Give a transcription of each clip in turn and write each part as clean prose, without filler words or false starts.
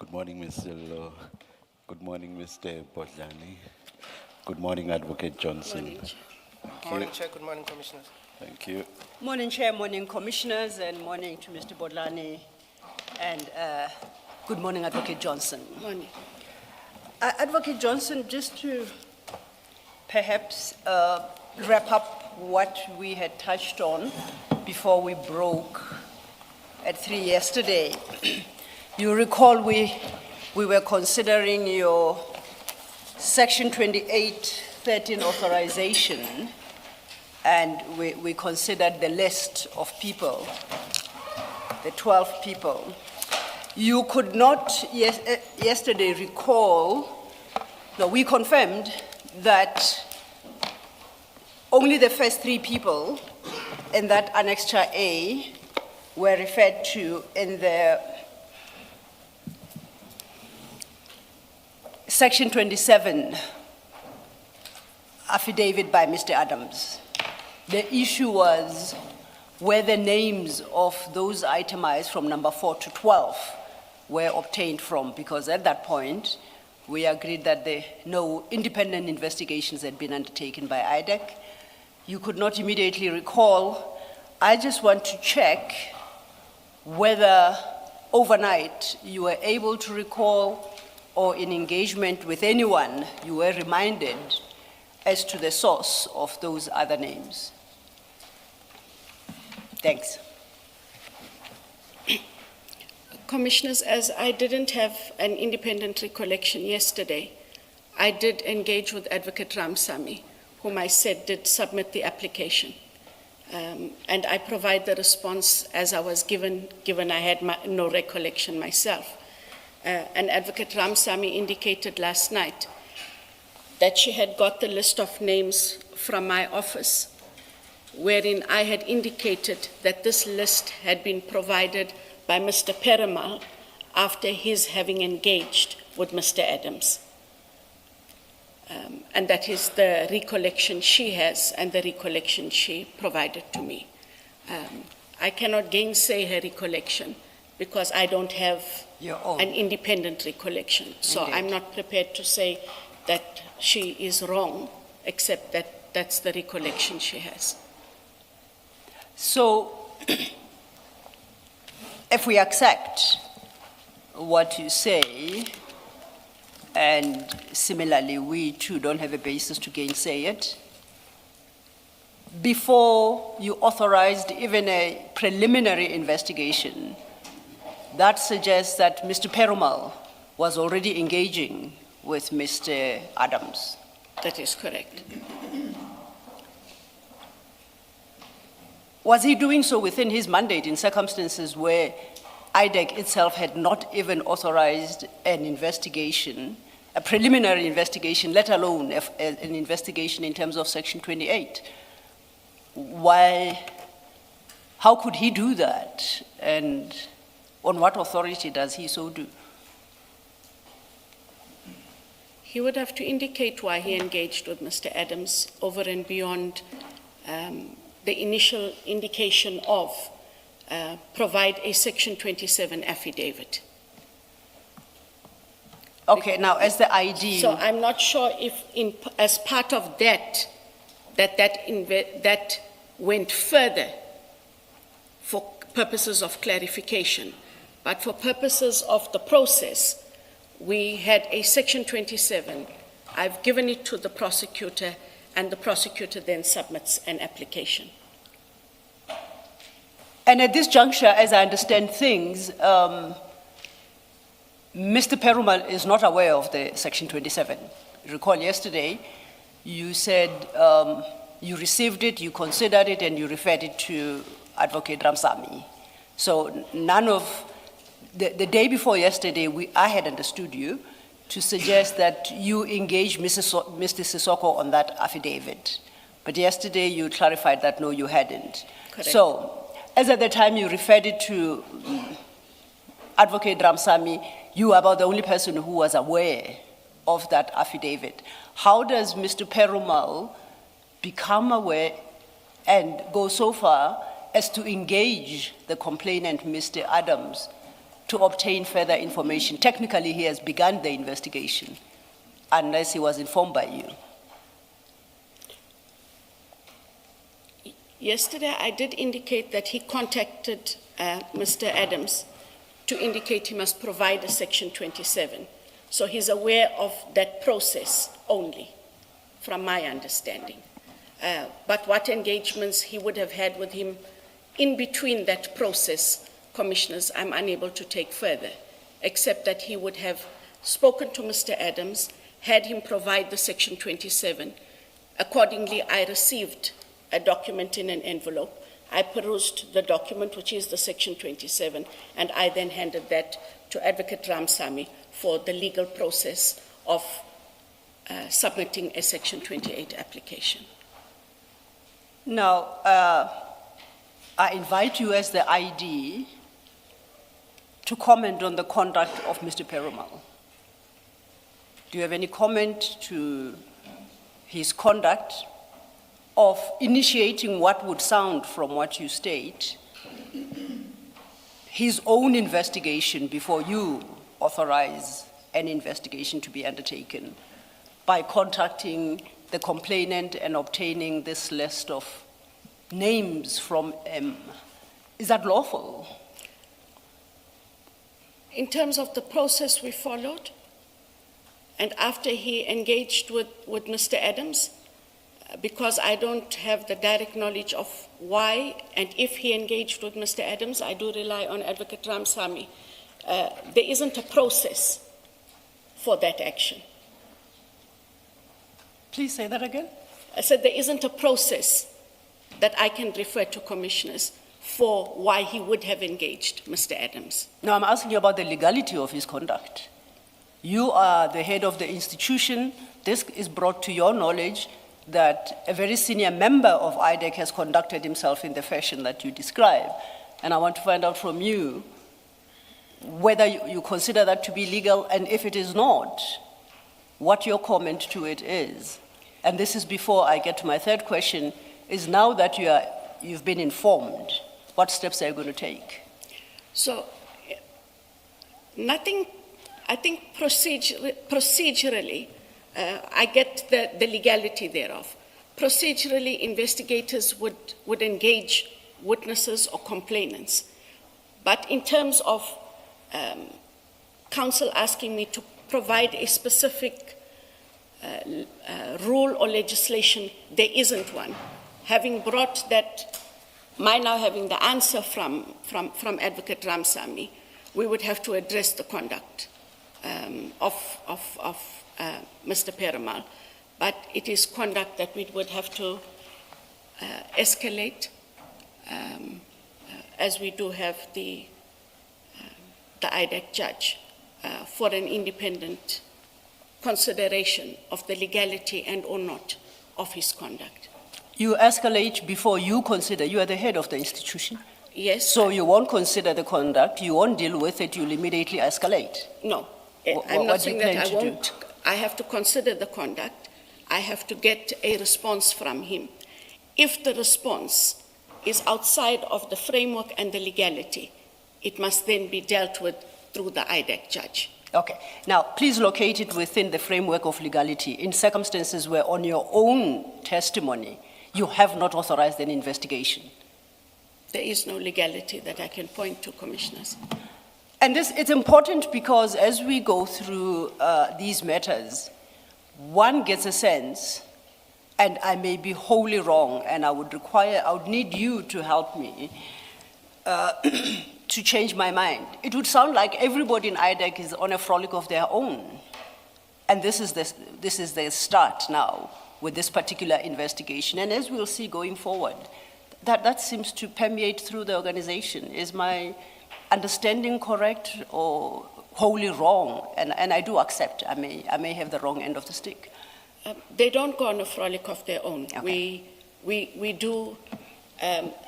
Good morning, Mr. Lo. Good morning, Mr. Bodlani. Good morning, Advocate Johnson. Morning, Chair. Thank Morning, you. Chair. Good morning, Commissioners. Thank you. Morning, Chair, morning, Commissioners, and morning to Mr. Bodlani, and good morning, Advocate Johnson. Morning. Advocate Johnson, just to perhaps wrap up what we had touched on before we broke at 3 yesterday. You recall we were considering your Section 2813 authorization, and we considered the list of people, the 12 people. You could not yesterday recall, no, we confirmed that only the first 3 people in that Annexure A were referred to in the Section 27 affidavit by Mr. Adams. The issue was where the names of those itemized from number 4 to 12 were obtained from, because at that point, we agreed that no independent investigations had been undertaken by IDEC. You could not immediately recall. I just want to check whether overnight you were able to recall, or in engagement with anyone, you were reminded as to the source of those other names. Thanks. Commissioners, as I didn't have an independent recollection yesterday, I did engage with Advocate Ramsamy, whom I said did submit the application. And I provide the response as I was given I had no recollection myself. And Advocate Ramsamy indicated last night that she had got the list of names from my office, wherein I had indicated that this list had been provided by Mr. Perumal after his having engaged with Mr. Adams. And that is the recollection she has and the recollection she provided to me. I cannot gainsay her recollection, because I don't have Your own. an independent recollection. So Indeed. I'm not prepared to say that she is wrong, except that that's the recollection she has. So, if we accept what you say, and similarly, we too don't have a basis to gainsay it, before you authorized even a preliminary investigation, that suggests that Mr. Perumal was already engaging with Mr. Adams. That is correct. Was he doing so within his mandate in circumstances where IDEC itself had not even authorized an investigation, a preliminary investigation, let alone an investigation in terms of Section 28? How could he do that? And on what authority does he so do? He would have to indicate why he engaged with Mr. Adams over and beyond the initial indication of provide a Section 27 affidavit. Okay, now as the ID. So I'm not sure if as part of that went further for purposes of clarification. But for purposes of the process, we had a Section 27. I've given it to the prosecutor, and the prosecutor then submits an application. And at this juncture, as I understand things, Mr. Perumal is not aware of the Section 27. Recall yesterday, you said you received it, you considered it, and you referred it to Advocate Ramsamy. So none of, the day before yesterday, I had understood you to suggest that you engaged Mr. Sissoko on that affidavit. But yesterday, you clarified that no, you hadn't. Correct. So, as at the time you referred it to Advocate Ramsamy, you were about the only person who was aware of that affidavit. How does Mr. Perumal become aware and go so far as to engage the complainant, Mr. Adams, to obtain further information? Technically, he has begun the investigation, unless he was informed by you. Yesterday, I did indicate that he contacted Mr. Adams to indicate he must provide a Section 27. So he's aware of that process only, from my understanding. But what engagements he would have had with him in between that process, Commissioners, I'm unable to take further, except that he would have spoken to Mr. Adams, had him provide the Section 27. Accordingly, I received a document in an envelope. I perused the document, which is the Section 27, and I then handed that to Advocate Ramsamy for the legal process of submitting a Section 28 application. Now, I invite you as the ID to comment on the conduct of Mr. Perumal. Do you have any comment to his conduct of initiating what would sound, from what you state, his own investigation before you authorize an investigation to be undertaken, by contacting the complainant and obtaining this list of names from him? Is that lawful? In terms of the process we followed, and after he engaged with Mr. Adams, because I don't have the direct knowledge of why and if he engaged with Mr. Adams, I do rely on Advocate Ramsamy. There isn't a process for that action. Please say that again. I said there isn't a process that I can refer to Commissioners for why he would have engaged Mr. Adams. No, I'm asking you about the legality of his conduct. You are the head of the institution. This is brought to your knowledge that a very senior member of IDEC has conducted himself in the fashion that you describe. And I want to find out from you whether you consider that to be legal, and if it is not, what your comment to it is. And this is before I get to my third question, is now that you've been informed, what steps are you going to take? So Nothing, I think procedurally, I get the legality thereof. Procedurally, investigators would engage witnesses or complainants. But in terms of counsel asking me to provide a specific rule or legislation, there isn't one. Having brought that, now having the answer from Advocate Ramsamy, we would have to address the conduct of Mr. Perumal. But it is conduct that we would have to escalate, as we do have the IDEC judge for an independent consideration of the legality and or not of his conduct. You escalate before you consider, you are the head of the institution. Yes. So you won't consider the conduct, you won't deal with it, you'll immediately escalate. No, what I'm not do you saying that plan I to do? won't. I have to consider the conduct. I have to get a response from him. If the response is outside of the framework and the legality, it must then be dealt with through the IDEC judge. Okay. Now, please locate it within the framework of legality in circumstances where on your own testimony, you have not authorized an investigation. There is no legality that I can point to, commissioners. And it's important because as we go through these matters, one gets a sense, and I may be wholly wrong, and I would need you to help me to change my mind. It would sound like everybody in IDEC is on a frolic of their own. And this is the start now with this particular investigation. And as we'll see going forward, that seems to permeate through the organization. Is my understanding correct or wholly wrong? And I do accept, I may have the wrong end of the stick. They don't go on a frolic of their own. Okay. We do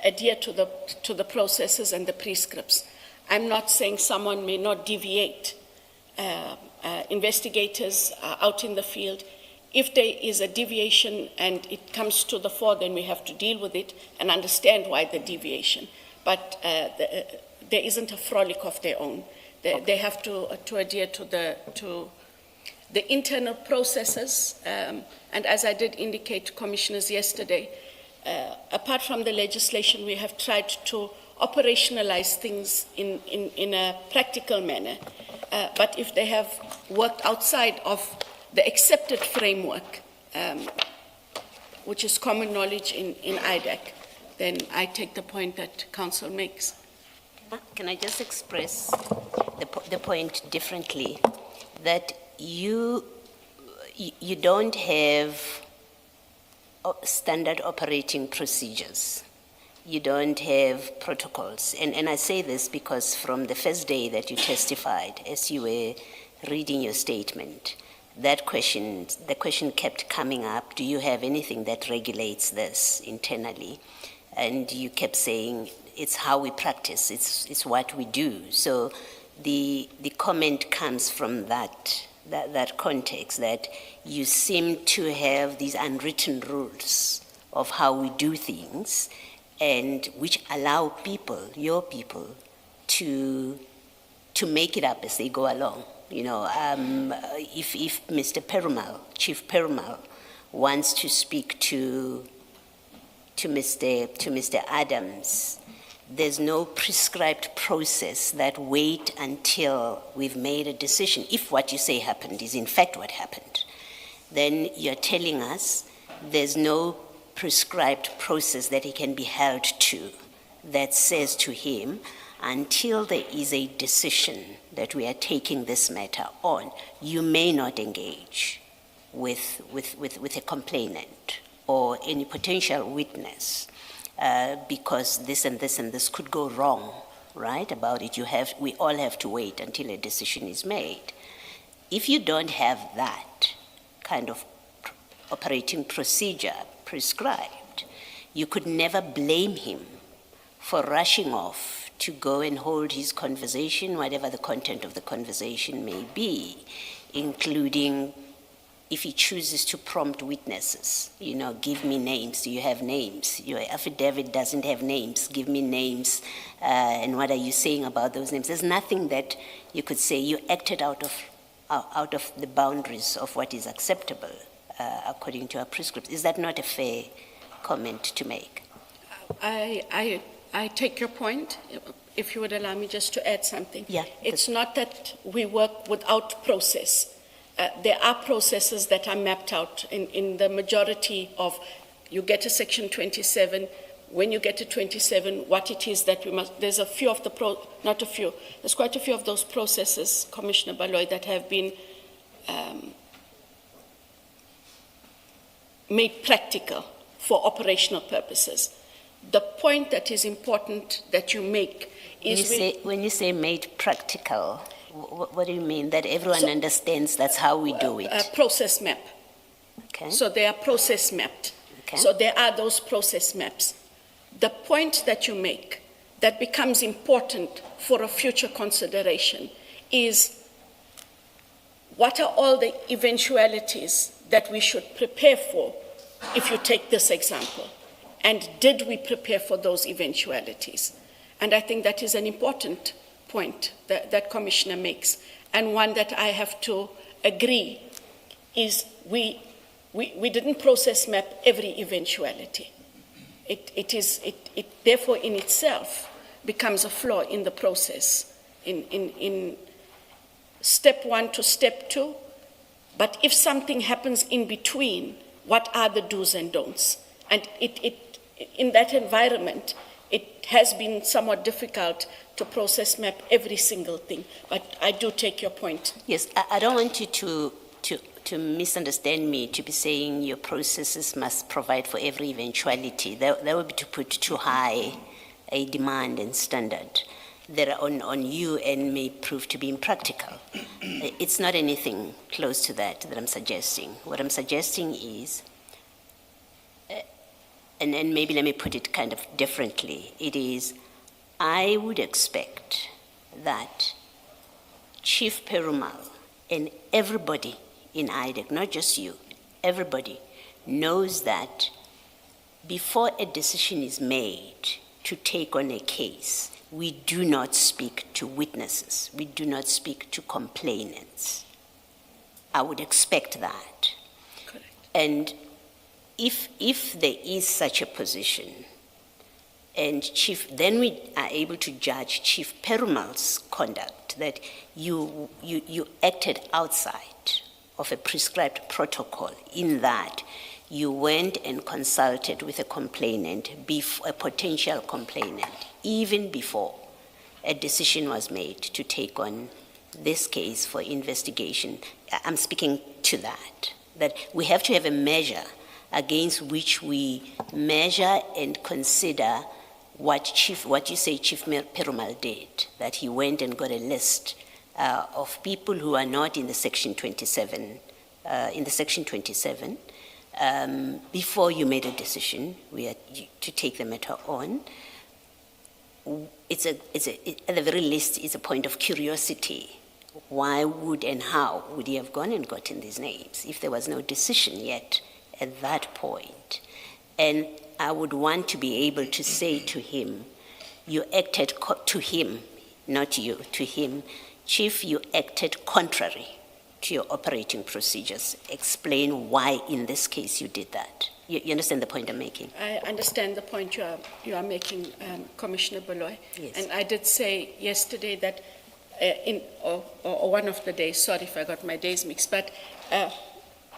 adhere to the processes and the prescripts. I'm not saying someone may not deviate. Investigators are out in the field. If there is a deviation and it comes to the fore, then we have to deal with it and understand why the deviation. But there isn't a frolic of their own. They have to adhere to the internal processes. And as I did indicate, commissioners, yesterday, apart from the legislation, we have tried to operationalize things in a practical manner. But if they have worked outside of the accepted framework, which is common knowledge in IDEC, then I take the point that council makes. Can I just express the point differently? That you don't have standard operating procedures. You don't have protocols. And I say this because from the first day that you testified, as you were reading your statement, the question kept coming up, do you have anything that regulates this internally? And you kept saying, it's how we practice, it's what we do. So the comment comes from that context, that you seem to have these unwritten rules of how we do things, and which allow people, your people, to make it up as they go along. You know, if Mr. Perumal, Chief Perumal, wants to speak to Mr. Adams, there's no prescribed process that wait until we've made a decision. If what you say happened is in fact what happened, then you're telling us there's no prescribed process that he can be held to that says to him, until there is a decision that we are taking this matter on, you may not engage with a complainant or any potential witness because this and this and this could go wrong, right, about it. We all have to wait until a decision is made. If you don't have that kind of operating procedure prescribed, you could never blame him for rushing off to go and hold his conversation, whatever the content of the conversation may be, including if he chooses to prompt witnesses, give me names, do you have names? Your affidavit doesn't have names, give me names, and what are you saying about those names? There's nothing that you could say you acted out of the boundaries of what is acceptable according to our prescripts. Is that not a fair comment to make? I take your point. If you would allow me just to add something. Yeah. It's not that we work without process. There are processes that are mapped out in the majority of, you get to section 27, when you get to 27, what it is that we must, there's a few of the, not a few, there's quite a few of those processes, Commissioner Baloy, that have been made practical for operational purposes. The point that is important that you make is when you say made practical, what do you mean? That everyone understands that's how we do it? Process map. Okay. So they are process mapped. Okay. So there are those process maps. The point that you make that becomes important for a future consideration is what are all the eventualities that we should prepare for if you take this example? And did we prepare for those eventualities? And I think that is an important point that Commissioner makes, and one that I have to agree is we didn't process map every eventuality. It therefore in itself becomes a flaw in the process, in step 1 to step 2. But if something happens in between, what are the do's and don'ts? And in that environment, it has been somewhat difficult to process map every single thing, but I do take your point. Yes, I don't want you to misunderstand me, to be saying your processes must provide for every eventuality. That would be to put too high a demand and standard that are on you and may prove to be impractical. It's not anything close to that I'm suggesting. What I'm suggesting is, and maybe let me put it kind of differently, it is, I would expect that Chief Perumal and everybody in IDEC, not just you, everybody knows that before a decision is made to take on a case, we do not speak to witnesses. We do not speak to complainants. I would expect that. Correct. And if there is such a position, and then we are able to judge Chief Perumal's conduct, that you acted outside of a prescribed protocol in that you went and consulted with a complainant, a potential complainant, even before a decision was made to take on this case for investigation. I'm speaking to that we have to have a measure against which we measure and consider what you say Chief Perumal did, that he went and got a list of people who are not in the Section 27, before you made a decision to take the matter on. At the very least, it's a point of curiosity. Why would and how would he have gone and gotten these names if there was no decision yet at that point? And I would want to be able to say to him, you acted to him, not you, to him, Chief, you acted contrary to your operating procedures. Explain why in this case you did that. You understand the point I'm making? I understand the point you are making, Commissioner Baloy. Yes. And I did say yesterday that or one of the days, sorry if I got my days mixed, but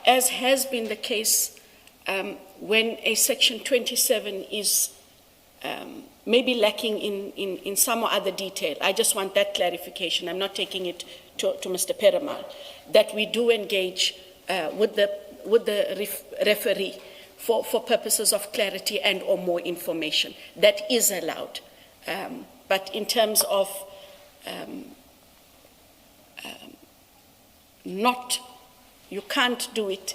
as has been the case when a Section 27 is maybe lacking in some or other detail, I just want that clarification. I'm not taking it to Mr. Perumal, that we do engage with the referee for purposes of clarity and or more information. That is allowed. But in terms of you can't do it.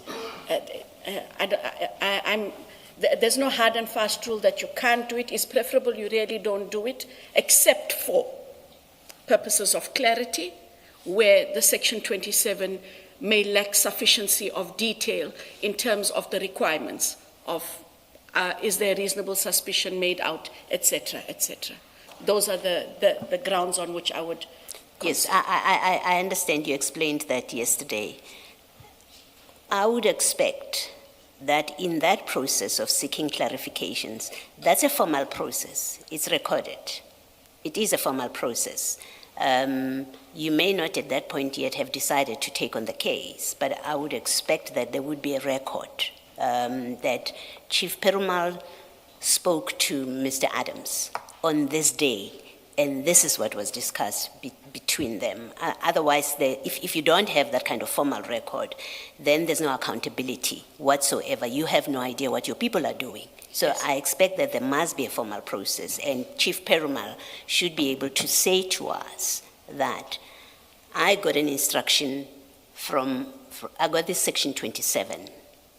There's no hard and fast rule that you can't do it. It's preferable you really don't do it, except for purposes of clarity, where the Section 27 may lack sufficiency of detail in terms of the requirements of is there reasonable suspicion made out, etc., etc. Those are the grounds on which I would. Yes, I understand you explained that yesterday. I would expect that in that process of seeking clarifications, that's a formal process. It's recorded. It is a formal process. You may not at that point yet have decided to take on the case, but I would expect that there would be a record that Chief Perumal spoke to Mr. Adams on this day, and this is what was discussed between them. Otherwise, if you don't have that kind of formal record, then there's no accountability whatsoever. You have no idea what your people are doing. So yes. I expect that there must be a formal process, and Chief Perumal should be able to say to us that I got an instruction I got this section 27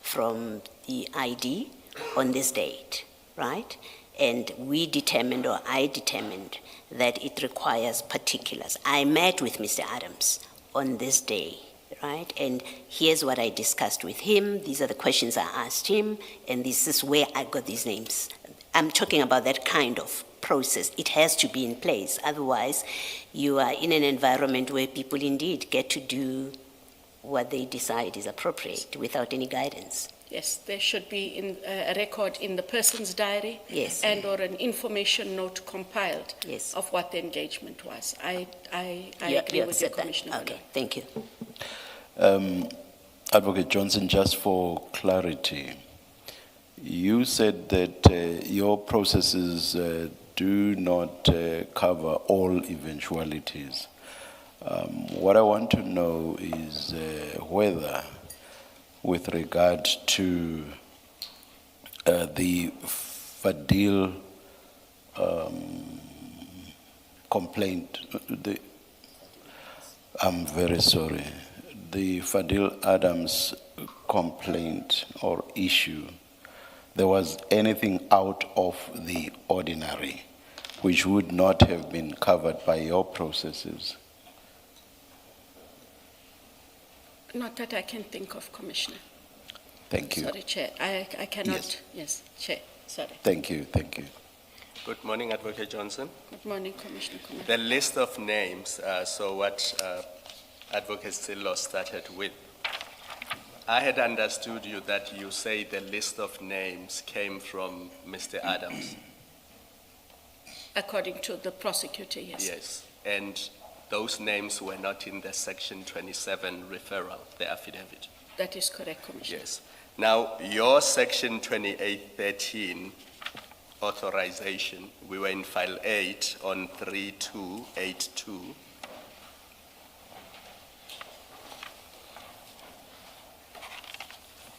from the ID on this date, right? And we determined, or I determined, that it requires particulars. I met with Mr. Adams on this day, right? And here's what I discussed with him. These are the questions I asked him, and this is where I got these names. I'm talking about that kind of process. It has to be in place. Otherwise, you are in an environment where people indeed get to do what they decide is appropriate without any guidance. Yes, there should be a record in the person's diary. Yes. And or an information note compiled. Yes. Of what the engagement was. I agree with you, Commissioner. Okay, thank you. Advocate Johnson, just for clarity, you said that your processes do not cover all eventualities. What I want to know is whether, with regard to the Fadil complaint, I'm very sorry, the Fadil Adams complaint or issue, there was anything out of the ordinary which would not have been covered by your processes? Not that I can think of, Commissioner. Thank you. Sorry, Chair. I cannot. Yes, Chair. Sorry. Thank you. Thank you. Good morning, Advocate Johnson. Good morning, Commissioner. The list of names, so what Advocate Sillo started with, I had understood you that you say the list of names came from Mr. Adams. According to the prosecutor, yes. Yes, and those names were not in the Section 27 referral, the affidavit. That is correct, Commissioner. Yes. Now, your Section 2813 authorization, we were in file 8 on 3282.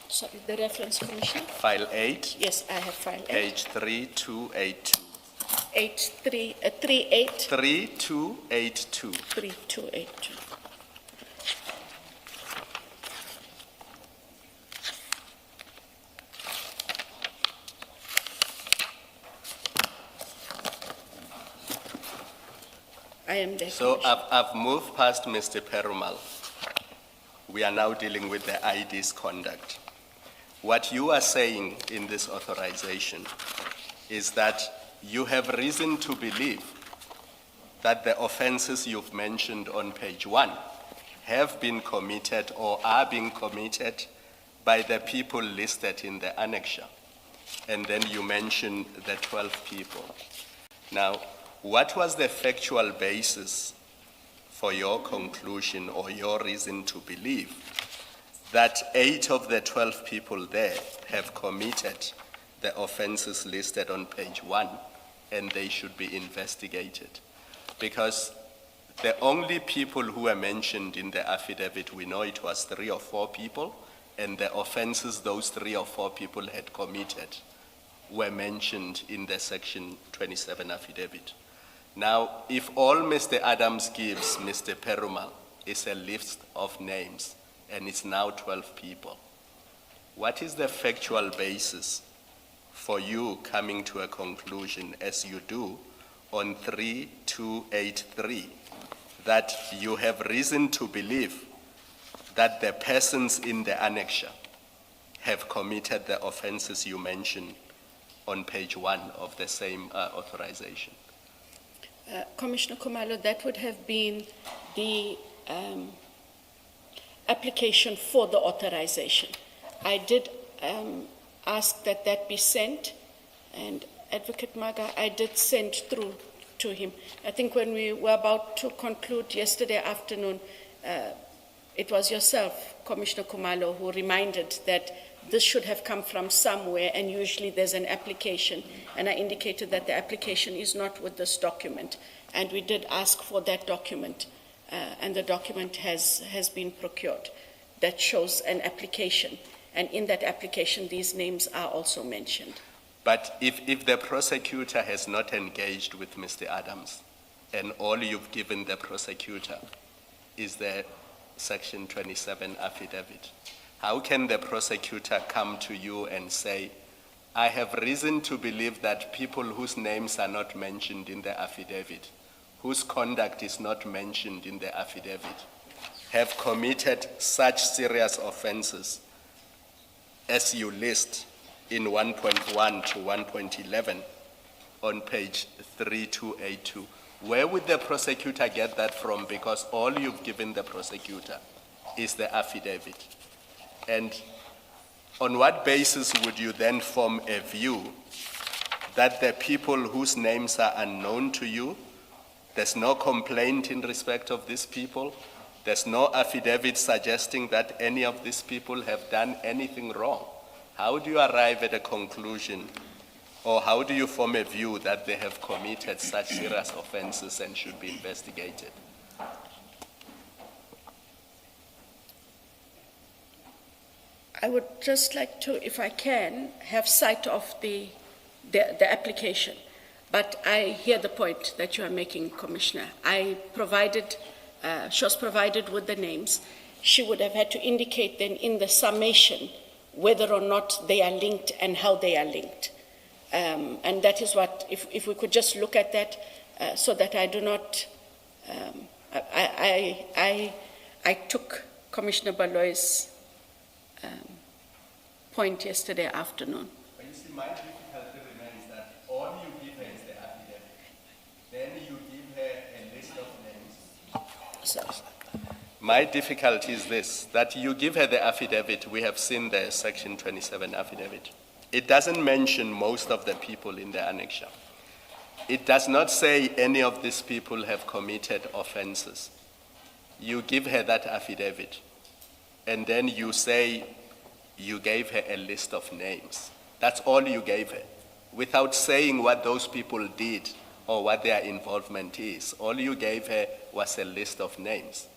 Sorry, the reference, Commissioner? File 8? Yes, I have file 8. Page 3282. 38? 3282. 3282. I am there. So I've moved past Mr. Perumal. We are now dealing with the ID's conduct. What you are saying in this authorization is that you have reason to believe that the offenses you've mentioned on page 1 have been committed or are being committed by the people listed in the annexure. And then you mention the 12 people. Now, what was the factual basis for your conclusion or your reason to believe that 8 of the 12 people there have committed the offenses listed on page 1 and they should be investigated? Because the only people who were mentioned in the affidavit, we know it was 3 or 4 people, and the offenses those 3 or 4 people had committed were mentioned in the Section 27 affidavit. Now, if all Mr. Adams gives Mr. Perumal is a list of names, and it's now 12 people, what is the factual basis for you coming to a conclusion, as you do, on 3283, that you have reason to believe that the persons in the annexure have committed the offenses you mentioned on page 1 of the same authorization? Commissioner Kumalo, that would have been the application for the authorization. I did ask that that be sent, and Advocate Maga, I did send through to him. I think when we were about to conclude yesterday afternoon, it was yourself, Commissioner Kumalo, who reminded that this should have come from somewhere, and usually there's an application, and I indicated that the application is not with this document, and we did ask for that document, and the document has been procured that shows an application, and in that application these names are also mentioned. But if the prosecutor has not engaged with Mr. Adams, and all you've given the prosecutor is the Section 27 affidavit, how can the prosecutor come to you and say, I have reason to believe that people whose names are not mentioned in the affidavit, whose conduct is not mentioned in the affidavit, have committed such serious offenses as you list in 1.1 to 1.11 on page 3282. Where would the prosecutor get that from? Because all you've given the prosecutor is the affidavit. And on what basis would you then form a view that the people whose names are unknown to you, there's no complaint in respect of these people, there's no affidavit suggesting that any of these people have done anything wrong? How do you arrive at a conclusion, or how do you form a view that they have committed such serious offenses and should be investigated? I would just like to, if I can, have sight of the application. But I hear the point that you are making, Commissioner. I provided, she was provided with the names. She would have had to indicate then in the summation whether or not they are linked and how they are linked. And that is what, if we could just look at that so that I do not, I took Commissioner Baloy's point yesterday afternoon. But you see, my difficulty remains that all you give her is the affidavit. Then you give her a list of names. So, My difficulty is this, that you give her the affidavit. We have seen the Section 27 affidavit. It doesn't mention most of the people in the annexure. It does not say any of these people have committed offenses. You give her that affidavit, and then you say you gave her a list of names. That's all you gave her, without saying what those people did or what their involvement is. All you gave her was a list of names.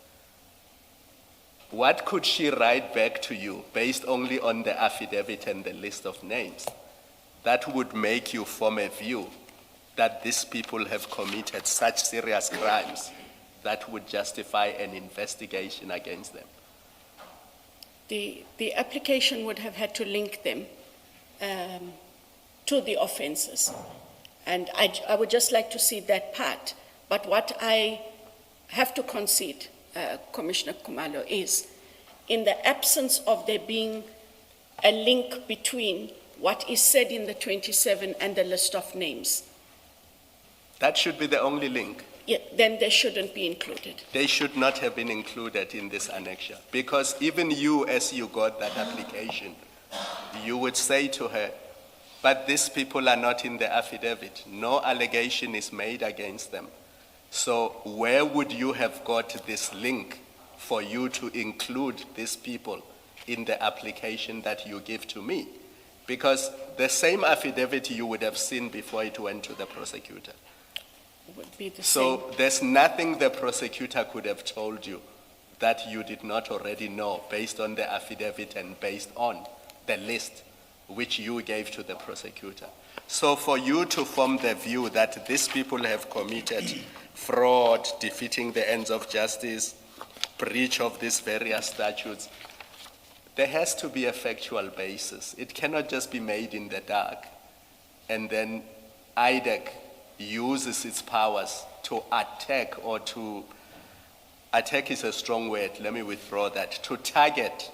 What could she write back to you based only on the affidavit and the list of names that would make you form a view that these people have committed such serious crimes that would justify an investigation against them? the application would have had to link them to the offenses. And I would just like to see that part. But what I have to concede, Commissioner Kumalo, is in the absence of there being a link between what is said in the 27 and the list of names. That should be the only link. Yeah, then they shouldn't be included. They should not have been included in this annexure, because even you, as you got that application, you would say to her, but these people are not in the affidavit. No allegation is made against them. So where would you have got this link for you to include these people in the application that you give to me? Because the same affidavit you would have seen before it went to the prosecutor. Would be the So same. there's nothing the prosecutor could have told you that you did not already know based on the affidavit and based on the list which you gave to the prosecutor. So for you to form the view that these people have committed fraud, defeating the ends of justice, breach of these various statutes, there has to be a factual basis. It cannot just be made in the dark, and then IDEC uses its powers to attack or to attack is a strong word, let me withdraw that, to target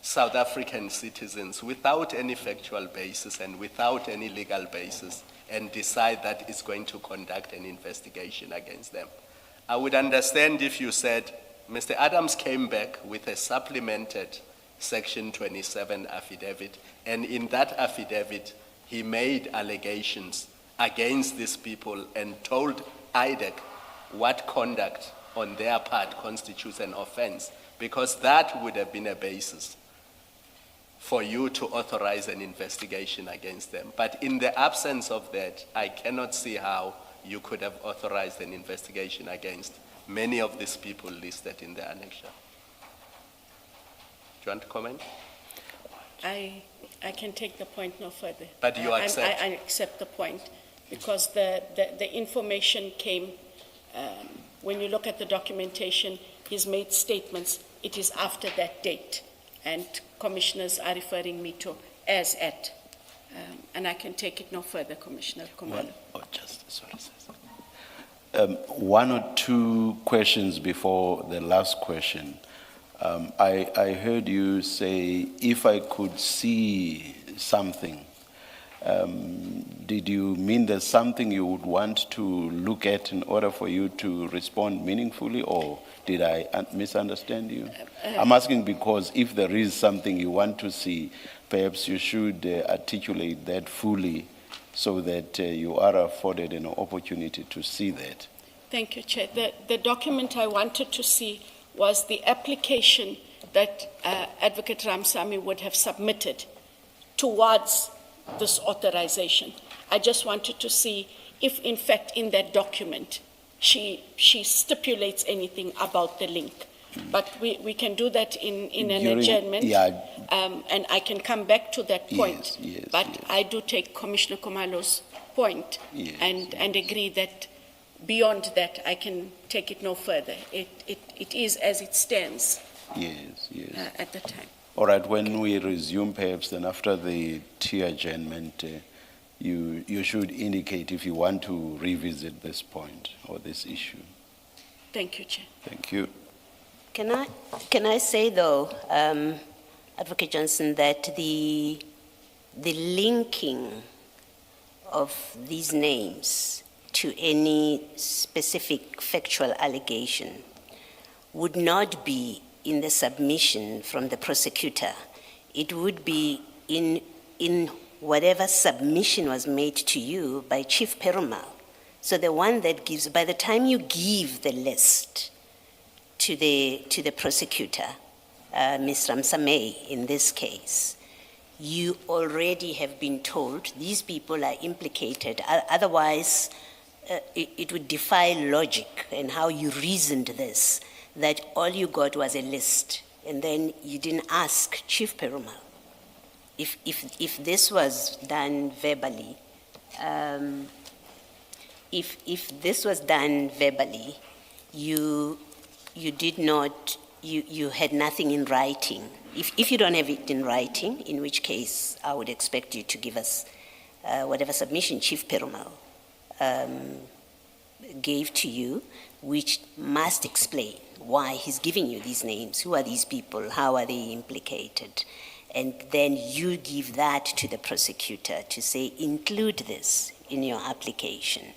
South African citizens without any factual basis and without any legal basis and decide that it's going to conduct an investigation against them. I would understand if you said, Mr. Adams came back with a supplemented Section 27 affidavit, and in that affidavit, he made allegations against these people and told IDEC what conduct on their part constitutes an offense, because that would have been a basis for you to authorize an investigation against them. But in the absence of that, I cannot see how you could have authorized an investigation against many of these people listed in the annexure. Do you want to comment? I can take the point no further. But you accept? I accept the point, because the information came, when you look at the documentation, he's made statements, it is after that date, and commissioners are referring me to as at, and I can take it no further, Commissioner Kumalo. One or two questions before the last question. I heard you say, if I could see something, did you mean there's something you would want to look at in order for you to respond meaningfully, or did I misunderstand you? I'm asking because if there is something you want to see, perhaps you should articulate that fully so that you are afforded an opportunity to see that. Thank you, Chair. The document I wanted to see was the application that Advocate Ramsamy would have submitted towards this authorization. I just wanted to see if, in fact, in that document, she stipulates anything about the link. But we can do that in an adjournment, yeah. And I can come back to that point. Yes, but yes. I do take Commissioner Kumalo's point, Yes, and agree that beyond that, I can take it no further. It is as it stands Yes, yes. at the time. All right, when we resume, perhaps then after the tea adjournment, you should indicate if you want to revisit this point or this issue. Thank you, Chair. Thank you. Can I say though, Advocate Johnson, that the linking of these names to any specific factual allegation would not be in the submission from the prosecutor. It would be in whatever submission was made to you by Chief Perumal. So the one that gives, by the time you give the list to the prosecutor, Ms. Ramsamy in this case, you already have been told these people are implicated. Otherwise, it would defy logic and how you reasoned this, that all you got was a list, and then you didn't ask Chief Perumal. If this was done verbally, if this was done verbally, you did not, you had nothing in writing. If you don't have it in writing, in which case I would expect you to give us whatever submission Chief Perumal gave to you, which must explain why he's giving you these names, who are these people, how are they implicated, and then you give that to the prosecutor to say, include this in your application.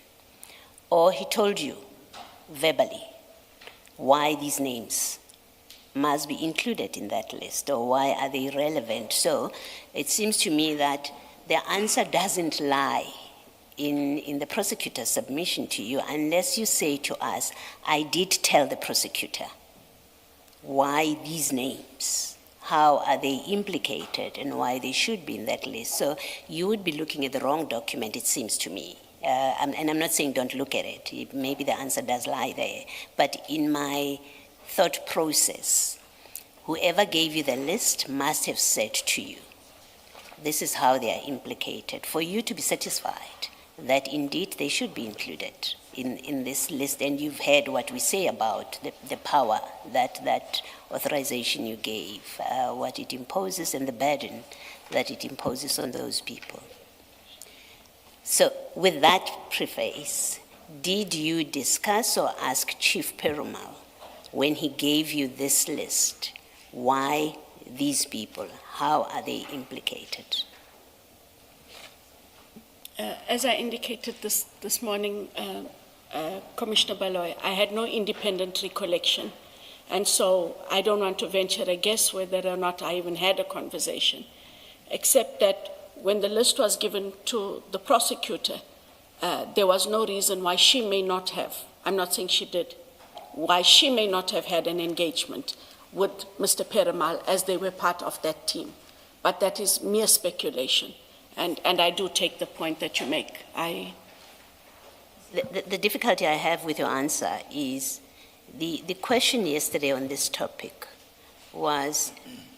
Or he told you verbally why these names must be included in that list, or why are they relevant. So it seems to me that the answer doesn't lie in the prosecutor's submission to you unless you say to us, I did tell the prosecutor why these names, how are they implicated, and why they should be in that list. So you would be looking at the wrong document, it seems to me. And I'm not saying don't look at it. Maybe the answer does lie there. But in my thought process, whoever gave you the list must have said to you, this is how they are implicated, for you to be satisfied that indeed they should be included in this list. And you've heard what we say about the power that authorization you gave, what it imposes, and the burden that it imposes on those people. So with that preface, did you discuss or ask Chief Perumal when he gave you this list, why these people, how are they implicated? As I indicated this morning, Commissioner Baloy, I had no independent recollection, and so I don't want to venture a guess whether or not I even had a conversation, except that when the list was given to the prosecutor, there was no reason why she may not have, I'm not saying she did, why she may not have had an engagement with Mr. Perumal as they were part of that team. But that is mere speculation. And I do take the point that you make. The difficulty I have with your answer is the question yesterday on this topic was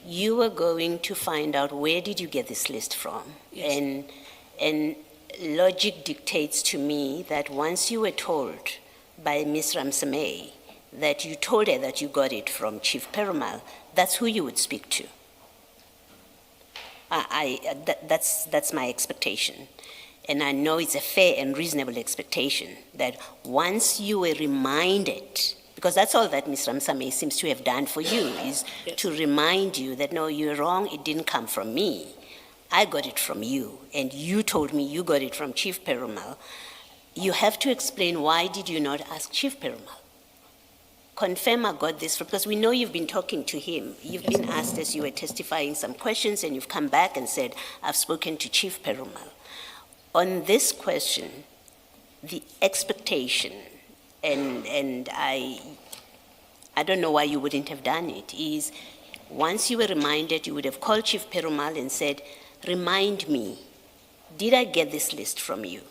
you were going to find out where did you get this list from. Yes. And logic dictates to me that once you were told by Ms. Ramsameh that you told her that you got it from Chief Perumal, that's who you would speak to. That's my expectation. And I know it's a fair and reasonable expectation that once you were reminded, because that's all that Ms. Ramsameh seems to have done for you, is yes, to remind you that, no, you're wrong, it didn't come from me. I got it from you, and you told me you got it from Chief Perumal. You have to explain why did you not ask Chief Perumal? Confirm I got this from, because we know you've been talking to him. You've been asked as you were testifying some questions, and you've come back and said, I've spoken to Chief Perumal. On this question, the expectation, and I don't know why you wouldn't have done it, is once you were reminded, you would have called Chief Perumal and said, remind me, did I get this list from you?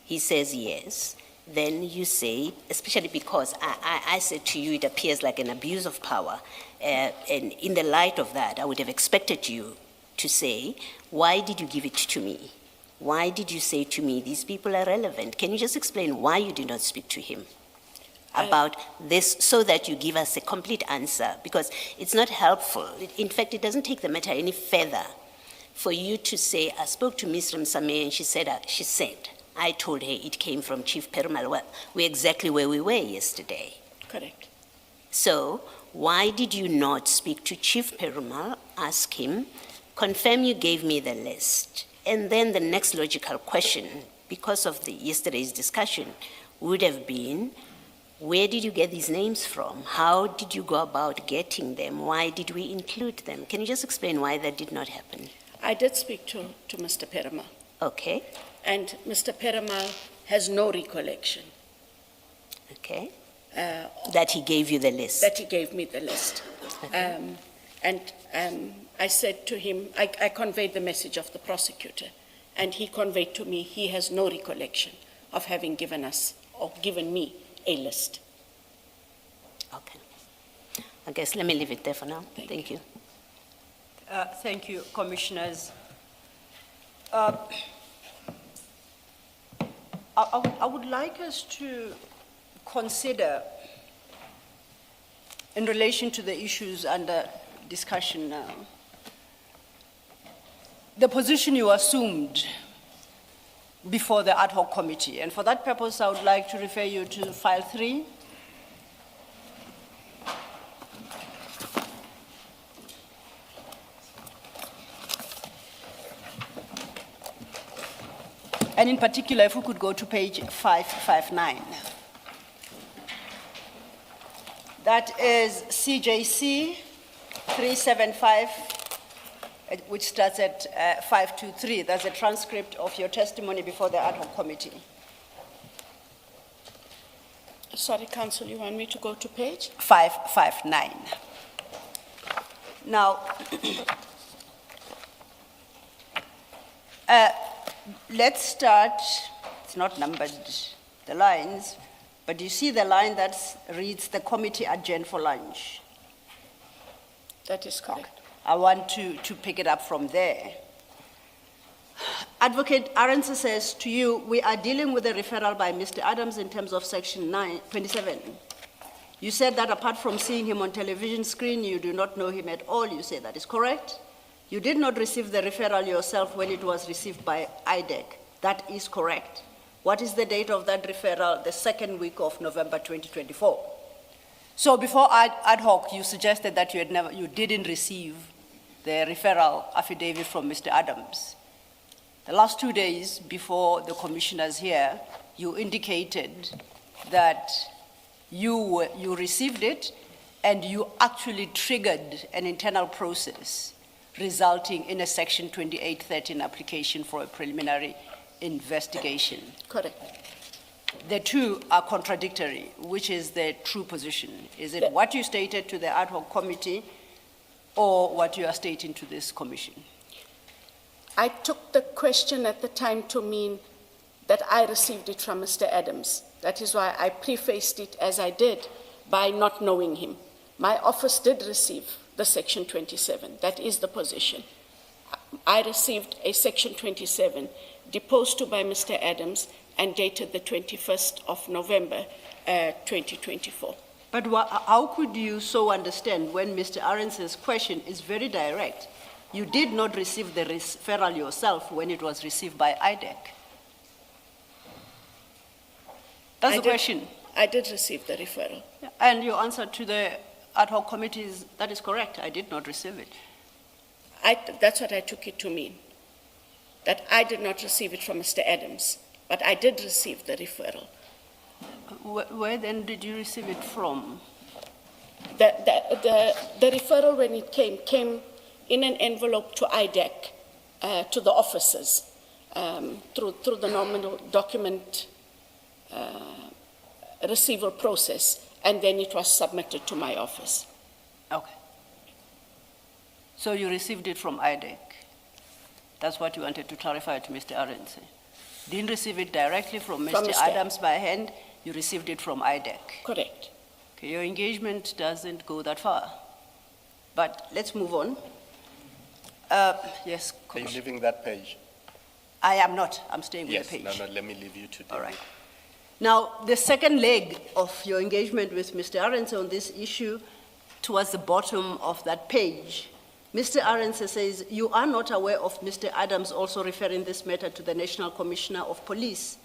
He says yes. Then you say, especially because I said to you, it appears like an abuse of power. And in the light of that, I would have expected you to say, why did you give it to me? Why did you say to me, these people are relevant? Can you just explain why you did not speak to him about this so that you give us a complete answer? Because it's not helpful. In fact, it doesn't take the matter any further for you to say, I spoke to Ms. Ramsameh and she said, I told her it came from Chief Perumal. Well, we're exactly where we were yesterday. Correct. So why did you not speak to Chief Perumal, ask him, confirm you gave me the list? And then the next logical question, because of yesterday's discussion, would have been, where did you get these names from? How did you go about getting them? Why did we include them? Can you just explain why that did not happen? I did speak to Mr. Perumal. Okay. And Mr. Perumal has no recollection. Okay. That he gave you the list. That he gave me the list. Okay. I said to him, I conveyed the message of the prosecutor, and he conveyed to me he has no recollection of having given us or given me a list. Okay. I guess let me leave it there for now. Thank you. Thank you, Commissioners. I would like us to consider, in relation to the issues under discussion now, the position you assumed before the ad hoc committee. And for that purpose, I would like to refer you to file 3. And in particular, if we could go to page 559. That is CJC 375, which starts at 523. That's a transcript of your testimony before the ad hoc committee. Sorry, Counsel, you want me to go to page? 559. Now, let's start, it's not numbered, the lines, but you see the line that reads the committee adjourned for lunch. That is correct. I want to pick it up from there. Advocate Arendse says to you, we are dealing with a referral by Mr. Adams in terms of section 27. You said that apart from seeing him on television screen, you do not know him at all. You say that is correct. You did not receive the referral yourself when it was received by IDEC. That is correct. What is the date of that referral? The second week of November 2024. So before ad hoc, you suggested that you didn't receive the referral affidavit from Mr. Adams. The last 2 days before the commissioners here, you indicated that you received it and you actually triggered an internal process resulting in a Section 2813 application for a preliminary investigation. Correct. The two are contradictory. Which is the true position? Is it what you stated to the ad hoc committee or what you are stating to this commission? I took the question at the time to mean that I received it from Mr. Adams. That is why I prefaced it as I did by not knowing him. My office did receive the Section 27. That is the position. I received a Section 27 deposed to by Mr. Adams and dated the 21st of November 2024. But how could you so understand when Mr. Arendse's question is very direct? You did not receive the referral yourself when it was received by IDEC. That's the question. I did receive the referral. And your answer to the ad hoc committee is, that is correct, I did not receive it. That's what I took it to mean, that I did not receive it from Mr. Adams, but I did receive the referral. Where then did you receive it from? The referral, when it came in an envelope to IDEC, to the officers, through the normal document receival process, and then it was submitted to my office. Okay. So you received it from IDEC. That's what you wanted to clarify to Mr. Arendse. Didn't receive it directly from Mr. Adams by hand, you received it from IDEC. Correct. Okay, your engagement doesn't go that far. But let's move on. Yes, Are you Commissioner. leaving that page? I am not. I'm staying with Yes, the page. no, let me leave you to do All right. it. Now, the second leg of your engagement with Mr. Arendse on this issue, towards the bottom of that page, Mr. Arendse says, you are not aware of Mr. Adams also referring this matter to the National Commissioner of Police,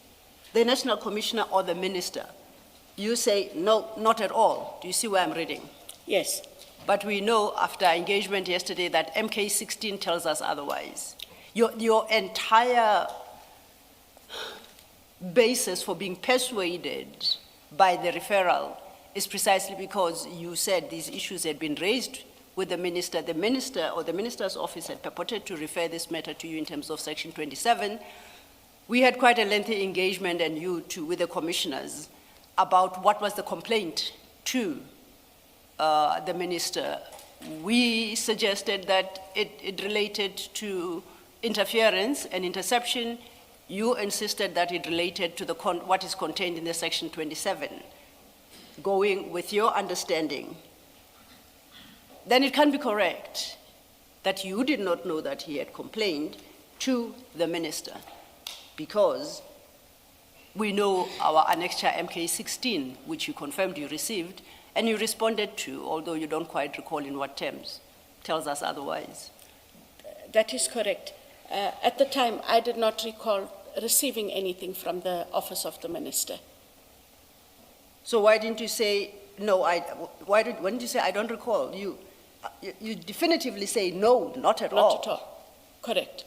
the National Commissioner or the Minister. You say, no, not at all. Do you see where I'm reading? Yes. But we know after engagement yesterday that MK16 tells us otherwise. Your entire basis for being persuaded by the referral is precisely because you said these issues had been raised with the minister. The minister or the minister's office had purported to refer this matter to you in terms of Section 27. We had quite a lengthy engagement, and you too, with the commissioners about what was the complaint to the minister. We suggested that it related to interference and interception. You insisted that it related to what is contained in the Section 27. Going with your understanding, then it can be correct that you did not know that he had complained to the minister, because we know our annexure MK16, which you confirmed you received, and you responded to, although you don't quite recall in what terms, tells us otherwise. That is correct. At the time, I did not recall receiving anything from the office of the minister. So why didn't you say, no, when did you say, I don't recall? You definitively say, no, not at all. Not at all. Correct.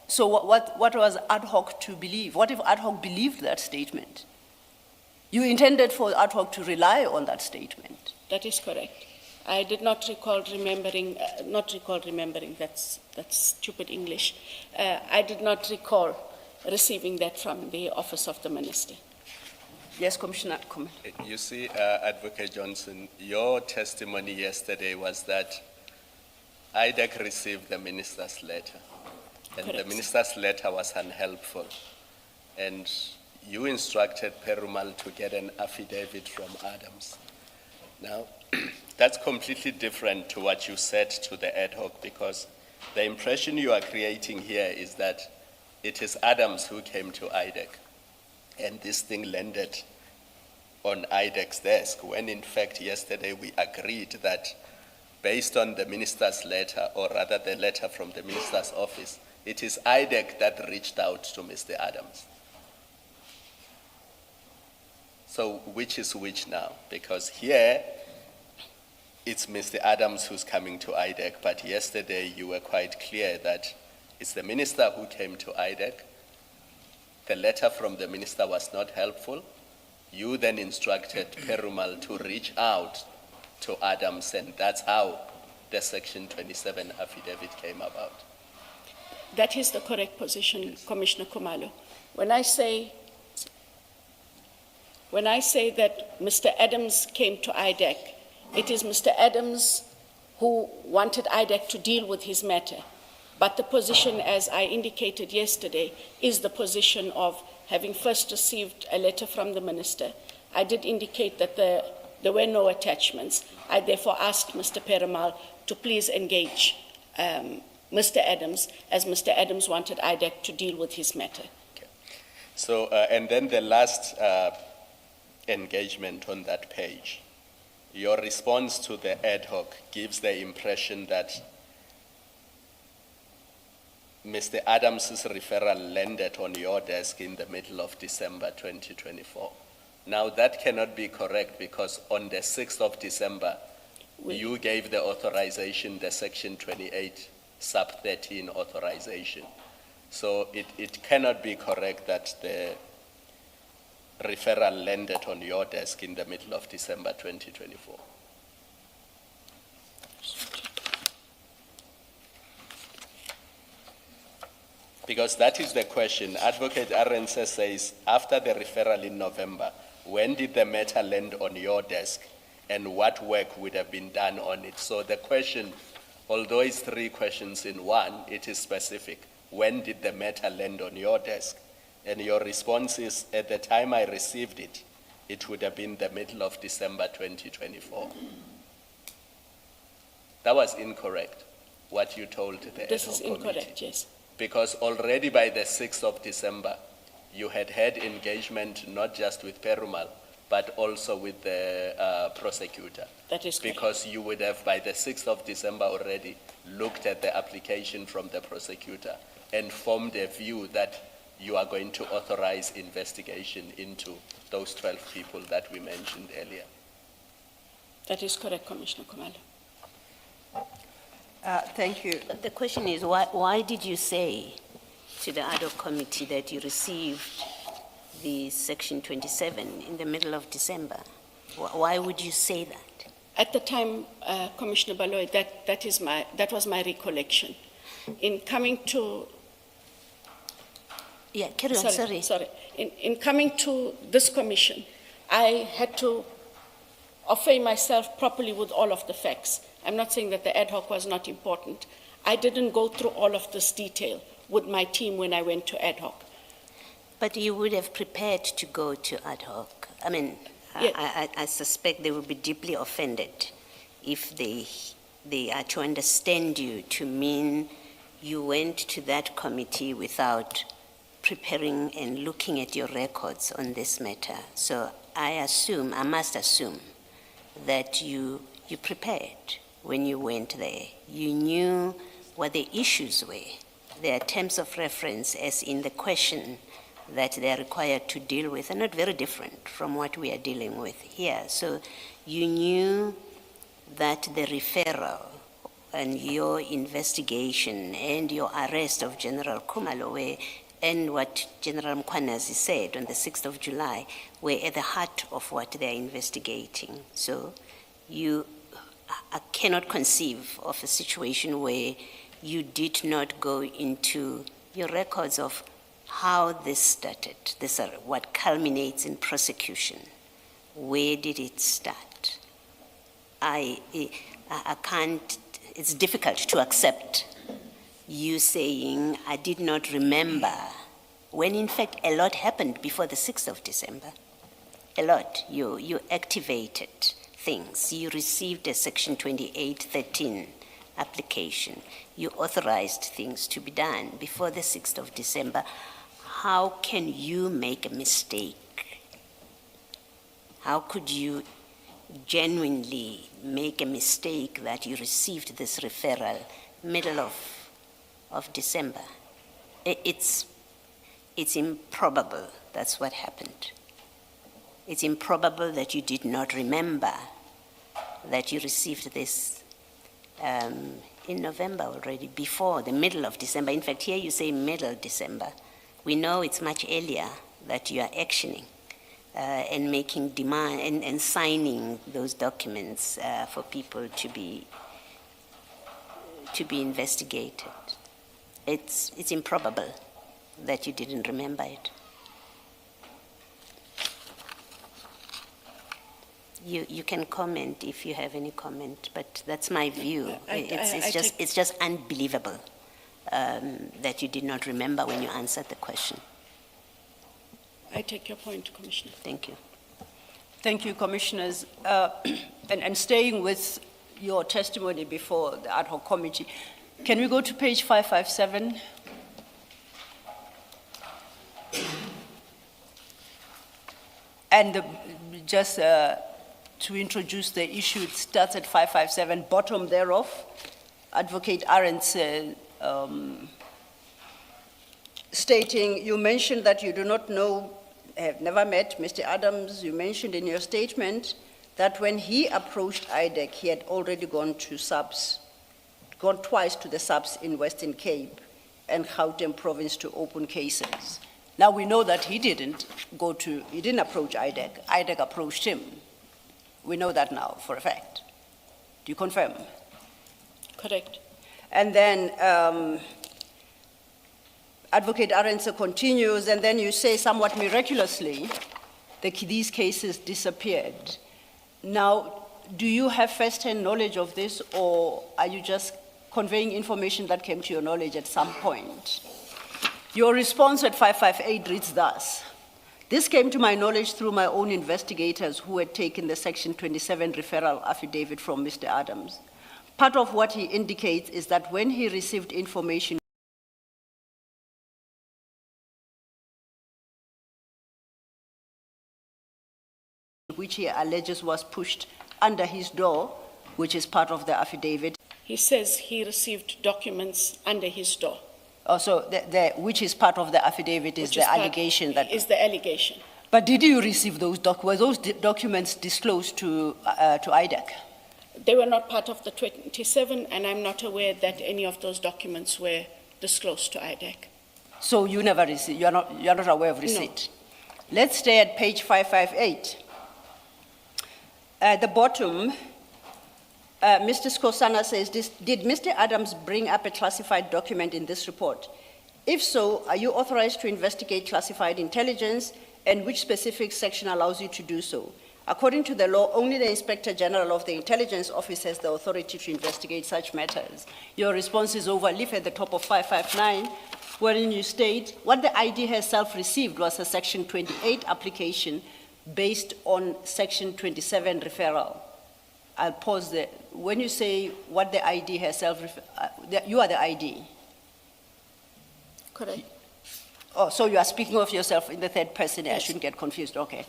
So what was ad hoc to believe? What if ad hoc believed that statement? You intended for ad hoc to rely on that statement. That is correct. I did not recall remembering, that's stupid English. I did not recall receiving that from the office of the minister. Yes, Commissioner. You see, Advocate Johnson, your testimony yesterday was that IDEC received the minister's letter, and Correct. the minister's letter was unhelpful, and you instructed Perumal to get an affidavit from Adams. Now, that's completely different to what you said to the ad hoc, because the impression you are creating here is that it is Adams who came to IDEC, and this thing landed on IDEC's desk, when in fact yesterday we agreed that based on the minister's letter, or rather the letter from the minister's office, it is IDEC that reached out to Mr. Adams. So which is which now? Because here, it's Mr. Adams who's coming to IDEC, but yesterday you were quite clear that it's the minister who came to IDEC. The letter from the minister was not helpful. You then instructed Perumal to reach out to Adams, and that's how the Section 27 affidavit came about. That is the correct position, Commissioner Khumalo. When I say that Mr. Adams came to IDEC, it is Mr. Adams who wanted IDEC to deal with his matter. But the position, as I indicated yesterday, is the position of having first received a letter from the minister. I did indicate that there were no attachments. I therefore asked Mr. Perumal to please engage Mr. Adams, as Mr. Adams wanted IDEC to deal with his matter. Okay. So, and then the last engagement on that page, your response to the ad hoc gives the impression that Mr. Adams's referral landed on your desk in the middle of December 2024. Now that cannot be correct because on the 6th of December, you gave the authorization, the Section 28 sub 13 authorization. So it cannot be correct that the referral landed on your desk in the middle of December 2024. Because that is the question. Advocate Arendse says, after the referral in November, when did the matter land on your desk and what work would have been done on it? So the question, although it's 3 questions in one, it is specific. When did the matter land on your desk? And your response is, at the time I received it, it would have been the middle of December 2024. That was incorrect, what you told the This ad hoc is incorrect, committee. yes. Because already by the 6th of December, you had had engagement not just with Perumal, but also with the prosecutor. That is correct. Because you would have, by the 6th of December already, looked at the application from the prosecutor and formed a view that you are going to authorize investigation into those 12 people that we mentioned earlier. That is correct, Commissioner Khumalo. Thank you. The question is, why did you say to the ad hoc committee that you received the Section 27 in the middle of December? Why would you say that? At the time, Commissioner Baloy, that was my recollection. In coming to Yeah, carry on, sorry. Sorry. In coming to this commission, I had to offer myself properly with all of the facts. I'm not saying that the ad hoc was not important. I didn't go through all of this detail with my team when I went to ad hoc. But you would have prepared to go to ad hoc. I mean, Yeah. I suspect they will be deeply offended if they are to understand you to mean you went to that committee without preparing and looking at your records on this matter. So I must assume that you prepared when you went there. You knew what the issues were. There are terms of reference, as in the question that they are required to deal with, are not very different from what we are dealing with here. So you knew that the referral and your investigation and your arrest of General Khumalo and what General Mkhwanazi said on the 6th of July were at the heart of what they are investigating. So I cannot conceive of a situation where you did not go into your records of how this started. This are what culminates in prosecution. Where did it start? I can't, it's difficult to accept you saying, I did not remember, when in fact a lot happened before the 6th of December. A lot. You activated things. You received a Section 2813 application. You authorized things to be done before the 6th of December. How can you make a mistake? How could you genuinely make a mistake that you received this referral middle of December? It's improbable that's what happened. It's improbable that you did not remember that you received this in November already, before the middle of December. In fact, here you say middle December. We know it's much earlier that you are actioning and making demand and signing those documents for people to be investigated. It's improbable that you didn't remember it. You can comment if you have any comment, but that's my view. It's just unbelievable that you did not remember when you answered the question. I take your point, Commissioner. Thank you. Thank you, Commissioners. And staying with your testimony before the ad hoc committee, can we go to page 557? And just to introduce the issue, it starts at 557, bottom thereof. Advocate Arendt's stating, you mentioned that you do not know, have never met Mr. Adams. You mentioned in your statement that when he approached IDEC, he had already gone twice to the subs in Western Cape and Gauteng province to open cases. Now we know that he didn't approach IDEC. IDEC approached him. We know that now for a fact. Do you confirm? Correct. And then Advocate Arendtse continues, and then you say somewhat miraculously that these cases disappeared. Now, do you have first-hand knowledge of this, or are you just conveying information that came to your knowledge at some point? Your response at 558 reads thus: this came to my knowledge through my own investigators who had taken the Section 27 referral affidavit from Mr. Adams. Part of what he indicates is that when he received information which he alleges was pushed under his door, which is part of the affidavit. He says he received documents under his door. Also, which is part of the affidavit is the allegation that... Is the allegation. But did you receive those documents? Were those documents disclosed to IDEC? They were not part of the 27, and I'm not aware that any of those documents were disclosed to IDEC. So you never received, you're not aware of receipt? No. Let's stay at page 558. At the bottom, Mr. Skosana says, did Mr. Adams bring up a classified document in this report? If so, are you authorized to investigate classified intelligence, and which specific section allows you to do so? According to the law, only the Inspector General of the Intelligence Office has the authority to investigate such matters. Your response is overleaf at the top of 559, wherein you state, what the ID herself received was a Section 28 application based on Section 27 referral. I'll pause there. When you say what the ID herself, you are the ID. Correct. Oh, so you are speaking of yourself in the third person. Yes. I shouldn't get confused. Okay.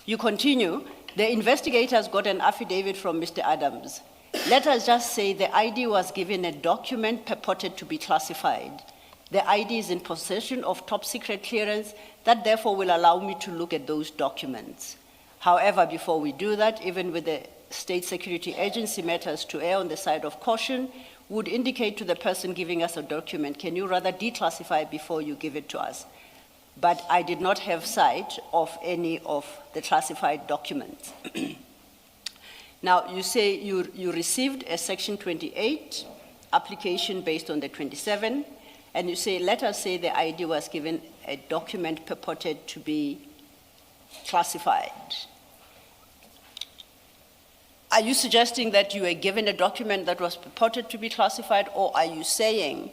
You continue. The investigators got an affidavit from Mr. Adams. Let us just say the ID was given a document purported to be classified. The ID is in possession of top secret clearance that therefore will allow me to look at those documents. However, before we do that, even with the State Security Agency matters to err on the side of caution, would indicate to the person giving us a document, can you rather declassify before you give it to us? But I did not have sight of any of the classified documents. Now, you say you received a Section 28 application based on the 27, and you say, let us say the ID was given a document purported to be classified. Are you suggesting that you were given a document that was purported to be classified, or are you saying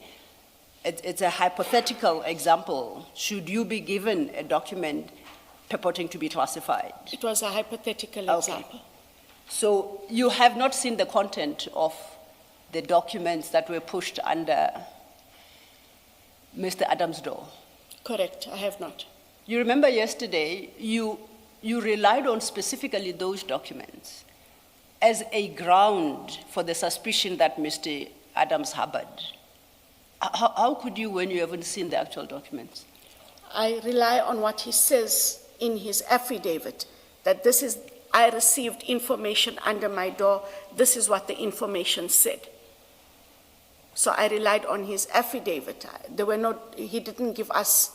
it's a hypothetical example? Should you be given a document purporting to be classified? It was a hypothetical example. So you have not seen the content of the documents that were pushed under Mr. Adams' door? Correct, I have not. You remember yesterday, you relied on specifically those documents as a ground for the suspicion that Mr. Adams harbored. How could you when you haven't seen the actual documents? I rely on what he says in his affidavit, that I received information under my door, this is what the information said. So I relied on his affidavit. He didn't give us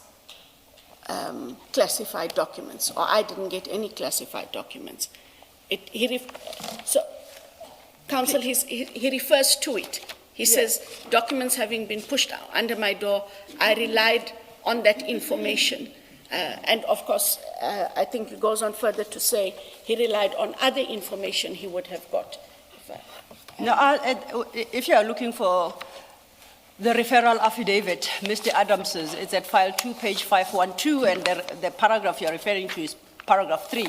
classified documents, or I didn't get any classified documents. Counsel, he refers to it. He says, documents having been pushed under my door, I relied on that information. And of course, I think he goes on further to say he relied on other information he would have got. Now, if you are looking for the referral affidavit, Mr. Adams's, it's at file 2, page 512, and the paragraph you're referring to is paragraph 3.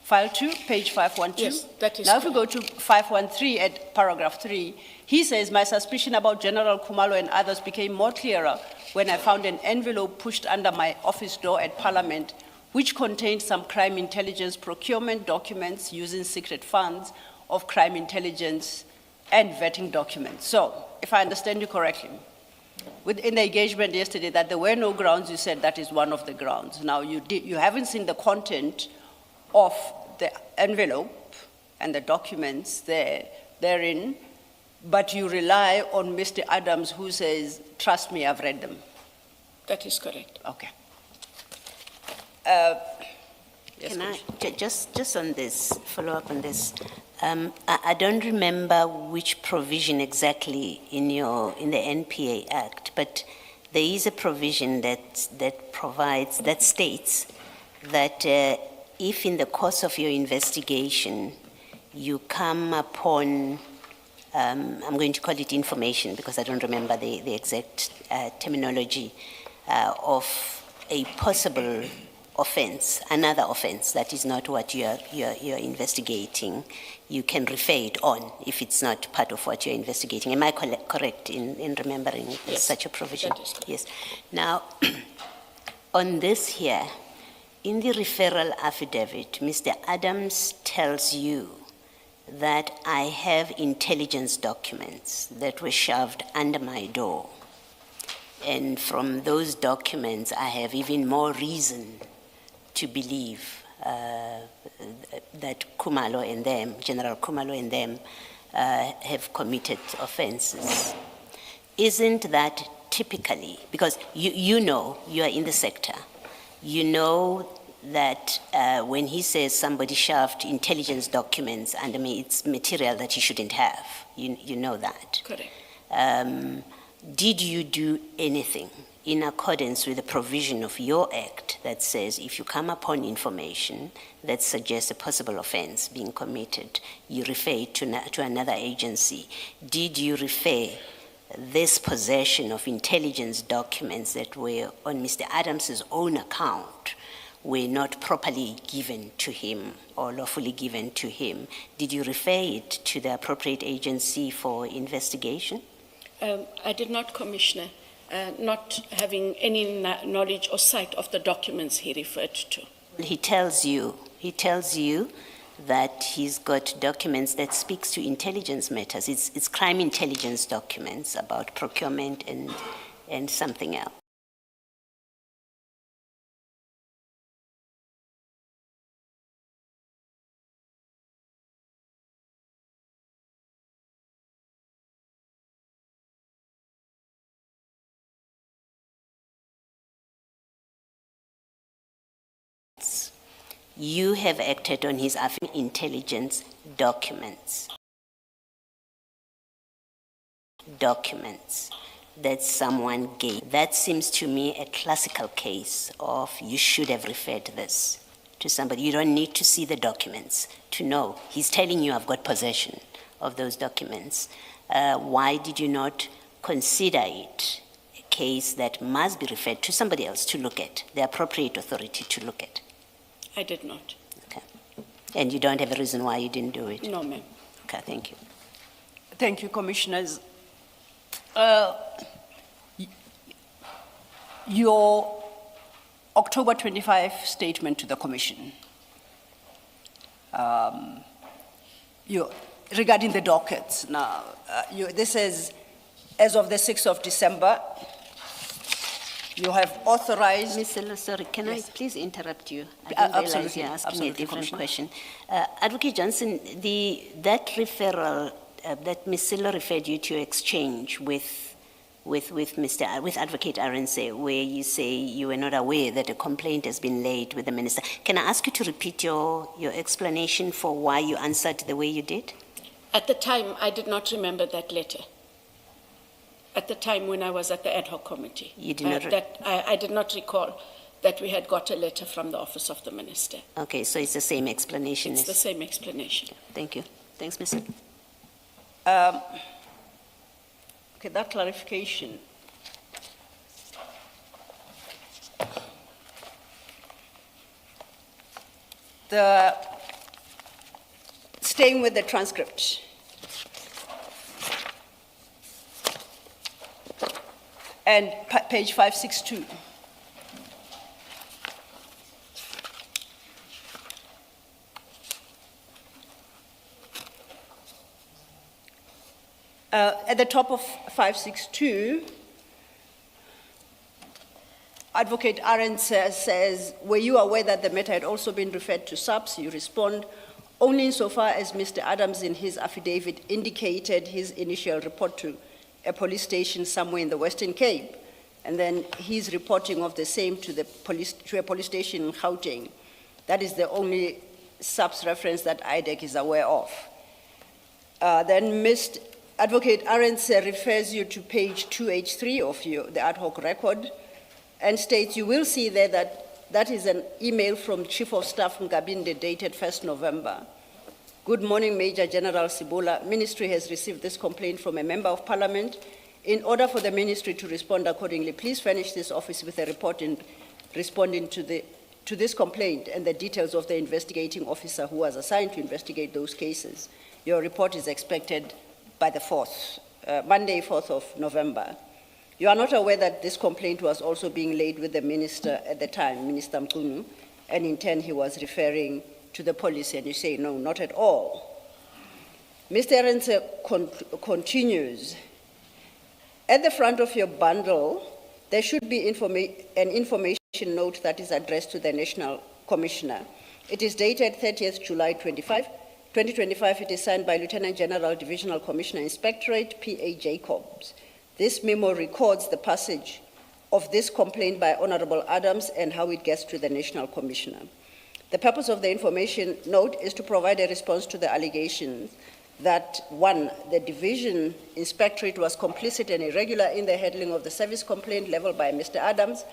File 2, page 512. Yes, that is now, if we go to 513 at paragraph 3, he says, my suspicion about General Khumalo and others became more clearer when I found an envelope pushed under my office door at Parliament, which contained some crime intelligence procurement documents using secret funds of crime intelligence and vetting documents. So, if I understand you correctly, within the engagement yesterday that there were no grounds, you said that is one of the grounds. Now, you haven't seen the content of the envelope and the documents therein, but you rely on Mr. Adams, who says, trust me, I've read them. That is correct. Okay. Yes, Can I, just on this, follow up on this, I don't remember which provision exactly in the NPA Act, but there is a provision that states that if in the course of your investigation you come upon, I'm going to call it information because I don't remember the exact terminology, of a possible offense, another offense that is not what you're investigating, you can refer it on if it's not part of what you're investigating. Am I correct in remembering such a provision? That is correct. Yes. Now, on this here, in the referral affidavit, Mr. Adams tells you that I have intelligence documents that were shoved under my door. And from those documents, I have even more reason to believe that Khumalo and them, General Khumalo and them, have committed offenses. Isn't that typically, because you know, you are in the sector, you know that when he says somebody shoved intelligence documents under me, it's material that he shouldn't have. You know that. Correct. Did you do anything in accordance with the provision of your act that says if you come upon information that suggests a possible offense being committed, you refer it to another agency? Did you refer this possession of intelligence documents that were on Mr. Adams's own account were not properly given to him or lawfully given to him? Did you refer it to the appropriate agency for investigation? I did not, Commissioner, not having any knowledge or sight of the documents he referred to. He tells you that he's got documents that speaks to intelligence matters. It's crime intelligence documents about procurement and something else. You have acted on his intelligence documents that someone gave. That seems to me a classical case of you should have referred this to somebody. You don't need to see the documents to know. He's telling you I've got possession of those documents. Why did you not consider it a case that must be referred to somebody else to look at, the appropriate authority to look at? I did not. Okay. And you don't have a reason why you didn't do it? No, ma'am. Okay, thank you. Thank you, Commissioners. Your October 25 statement to the Commission, regarding the dockets. Now, this is, as of the 6th of December, You have authorized. Ms. Silla, sorry, can Yes. I please interrupt you? I didn't realize Absolutely, you're asking a absolutely, different Commissioner. question. Advocate Johnson, that referral that Ms. Silla referred you to exchange with Advocate Arendse, where you say you were not aware that a complaint has been laid with the minister. Can I ask you to repeat your explanation for why you answered the way you did? At the time, I did not remember that letter. At the time when I was at the ad hoc committee. You did not I did not recall that we had got a letter from the office of the minister. Okay, so it's the same explanation. It's the same explanation. Thank you. Thanks, Ms. Silla. Okay, that clarification. Staying with the transcript. And page 562. At the top of 562, Advocate Arendse says, were you aware that the matter had also been referred to SAPS? You respond, only insofar as Mr. Adams in his affidavit indicated his initial report to a police station somewhere in the Western Cape, and then his reporting of the same to a police station in Gauteng. That is the only SAPS reference that IDEC is aware of. Then Mr. Advocate Arendse refers you to page 2H3 of the ad hoc record and states, you will see there that is an email from Chief of Staff Ngabinde dated 1st November. Good morning, Major General Sibula. Ministry has received this complaint from a member of Parliament. In order for the ministry to respond accordingly, please furnish this office with a report responding to this complaint and the details of the investigating officer who was assigned to investigate those cases. Your report is expected by the Monday, 4th of November. You are not aware that this complaint was also being laid with the minister at the time, Minister Mkunu, and in turn he was referring to the police, and you say, no, not at all. Mr. Arendse continues, at the front of your bundle, there should be an information note that is addressed to the National Commissioner. It is dated 30th July 2025. It is signed by Lieutenant General Divisional Commissioner Inspectorate, P.A. Jacobs. This memo records the passage of this complaint by Honorable Adams and how it gets to the National Commissioner. The purpose of the information note is to provide a response to the allegations that, one, the division inspectorate was complicit and irregular in the handling of the service complaint leveled by Mr. Adams,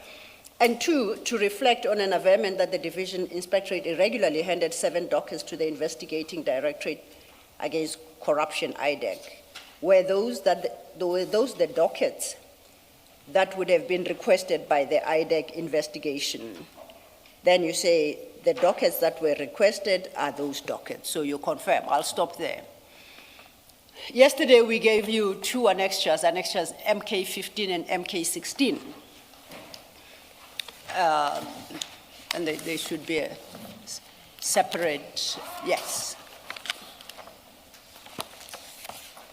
and two, to reflect on an averment that the division inspectorate irregularly handed 7 dockets to the investigating directorate against corruption, IDEC. Were those the dockets that would have been requested by the IDEC investigation? Then you say the dockets that were requested are those dockets. So you confirm. I'll stop there. Yesterday we gave you 2 annexures MK15 and MK16. And they should be a separate, yes.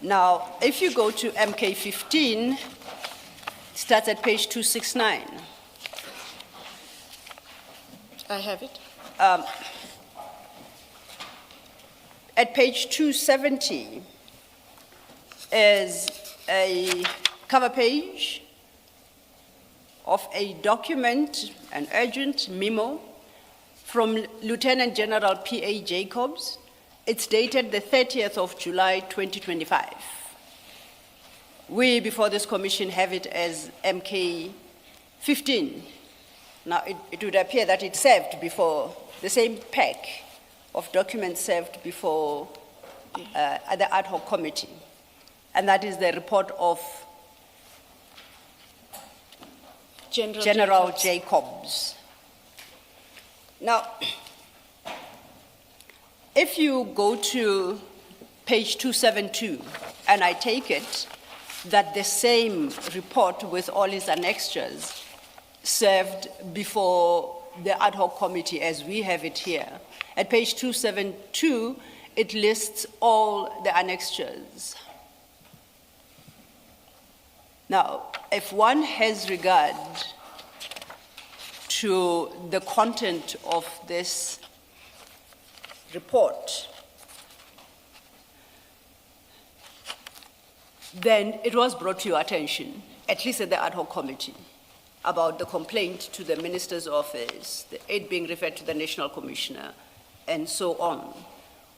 Now, if you go to MK15, it starts at page 269. I have it. At page 270 is a cover page of a document, an urgent memo from Lieutenant General P.A. Jacobs. It's dated the 30th of July, 2025. We, before this commission, have it as MK15. Now, it would appear that it served before, the same pack of documents served before the ad hoc committee. And that is the report of General Jacobs. Now, if you go to page 272, and I take it that the same report with all its annexures served before the ad hoc committee as we have it here. At page 272, it lists all the annexures. Now, if one has regard to the content of this report, then it was brought to your attention, at least at the ad hoc committee, about the complaint to the minister's office, the aid being referred to the national commissioner, and so on.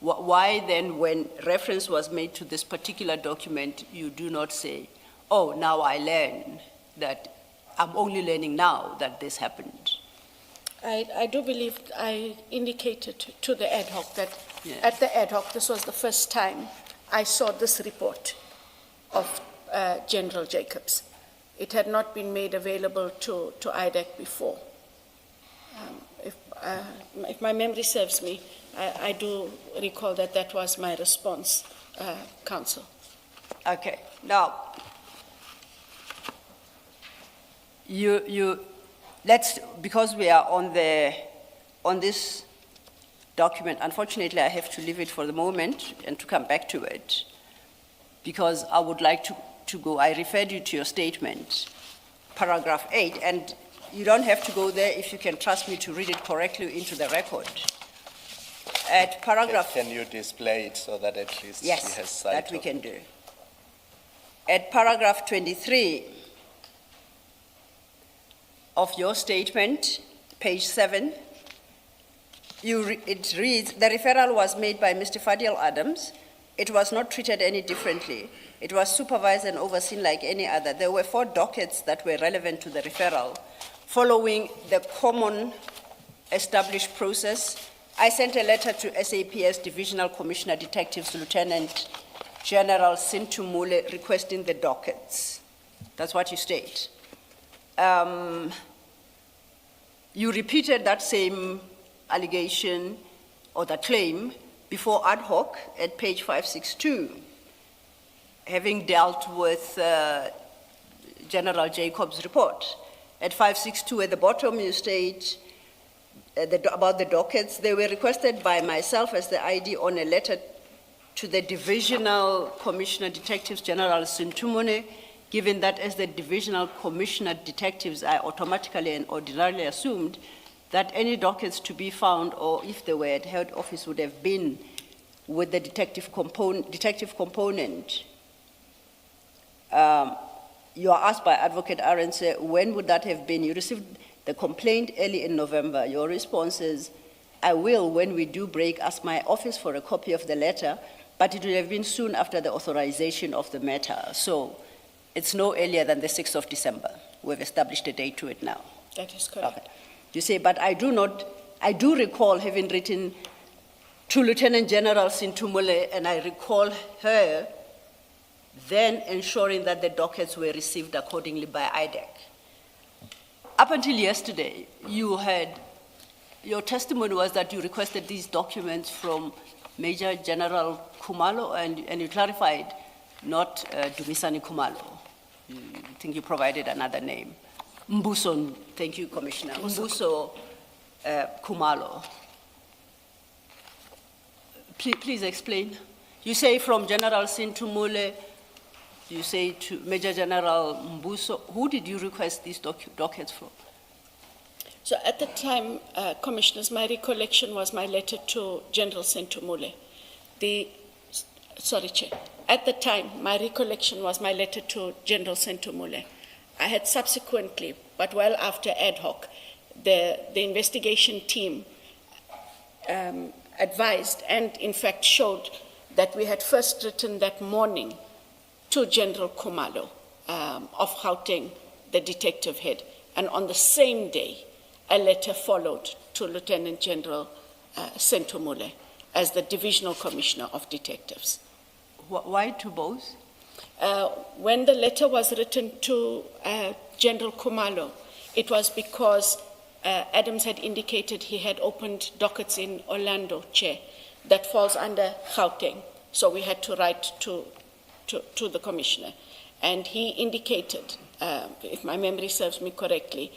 Why then, when reference was made to this particular document, you do not say, oh, now I learn that I'm only learning now that this happened? I do believe I indicated to the ad hoc that Yeah. at the ad hoc, this was the first time I saw this report of General Jacobs. It had not been made available to IDEC before. If my memory serves me, I do recall that that was my response, Council. Okay, now, because we are on this document, unfortunately, I have to leave it for the moment and to come back to it, because I would like to go, I referred you to your statement, paragraph 8, and you don't have to go there if you can trust me to read it correctly into the record. At paragraph... Can you display it so that at least she Yes, has sight that we of can it? do. At paragraph 23 of your statement, page 7, it reads, the referral was made by Mr. Fadil Adams. It was not treated any differently. It was supervised and overseen like any other. There were 4 dockets that were relevant to the referral. Following the common established process, I sent a letter to SAPS Divisional Commissioner Detectives Lieutenant General Sintumule requesting the dockets. That's what you state. You repeated that same allegation or that claim before ad hoc at page 562, having dealt with General Jacobs' report. At 562 at the bottom you state about the dockets. They were requested by myself as the ID on a letter to the Divisional Commissioner Detectives General Sintumune, given that as the Divisional Commissioner Detectives, I automatically and ordinarily assumed that any dockets to be found, or if they were at head office, would have been with the detective component. You are asked by Advocate Arendse, when would that have been? You received the complaint early in November. Your response is, I will, when we do break, ask my office for a copy of the letter, but it will have been soon after the authorization of the matter. So it's no earlier than the 6th of December. We've established a date to it now. That is correct. Okay. You say, but I do recall having written to Lieutenant General Sintumule, and I recall her then ensuring that the dockets were received accordingly by IDEC. Up until yesterday, your testimony was that you requested these documents from Major General Kumalo, and you clarified not Dumisani Kumalo. I think you provided another name. Mbuso, thank you, Commissioner. Mbuso Kumalo. Please explain. You say from General Sintumule, you say to Major General Mbuso. Who did you request these dockets from? So at the time, Commissioners, my recollection was my letter to General Sintumule. Sorry, Chair. At the time, my recollection was my letter to General Sintumule. I had subsequently, but well after ad hoc, the investigation team advised and in fact showed that we had first written that morning to General Kumalo of Gauteng, the detective head, and on the same day, a letter followed to Lieutenant General Sintumule as the Divisional Commissioner of Detectives. Why to both? When the letter was written to General Kumalo, it was because Adams had indicated he had opened dockets in Orlando, Chair, that falls under Gauteng. So we had to write to the Commissioner. And he indicated, if my memory serves me correctly,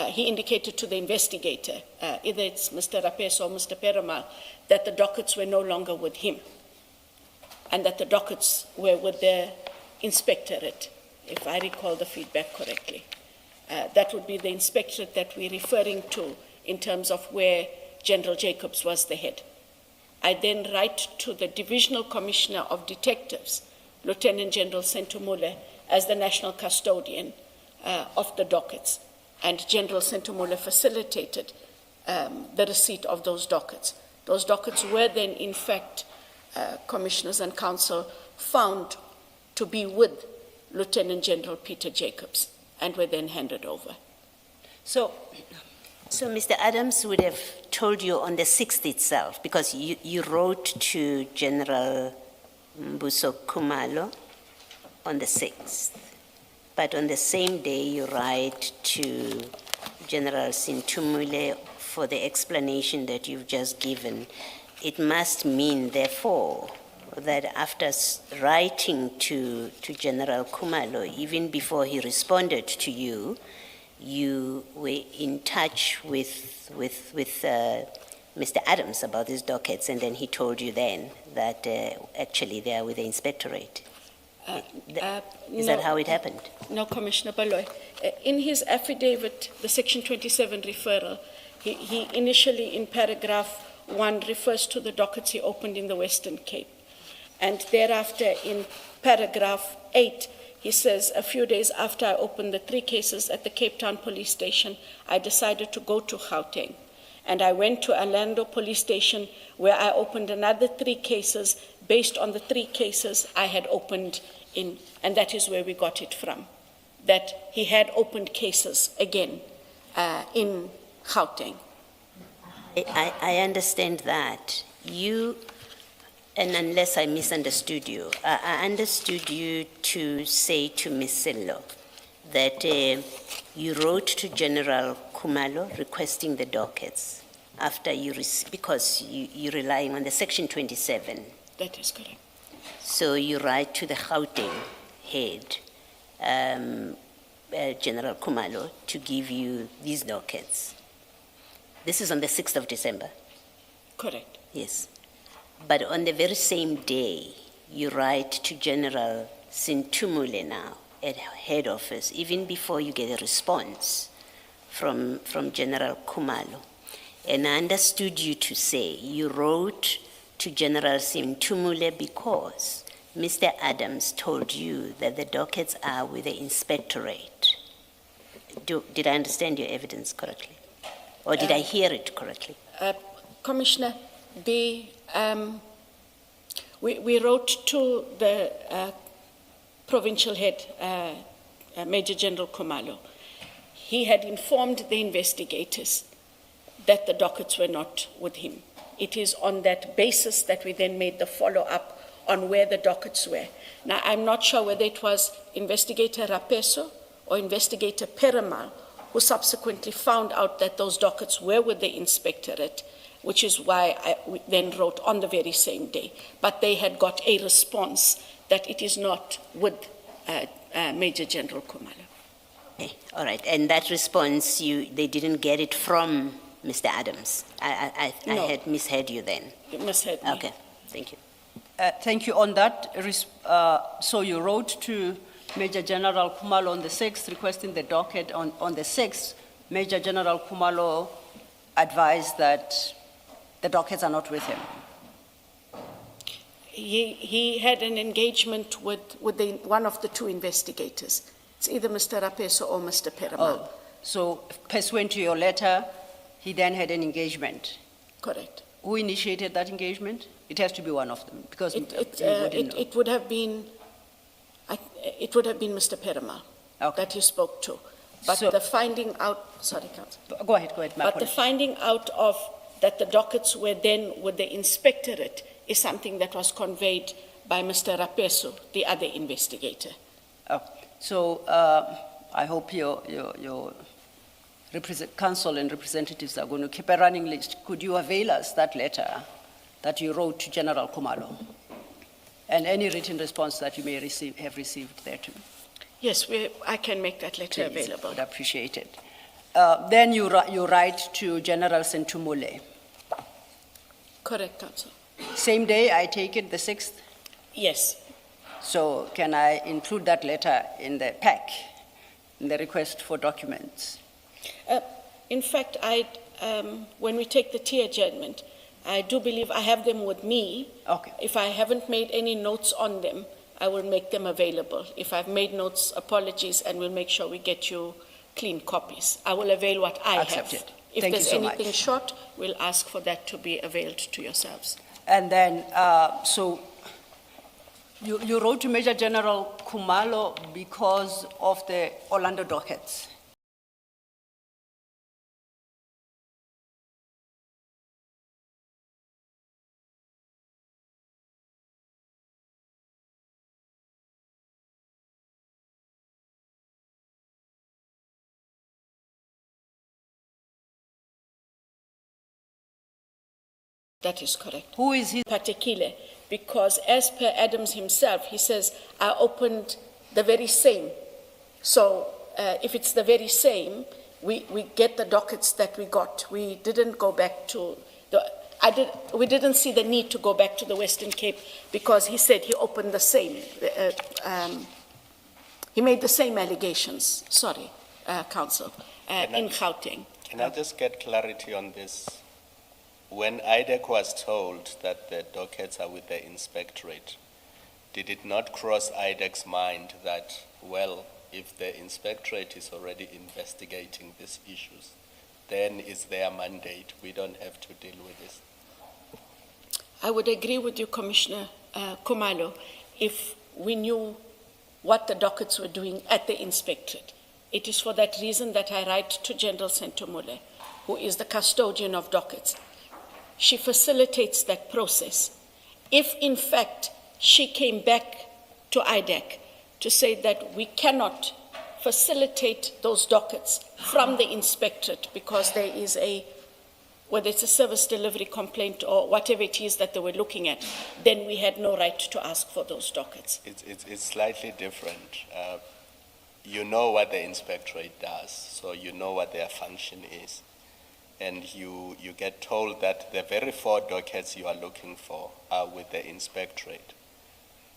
he indicated to the investigator, either it's Mr. Rapes or Mr. Perumal, that the dockets were no longer with him, and that the dockets were with the inspectorate, if I recall the feedback correctly. That would be the inspectorate that we're referring to in terms of where General Jacobs was the head. I then write to the Divisional Commissioner of Detectives, Lieutenant General Sentumule, as the national custodian of the dockets. And General Sentumule facilitated the receipt of those dockets. Those dockets were then, in fact, commissioners and council found to be with Lieutenant General Peter Jacobs and were then handed over. So, Mr. Adams would have told you on the 6th itself, because you wrote to General Mbuso Kumalo on the 6th. But on the same day, you write to General Sintumule for the explanation that you've just given. It must mean, therefore, that after writing to General Kumalo, even before he responded to you, you were in touch with Mr. Adams about these dockets, and then he told you then that actually they are with the inspectorate. Is that how it happened? No, Commissioner Baloy. In his affidavit, the Section 27 referral, he initially in paragraph 1 refers to the dockets he opened in the Western Cape. And thereafter in paragraph 8, he says, a few days after I opened the 3 cases at the Cape Town police station, I decided to go to Gauteng. And I went to Orlando police station where I opened another 3 cases based on the 3 cases I had opened in, and that is where we got it from, that he had opened cases again in Gauteng. I understand that. And unless I misunderstood you, I understood you to say to Ms. Sello that you wrote to General Kumalo requesting the dockets after because you're relying on the Section 27. That is correct. So you write to the Gauteng head, General Kumalo, to give you these dockets. This is on the 6th of December. Correct. Yes. But on the very same day, you write to General Sintumule now at head office, even before you get a response from General Kumalo. And I understood you to say you wrote to General Sintumule because Mr. Adams told you that the dockets are with the inspectorate. Did I understand your evidence correctly? Or did I hear it correctly? Commissioner, we wrote to the provincial head, Major General Kumalo. He had informed the investigators that the dockets were not with him. It is on that basis that we then made the follow-up on where the dockets were. Now, I'm not sure whether it was Investigator Rapeso or Investigator Perumal who subsequently found out that those dockets were with the inspectorate, which is why I then wrote on the very same day. But they had got a response that it is not with Major General Kumalo. Okay, all right. And that response, they didn't get it from Mr. Adams. I No. had misheard you then. You misheard me. Okay, thank you. thank you on that. So you wrote to Major General Kumalo on the 6th, requesting the docket on the 6th. Major General Kumalo advised that the dockets are not with him. He had an engagement with one of the 2 investigators. It's either Mr. Rapeso or Mr. Perumal. Oh, so pursuant to your letter, he then had an engagement. Correct. Who initiated that engagement? It has to be one of them, because It we wouldn't know. It would have been Mr. Perumal Okay. that you spoke to. But So- the finding out, sorry, Council. Go ahead, my But the apologies. finding out of that the dockets were then with the inspectorate is something that was conveyed by Mr. Rapeso, the other investigator. So I hope your council and representatives are going to keep a running list. Could you avail us that letter that you wrote to General Kumalo? And any written response that you may have received there too. Yes, I can make that letter Please, available. would appreciate it. Then you write to General Sentumule. Correct, Council. Same day, I take it, the 6th? Yes, So can I include that letter in the pack? in the request for documents? In fact, when we take the tea adjournment, I do believe I have them with me. Okay. If I haven't made any notes on them, I will make them available. If I've made notes, apologies, and we'll make sure we get you clean copies. I will avail what I Accepted. have. If Thank you there's so anything much. short, we'll ask for that to be availed to yourselves. And then, so you wrote to Major General Kumalo because of the Orlando dockets. That is correct. Who is he? Particular, because as per Adams himself, he says, I opened the very same. So if it's the very same, we get the dockets that we got. We didn't go back to we didn't see the need to go back to the Western Cape because he said he opened the same. He made the same allegations, sorry, Council, in Gauteng. Can I just get clarity on this? When IDEC was told that the dockets are with the inspectorate, did it not cross IDEC's mind that, well, if the inspectorate is already investigating these issues, then it's their mandate, we don't have to deal with this? I would agree with you, Commissioner Kumalo, if we knew what the dockets were doing at the inspectorate. It is for that reason that I write to General Sentomule, who is the custodian of dockets. She facilitates that process. If, in fact, she came back to IDEC to say that we cannot facilitate those dockets from the inspectorate because there is whether it's a service delivery complaint or whatever it is that they were looking at, then we had no right to ask for those dockets. It's slightly different. You know what the inspectorate does, so you know what their function is. And you get told that the very 4 dockets you are looking for are with the inspectorate.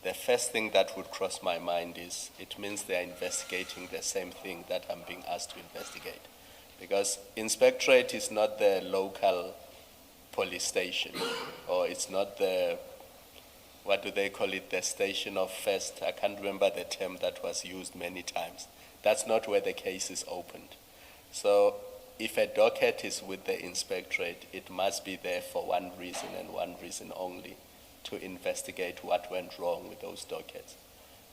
The first thing that would cross my mind is it means they are investigating the same thing that I'm being asked to investigate. Because inspectorate is not the local police station, or it's not the, what do they call it, the station of first, I can't remember the term that was used many times. That's not where the case is opened. So if a docket is with the inspectorate, it must be there for one reason and one reason only, to investigate what went wrong with those dockets.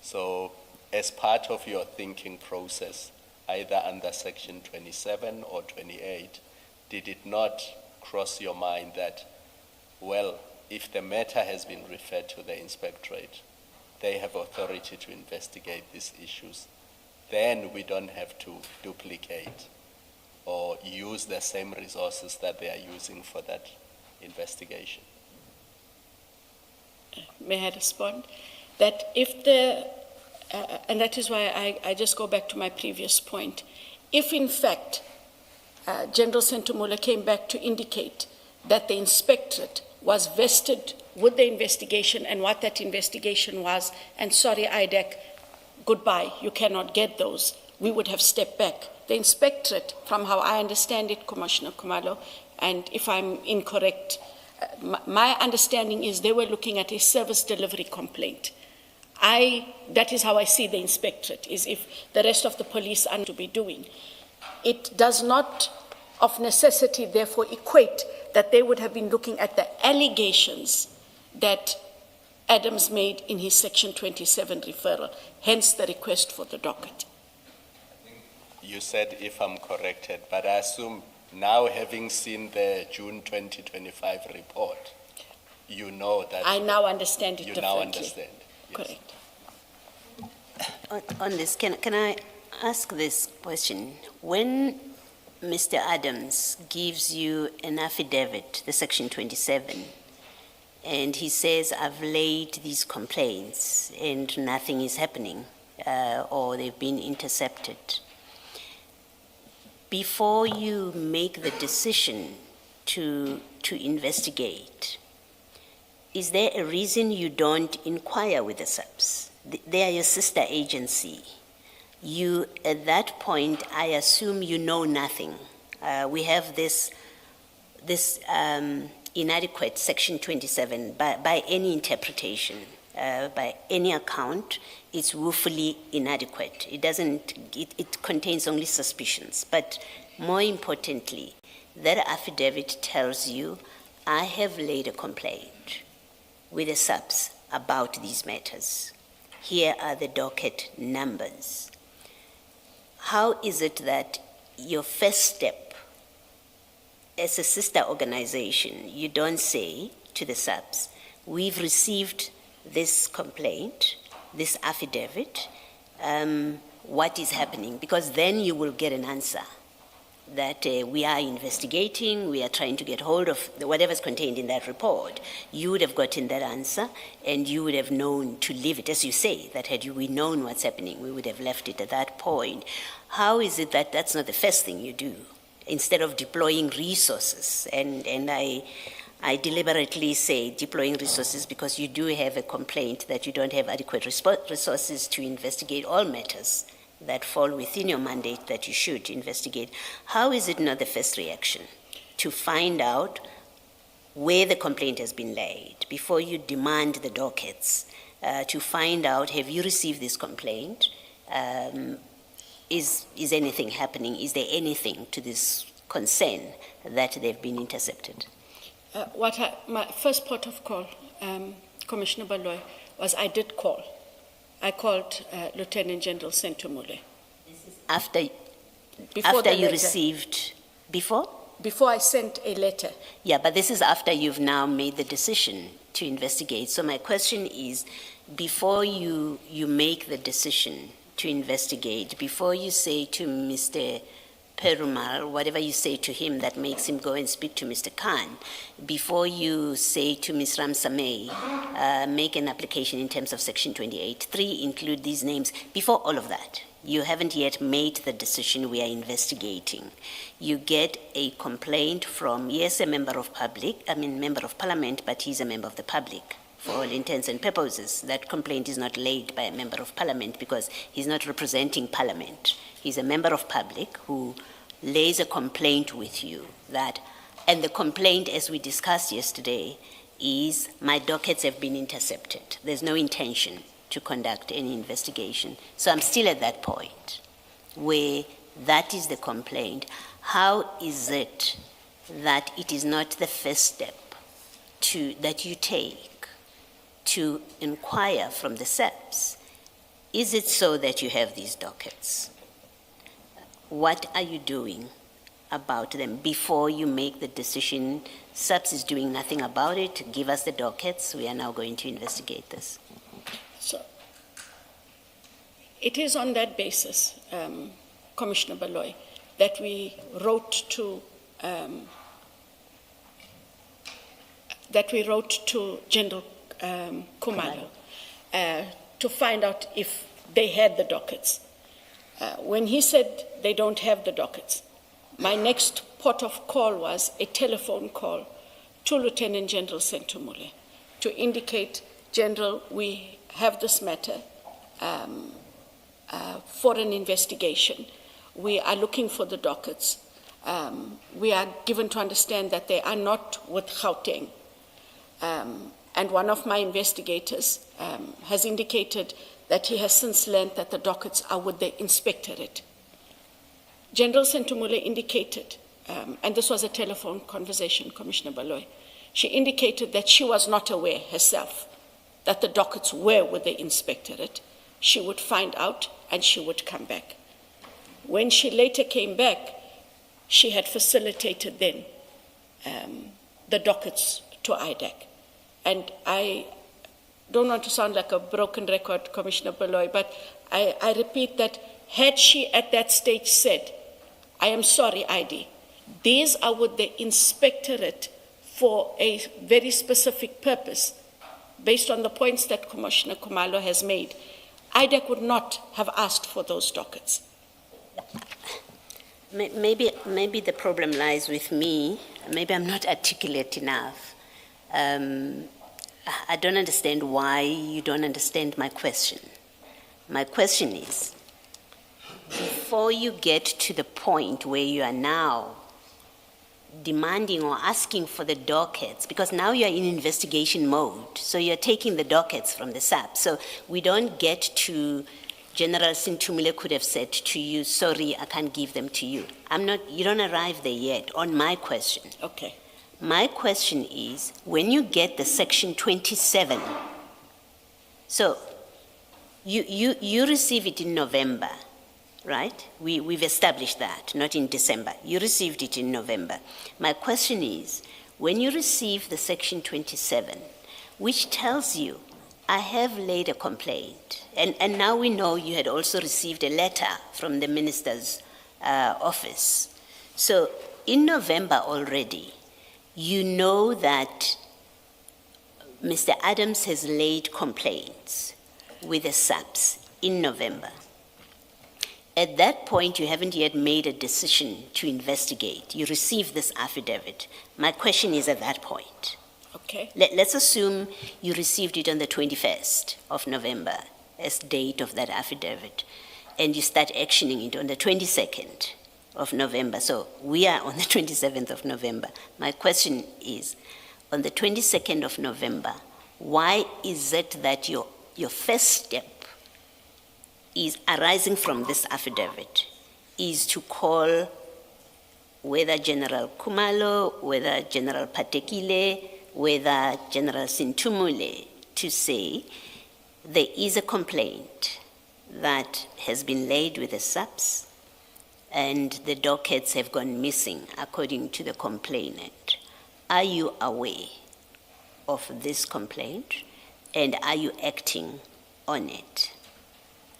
So as part of your thinking process, either under Section 27 or 28, did it not cross your mind that, well, if the matter has been referred to the inspectorate, they have authority to investigate these issues, then we don't have to duplicate or use the same resources that they are using for that investigation? May I respond? That if and that is why I just go back to my previous point. If in fact General Sentomula came back to indicate that the inspectorate was vested with the investigation and what that investigation was, and sorry IDEC, goodbye, you cannot get those, we would have stepped back. The inspectorate, from how I understand it, Commissioner Kumalo, and if I'm incorrect, my understanding is they were looking at a service delivery complaint. That is how I see the inspectorate, is if the rest of the police are to be doing. It does not, of necessity, therefore, equate that they would have been looking at the allegations that Adams made in his Section 27 referral, hence the request for the docket. You said if I'm corrected, but I assume now having seen the June 2025 report, you know that... I now understand it you differently. now understand. Yes. Correct. On this, can I ask this question? When Mr. Adams gives you an affidavit, the Section 27, and he says, I've laid these complaints and nothing is happening, or they've been intercepted, before you make the decision to investigate, is there a reason you don't inquire with the SAPS? They are your sister agency. you, at that point, I assume you know nothing. We have this inadequate Section 27 by any interpretation, by any account, it's woefully inadequate. It contains only suspicions. But more importantly, that affidavit tells you, I have laid a complaint with the subs about these matters. Here are the docket numbers. How is it that your first step as a sister organization, you don't say to the subs, we've received this complaint, this affidavit, what is happening? Because then you will get an answer that we are investigating, we are trying to get hold of whatever's contained in that report. You would have gotten that answer, and you would have known to leave it, as you say, that had we known what's happening, we would have left it at that point. How is it that that's not the first thing you do? Instead of deploying resources, and I deliberately say deploying resources because you do have a complaint that you don't have adequate resources to investigate all matters that fall within your mandate that you should investigate. How is it not the first reaction to find out where the complaint has been laid before you demand the dockets, to find out, have you received this complaint? Is anything happening? Is there anything to this concern that they've been intercepted? My first port of call, Commissioner Baloy, was I did call. I called Lieutenant General Sentumule. After Before you received, before? Before I sent a letter. Yeah, but this is after you've now made the decision to investigate. So my question is, before you make the decision to investigate, before you say to Mr. Perumal, whatever you say to him that makes him go and speak to Mr. Khan, before you say to Ms. Ramsamay, make an application in terms of Section 28.3, include these names, before all of that, you haven't yet made the decision we are investigating. You get a complaint from, yes, a member of parliament, but he's a member of the public. For all intents and purposes, that complaint is not laid by a member of parliament because he's not representing parliament. He's a member of public who lays a complaint with you and the complaint, as we discussed yesterday, is my dockets have been intercepted. There's no intention to conduct any investigation. So I'm still at that point where that is the complaint. How is it that it is not the first step that you take to inquire from the SEPs? Is it so that you have these dockets? What are you doing about them before you make the decision? SEPs is doing nothing about it. Give us the dockets. We are now going to investigate this. So it is on that basis, Commissioner Baloy, that we wrote to General Khumalo to find out if they had the dockets. When he said they don't have the dockets, my next port of call was a telephone call to Lieutenant General Sentumule to indicate, General, we have this matter for an investigation. We are looking for the dockets. We are given to understand that they are not with Gauteng. And one of my investigators has indicated that he has since learned that the dockets are with the inspectorate. General Sentumule indicated, and this was a telephone conversation, Commissioner Baloy, she indicated that she was not aware herself that the dockets were with the inspectorate. She would find out and she would come back. When she later came back, she had facilitated then the dockets to IDAC. And I don't want to sound like a broken record, Commissioner Baloy, but I repeat that had she at that stage said, I am sorry, ID, these are with the inspectorate for a very specific purpose, based on the points that Commissioner Khumalo has made, IDAC would not have asked for those dockets. Maybe the problem lies with me. Maybe I'm not articulate enough. I don't understand why you don't understand my question. My question is, before you get to the point where you are now demanding or asking for the dockets, because now you're in investigation mode, so you're taking the dockets from the SAP. So we don't get to, General Sintumile could have said to you, sorry, I can't give them to you. You don't arrive there yet on my question. Okay. My question is, when you get the Section 27, so you receive it in November, right? We've established that, not in December. You received it in November. My question is, when you receive the Section 27, which tells you, I have laid a complaint, and now we know you had also received a letter from the minister's office. So in November already, you know that Mr. Adams has laid complaints with the SAPS in November. At that point, you haven't yet made a decision to investigate. You received this affidavit. My question is at that point. Okay. Let's assume you received it on the 21st of November as date of that affidavit, and you start actioning it on the 22nd of November. So we are on the 27th of November. My question is, on the 22nd of November, why is it that your first step is arising from this affidavit is to call whether General Kumalo, whether General Patekile, whether General Sintumule, to say there is a complaint that has been laid with the SAPS and the dockets have gone missing according to the complainant. Are you aware of this complaint and are you acting on it?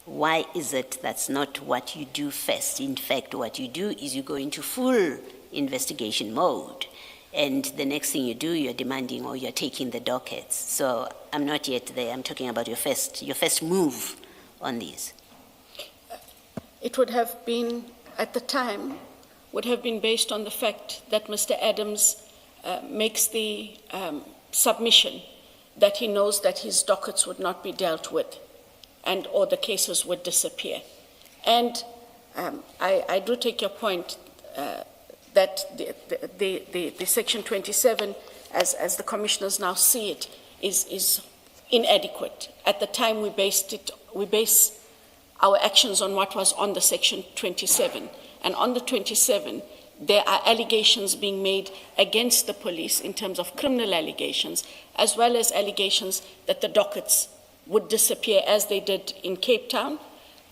Why is it that's not what you do first? In fact, what you do is you go into full investigation mode, and the next thing you do, you're demanding or you're taking the dockets. So I'm not yet there. I'm talking about your first move on these. It would have been, at the time, would have been based on the fact that Mr. Adams makes the submission that he knows that his dockets would not be dealt with and or the cases would disappear. And I do take your point that the Section 27, as the commissioners now see it, is inadequate. At the time we base our actions on what was on the Section 27. And on the 27, there are allegations being made against the police in terms of criminal allegations, as well as allegations that the dockets would disappear as they did in Cape Town.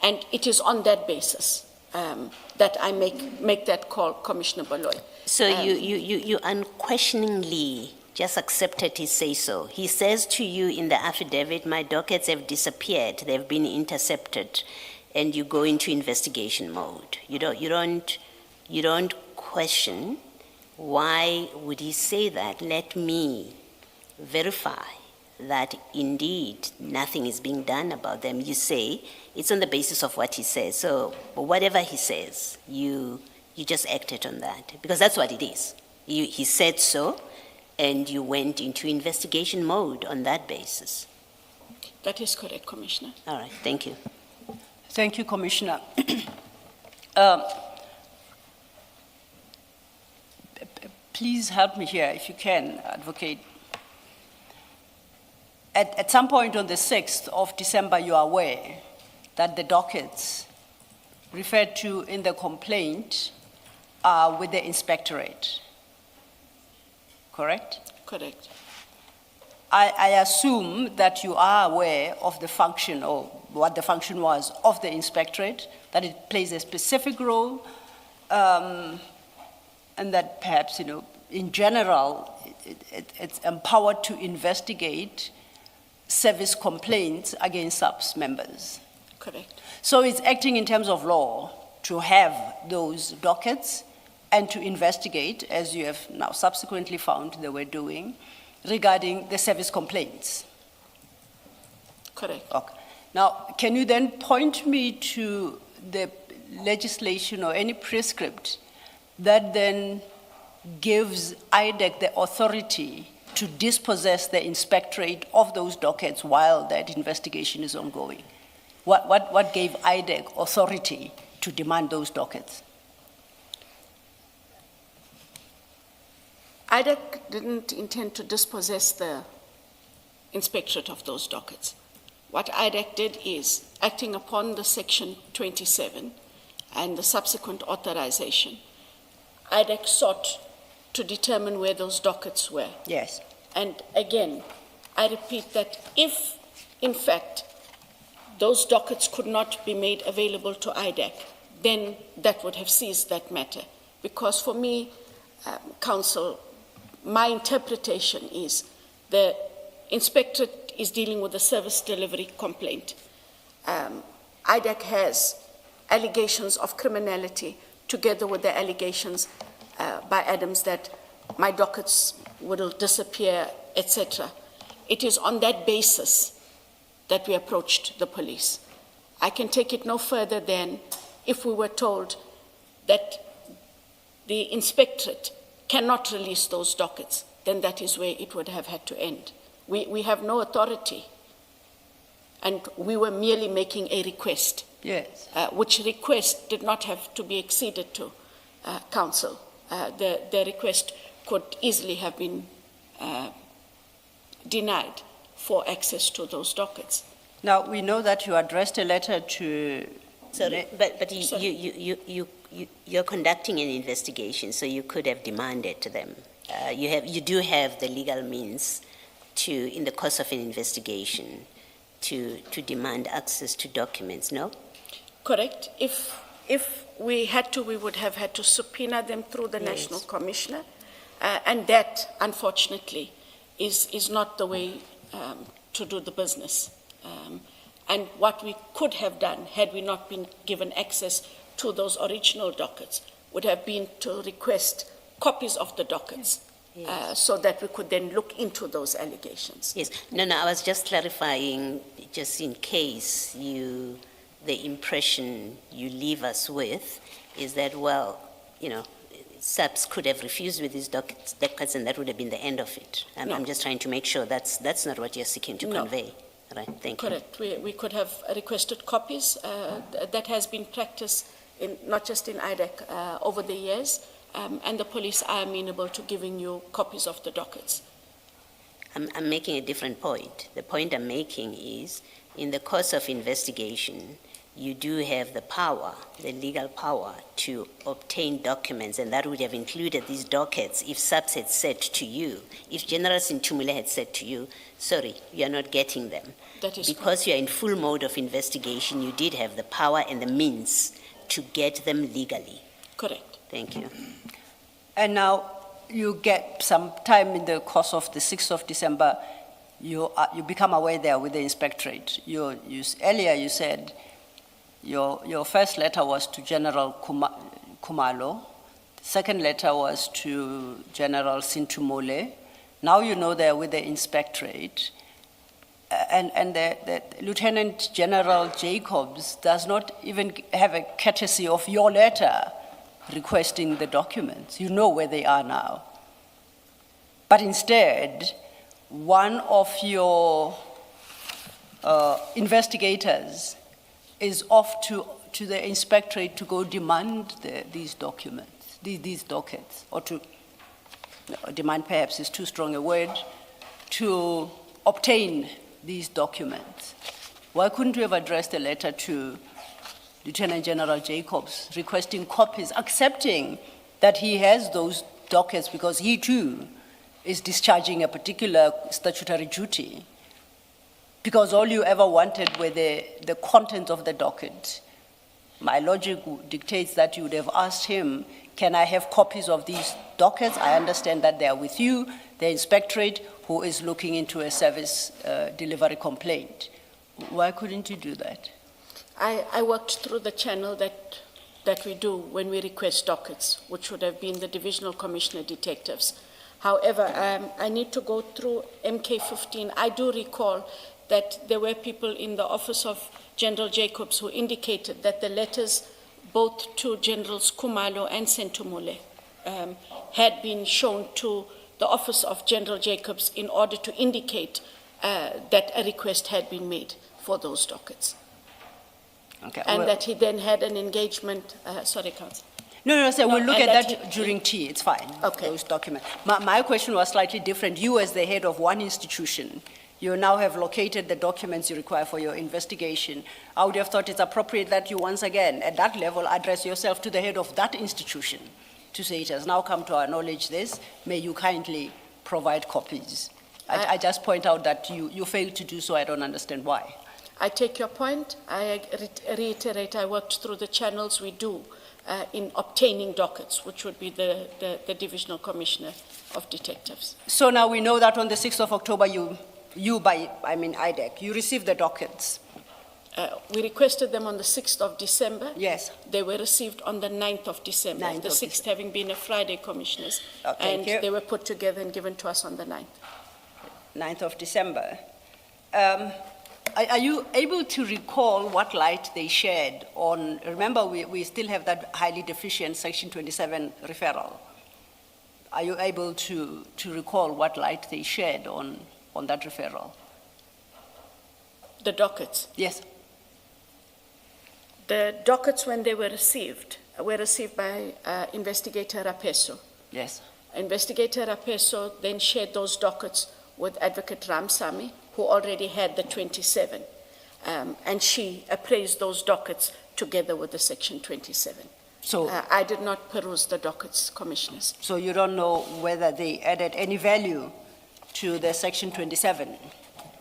And it is on that basis that I make that call, Commissioner Baloy. So you unquestioningly just accepted his say-so. He says to you in the affidavit, my dockets have disappeared, they've been intercepted, and you go into investigation mode. You don't question. Why would he say that? Let me verify that indeed nothing is being done about them. You say it's on the basis of what he says. So whatever he says, you just acted on that, because that's what it is. He said so, and you went into investigation mode on that basis. That is correct, Commissioner. All right, thank you. Thank you, Commissioner. Please help me here, if you can, Advocate. At some point on the 6th of December, you are aware that the dockets referred to in the complaint are with the inspectorate, correct? Correct. I assume that you are aware of the function, or what the function was of the inspectorate, that it plays a specific role, and that perhaps, in general, it's empowered to investigate service complaints against SAPS members. Correct. So it's acting in terms of law to have those dockets and to investigate, as you have now subsequently found they were doing, regarding the service complaints. Correct. Okay. Now, can you then point me to the legislation or any prescript that then gives IDEC the authority to dispossess the inspectorate of those dockets while that investigation is ongoing? What gave IDEC authority to demand those dockets? IDEC didn't intend to dispossess the inspectorate of those dockets. What IDEC did is, acting upon the Section 27 and the subsequent authorization, IDEC sought to determine where those dockets were. Yes. And again, I repeat that if, in fact, those dockets could not be made available to IDEC, then that would have ceased that matter. Because for me, Council, my interpretation is the inspectorate is dealing with a service delivery complaint. IDEC has allegations of criminality together with the allegations by Adams that my dockets will disappear, etc. It is on that basis that we approached the police. I can take it no further than if we were told that the inspectorate cannot release those dockets, then that is where it would have had to end. We have no authority, and we were merely making a request. Yes. Which request did not have to be acceded to, Council. The request could easily have been denied for access to those dockets. Now, we know that you addressed a letter to... Sorry, but you're conducting an investigation, so you could have demanded to them. You do have the legal means to, in the course of an investigation, to demand access to documents, no? Correct. If we had to, we would have had to subpoena them through the Yes. National Commissioner, and that, unfortunately, is not the way to do the business. And what we could have done, had we not been given access to those original dockets, would have been to request copies of the dockets, so that we could then look into those allegations. Yes. No, I was just clarifying, just in case the impression you leave us with is that, well, SAPS could have refused with these dockets, and that would have been the end of it. No. I'm just trying to make sure that's not what you're seeking to No. convey. Right, thank you. Correct. We could have requested copies. That has been practiced not just in IDEC over the years, and the police are amenable to giving you copies of the dockets. I'm making a different point. The point I'm making is, in the course of investigation, you do have the power, the legal power, to obtain documents, and that would have included these dockets if SAPS had said to you, if General Sintumule had said to you, sorry, you are not getting them. That is Because you are in full mode of investigation, you did have the power and the means to get them legally. correct. Thank you. And now you get some time in the course of the 6th of December, you become aware there with the inspectorate. Earlier you said your first letter was to General Kumalo, the second letter was to General Sintumole. Now you know they're with the inspectorate, and the Lieutenant General Jacobs does not even have a courtesy of your letter requesting the documents. You know where they are now. But instead, one of your investigators is off to the inspectorate to go demand these documents, these dockets, or to demand perhaps is too strong a word, to obtain these documents. Why couldn't you have addressed a letter to Lieutenant General Jacobs requesting copies, accepting that he has those dockets because he too is discharging a particular statutory duty? Because all you ever wanted were the content of the docket. My logic dictates that you would have asked him, can I have copies of these dockets? I understand that they are with you, the inspectorate, who is looking into a service delivery complaint. Why couldn't you do that? I worked through the channel that we do when we request dockets, which would have been the Divisional Commissioner Detectives. However, I need to go through MK15. I do recall that there were people in the office of General Jacobs who indicated that the letters both to Generals Kumalo and Sentumule had been shown to the office of General Jacobs in order to indicate that a request had been made for those dockets. Okay, And well- that he then had an engagement, sorry, Council. No, sir, we'll No, look and at that that during tea, it's fine. Okay. Those documents. My question was slightly different. You, as the head of one institution, you now have located the documents you require for your investigation. I would have thought it's appropriate that you once again, at that level, address yourself to the head of that institution to say it has now come to our knowledge this, may you kindly provide copies. I just point out that you failed to do so, I don't understand why. I take your point. I reiterate, I worked through the channels we do in obtaining dockets, which would be the Divisional Commissioner of Detectives. So now we know that on the 6th of October, IDEC, you received the dockets. We requested them on the 6th of December. Yes. They were received on the 9th of December, 9th the of 6th having been a Friday, Commissioners. Oh, thank you. And they were put together and given to us on the 9th. 9th of December. Are you able to recall what light they shed on, remember we still have that highly deficient Section 27 referral. Are you able to recall what light they shed on that referral? The dockets. Yes. The dockets, when they were received by Investigator Rapeso. Yes. Investigator Rapeso then shared those dockets with Advocate Ramsamy, who already had the 27, and she appraised those dockets together with the Section 27. So, I did not peruse the dockets, Commissioners. so you don't know whether they added any value to the Section 27?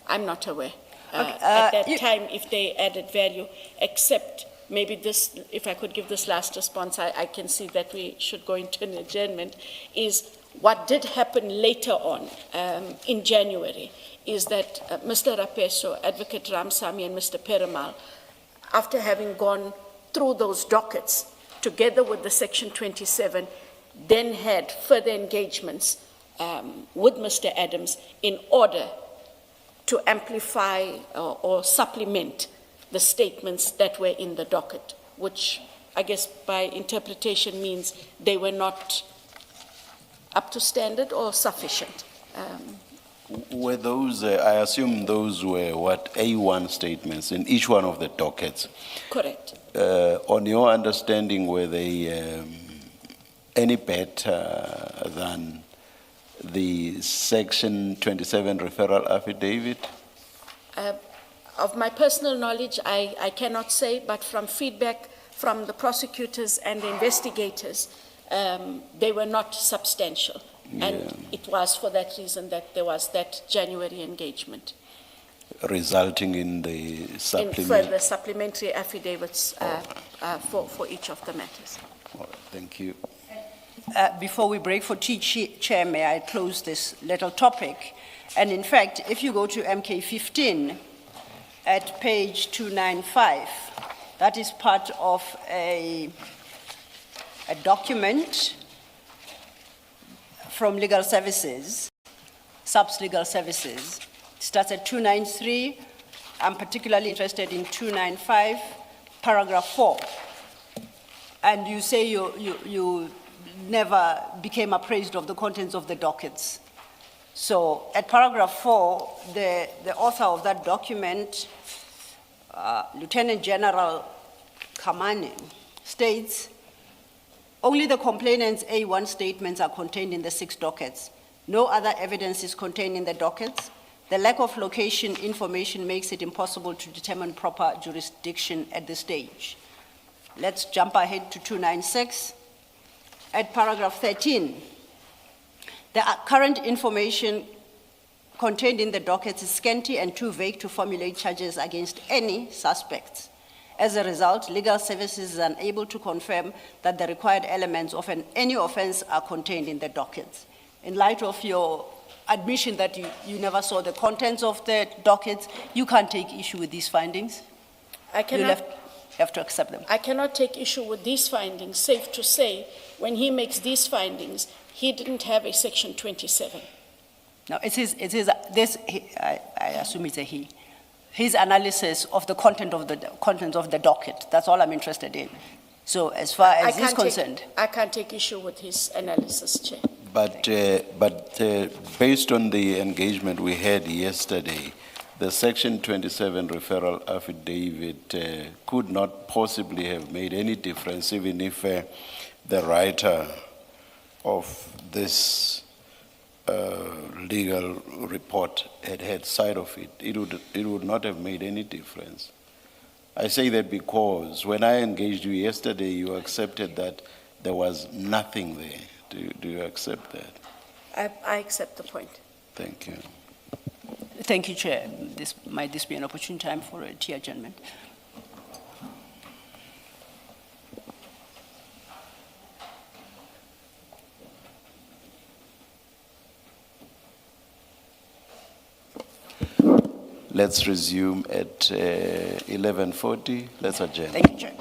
I'm not aware. Okay, At that you- time, if they added value, except maybe this, if I could give this last response, I can see that we should go into an adjournment, is what did happen later on in January is that Mr. Rapeso, Advocate Ramsamy, and Mr. Perumal, after having gone through those dockets, together with the Section 27, then had further engagements with Mr. Adams in order to amplify or supplement the statements that were in the docket, which I guess by interpretation means they were not up to standard or sufficient. Were those, I assume those were what, A1 statements in each one of the dockets. Correct. On your understanding, were they any better than the Section 27 referral affidavit? Of my personal knowledge, I cannot say, but from feedback from the prosecutors and the investigators, they were not substantial. And it was for that reason that there was that January engagement. Resulting in the In supplement? further supplementary affidavits for each of the matters. All right, thank you. Before we break for tea, Chair, may I close this little topic? And in fact, if you go to MK 15 at page 295, that is part of a document from Legal Services, SAPS Legal Services. It starts at 293. I'm particularly interested in 295, paragraph 4. And you say you never became appraised of the contents of the dockets. So at paragraph 4, the author of that document, Lieutenant General Kamani, states, only the complainant's A1 statements are contained in the 6 dockets. No other evidence is contained in the dockets. The lack of location information makes it impossible to determine proper jurisdiction at this stage. Let's jump ahead to 296. At paragraph 13, the current information contained in the dockets is scanty and too vague to formulate charges against any suspects. As a result, Legal Services is unable to confirm that the required elements of any offense are contained in the dockets. In light of your admission that you never saw the contents of the dockets, you can't take issue with these findings? I cannot. You have to accept them. I cannot take issue with these findings. Safe to say, when he makes these findings, he didn't have a Section 27. No, I assume it's a he. His analysis of the contents of the docket. That's all I'm interested in. So as far as he's concerned. I can't take issue with his analysis, Chair. But based on the engagement we had yesterday, the Section 27 referral affidavit could not possibly have made any difference, even if the writer of this legal report had had sight of it. It would not have made any difference. I say that because when I engaged you yesterday, you accepted that there was nothing there. Do you accept that? I accept the point. Thank you. Thank you, Chair. Might this be an opportune time for a tea adjournment? Let's resume at 11:40. Let's adjourn. Thank you, Chair.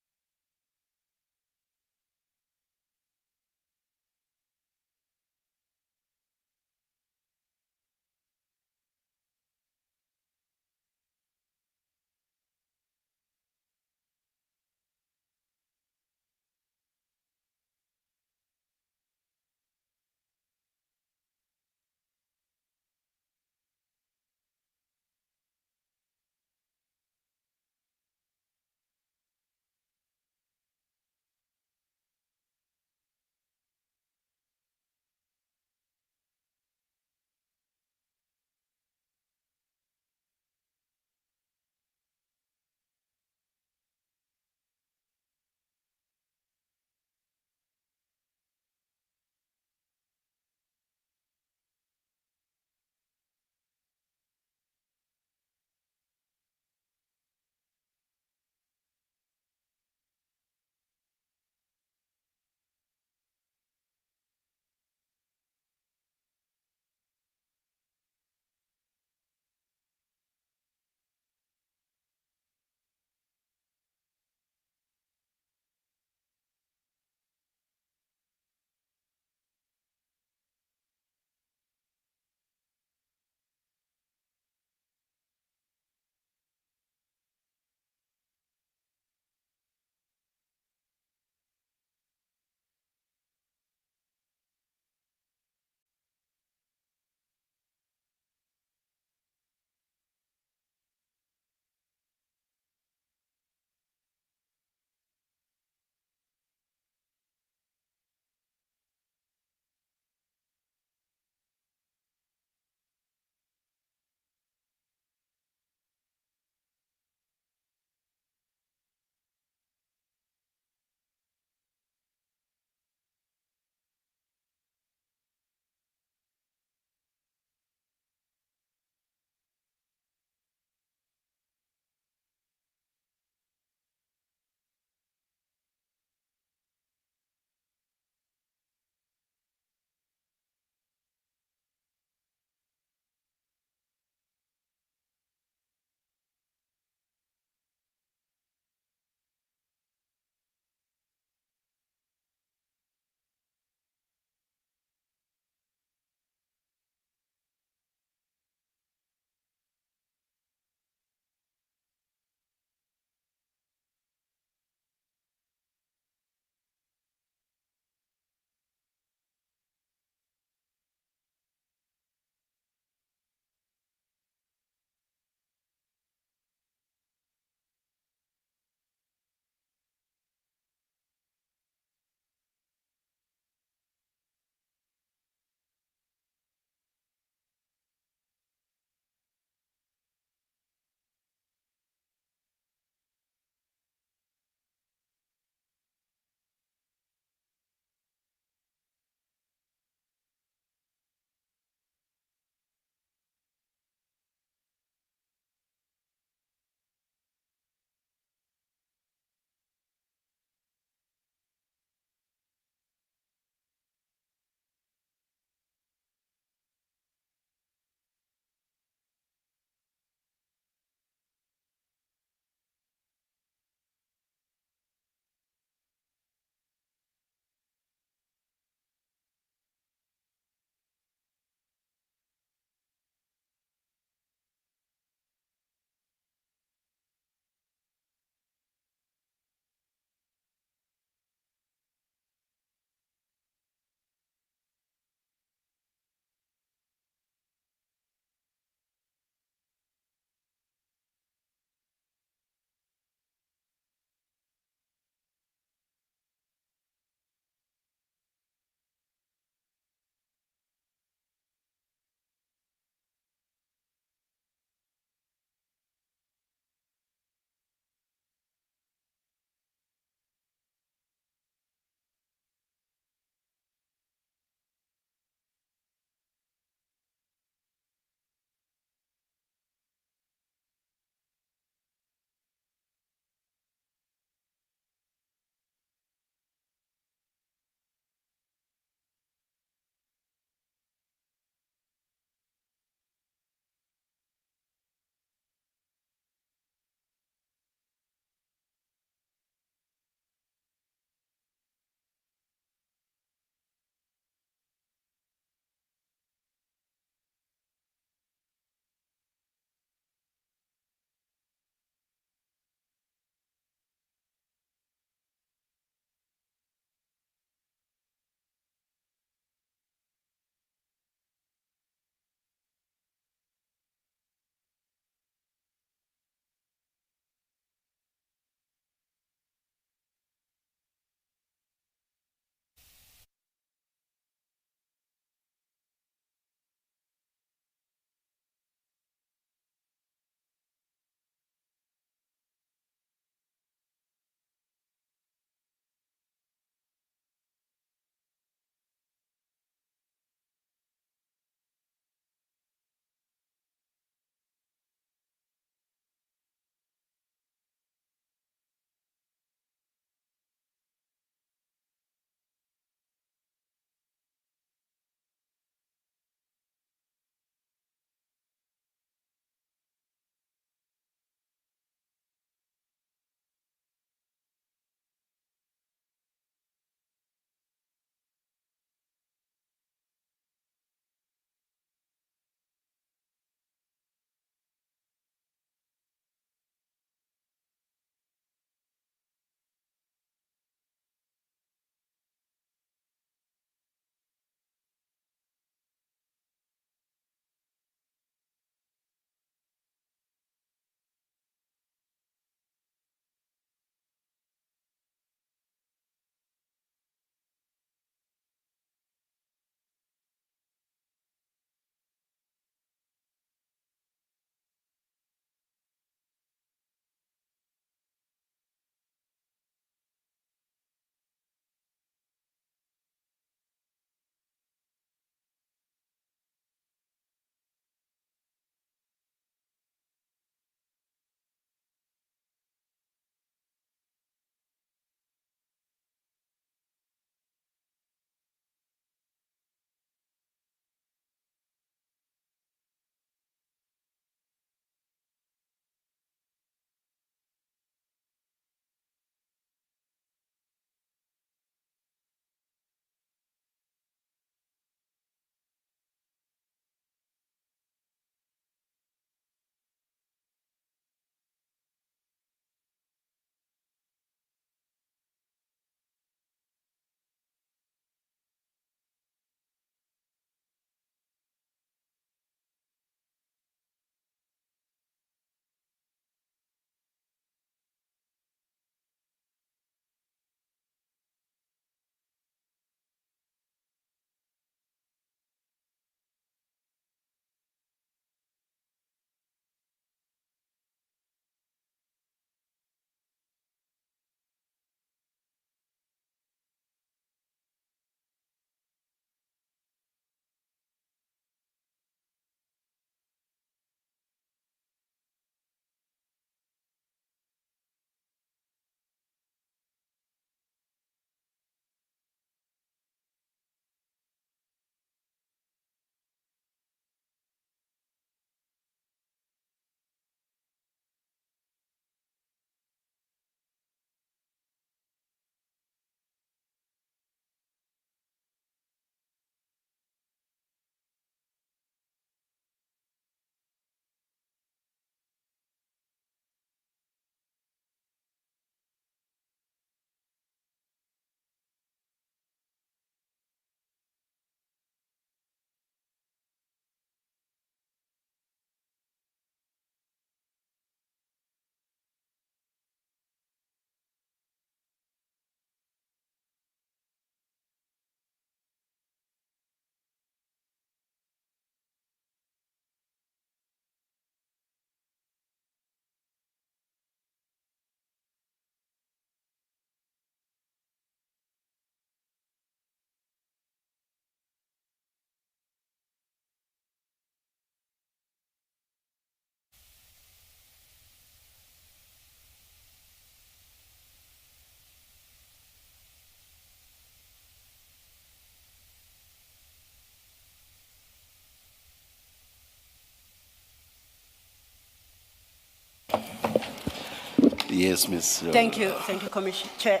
Yes, Ms. Thank you, Commissioner Chair.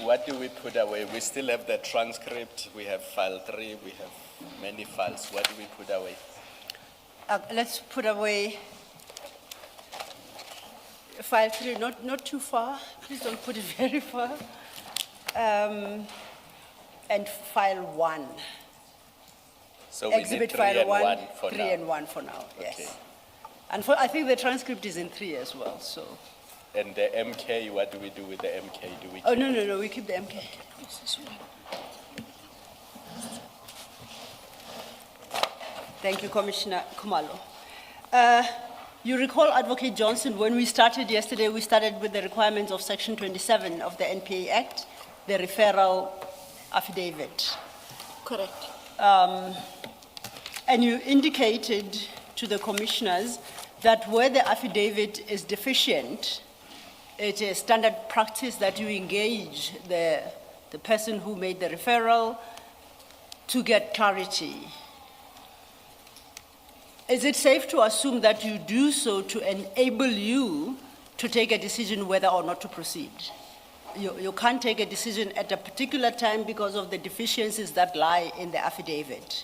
What do we put away? We still have the transcript, we have file 3, we have many files. What do we put away? Let's put away file 3, not too far. Please don't put it very far. And file 1. So we need Exhibit 3 file and 1, 1 for 3 now. and 1 for now, yes. Okay. And I think the transcript is in 3 as well, so. And the MK, what do we do with the MK? Do we Oh, keep no, we keep the MK. Thank you, Commissioner Kumalo. You recall, Advocate Johnson, when we started yesterday, we started with the requirements of Section 27 of the NPA Act, the referral affidavit. Correct. And you indicated to the commissioners that where the affidavit is deficient, it is standard practice that you engage the person who made the referral to get clarity. Is it safe to assume that you do so to enable you to take a decision whether or not to proceed? You can't take a decision at a particular time because of the deficiencies that lie in the affidavit.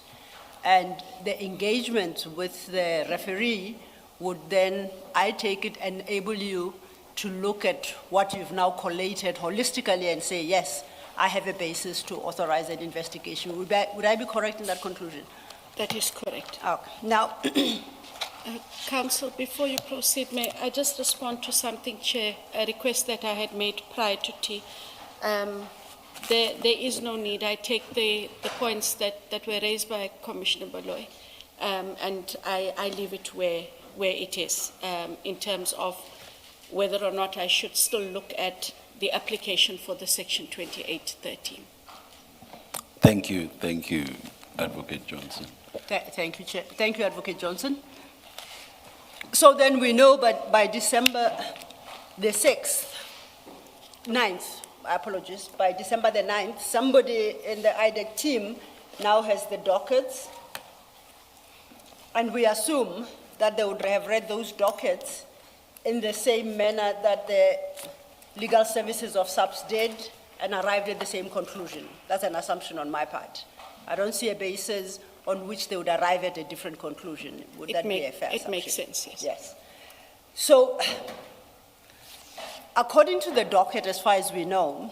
And the engagement with the referee would then, I take it, enable you to look at what you've now collated holistically and say, yes, I have a basis to authorize an investigation. Would I be correct in that conclusion? That is correct. Okay. Now, Council, before you proceed, may I just respond to something, Chair, a request that I had made prior to tea. There is no need. I take the points that were raised by Commissioner Baloy, and I leave it where it is in terms of whether or not I should still look at the application for the Section 2813. Thank you, Advocate Johnson. Thank you, Chair. Thank you, Advocate Johnson. So then we know, but by December the 6th, 9th, apologies, by December the 9th, somebody in the IDEC team now has the dockets, and we assume that they would have read those dockets in the same manner that the legal services of SAPS did and arrived at the same conclusion. That's an assumption on my part. I don't see a basis on which they would arrive at a different conclusion. Would that be a fair assumption? It makes sense, yes. Yes. So, according to the docket, as far as we know,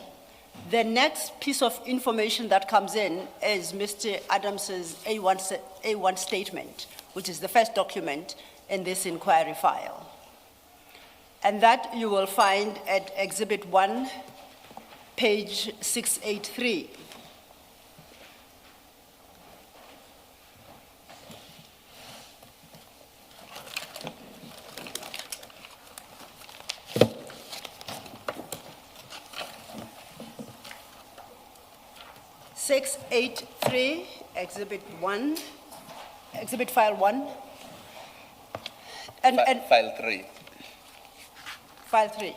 the next piece of information that comes in is Mr. Adams's A1 statement, which is the first document in this inquiry file. And that you will find at Exhibit 1, page 683. Exhibit 1, Exhibit File 1. And File 3. File 3.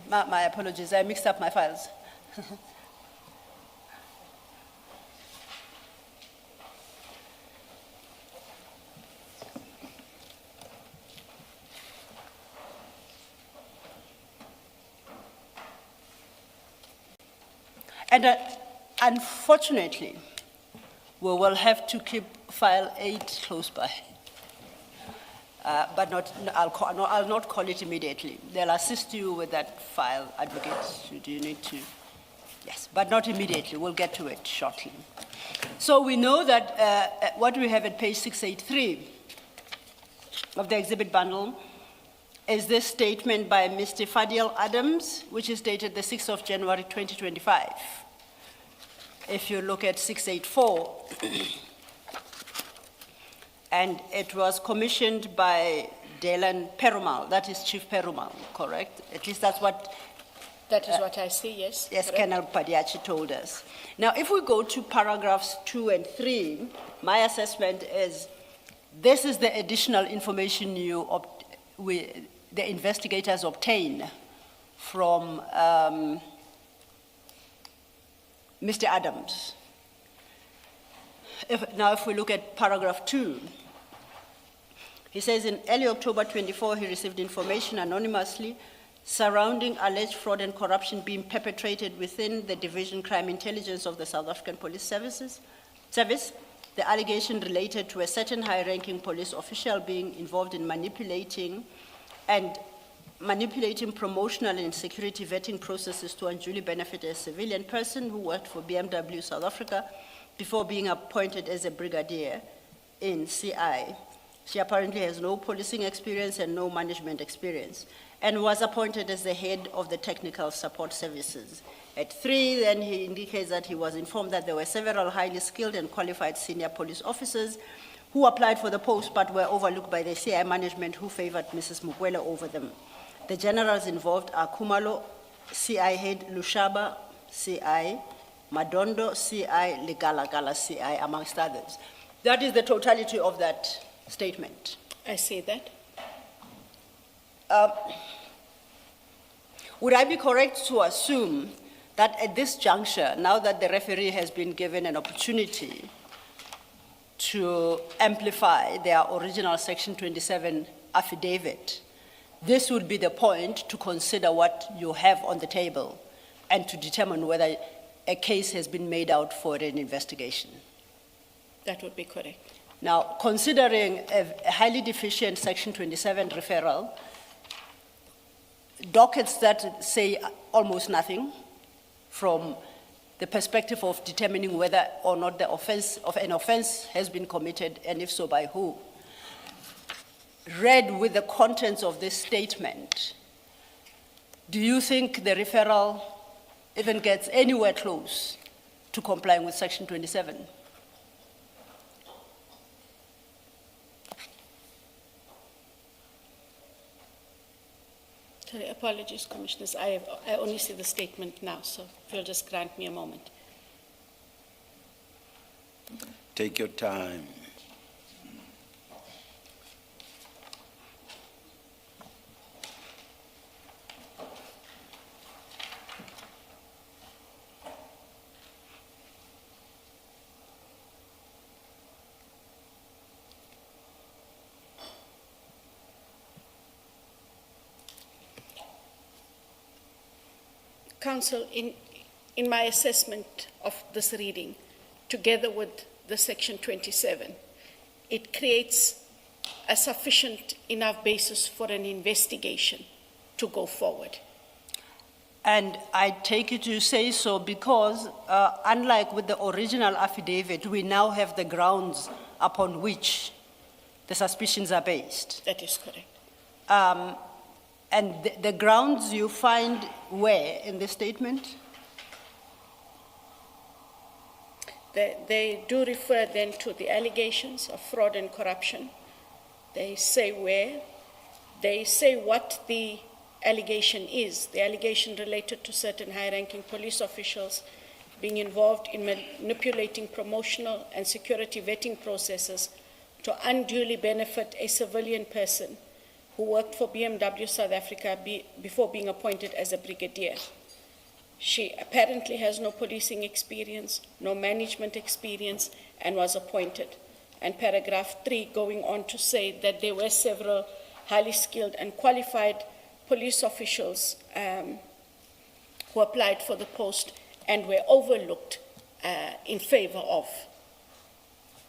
My apologies, I mixed up my files. And unfortunately, we will have to keep file 8 close by. But I'll not call it immediately. They'll assist you with that file, advocates, should you need to. Yes, but not immediately. We'll get to it shortly. So we know that what we have at page 683 of the exhibit bundle is this statement by Mr. Fadil Adams, which is dated the 6th of January, 2025. If you look at 684, and it was commissioned by Dylan Perumal, that is Chief Perumal, correct? At least that's what... That is what I see, yes. Yes, correct. Colonel Padiachi told us. Now, if we go to paragraphs 2 and 3, my assessment is this is the additional information the investigators obtain from Mr. Adams. If we look at paragraph 2, He says in early October 24, he received information anonymously surrounding alleged fraud and corruption being perpetrated within the Division Crime Intelligence of the South African Police Service. The allegation related to a certain high-ranking police official being involved in manipulating promotional and security vetting processes to unduly benefit a civilian person who worked for BMW South Africa before being appointed as a brigadier in CI. She apparently has no policing experience and no management experience, and was appointed as the head of the technical support services. At 3, then he indicates that he was informed that there were several highly skilled and qualified senior police officers who applied for the post but were overlooked by the CI management, who favored Mrs. Mukwele over them. The generals involved are Kumalo, CI head Lushaba, CI, Madondo, CI, Ligalagala, CI, amongst others. That is the totality of that statement. I say that. Would I be correct to assume that at this juncture, now that the referee has been given an opportunity to amplify their original Section 27 affidavit, this would be the point to consider what you have on the table and to determine whether a case has been made out for an investigation? That would be correct. Now, considering a highly deficient Section 27 referral, dockets that say almost nothing from the perspective of determining whether or not an offense has been committed, and if so, by who. Read with the contents of this statement, do you think the referral even gets anywhere close to complying with Section 27? Sorry, apologies, Commissioners. I only see the statement now, so if you'll just grant me a moment. Take your time. Council, in my assessment of this reading, together with the Section 27, it creates a sufficient enough basis for an investigation to go forward. And I take it you say so because, unlike with the original affidavit, we now have the grounds upon which the suspicions are based. That is correct. And the grounds you find where in the statement? They do refer then to the allegations of fraud and corruption. They say where. They say what the allegation is. The allegation related to certain high-ranking police officials being involved in manipulating promotional and security vetting processes to unduly benefit a civilian person who worked for BMW South Africa before being appointed as a brigadier. She apparently has no policing experience, no management experience, and was appointed. And paragraph 3 going on to say that there were several highly skilled and qualified police officials who applied for the post and were overlooked in favor of.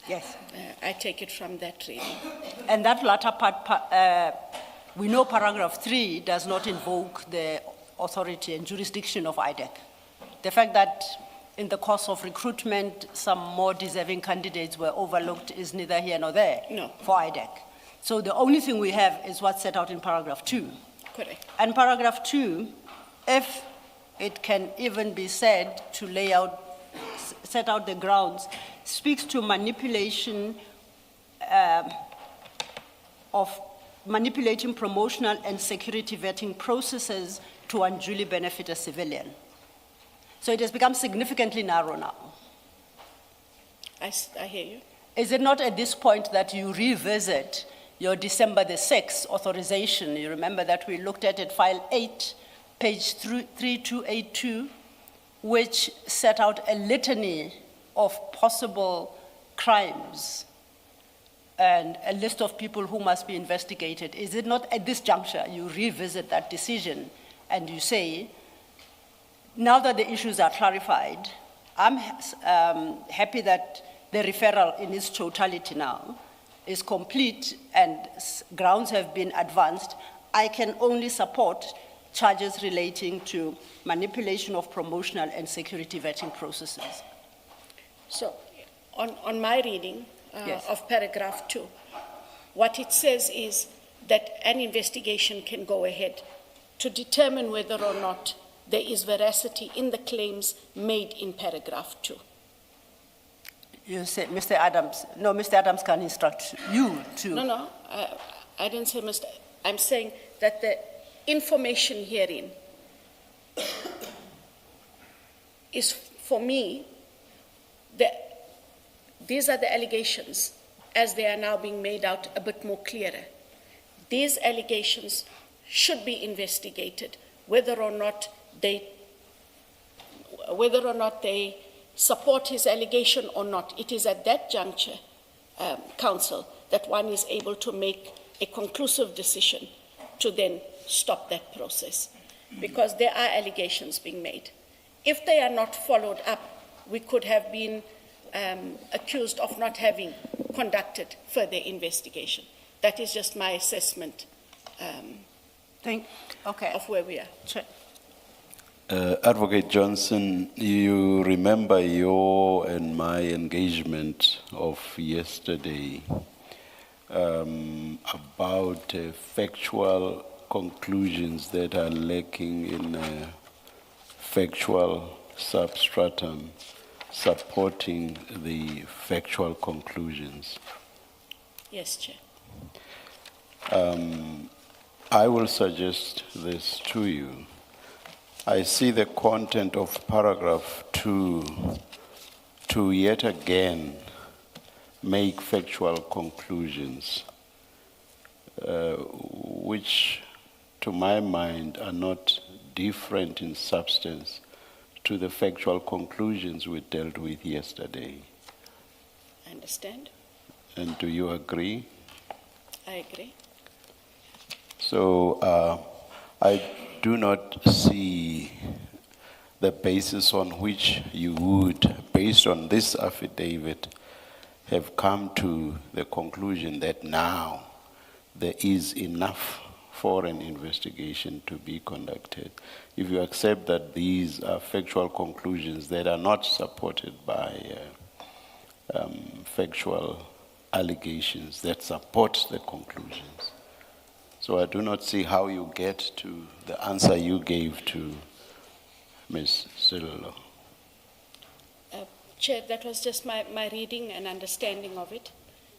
Yes. I take it from that reading. And that latter part, we know paragraph 3 does not invoke the authority and jurisdiction of IDEC. The fact that in the course of recruitment, some more deserving candidates were overlooked is neither here nor there for IDEC. So the only thing we have is what's set out in paragraph 2. Correct. And paragraph 2, if it can even be said to set out the grounds, speaks to manipulation of manipulating promotional and security vetting processes to unduly benefit a civilian. So it has become significantly narrow now. I hear you. Is it not at this point that you revisit your December the 6th authorization? You remember that we looked at it, file 8, page 3282, which set out a litany of possible crimes and a list of people who must be investigated, is it not at this juncture you revisit that decision and you say, now that the issues are clarified, I'm happy that the referral in its totality now is complete and grounds have been advanced. I can only support charges relating to manipulation of promotional and security vetting processes. So, on my reading Yes. of paragraph 2, what it says is that an investigation can go ahead to determine whether or not there is veracity in the claims made in paragraph 2. You said, Mr. Adams, no, Mr. Adams can instruct you to. No, I didn't say Mr. I'm saying that the information herein is, for me, these are the allegations as they are now being made out a bit more clearer. These allegations should be investigated, whether or not they support his allegation or not. It is at that juncture, Council, that one is able to make a conclusive decision to then stop that process, because there are allegations being made. If they are not followed up, we could have been accused of not having conducted further investigation. That is just my assessment Okay. of where we are. Sure. Advocate Johnson, you remember your and my engagement of yesterday about factual conclusions that are lacking in factual substratum supporting the factual conclusions. Yes, Chair. I will suggest this to you. I see the content of paragraph 2 to yet again make factual conclusions, which to my mind are not different in substance to the factual conclusions we dealt with yesterday. I understand. And do you agree? I agree. So I do not see the basis on which you would, based on this affidavit, have come to the conclusion that now there is enough for an investigation to be conducted. If you accept that these are factual conclusions that are not supported by factual allegations that support the conclusions. So I do not see how you get to the answer you gave to Ms. Silolo. Chair, that was just my reading and understanding of it.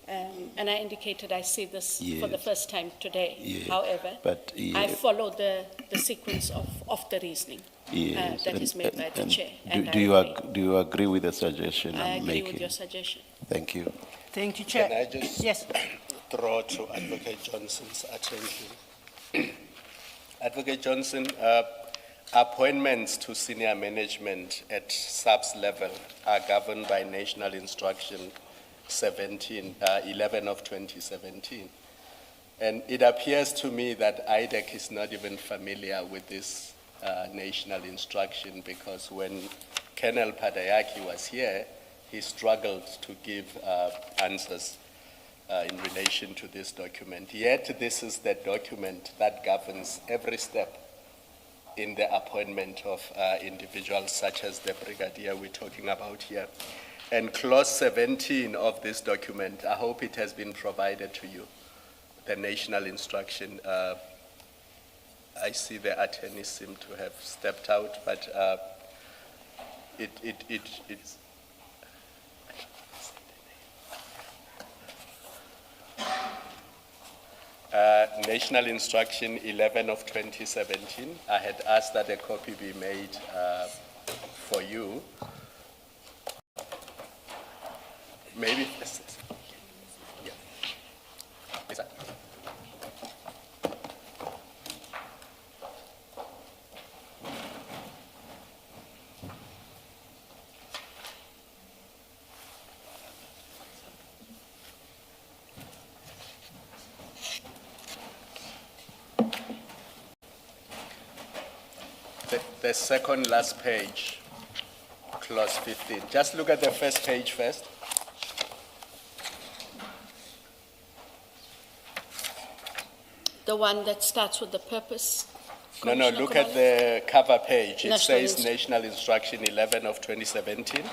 And I indicated I see this for the Yes. first time today. Yes. However, But, I follow the sequence of the reasoning Yes, that is made by the and Chair. Do, And do, I you agree. do you agree with the suggestion I I'm agree making? with your suggestion. Thank you. Thank you, Chair. Can I just Yes. draw to Advocate Johnson's attention? Advocate Johnson, appointments to senior management at SAPS level are governed by National Instruction 11 of 2017. And it appears to me that IDEC is not even familiar with this national instruction, because when Colonel Padayaki was here, he struggled to give answers in relation to this document. Yet this is the document that governs every step in the appointment of individuals such as the brigadier we're talking about here. And clause 17 of this document, I hope it has been provided to you, the national instruction. I see the attorneys seem to have stepped out, but it's National Instruction 11 of 2017. I had asked that a copy be made for you. Maybe, yeah. Is that? The second last page, clause 15. Just look at the first page first. The one that starts with the purpose. No, Commissioner look at Khumalo? the cover page. It National says National Instruction 11 of 2017,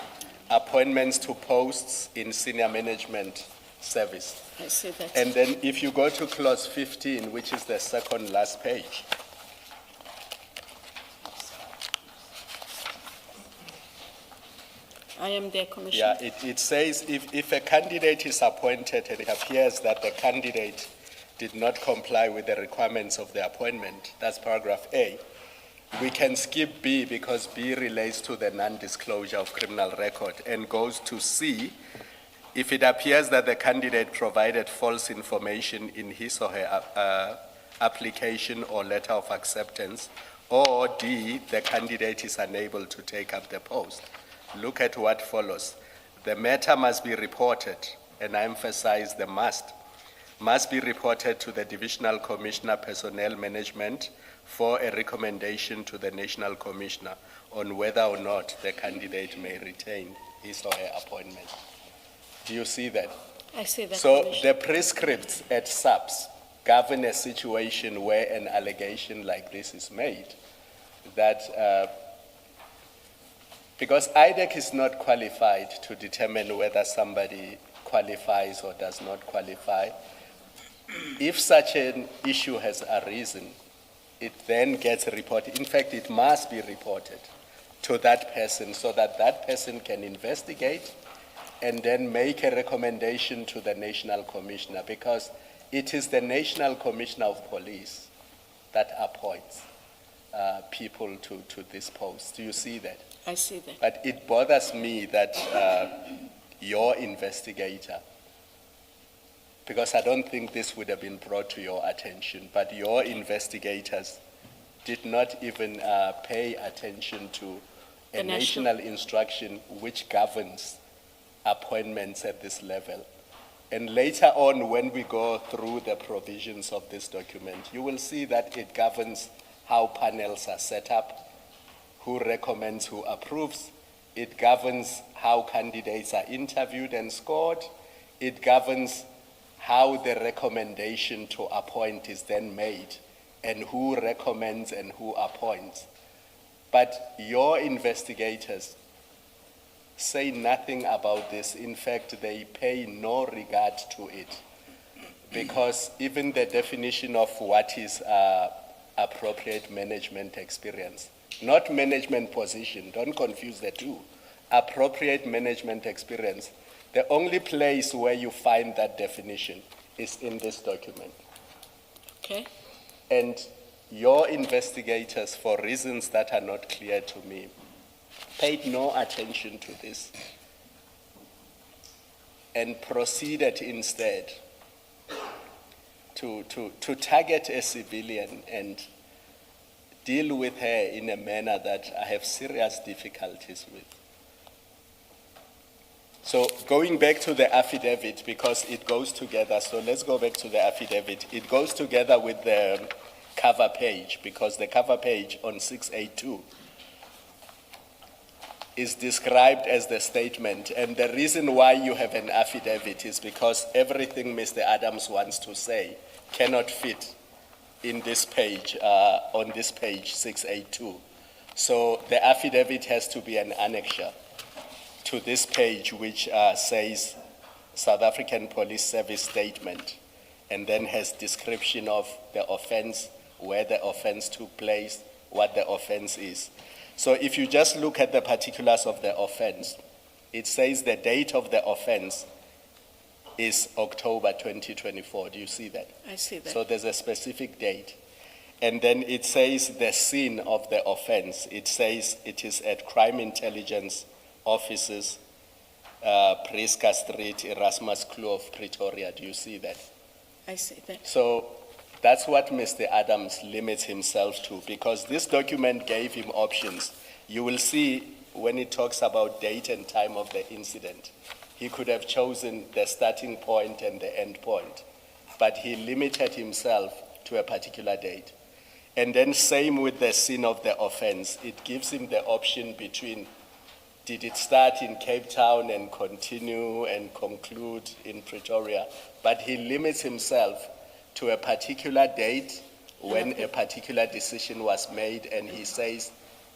appointments to posts in senior management service. I see that. And then if you go to clause 15, which is the second last page, I am there, Commissioner. yeah, it says if a candidate is appointed and it appears that the candidate did not comply with the requirements of the appointment, that's paragraph A, we can skip B because B relates to the non-disclosure of criminal record and goes to C if it appears that the candidate provided false information in his or her application or letter of acceptance, or D, the candidate is unable to take up the post. Look at what follows. The matter must be reported, and I emphasize the must be reported to the Divisional Commissioner Personnel Management for a recommendation to the National Commissioner on whether or not the candidate may retain his or her appointment. Do you see that? I see that, So Commissioner. the prescripts at SAPS govern a situation where an allegation like this is made, that because IDEC is not qualified to determine whether somebody qualifies or does not qualify, if such an issue has arisen, it then gets reported. In fact, it must be reported to that person so that that person can investigate and then make a recommendation to the National Commissioner, because it is the National Commissioner of Police that appoints people to this post. Do you see that? I see that. But it bothers me that your investigator, because I don't think this would have been brought to your attention, but your investigators did not even pay attention to a The national- national instruction which governs appointments at this level. And later on, when we go through the provisions of this document, you will see that it governs how panels are set up, who recommends, who approves. It governs how candidates are interviewed and scored. It governs how the recommendation to appoint is then made and who recommends and who appoints. But your investigators say nothing about this. In fact, they pay no regard to it, because even the definition of what is appropriate management experience, not management position, don't confuse the two. Appropriate management experience, the only place where you find that definition is in this document. Okay. And your investigators, for reasons that are not clear to me, paid no attention to this and proceeded instead to target a civilian and deal with her in a manner that I have serious difficulties with. So going back to the affidavit, because it goes together, so let's go back to the affidavit. It goes together with the cover page, because the cover page on 682 is described as the statement. And the reason why you have an affidavit is because everything Mr. Adams wants to say cannot fit in this page, on this page 682. So the affidavit has to be an annexure to this page, which says South African Police Service Statement, and then has description of the offense, where the offense took place, what the offense is. So if you just look at the particulars of the offense, it says the date of the offense is October 2024. Do you see that? I see that. So there's a specific date. And then it says the scene of the offense. It says it is at Crime Intelligence Offices, Priska Street, Erasmus Kloof, Pretoria. Do you see that? I see that. So that's what Mr. Adams limits himself to, because this document gave him options. You will see when it talks about date and time of the incident, he could have chosen the starting point and the end point, but he limited himself to a particular date. And then same with the scene of the offense. It gives him the option between, did it start in Cape Town and continue and conclude in Pretoria? But he limits himself to a particular date when a particular decision was made, and he says,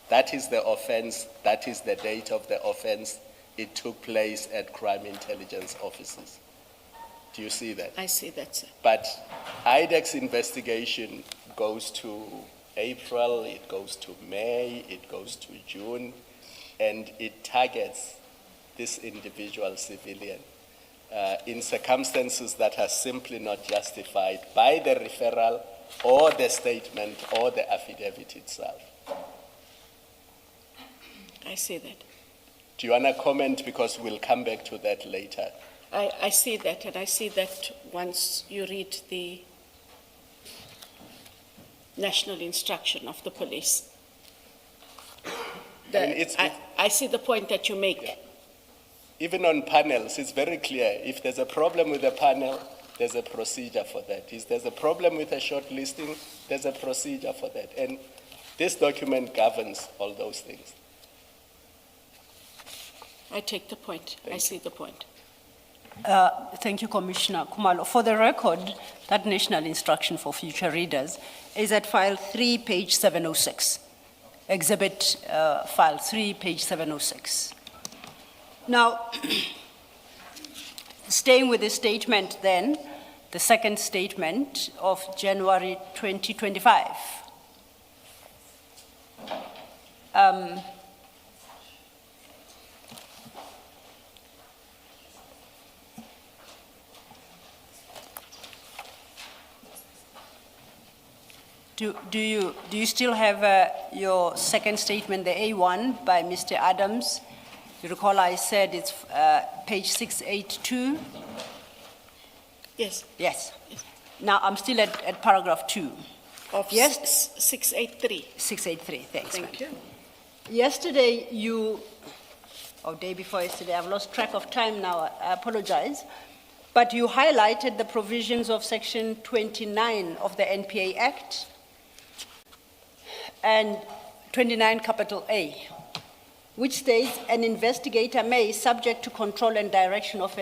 that is the offense, that is the date of the offense. It took place at crime intelligence offices. Do you see that? I see that, sir. But IDEX investigation goes to April, it goes to May, it goes to June, and it targets this individual civilian in circumstances that are simply not justified by the referral or the statement or the affidavit itself. I see that. Do you want to comment? Because we'll come back to that later. I see that, and I see that once you read the national instruction of the police. I see the point that you make. Yeah. Even on panels, it's very clear. If there's a problem with a panel, there's a procedure for that. If there's a problem with a shortlisting, there's a procedure for that. And this document governs all those things. I take the point. I see the point. Thank you, Commissioner Kumalo. For the record, that national instruction for future readers is at file 3, page 706. Exhibit file 3, page 706. Now, staying with the statement then, the second statement of January 2025. Do you still have your second statement, the A1 by Mr. Adams? You recall I said it's page 682? Yes. Yes. Now I'm still at paragraph 2. Of Yes. 683. 683, thanks. Thank you. Yesterday day before yesterday, I've lost track of time now, I apologize. But you highlighted the provisions of section 29 of the NPA Act and 29 capital A, which states an investigator may, subject to control and direction of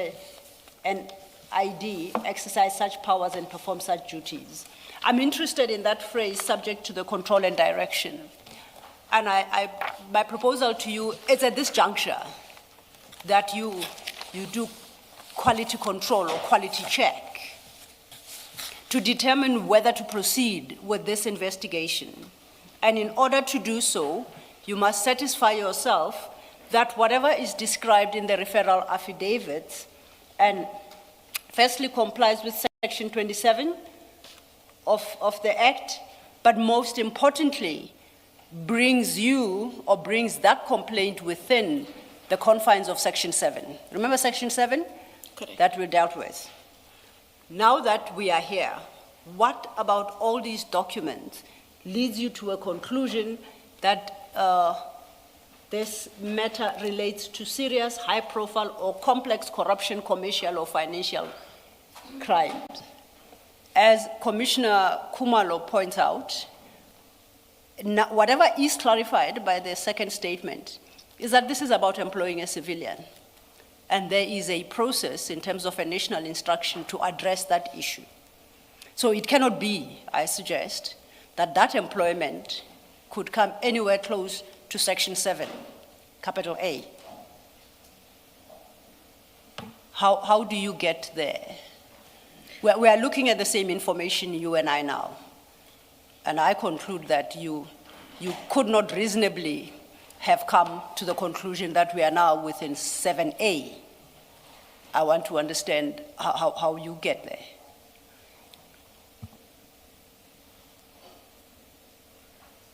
an ID, exercise such powers and perform such duties. I'm interested in that phrase, subject to the control and direction. And my proposal to you is at this juncture that you do quality control or quality check to determine whether to proceed with this investigation. And in order to do so, you must satisfy yourself that whatever is described in the referral affidavit and firstly complies with section 27 of the Act, but most importantly, brings you or brings that complaint within the confines of section 7. Remember section 7? Correct. That we dealt with. Now that we are here, what about all these documents leads you to a conclusion that this matter relates to serious, high-profile, or complex corruption, commercial or financial crimes? As Commissioner Kumalo points out, whatever is clarified by the second statement is that this is about employing a civilian. And there is a process in terms of a national instruction to address that issue. So it cannot be, I suggest, that employment could come anywhere close to section 7, capital A. How do you get there? We are looking at the same information, you and I now. And I conclude that you could not reasonably have come to the conclusion that we are now within 7A. I want to understand how you get there.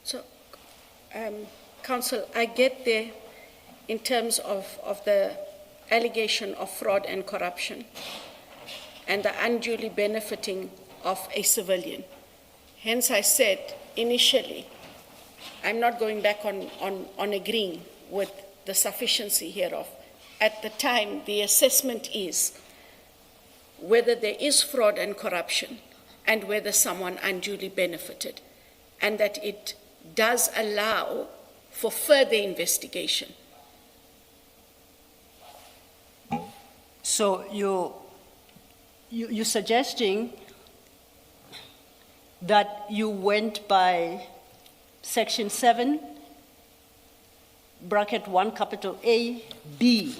So, Counsel, I get there in terms of the allegation of fraud and corruption and the unduly benefiting of a civilian. Hence, I said initially, I'm not going back on agreeing with the sufficiency hereof. At the time, the assessment is whether there is fraud and corruption and whether someone unduly benefited. and that it does allow for further investigation. So you're suggesting that you went by section 7, bracket 1, capital A, B.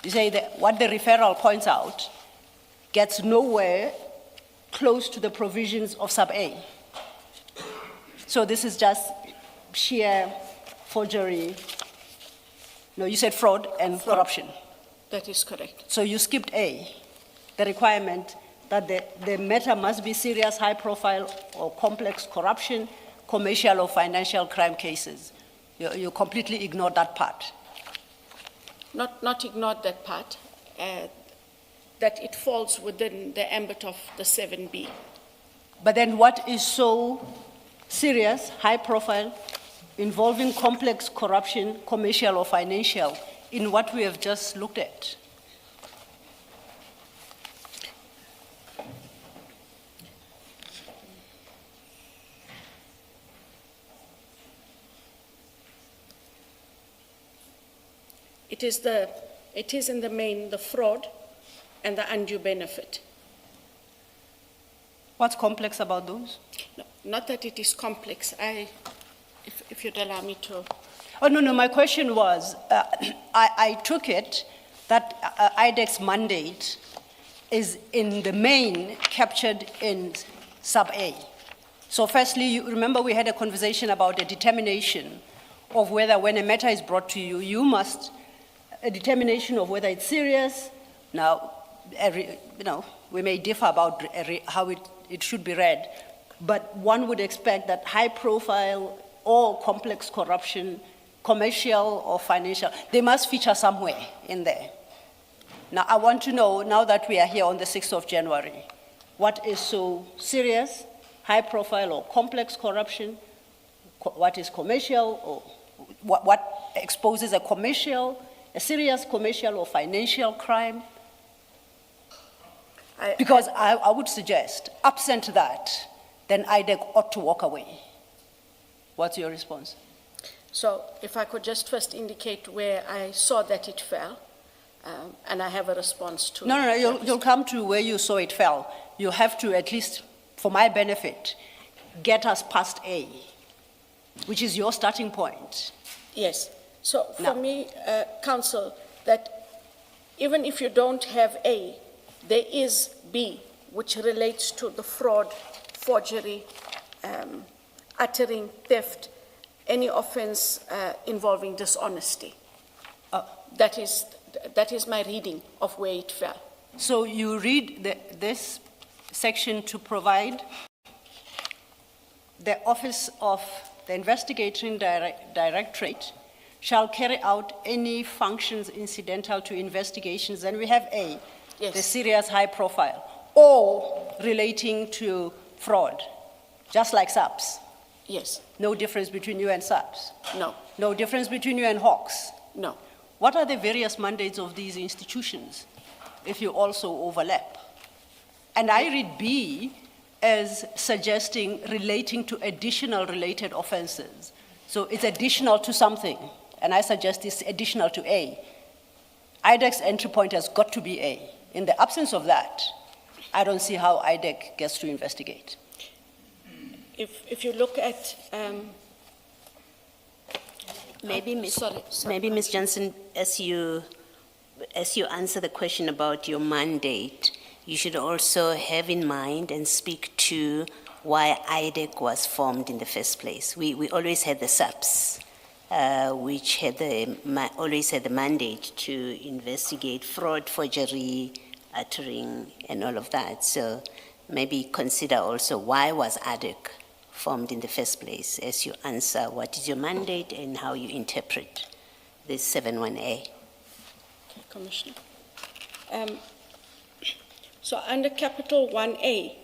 You say that what the referral points out gets nowhere close to the provisions of sub A. So this is just sheer forgery. No, you said fraud and corruption. That is correct. So you skipped A, the requirement that the matter must be serious, high profile, or complex corruption, commercial or financial crime cases. You completely ignored that part. Not ignored that part, that it falls within the ambit of the 7B. But then what is so serious, high profile, involving complex corruption, commercial or financial, in what we have just looked at? It is in the main the fraud and the undue benefit. What's complex about those? No, not that it is complex. If you'd allow me to. Oh, no, my question was, I took it that IDEC's mandate is in the main captured in sub A. So firstly, you remember we had a conversation about the determination of whether when a matter is brought to you, you must, a determination of whether it's serious. Now, we may differ about how it should be read, but one would expect that high profile or complex corruption, commercial or financial, they must feature somewhere in there. Now, I want to know, now that we are here on the 6th of January, what is so serious, high profile or complex corruption, what is commercial, or what exposes a serious commercial or financial crime? Because I would suggest, absent that, then IDEC ought to walk away. What's your response? So if I could just first indicate where I saw that it fell, and I have a response to. No, you'll come to where you saw it fell. You have to, at least for my benefit, get us past A, which is your starting point. Yes. So for Now. me, Council, that even if you don't have A, there is B, which relates to the fraud, forgery, uttering, theft, any offense involving dishonesty. That is my reading of where it fell. So you read this section to provide the Office of the Investigating Directorate shall carry out any functions incidental to investigations, and we have A, Yes. the serious high profile, or relating to fraud, just like SAPS. Yes. No difference between you and SAPS. No. No difference between you and Hawks. No. What are the various mandates of these institutions, if you also overlap? And I read B as suggesting relating to additional related offenses. So it's additional to something, and I suggest it's additional to A. IDEC's entry point has got to be A. In the absence of that, I don't see how IDEC gets to investigate. If you look at, Maybe, sorry. Ms. Johnson, as you answer the question about your mandate, you should also have in mind and speak to why IDEC was formed in the first place. We always had the SAPS, which had always had the mandate to investigate fraud, forgery, uttering, and all of that. So maybe consider also why was IDEC formed in the first place as you answer what is your mandate and how you interpret this 71A. Okay, Commissioner. So under capital 1A,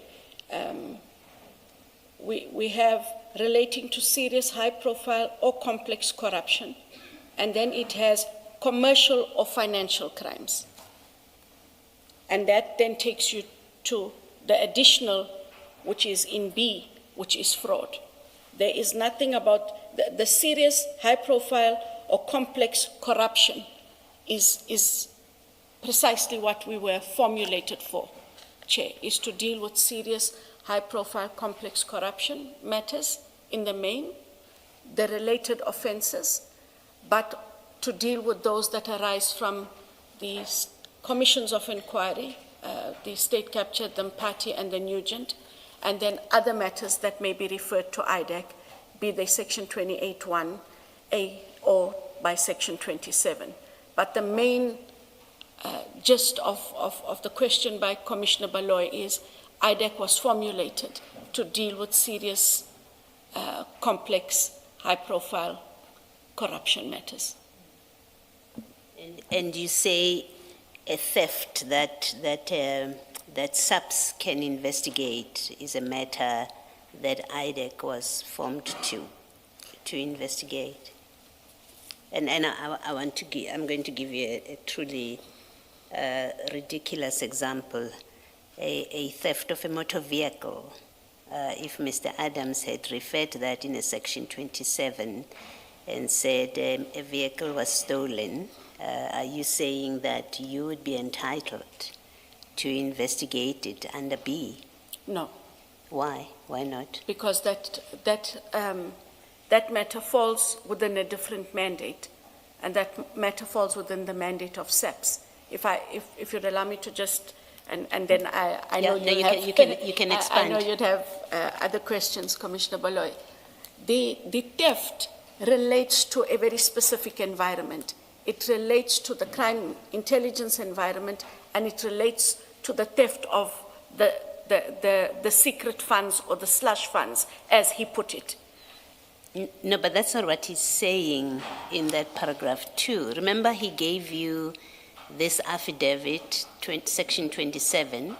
we have relating to serious, high-profile or complex corruption, and then it has commercial or financial crimes. And that then takes you to the additional, which is in B, which is fraud. There is nothing about the serious, high-profile or complex corruption is precisely what we were formulated for, Chair, is to deal with serious, high-profile, complex corruption matters in the main, the related offenses, but to deal with those that arise from the commissions of inquiry, the state captured, the Mpati and the Nugent, and then other matters that may be referred to IDAC, be they Section 28(1)A or by Section 27. But the main gist of the question by Commissioner Baloy is IDAC was formulated to deal with serious, complex, high-profile corruption matters. And you say a theft that SAPS can investigate is a matter that IDAC was formed to investigate. And I want to give, I'm going to give you a truly ridiculous example, a theft of a motor vehicle. If Mr. Adams had referred to that in a Section 27 and said a vehicle was stolen, are you saying that you would be entitled to investigate it under B? No. Why? Why not? Because that matter falls within a different mandate, and that matter falls within the mandate of SAPS. If you'd allow me to just, and then I know you can expand. I know you'd have other questions, Commissioner Baloy. The theft relates to a very specific environment. It relates to the crime intelligence environment, and it relates to the theft of the secret funds or the slush funds, as he put it. No, but that's not what he's saying in that paragraph 2. Remember, he gave you this affidavit, Section 27,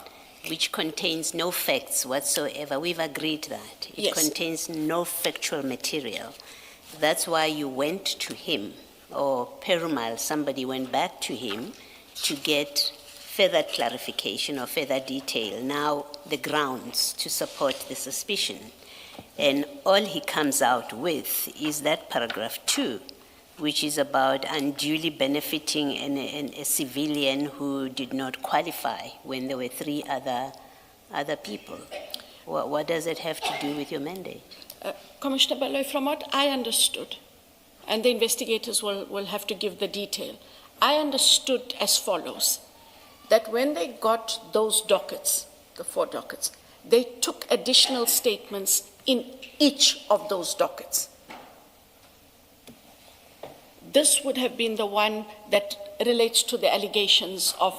which contains no facts whatsoever. We've agreed that. It Yes. contains no factual material. That's why you went to him, or Perumal, somebody went back to him to get further clarification or further detail, now the grounds to support the suspicion. And all he comes out with is that paragraph 2, which is about unduly benefiting a civilian who did not qualify when there were 3 other people. What does it have to do with your mandate? Commissioner Baloy, from what I understood, and the investigators will have to give the detail, I understood as follows, that when they got those dockets, the 4 dockets, they took additional statements in each of those dockets. This would have been the one that relates to the allegations of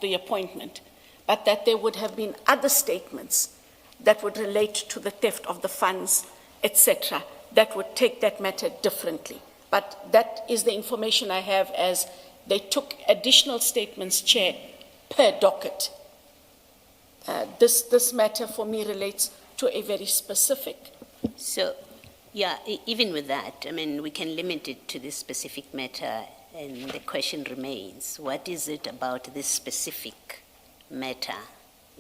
the appointment, but that there would have been other statements that would relate to the theft of the funds, etc., that would take that matter differently. But that is the information I have, as they took additional statements, Chair, per docket. This matter for me relates to a very specific. So, yeah, even with that, I mean, we can limit it to this specific matter, and the question remains, what is it about this specific matter?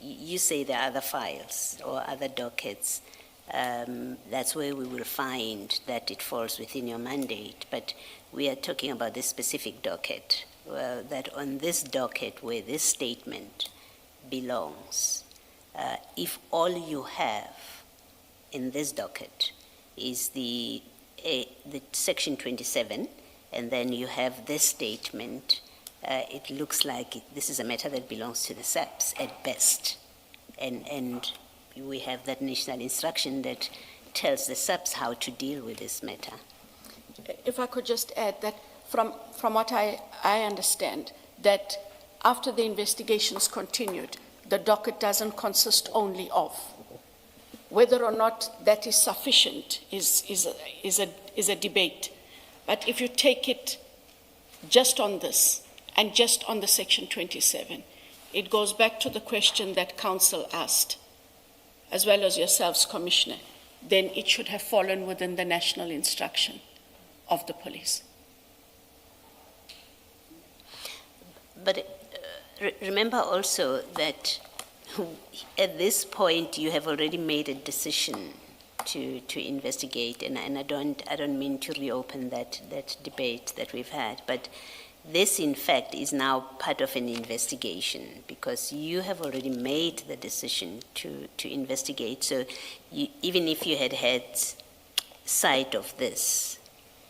You say there are other files or other dockets. That's where we will find that it falls within your mandate, but we are talking about this specific docket, that on this docket where this statement belongs, if all you have in this docket is the Section 27, and then you have this statement, it looks like this is a matter that belongs to the SAPS at best. And we have that national instruction that tells the SAPS how to deal with this matter. If I could just add that from what I understand, that after the investigations continued, the docket doesn't consist only of. Whether or not that is sufficient is a debate. But if you take it just on this and just on the Section 27, it goes back to the question that Council asked, as well as yourselves, Commissioner, then it should have fallen within the national instruction of the police. But remember also that At this point, you have already made a decision to investigate, and I don't mean to reopen that debate that we've had, but this, in fact, is now part of an investigation because you have already made the decision to investigate. So even if you had sight of this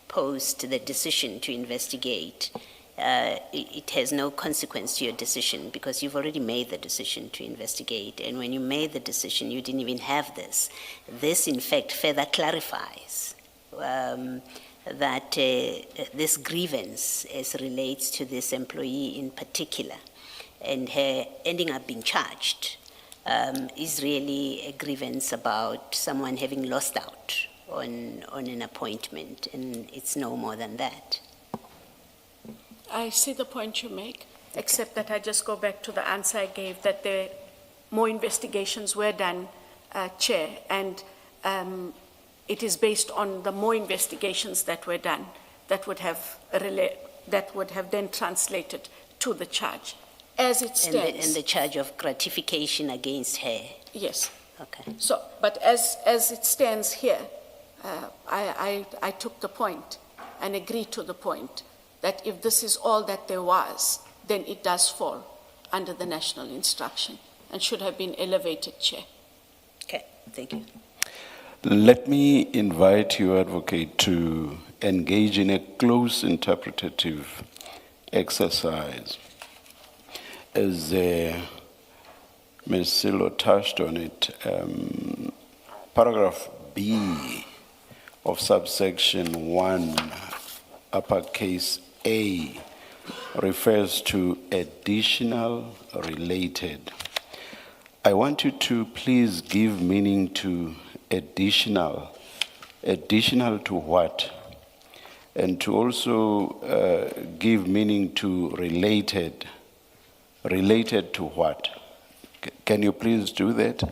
post the decision to investigate, it has no consequence to your decision because you've already made the decision to investigate. And when you made the decision, you didn't even have this. This, in fact, further clarifies that this grievance as relates to this employee in particular and her ending up being charged is really a grievance about someone having lost out on an appointment, and it's no more than that. I see the point you make, except that I just go back to the answer I gave, that more investigations were done, Chair, and it is based on the more investigations that were done that would have then translated to the charge. As it stands. And the charge of gratification against her. Yes. Okay. So, but as it stands here, I took the point and agreed to the point that if this is all that there was, then it does fall under the national instruction and should have been elevated, Chair. Okay, thank you. Let me invite you, Advocate, to engage in a close interpretative exercise. As Ms. Silo touched on it, paragraph B of subsection 1, uppercase A, refers to additional related. I want you to please give meaning to additional. Additional to what? And to also give meaning to related. Related to what? Can you please do that?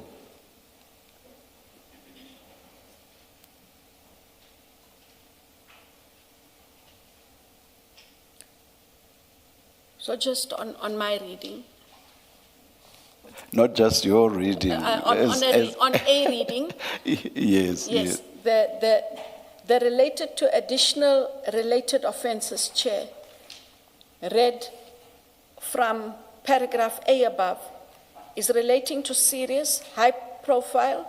So just on my reading. Not just your reading. On a reading. Yes. Yes. The related to additional related offences, Chair, read from paragraph A above, is relating to serious, high-profile,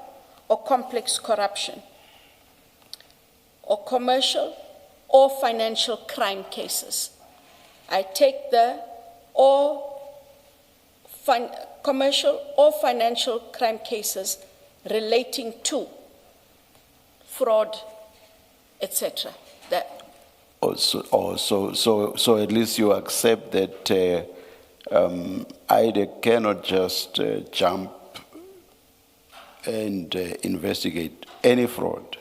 or complex corruption, or commercial or financial crime cases. I take the commercial or financial crime cases relating to fraud, etc. So at least you accept that IDEC cannot just jump and investigate any fraud,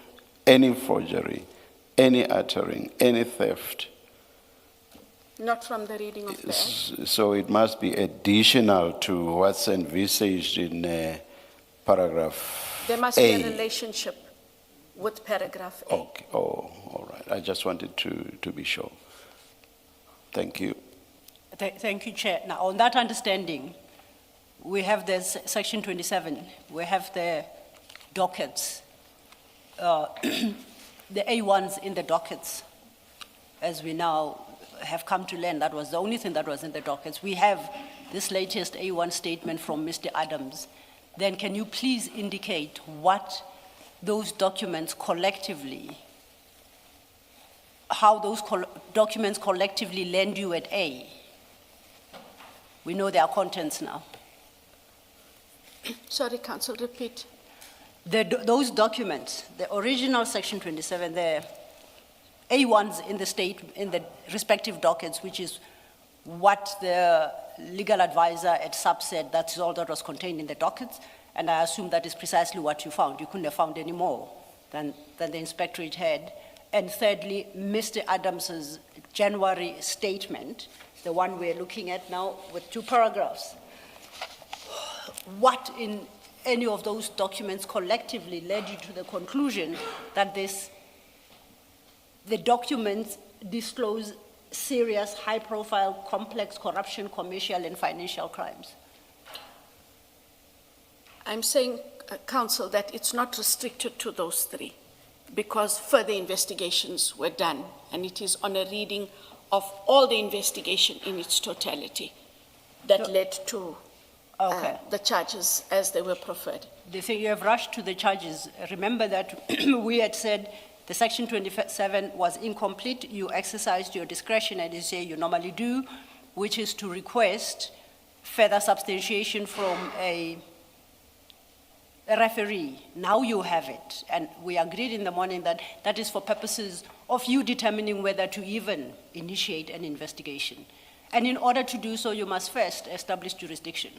any forgery, any uttering, any theft. Not from the reading of the Act. So it must be additional to what's envisaged in paragraph There must A. be a relationship with paragraph A. Okay. Oh, all right. I just wanted to be sure. Thank you. Thank you, Chair. Now, on that understanding, we have this section 27. We have the dockets, the A1s in the dockets, as we now have come to learn. That was the only thing that was in the dockets. We have this latest A1 statement from Mr. Adams. Then can you please indicate what those documents collectively, how those documents collectively land you at A? We know their contents now. Sorry, Council, repeat. Those documents, the original section 27, the A1s in the respective dockets, which is what the legal advisor at SAP said, that's all that was contained in the dockets, and I assume that is precisely what you found. You couldn't have found any more than the inspectorate had. And thirdly, Mr. Adams's January statement, the one we're looking at now with 2 paragraphs. What in any of those documents collectively led you to the conclusion that the documents disclose serious, high-profile, complex corruption, commercial, and financial crimes? I'm saying, Council, that it's not restricted to those three because further investigations were done, and it is on a reading of all the investigation in its totality that led to Okay. the charges as they were preferred. They say you have rushed to the charges. Remember that we had said the Section 27 was incomplete. You exercised your discretion, and you say you normally do, which is to request further substantiation from a referee. Now you have it, and we agreed in the morning that that is for purposes of you determining whether to even initiate an investigation. And in order to do so, you must first establish jurisdiction,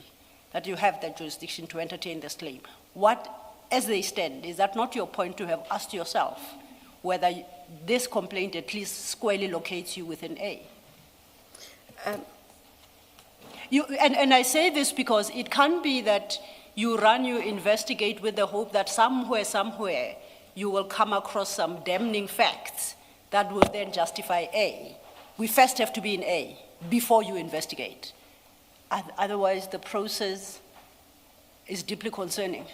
that you have that jurisdiction to entertain this claim. What, as they stand, is that not your point to have asked yourself whether this complaint at least squarely locates you within A? And I say this because it can be that you investigate with the hope that somewhere, you will come across some damning facts that will then justify A. We first have to be in A before you investigate. Otherwise, the process is deeply concerning.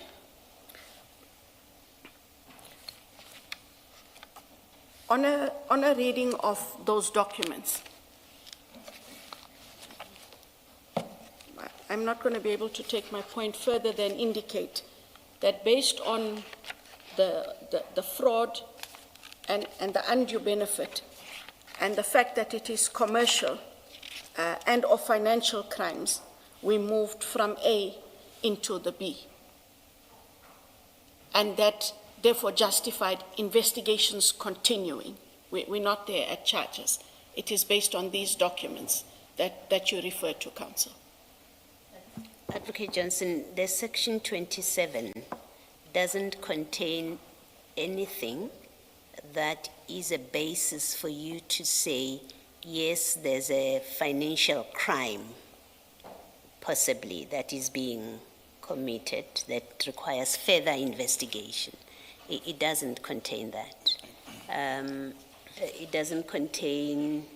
On a reading of those documents, I'm not going to be able to take my point further than indicate that based on the fraud and the undue benefit and the fact that it is commercial and of financial crimes, we moved from A into the B. And that therefore justified investigations continuing. We're not there at charges. It is based on these documents that you refer to, Council. Advocate Johnson, the Section 27 doesn't contain anything that is a basis for you to say, yes, there's a financial crime, possibly, that is being committed that requires further investigation. It doesn't contain that. It doesn't contain,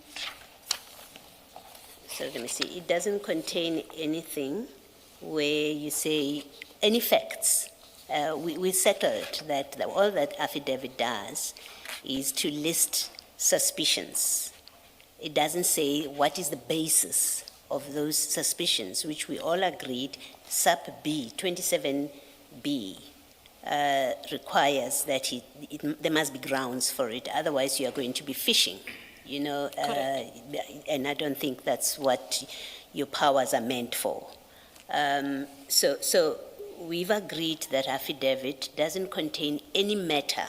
so let me see, it doesn't contain anything where you say any facts. We settled that all that affidavit does is to list suspicions. It doesn't say what is the basis of those suspicions, which we all agreed sub B, 27B, requires that there must be grounds for it. Otherwise, you are going to be fishing, and I don't think that's what your powers are meant for. So we've agreed that affidavit doesn't contain any matter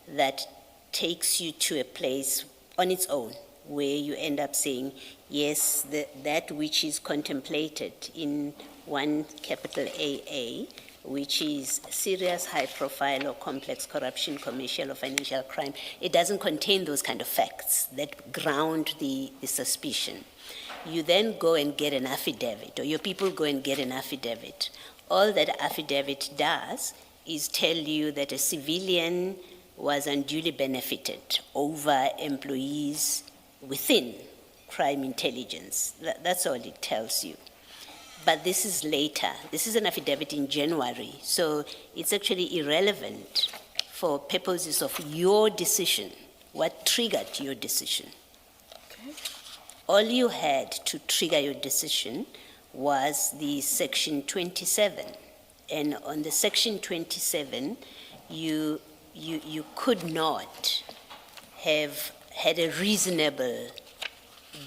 that takes you to a place on its own where you end up saying, yes, that which is contemplated in one capital AA, which is serious, high-profile or complex corruption, commercial or financial crime, it doesn't contain those kind of facts that ground the suspicion. You then go and get an affidavit, or your people go and get an affidavit. All that affidavit does is tell you that a civilian was unduly benefited over employees within crime intelligence. That's all it tells you. But this is later. This is an affidavit in January, so it's actually irrelevant for purposes of your decision, what triggered your decision. Okay. All you had to trigger your decision was the Section 27. And on the Section 27, you could not have had a reasonable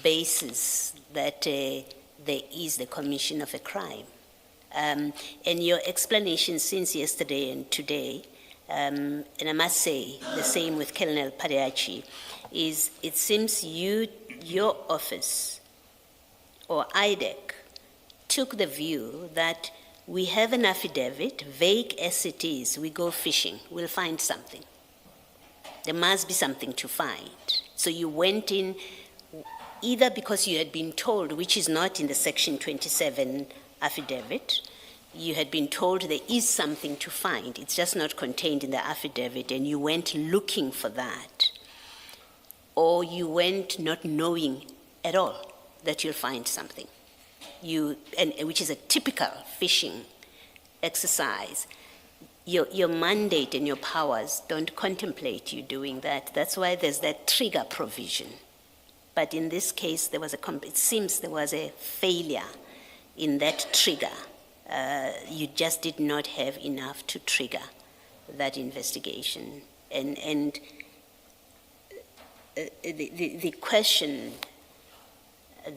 basis that there is the commission of a crime. And your explanation since yesterday and today, and I must say the same with Colonel Pariachi, is it seems your office or IDEC took the view that we have an affidavit, vague as it is, we go fishing, we'll find something. There must be something to find. So you went in either because you had been told, which is not in the Section 27 affidavit, you had been told there is something to find, it's just not contained in the affidavit, and you went looking for that. Or you went not knowing at all that you'll find something. Which is a typical fishing exercise. Your mandate and your powers don't contemplate you doing that. That's why there's that trigger provision. But in this case, it seems there was a failure in that trigger. You just did not have enough to trigger that investigation. And the question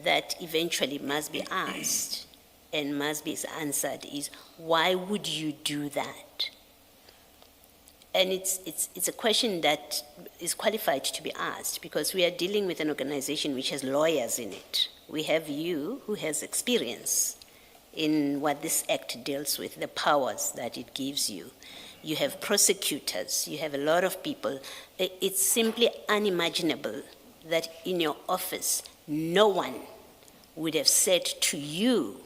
that eventually must be asked and must be answered is, why would you do that? And it's a question that is qualified to be asked, because we are dealing with an organization which has lawyers in it. We have you, who has experience in what this act deals with, the powers that it gives you. You have prosecutors, you have a lot of people. It's simply unimaginable that in your office, no one would have said to you,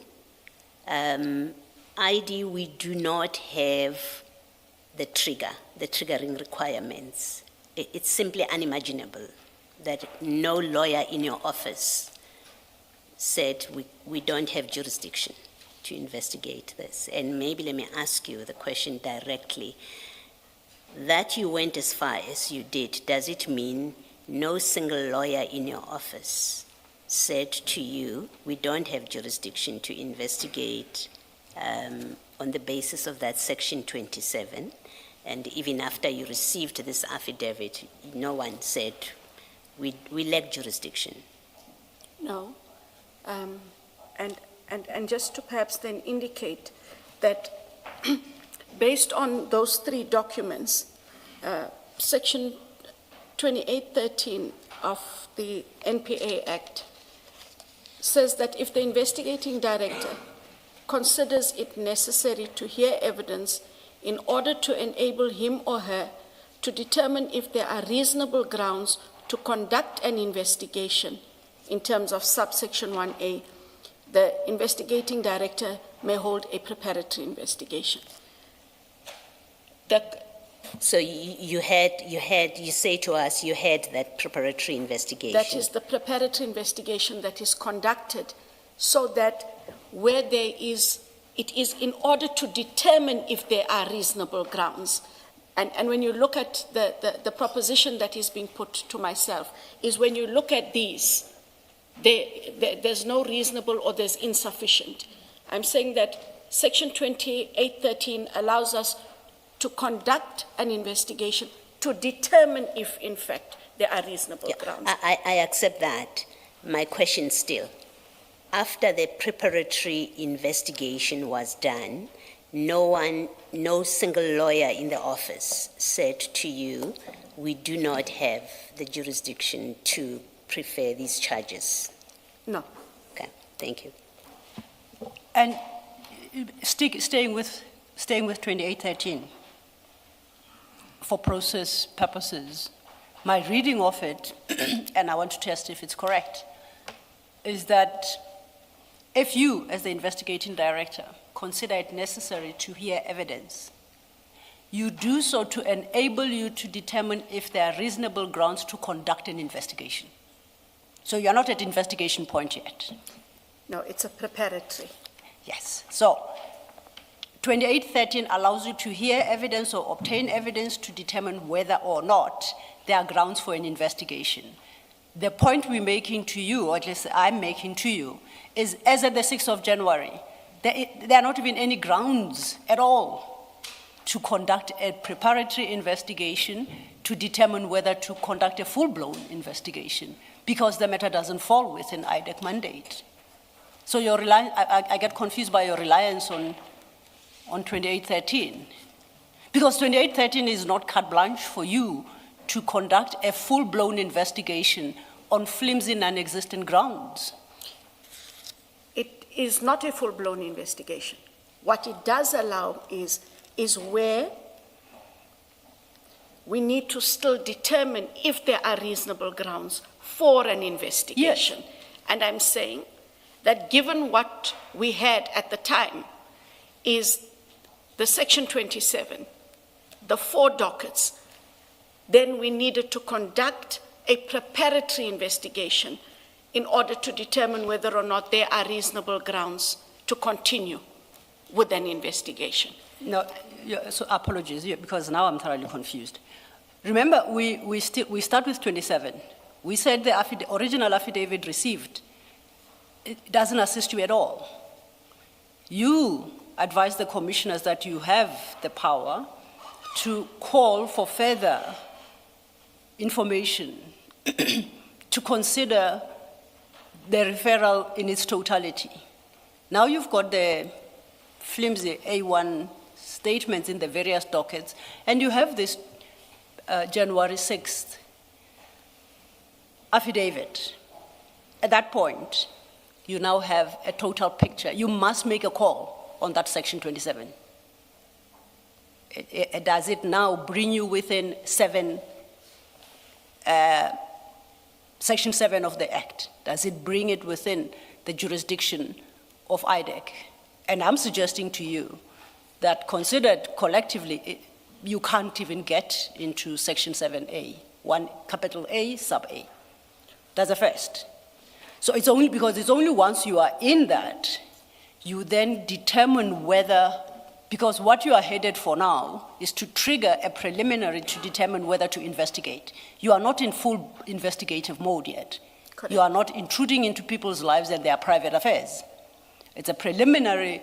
ID, we do not have the triggering requirements. It's simply unimaginable that no lawyer in your office said we don't have jurisdiction to investigate this. And maybe let me ask you the question directly. That you went as far as you did, does it mean no single lawyer in your office said to you, we don't have jurisdiction to investigate on the basis of that Section 27, and even after you received this affidavit, no one said, we lack jurisdiction? No. And just to perhaps then indicate that based on those three documents, Section 2813 of the NPA Act says that if the investigating director considers it necessary to hear evidence in order to enable him or her to determine if there are reasonable grounds to conduct an investigation in terms of subsection 1A, the investigating director may hold a preparatory investigation. So you say to us you had that preparatory investigation. That is the preparatory investigation that is conducted so that where it is in order to determine if there are reasonable grounds. And when you look at the proposition that is being put to myself, is when you look at these, there's no reasonable or there's insufficient. I'm saying that Section 2813 allows us to conduct an investigation to determine if, in fact, there are reasonable grounds. I accept that. My question still, after the preparatory investigation was done, no single lawyer in the office said to you, we do not have the jurisdiction to prefer these charges? No. Okay, thank you. And staying with 2813, for process purposes, my reading of it, and I want to test if it's correct, is that if you, as the investigating director, consider it necessary to hear evidence, you do so to enable you to determine if there are reasonable grounds to conduct an investigation. So you're not at investigation point yet. No, it's a preparatory. Yes. So 2813 allows you to hear evidence or obtain evidence to determine whether or not there are grounds for an investigation. The point we're making to you, or at least I'm making to you, is as at the 6th of January, there are not even any grounds at all to conduct a preparatory investigation to determine whether to conduct a full-blown investigation, because the matter doesn't fall within IDEC mandate. So I get confused by your reliance on 2813, because 2813 is not carte blanche for you to conduct a full-blown investigation on flimsy, non-existent grounds. It is not a full-blown investigation. What it does allow is where we need to still determine if there are reasonable grounds for an investigation. Yes. And I'm saying that given what we had at the time is the Section 27, the 4 dockets, then we needed to conduct a preparatory investigation in order to determine whether or not there are reasonable grounds to continue with an investigation. No, yeah, so apologies, yeah, because now I'm thoroughly confused. Remember, we start with 27. We said the original affidavit received, it doesn't assist you at all. You advise the commissioners that you have the power to call for further information to consider the referral in its totality. Now you've got the flimsy A1 statements in the various dockets, and you have this January 6th affidavit. At that point, you now have a total picture. You must make a call on that section 27. Does it now bring you within section 7 of the Act? Does it bring it within the jurisdiction of IDEC? And I'm suggesting to you that considered collectively, you can't even get into section 7A, capital A, sub A. That's the first. So it's only because it's only once you are in that, you then determine whether, because what you are headed for now is to trigger a preliminary to determine whether to investigate. You are not in full investigative mode yet. Correct. You are not intruding into people's lives and their private affairs. It's a preliminary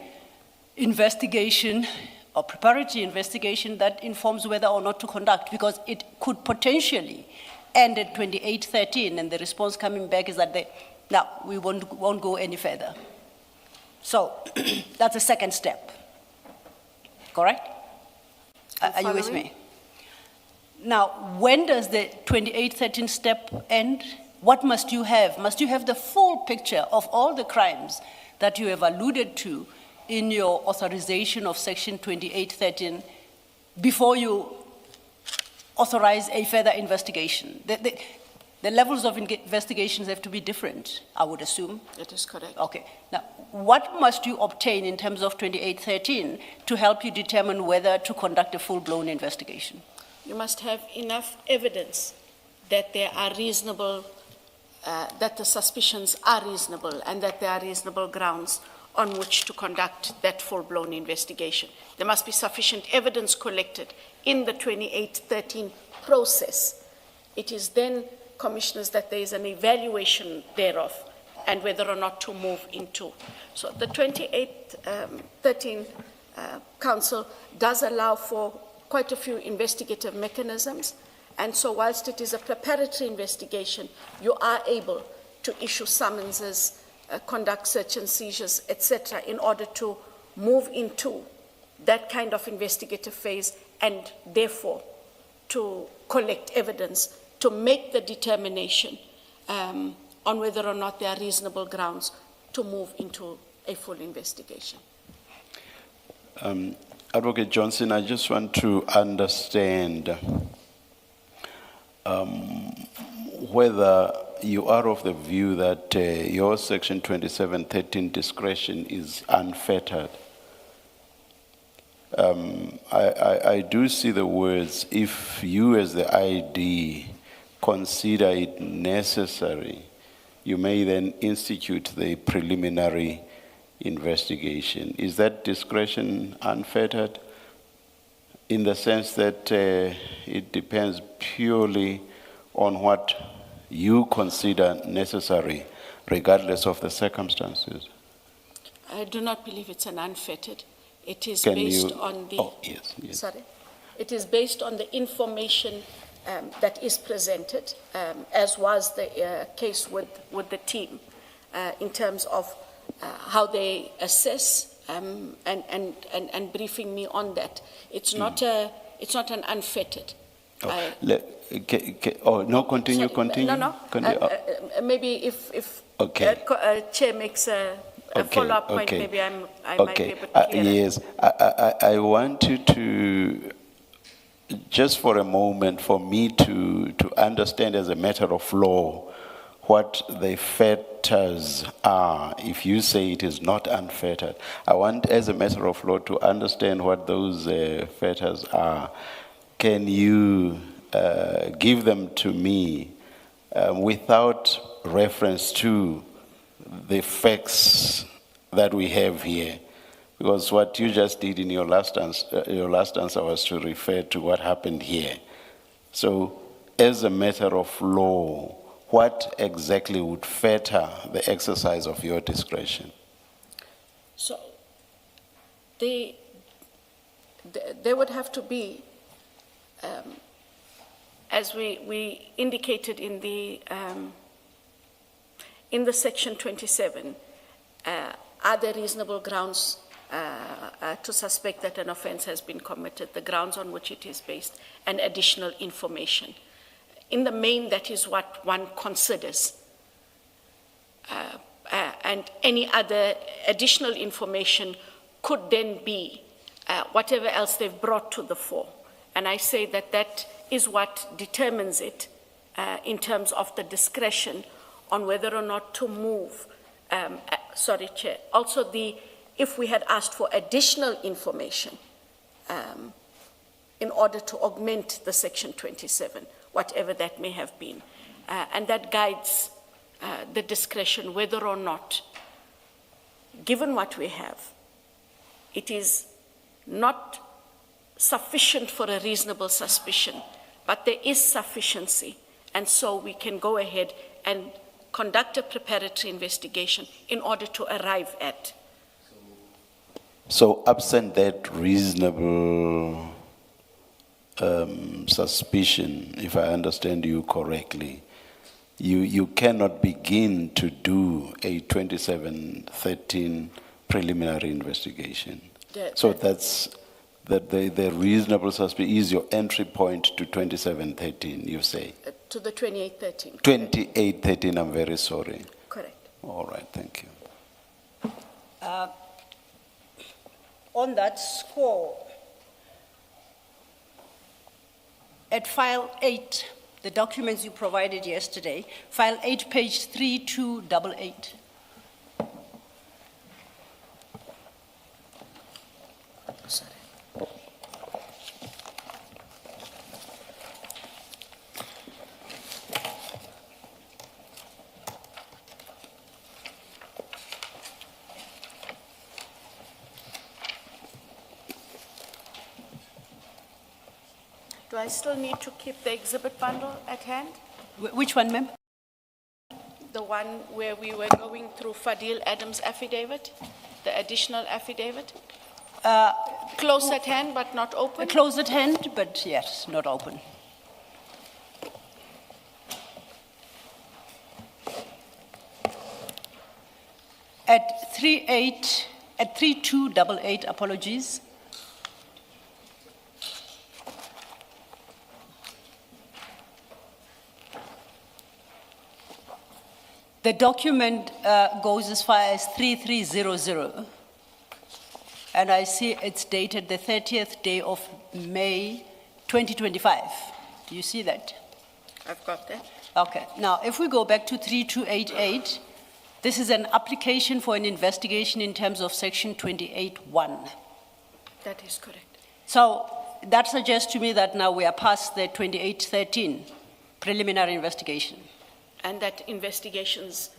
investigation or preparatory investigation that informs whether or not to conduct, because it could potentially end at 2813, and the response coming back is that no, we won't go any further. So that's the second step. Correct? Are you with following. me? Now, when does the 2813 step end? What must you have? Must you have the full picture of all the crimes that you have alluded to in your authorization of section 2813 before you authorize a further investigation? The levels of investigations have to be different, I would assume. That is correct. Okay. Now, what must you obtain in terms of 2813 to help you determine whether to conduct a full-blown investigation? You must have enough evidence that there are reasonable, that the suspicions are reasonable and that there are reasonable grounds on which to conduct that full-blown investigation. There must be sufficient evidence collected in the 2813 process. It is then, Commissioners, that there is an evaluation thereof and whether or not to move into. So the 2813 Council does allow for quite a few investigative mechanisms, and so whilst it is a preparatory investigation, you are able to issue summonses, conduct search and seizures, etc., in order to move into that kind of investigative phase and therefore to collect evidence to make the determination on whether or not there are reasonable grounds to move into a full investigation. Advocate Johnson, I just want to understand whether you are of the view that your section 2713 discretion is unfettered. I do see the words, if you as the ID consider it necessary, you may then institute the preliminary investigation. Is that discretion unfettered in the sense that it depends purely on what you consider necessary, regardless of the circumstances? I do not believe it's an unfettered. It is Can based you- on the. Oh, yes, yes. Sorry. It is based on the information that is presented, as was the case with the team, in terms of how they assess and briefing me on that. It's not an unfettered. No, continue, Sorry, continue. No. Continue. Maybe if Okay. Chair makes a Okay, follow-up point, okay. maybe I might be Okay, able to clear it. yes, I want you to, just for a moment, for me to understand as a matter of law what the fetters are. If you say it is not unfettered, I want, as a matter of law, to understand what those fetters are. Can you give them to me without reference to the facts that we have here, Because what you just did in your last answer was to refer to what happened here. So, as a matter of law, what exactly would fetter the exercise of your discretion? So there would have to be, as we indicated in the section 27, are there reasonable grounds to suspect that an offense has been committed, the grounds on which it is based, and additional information. In the main, that is what one considers. And any other additional information could then be whatever else they've brought to the fore. And I say that that is what determines it in terms of the discretion on whether or not to move. Sorry, Chair. Also, if we had asked for additional information in order to augment the section 27, whatever that may have been. And that guides the discretion whether or not, given what we have, it is not sufficient for a reasonable suspicion, but there is sufficiency, and so we can go ahead and conduct a preparatory investigation in order to arrive at. So, absent that reasonable suspicion, if I understand you correctly, you cannot begin to do a 2713 preliminary investigation. So that's the reasonable suspicion is your entry point to 2713, you say? To the 2813. 2813, I'm very sorry. Correct. All right, thank you. On that score, at file 8, the documents you provided yesterday, file 8, page 3288. Sorry. Do I still need to keep the exhibit bundle at hand? Which one, ma'am? The one where we were going through Fadil Adams' affidavit, the additional affidavit? Close at hand, but not open? Close at hand, but yes, not open. At 3288, apologies. The document goes as far as 3300, and I see it's dated the 30th day of May 2025. Do you see that? I've got that. Okay. Now, if we go back to 3288, this is an application for an investigation in terms of section 28(1). That is correct. So that suggests to me that now we are past the 2813 preliminary investigation. And that investigations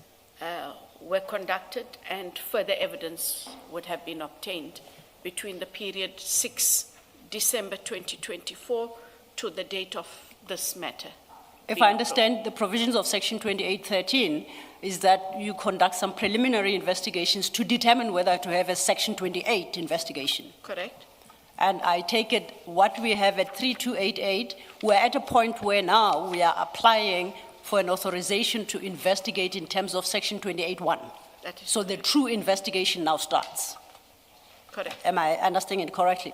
were conducted and further evidence would have been obtained between the period 6 December 2024 to the date of this matter. If I understand the provisions of section 2813 is that you conduct some preliminary investigations to determine whether to have a section 28 investigation. Correct. And I take it what we have at 3288, we're at a point where now we are applying for an authorization to investigate in terms of section 28(1). So the true investigation now starts. Correct. Am I understanding it correctly?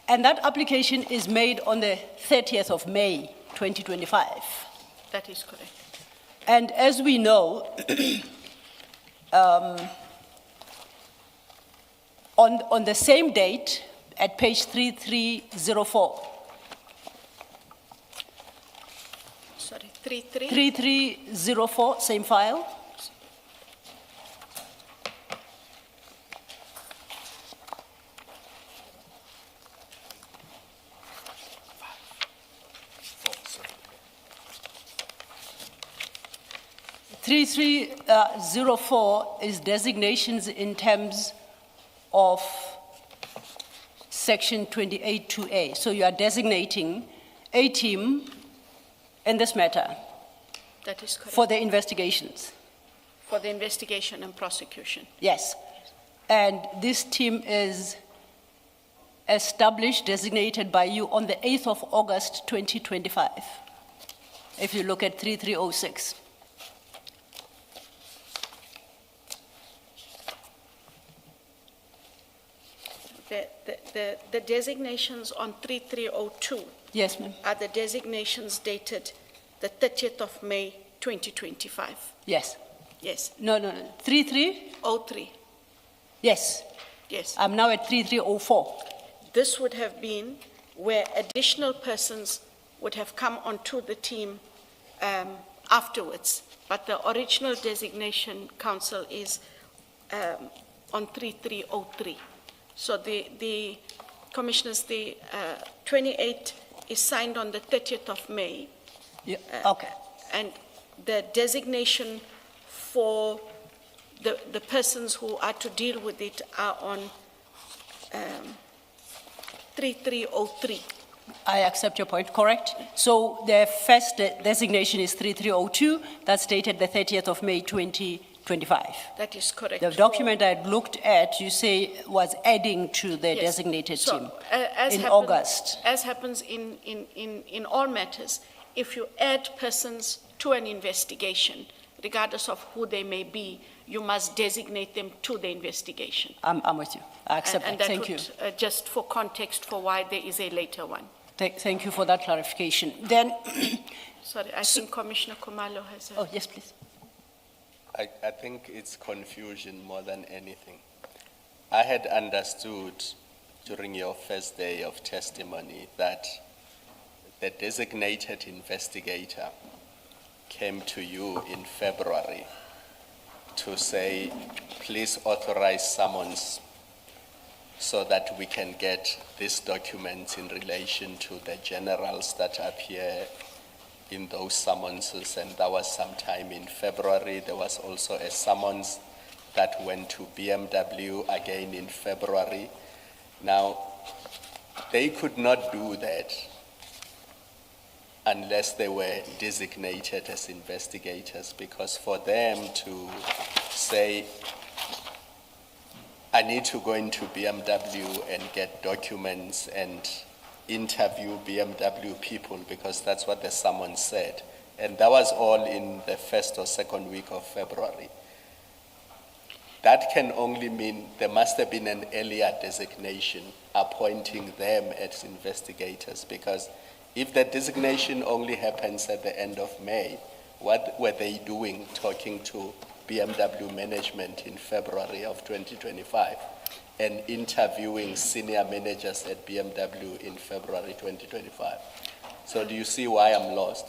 And that application is made on the 30th of May, 2025. That is correct. And as we know, on the same date, at page 3304, Sorry, 33? 3304, same file. Three 3304 is designations in terms of Section 28(2)A. So you are designating a team in this matter That is correct. for the investigations. For the investigation and prosecution. Yes. And this team is established, designated by you on the 8th of August, 2025. If you look at 3306. The designations on 3302 Yes, ma'am. are the designations dated the 30th of May, 2025. Yes. Yes, No. 33? 03, Yes. yes. I'm now at 3304. This would have been where additional persons would have come onto the team afterwards, but the original designation, council, is on 3303. So the commissioners, the 28 is signed on the 30th of May, Yeah, okay. and the designation for the persons who are to deal with it are on 3303. I accept your point, correct? So the first designation is 3302, that's dated the 30th of May, 2025. That is correct. The document I looked at, you say, was adding to the Yes. designated So, team as in happens- August. As happens in all matters, if you add persons to an investigation, regardless of who they may be, you must designate them to the investigation. I'm with you. I accept And that. Thank you. would, just for context for why there is a later one. Thank you for that clarification. Then, Sorry, I think Commissioner Kumalo has a... oh, yes, please. I think it's confusion more than anything. I had understood during your first day of testimony that the designated investigator came to you in February to say, please authorize summons so that we can get these documents in relation to the generals that appear in those summonses, and that was sometime in February. There was also a summons that went to BMW again in February. Now, they could not do that unless they were designated as investigators, because for them to say, I need to go into BMW and get documents and interview BMW people, because that's what the summons said. And that was all in the first or second week of February. That can only mean there must have been an earlier designation appointing them as investigators, because if the designation only happens at the end of May, what were they doing talking to BMW management in February of 2025 and interviewing senior managers at BMW in February 2025? So do you see why I'm lost?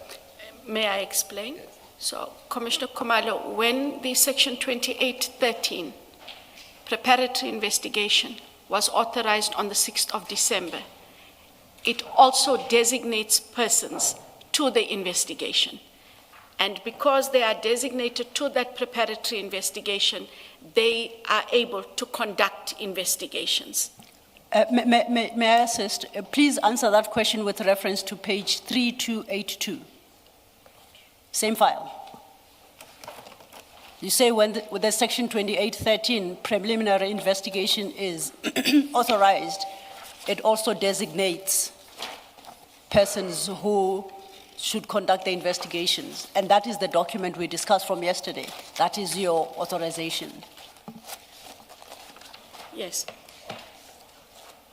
May I explain? So, Commissioner Kumalo, when the Section 2813 preparatory investigation was authorized on the 6th of December, it also designates persons to the investigation. And because they are designated to that preparatory investigation, they are able to conduct investigations. May I assist? Please answer that question with reference to page 3282. Same file. You say when the Section 2813 preliminary investigation is authorized, it also designates persons who should conduct the investigations. And that is the document we discussed from yesterday. That is your authorization. Yes.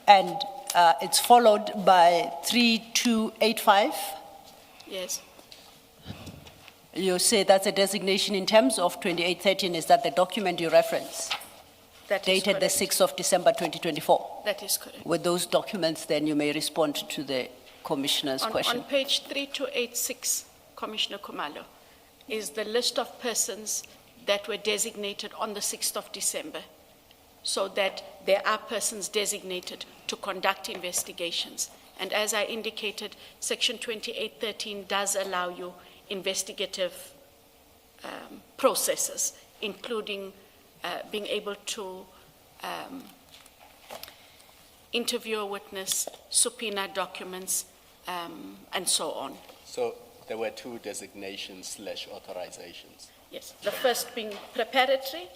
And it's followed by 3285. Yes. You say that's a designation in terms of 2813. Is that the document you reference? That is Dated the correct. 6th of December 2024. That is correct. With those documents, then you may respond to the Commissioner's question. On page 3286, Commissioner Kumalo, is the list of persons that were designated on the 6th of December, so that there are persons designated to conduct investigations. And as I indicated, Section 2813 does allow you investigative processes, including being able to interview a witness, subpoena documents, and so on. So there were two designations / authorizations. Yes, the first being preparatory,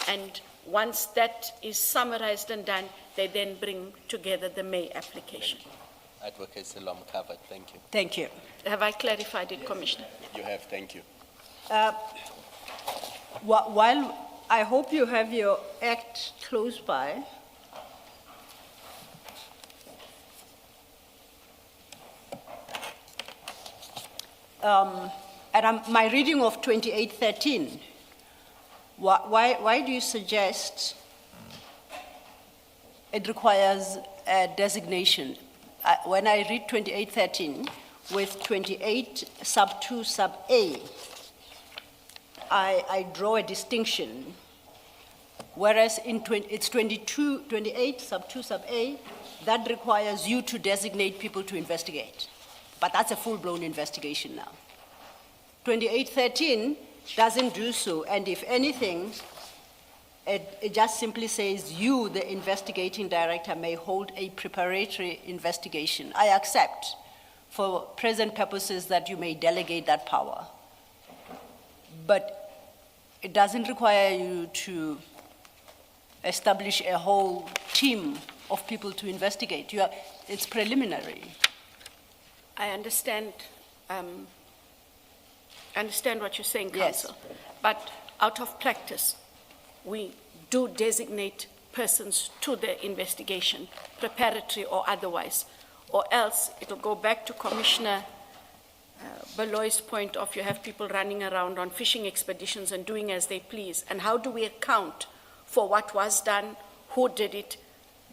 and once that is summarized and done, they then bring together the May application. Advocate Silom covered, thank you. Thank you. Have I clarified it, Commissioner? You have, thank you. While I hope you have your act close by, my reading of 2813, why do you suggest it requires a designation? When I read 2813 with 28 sub 2 sub A, I draw a distinction, whereas it's 28 sub 2 sub A, that requires you to designate people to investigate. But that's a full-blown investigation now. 2813 doesn't do so, and if anything, it just simply says you, the investigating director, may hold a preparatory investigation. I accept, for present purposes, that you may delegate that power. But it doesn't require you to establish a whole team of people to investigate. It's preliminary. I understand what you're saying, Yes. Counsel. But out of practice, we do designate persons to the investigation, preparatory or otherwise, or else it'll go back to Commissioner Beloy's point of you have people running around on fishing expeditions and doing as they please. And how do we account for what was done, who did it?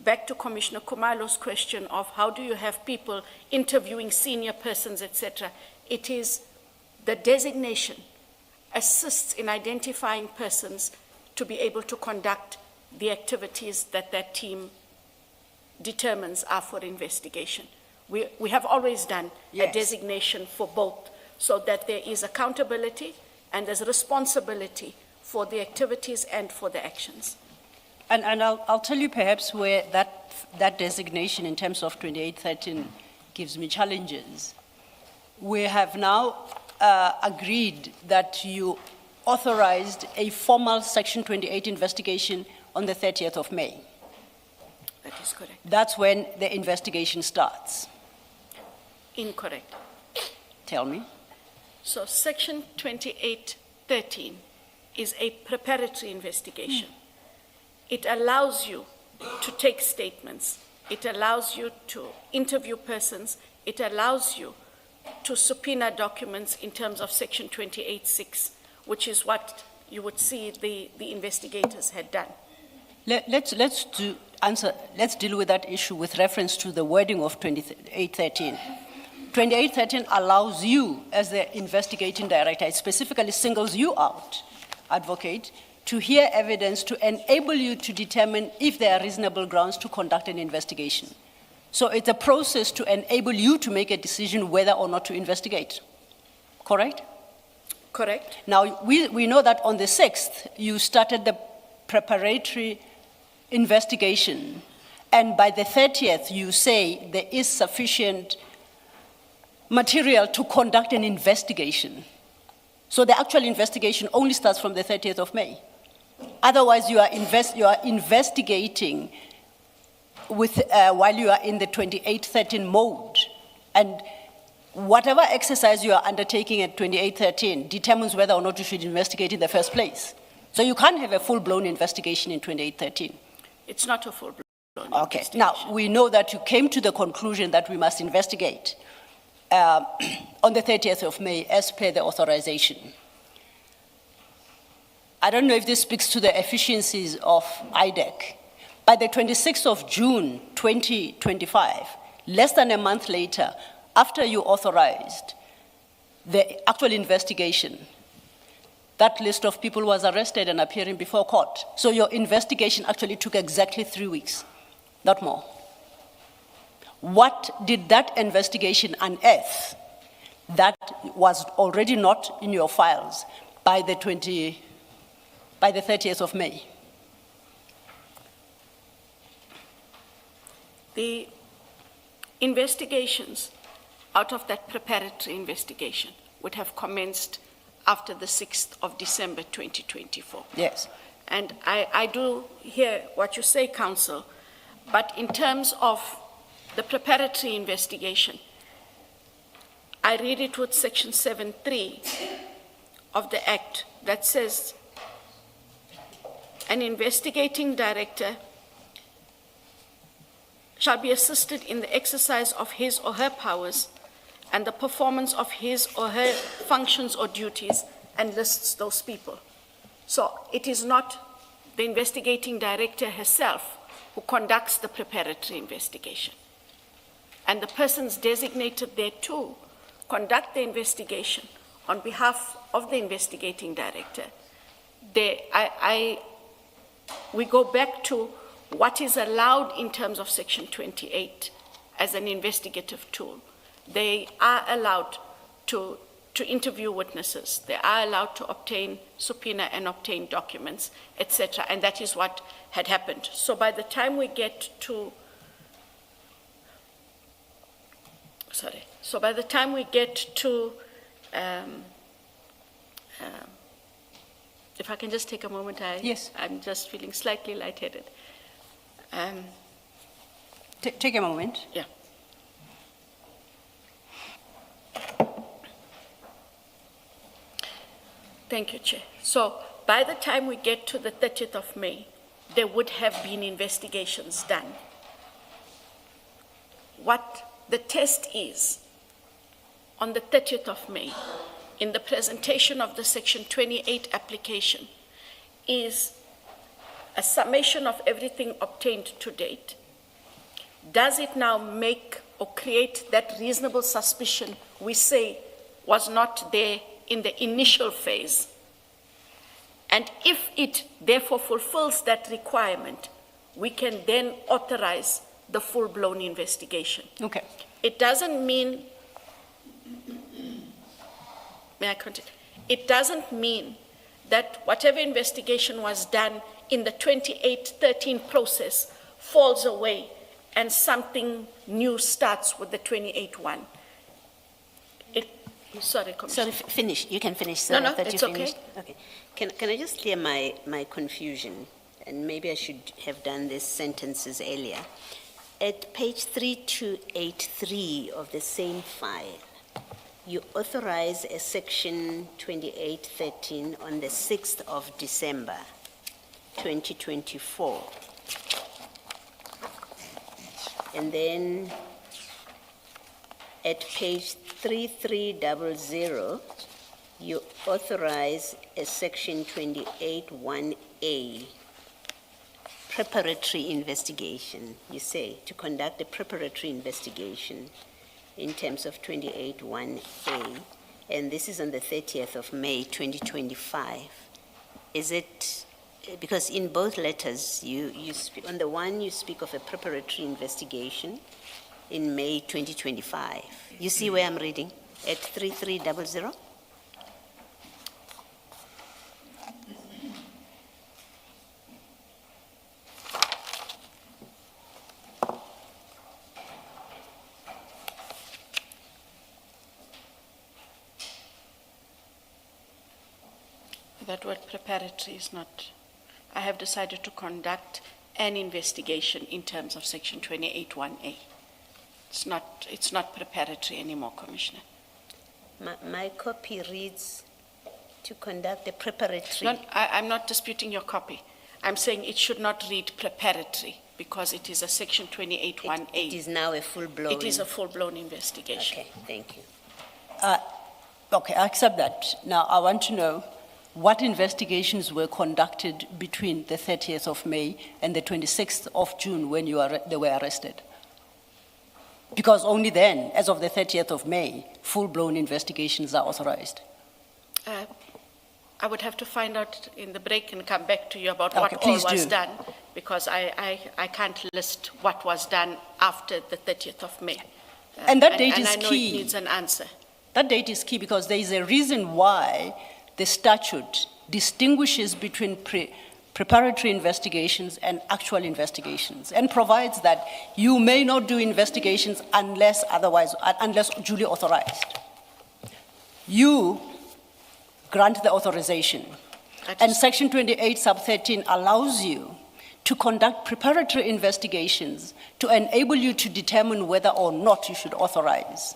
Back to Commissioner Kumalo's question of how do you have people interviewing senior persons, etc. It is the designation assists in identifying persons to be able to conduct the activities that that team determines are for investigation. We have always done Yes. a designation for both, so that there is accountability and there's responsibility for the activities and for the actions. And I'll tell you perhaps where that designation in terms of 2813 gives me challenges. We have now agreed that you authorized a formal Section 28 investigation on the 30th of May. That is correct. That's when the investigation starts. Incorrect. Tell me. So Section 2813 is a preparatory investigation. It allows you to take statements. It allows you to interview persons. It allows you to subpoena documents in terms of Section 28.6, which is what you would see the investigators had done. Let's deal with that issue with reference to the wording of 2813. 2813 allows you, as the investigating director, it specifically singles you out, advocate, to hear evidence to enable you to determine if there are reasonable grounds to conduct an investigation. So it's a process to enable you to make a decision whether or not to investigate. Correct? Correct. Now, we know that on the 6th, you started the preparatory investigation, and by the 30th, you say there is sufficient material to conduct an investigation. So the actual investigation only starts from the 30th of May. Otherwise, you are investigating with, while you are in the 2813 mode. And whatever exercise you are undertaking at 2813 determines whether or not you should investigate in the first place. So you can't have a full-blown investigation in 2813. It's not a full-blown Okay, investigation. now we know that you came to the conclusion that we must investigate on the 30th of May as per the authorization. I don't know if this speaks to the efficiencies of IDEC. By the 26th of June 2025, less than a month later, after you authorized the actual investigation, that list of people was arrested and appearing before court. So your investigation actually took exactly 3 weeks, not more. What did that investigation unearth that was already not in your files by the 30th of May? The investigations out of that preparatory investigation would have commenced after the 6th of December 2024. Yes. And I do hear what you say, Council, but in terms of the preparatory investigation, I read it with Section 7.3 of the Act that says an investigating director shall be assisted in the exercise of his or her powers and the performance of his or her functions or duties, and lists those people. So it is not the investigating director herself who conducts the preparatory investigation. And the persons designated there too conduct the investigation on behalf of the investigating director. We go back to what is allowed in terms of Section 28 as an investigative tool. They are allowed to interview witnesses. They are allowed to obtain subpoena and obtain documents, etc. And that is what had happened. So by the time we get to, if I can just take a moment, Yes. I'm just feeling slightly lightheaded. Take a moment. Yeah. Thank you, Chair. So by the time we get to the 30th of May, there would have been investigations done. What the test is, on the 30th of May, in the presentation of the Section 28 application, is a summation of everything obtained to date. Does it now make or create that reasonable suspicion we say was not there in the initial phase? And if it therefore fulfills that requirement, we can then authorize the full-blown investigation. Okay. It doesn't mean, may I continue? It doesn't mean that whatever investigation was done in the 2813 process falls away and something new starts with the 28-1. Sorry, Commissioner. Sorry, finish. You can finish, sir. No, no, I thought it's you okay. finished. Okay. Can I just clear my confusion? And maybe I should have done these sentences earlier. At page 3283 of the same file, you authorize a section 2813 on the 6th of December, 2024. And then at page 3300, you authorize a section 28(1)A, preparatory investigation. You say to conduct a preparatory investigation in terms of 28(1)A, and this is on the 30th of May, 2025. Is it, because in both letters, you speak, on the one you speak of a preparatory investigation in May 2025. You see where I'm reading? At 3300? That word preparatory is not, I have decided to conduct an investigation in terms of Section 28(1)A. It's not preparatory anymore, Commissioner. My copy reads to conduct a preparatory. No, I'm not disputing your copy. I'm saying it should not read preparatory because it is a Section 28(1)A. It is now a full-blown. It is a full-blown investigation. Okay, thank you. Okay, I accept that. Now, I want to know what investigations were conducted between the 30th of May and the 26th of June when they were arrested. Because only then, as of the 30th of May, full-blown investigations are authorized. I would have to find out in the break and come back to you about Okay, what all please was do. done, because I can't list what was done after the 30th of May. And that date is And I know key. it needs an answer. That date is key because there is a reason why the statute distinguishes between preparatory investigations and actual investigations, and provides that you may not do investigations unless duly authorized. You grant the authorization. And Section 28, sub 13 allows you to conduct preparatory investigations to enable you to determine whether or not you should authorize.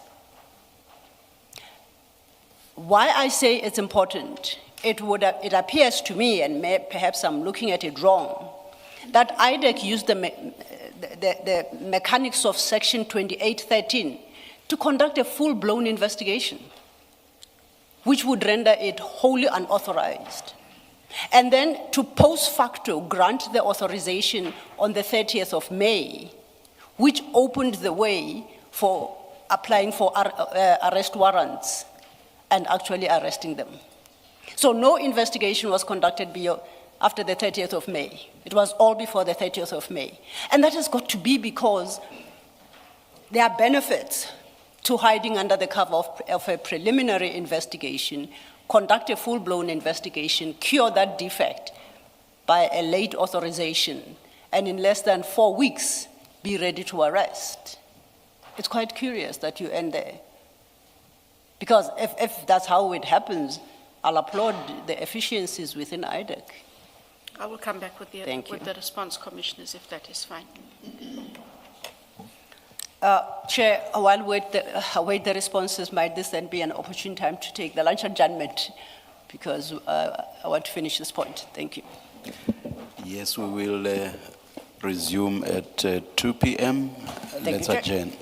Why I say it's important, it appears to me, and perhaps I'm looking at it wrong, that IDEC used the mechanics of Section 2813 to conduct a full-blown investigation, which would render it wholly unauthorized. And then to post facto grant the authorization on the 30th of May, which opened the way for applying for arrest warrants and actually arresting them. So no investigation was conducted after the 30th of May. It was all before the 30th of May. And that has got to be because there are benefits to hiding under the cover of a preliminary investigation, conduct a full-blown investigation, cure that defect by a late authorization, and in less than 4 weeks, be ready to arrest. It's quite curious that you end there. Because if that's how it happens, I'll applaud the efficiencies within IDEC. I will come back with the response, commissioners, if that is fine. Chair, while we await the responses, might this then be an opportune time to take the lunch adjournment? Because I want to finish this point. Thank you. Yes, we will resume at 2 p.m. Let's adjourn.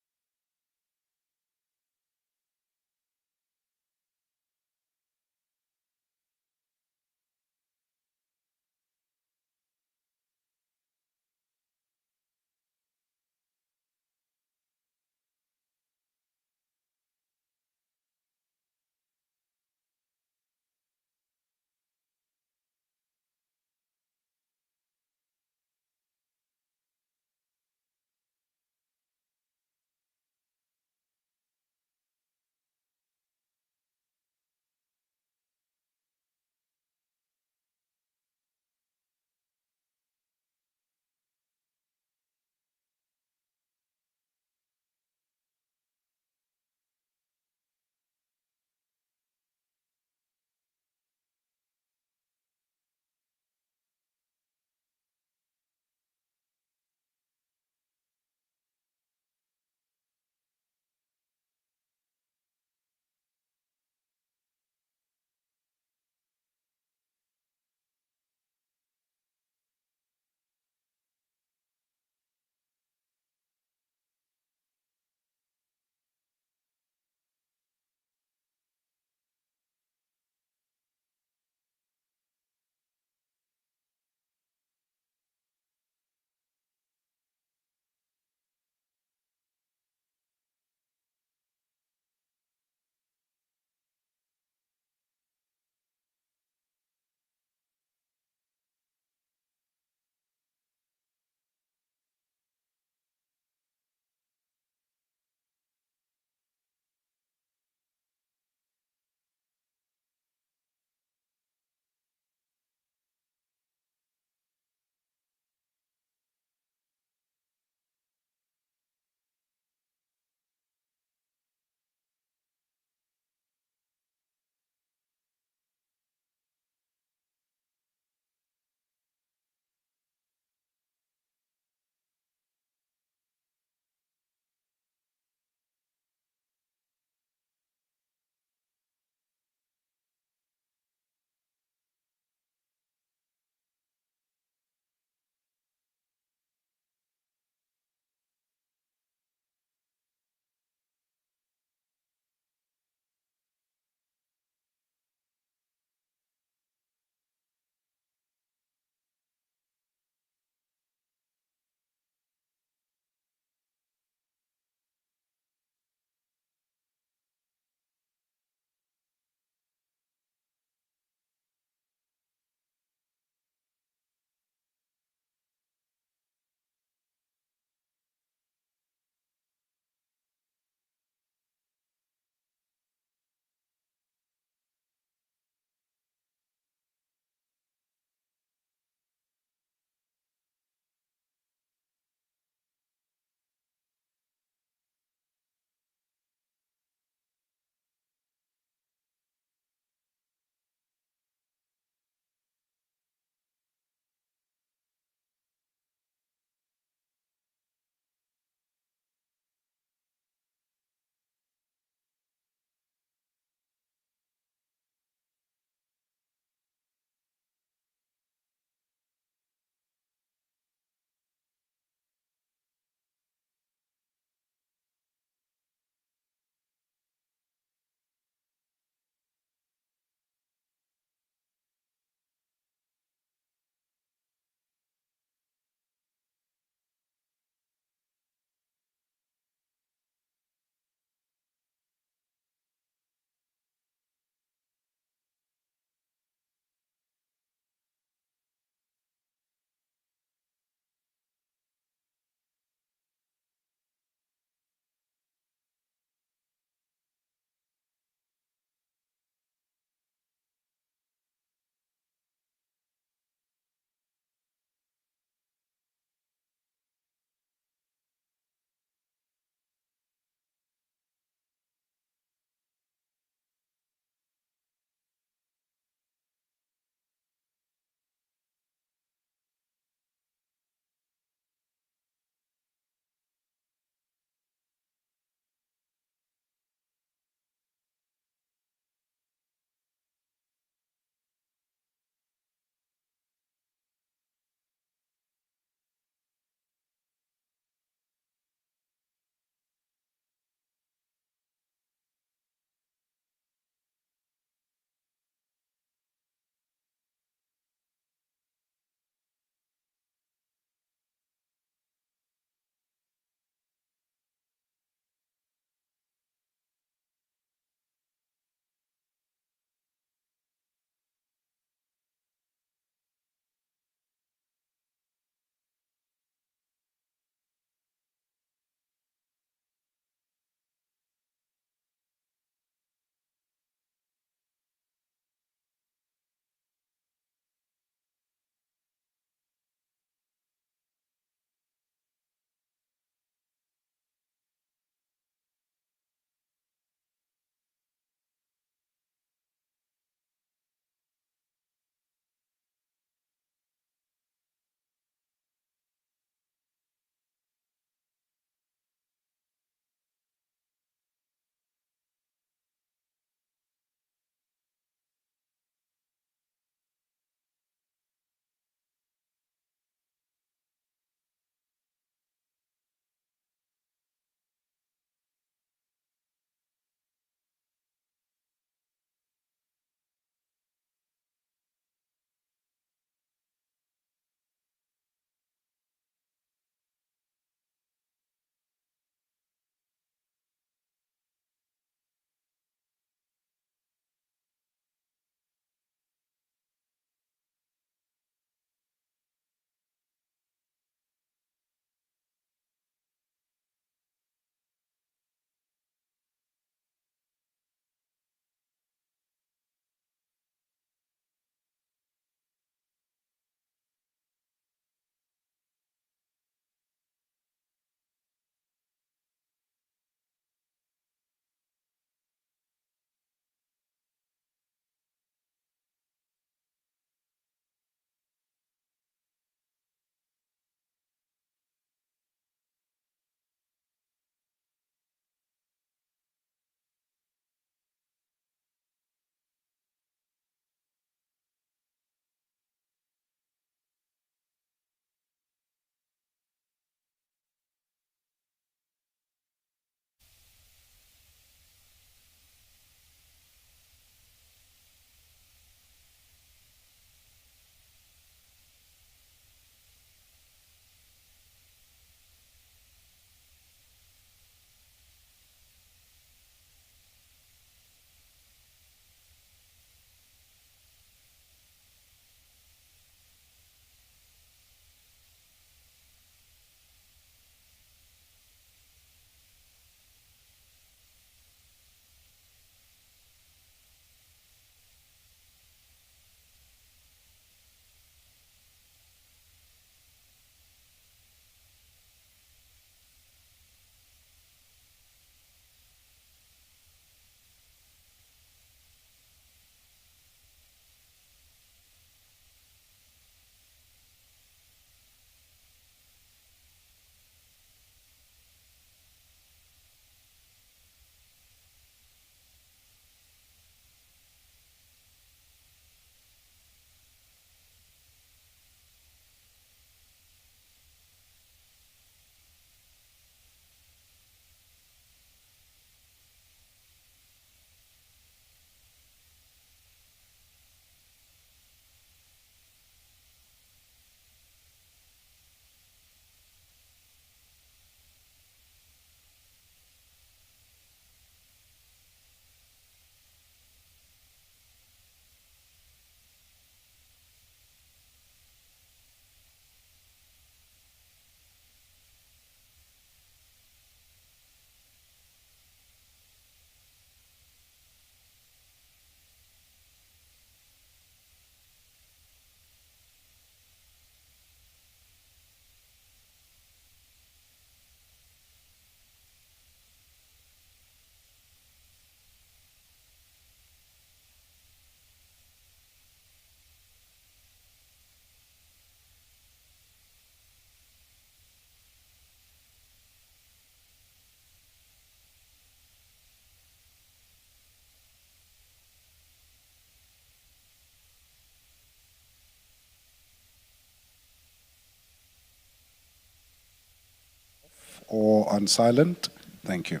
or on silent? Thank you.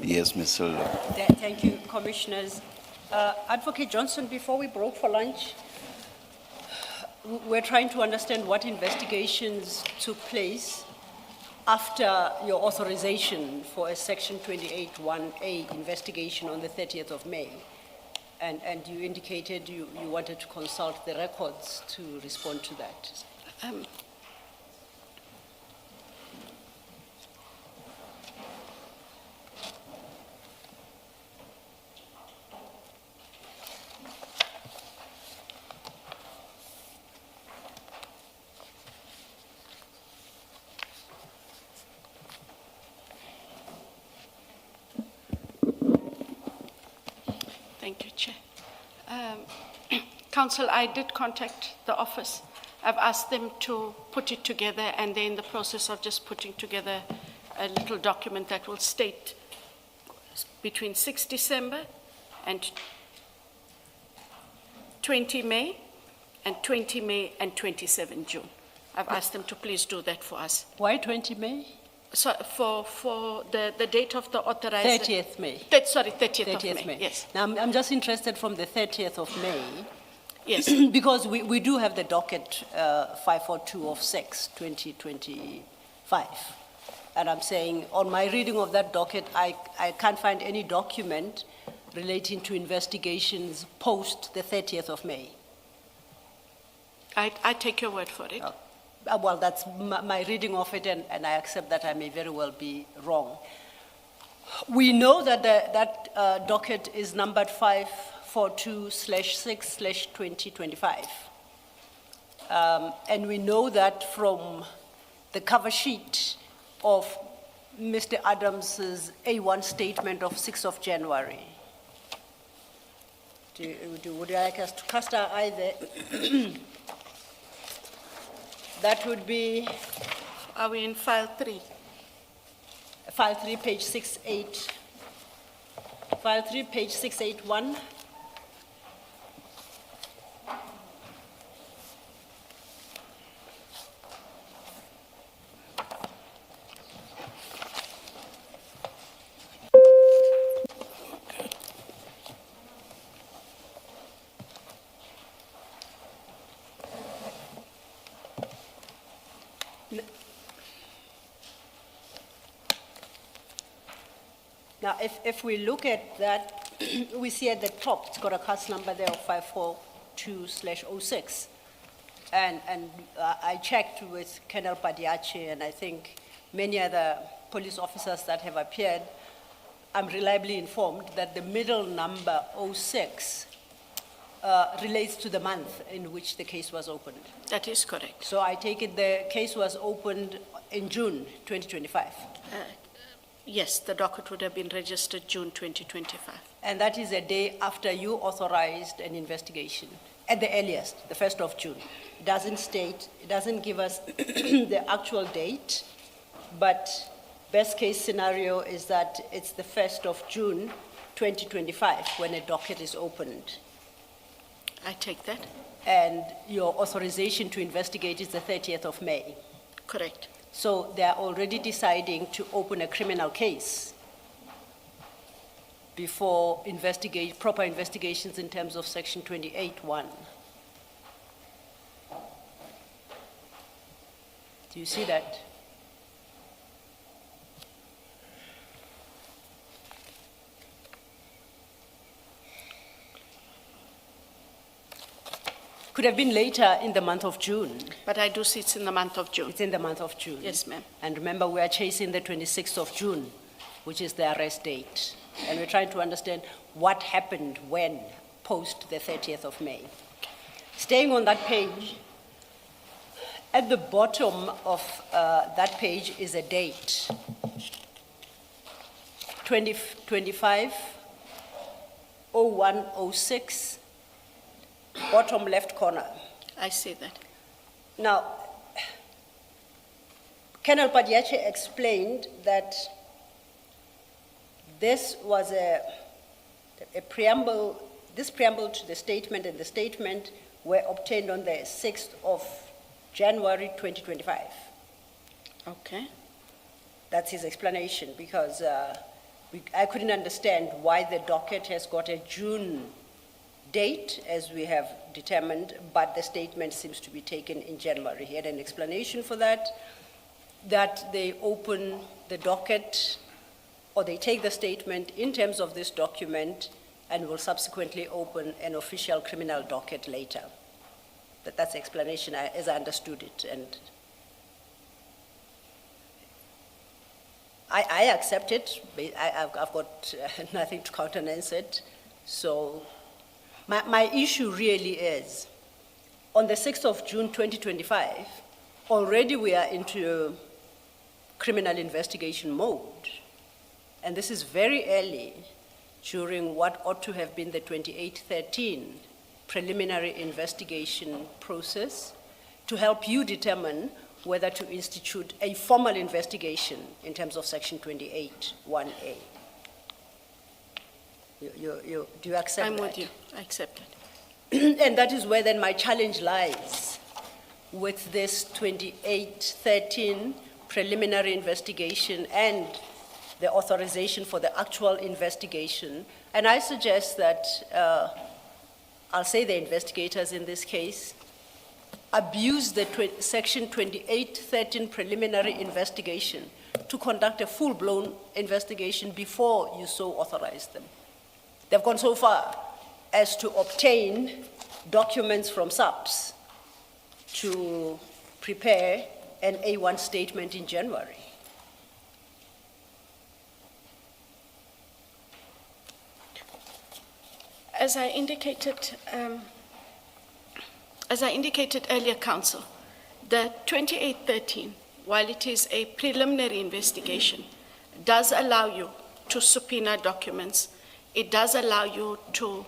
Yes, Ms. Silva. Thank you, Commissioners. Advocate Johnson, before we broke for lunch, we're trying to understand what investigations took place after your authorization for a Section 28(1)A investigation on the 30th of May. And you indicated you wanted to consult the records to respond to that. Thank you, Chair. Council, I did contact the office. I've asked them to put it together, and they're in the process of just putting together a little document that will state between 6 December and 20 May, and 20 May and 27 June. I've asked them to please do that for us. Why 20 May? So for the date of the authorized... 30th May. 30th of May, yes. Now, I'm just interested from the 30th of May, Yes, because we do have the docket 542 of 6, 2025. And I'm saying, on my reading of that docket, I can't find any document relating to investigations post the 30th of May. I take your word for it. Well, that's my reading of it, and I accept that I may very well be wrong. We know that that docket is numbered 542/6/2025. And we know that from the cover sheet of Mr. Adams's A1 statement of 6th of January. Would you like us to cast our eye there? That would be... Are we in file 3? File 3, page 68. File 3, page 681. Now, if we look at that, we see at the top, it's got a cast number there of 542/06. And I checked with Colonel Padiachi, and I think many other police officers that have appeared. I'm reliably informed that the middle number 06 relates to the month in which the case was opened. That is correct. So I take it the case was opened in June 2025. Yes, the docket would have been registered June 2025. And that is a day after you authorized an investigation, at the earliest, the 1st of June. It doesn't state, it doesn't give us the actual date, but best case scenario is that it's the 1st of June 2025 when a docket is opened. I take that. And your authorization to investigate is the 30th of May. Correct. So they are already deciding to open a criminal case before proper investigations in terms of Section 28(1). Do you see that? Could have been later in the month of June. But I do see it's in the month of June. It's in the month of June. Yes, ma'am. And remember, we are chasing the 26th of June, which is the arrest date. And we're trying to understand what happened when, post the 30th of May. Staying on that page, at the bottom of that page is a date. 2025-0106, bottom left corner. I see that. Now, Colonel Padiache explained that this was a preamble, this preamble to the statement and the statement were obtained on the 6th of January 2025. Okay. That's his explanation, because I couldn't understand why the docket has got a June date, as we have determined, but the statement seems to be taken in January. He had an explanation for that they open the docket, or they take the statement in terms of this document and will subsequently open an official criminal docket later. That's the explanation as I understood it. And I accept it. I've got nothing to countenance it. So my issue really is, on the 6th of June 2025, already we are into criminal investigation mode. And this is very early during what ought to have been the 2813 preliminary investigation process to help you determine whether to institute a formal investigation in terms of Section 28(1)(a). Do you accept that? I'm with you. I accept it. And that is where then my challenge lies with this 2813 preliminary investigation and the authorization for the actual investigation. And I suggest that, I'll say the investigators in this case, abuse the Section 2813 preliminary investigation to conduct a full-blown investigation before you so authorize them. They've gone so far as to obtain documents from SAPS to prepare an A1 statement in January. As I indicated earlier, Council, the 2813, while it is a preliminary investigation, does allow you to subpoena documents. It does allow you to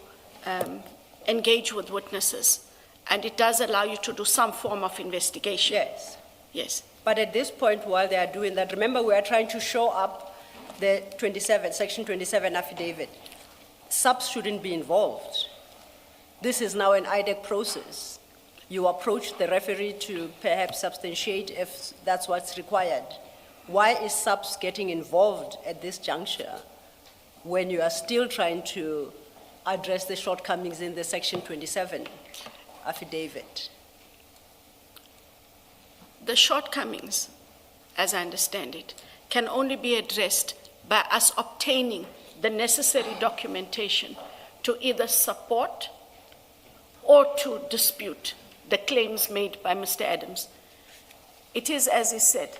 engage with witnesses, and it does allow you to do some form of investigation. Yes. Yes. But at this point, while they are doing that, remember we are trying to show up the Section 27 affidavit. SAPS shouldn't be involved. This is now an IDEC process. You approach the referee to perhaps substantiate if that's what's required. Why is SAPS getting involved at this juncture when you are still trying to address the shortcomings in the Section 27 affidavit? The shortcomings, as I understand it, can only be addressed by us obtaining the necessary documentation to either support or to dispute the claims made by Mr. Adams. It is, as he said,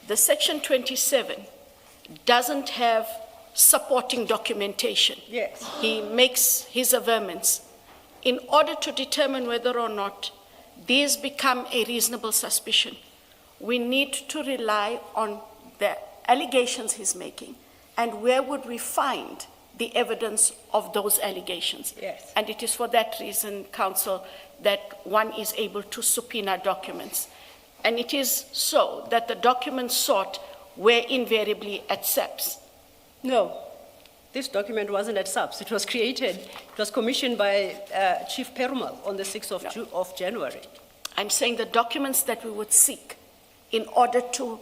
the Section 27 doesn't have supporting documentation. Yes. He makes his averments. In order to determine whether or not these become a reasonable suspicion, we need to rely on the allegations he's making, and where would we find the evidence of those allegations? Yes. And it is for that reason, Council, that one is able to subpoena documents. And it is so that the documents sought were invariably at SAPS. No, this document wasn't at SAPS. It was created, it was commissioned by Chief Perumal on the 6th of January. I'm saying the documents that we would seek in order to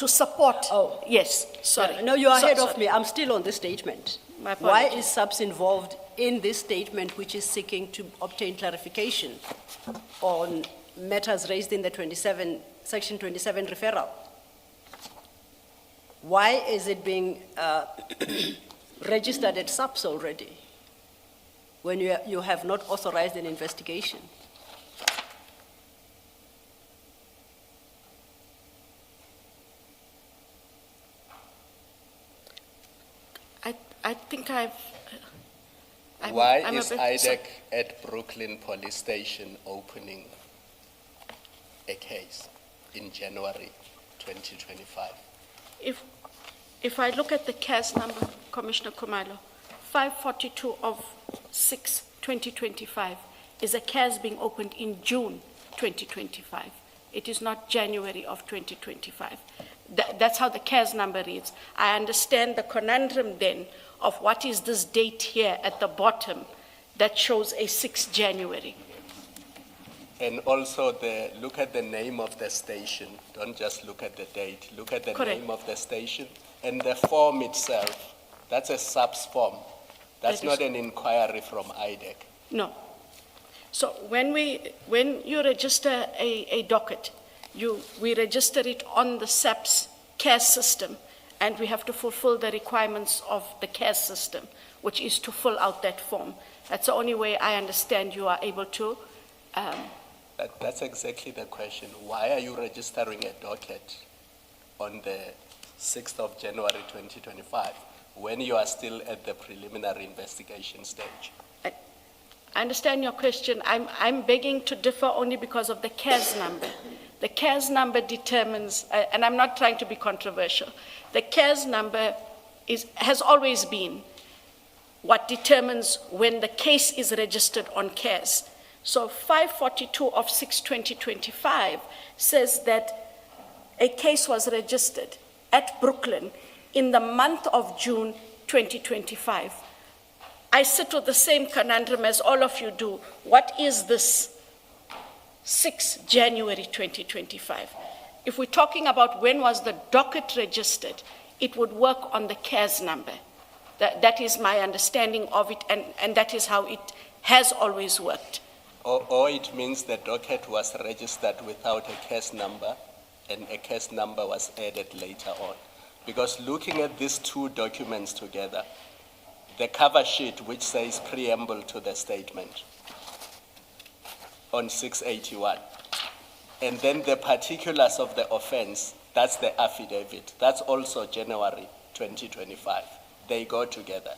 support. Oh. Yes, sorry. No, you are ahead of Sorry. me. I'm still on the statement. My Why apologies. is SAPS involved in this statement, which is seeking to obtain clarification on matters raised in the Section 27 referral? Why is it being registered at SAPS already when you have not authorized an investigation? I think I'm Why a is bit- IDEC at Brooklyn Police Station opening a case in January 2025? If I look at the CAS number, Commissioner Kumalo, 542 of 6, 2025, is a CAS being opened in June 2025. It is not January of 2025. That's how the CARES number reads. I understand the conundrum then of what is this date here at the bottom that shows a 6 January. And also look at the name of the station. Don't just look at the date. Look at the Correct. name of the station and the form itself. That's a SAPS form. That's That not is- an inquiry from IDEC. No. So when you register a docket, we register it on the SAPS CARES system, and we have to fulfill the requirements of the CARES system, which is to fill out that form. That's the only way I understand you are able to. That's exactly the question. Why are you registering a docket on the 6th of January 2025 when you are still at the preliminary investigation stage? I understand your question. I'm begging to differ only because of the CARES number. The CARES number determines, and I'm not trying to be controversial, the CARES number has always been what determines when the case is registered on CARES. So 542 of 6/2025 says that a case was registered at Brooklyn in the month of June 2025. I sit with the same conundrum as all of you do. What is this 6 January 2025? If we're talking about when was the docket registered, it would work on the CARES number. That is my understanding of it, and that is how it has always worked. Or it means the docket was registered without a case number and a case number was added later on. Because looking at these two documents together, the cover sheet which says preamble to the statement on 681, and then the particulars of the offense, that's the affidavit, that's also January 2025. They go together.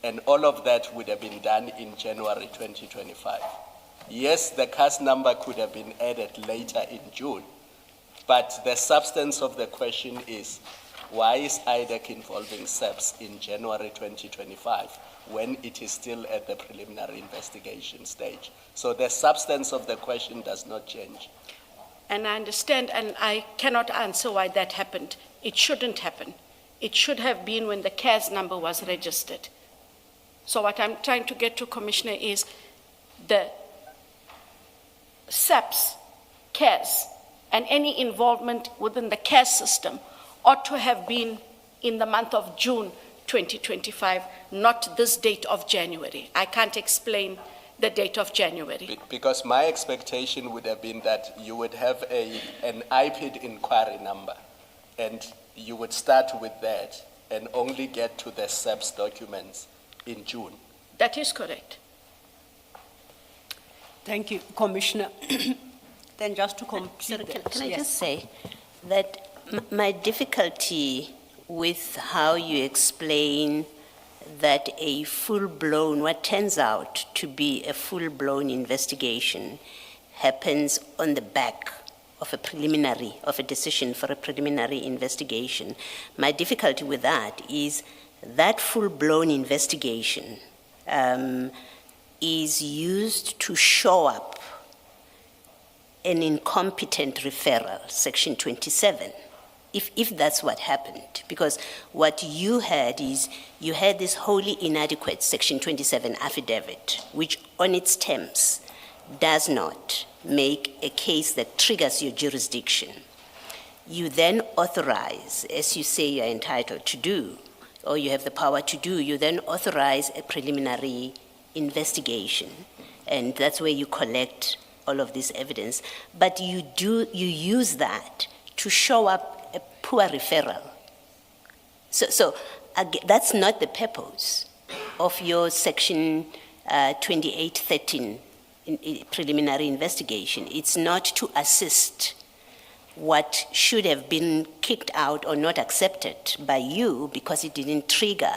And all of that would have been done in January 2025. Yes, the case number could have been added later in June, but the substance of the question is, why is IDEC involving SAPS in January 2025 when it is still at the preliminary investigation stage? So the substance of the question does not change. And I understand, and I cannot answer why that happened. It shouldn't happen. It should have been when the CARES number was registered. So what I'm trying to get to, Commissioner, is the SAPS, CARES, and any involvement within the CARES system ought to have been in the month of June 2025, not this date of January. I can't explain the date of January. Because my expectation would have been that you would have an IPID inquiry number, and you would start with that and only get to the SAPS documents in June. That is correct. Thank you, Commissioner. Then just to Sorry, complete that. can I Yes. just say that my difficulty with how you explain that a full-blown, what turns out to be a full-blown investigation happens on the back of a decision for a preliminary investigation. My difficulty with that is that full-blown investigation is used to show up an incompetent referral, Section 27, if that's what happened. Because what you had is, you had this wholly inadequate Section 27 affidavit, which on its terms does not make a case that triggers your jurisdiction. You then authorize, as you say you're entitled to do, or you have the power to do, you then authorize a preliminary investigation. And that's where you collect all of this evidence. But you use that to show up a poor referral. So again, that's not the purpose of your Section 2813 preliminary investigation. It's not to assist what should have been kicked out or not accepted by you because it didn't trigger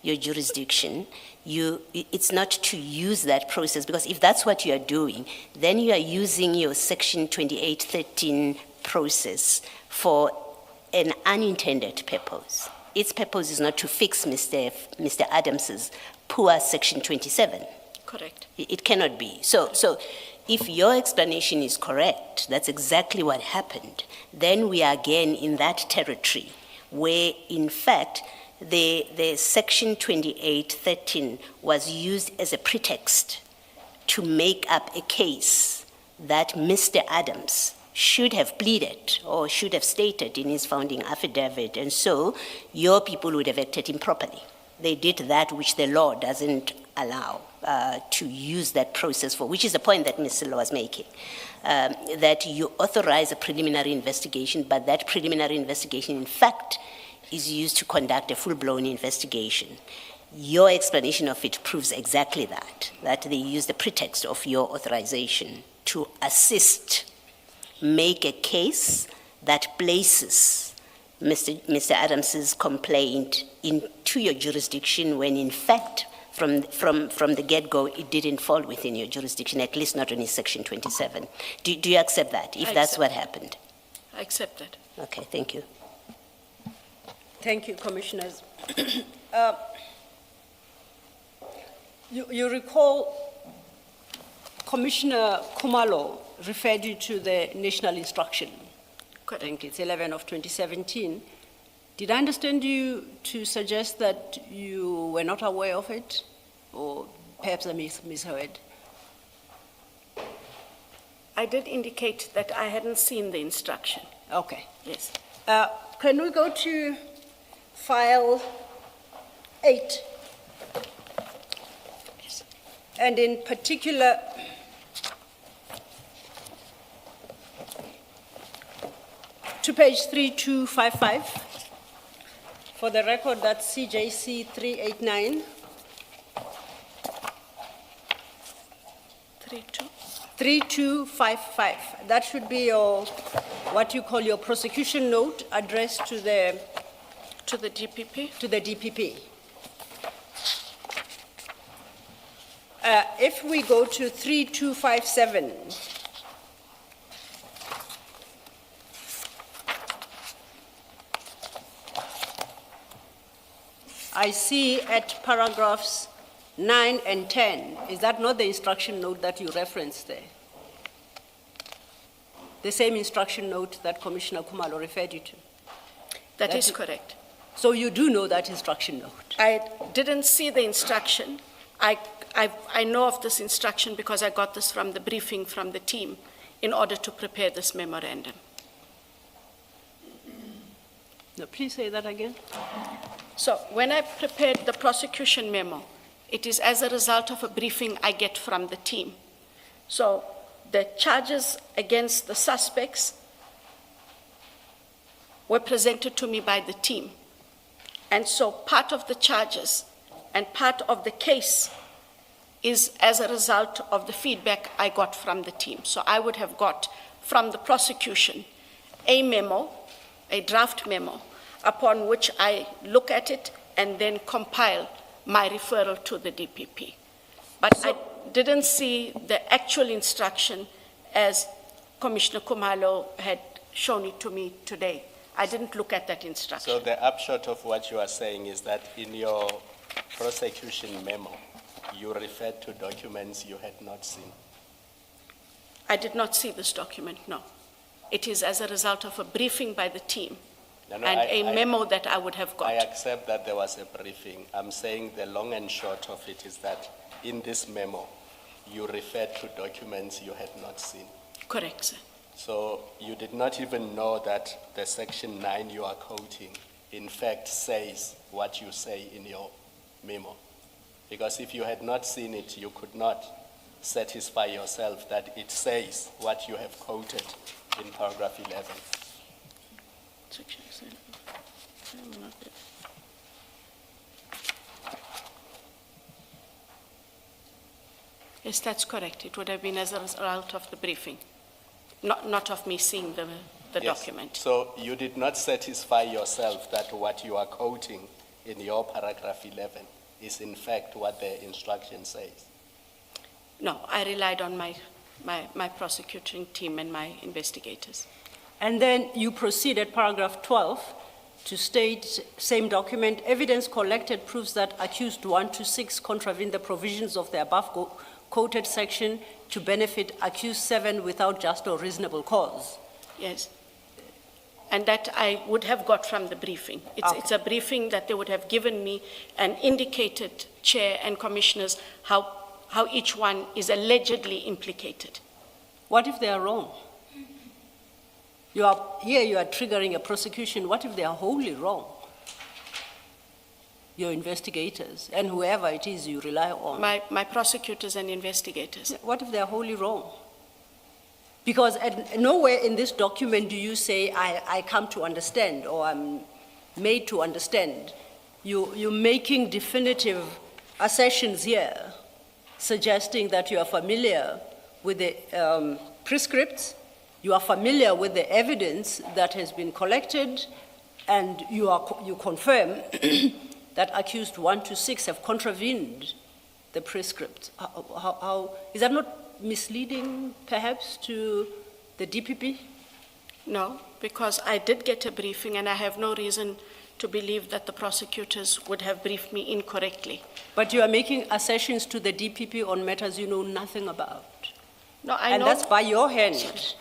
your jurisdiction. It's not to use that process, because if that's what you are doing, then you are using your Section 2813 process for an unintended purpose. Its purpose is not to fix Mr. Adams's poor Section 27. Correct. It cannot be. So If your explanation is correct, that's exactly what happened, then we are again in that territory where, in fact, the Section 2813 was used as a pretext to make up a case that Mr. Adams should have pleaded or should have stated in his founding affidavit, and so your people would have acted improperly. They did that which the law doesn't allow to use that process for, which is the point that Ms. Silo was making, that you authorize a preliminary investigation, but that preliminary investigation, in fact, is used to conduct a full-blown investigation. Your explanation of it proves exactly that they use the pretext of your authorization to assist, make a case that places Mr. Adams's complaint into your jurisdiction when, in fact, from the get-go, it didn't fall within your jurisdiction, at least not in Section 27. Do you accept that, if that's what happened? I accept it. Okay, thank you. Thank you, Commissioners. You recall Commissioner Kumalo referred you to the national instruction. I think it's 11 of 2017. Did I understand you to suggest that you were not aware of it? Or perhaps I misheard? I did indicate that I hadn't seen the instruction. Okay. Yes. Can we go to file 8? And in particular, to page 3255. For the record, that's CJC 389. 3255. That should be your, what you call your prosecution note addressed to the DPP? To the DPP. If we go to 3257, I see at paragraphs 9 and 10, is that not the instruction note that you referenced there? The same instruction note that Commissioner Kumalo referred you to? That is correct. So you do know that instruction note? I didn't see the instruction. I know of this instruction because I got this from the briefing from the team in order to prepare this memorandum. No, please say that again. So when I prepared the prosecution memo, it is as a result of a briefing I get from the team. So the charges against the suspects were presented to me by the team. And so part of the charges and part of the case is as a result of the feedback I got from the team. So I would have got from the prosecution a memo, a draft memo, upon which I look at it and then compile my referral to the DPP. But I didn't see the actual instruction as Commissioner Kumalo had shown it to me today. I didn't look at that instruction. So the upshot of what you are saying is that in your prosecution memo, you referred to documents you had not seen. I did not see this document, no. It is as a result of a briefing by the team and a memo that I would have got. I accept that there was a briefing. I'm saying the long and short of it is that in this memo, you referred to documents you had not seen. Correct, sir. So you did not even know that the section 9 you are quoting, in fact, says what you say in your memo. Because if you had not seen it, you could not satisfy yourself that it says what you have quoted in paragraph 11. Section 7. Yes, that's correct. It would have been as a result of the briefing, not of me seeing the Yes. document. So you did not satisfy yourself that what you are quoting in your paragraph 11 is in fact what the instruction says. No, I relied on my prosecuting team and my investigators. And then you proceed at paragraph 12 to state, same document, evidence collected proves that accused 1 to 6 contravened the provisions of the above quoted section to benefit accused 7 without just or reasonable cause. Yes. And that I would have got from the briefing. It's a briefing that they would have given me and indicated, Chair and Commissioners, how each one is allegedly implicated. What if they are wrong? You are triggering a prosecution. What if they are wholly wrong? Your investigators and whoever it is you rely on. My prosecutors and investigators. What if they are wholly wrong? Because nowhere in this document do you say, I come to understand or I'm made to understand. You're making definitive assertions here, suggesting that you are familiar with the prescripts, you are familiar with the evidence that has been collected, and you confirm that accused 1 to 6 have contravened the prescript. How is that not misleading, perhaps, to the DPP? No, because I did get a briefing and I have no reason to believe that the prosecutors would have briefed me incorrectly. But you are making assertions to the DPP on matters you know nothing about. No, I and know. that's by your hand.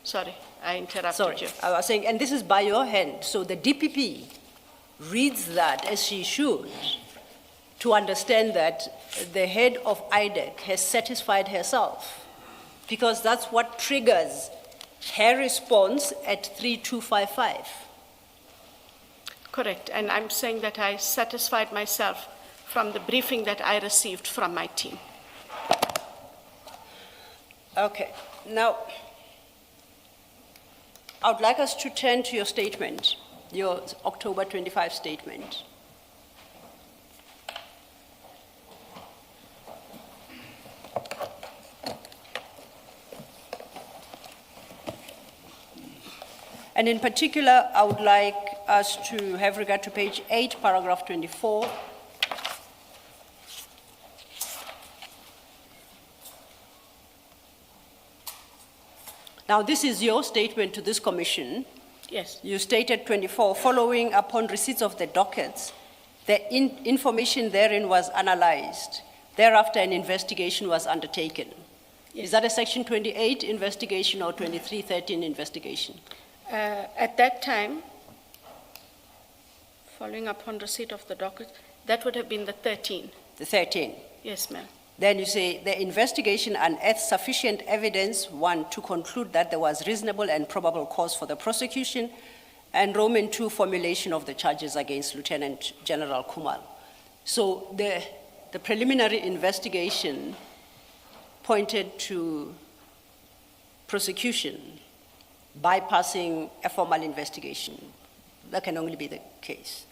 Sorry, I interrupted Sorry, you. I was saying, and this is by your hand. So the DPP reads that as she should to understand that the head of IDEC has satisfied herself, because that's what triggers her response at 3255. Correct, and I'm saying that I satisfied myself from the briefing that I received from my team. Okay, now, I would like us to turn to your statement, your October 25 statement. And in particular, I would like us to have regard to page 8, paragraph 24. Now, this is your statement to this commission. Yes. You stated 24, following upon receipts of the dockets, the information therein was analyzed. Thereafter, an investigation was undertaken. Yes. Is that a section 28 investigation or 2313 investigation? At that time, following upon receipt of the docket, that would have been the 13. The 13. Yes, ma'am. Then you say the investigation unearthed sufficient evidence, 1, to conclude that there was reasonable and probable cause for the prosecution, and Roman 2, formulation of the charges against Lieutenant General Kumal. So the preliminary investigation pointed to prosecution bypassing a formal investigation. That can only be the case.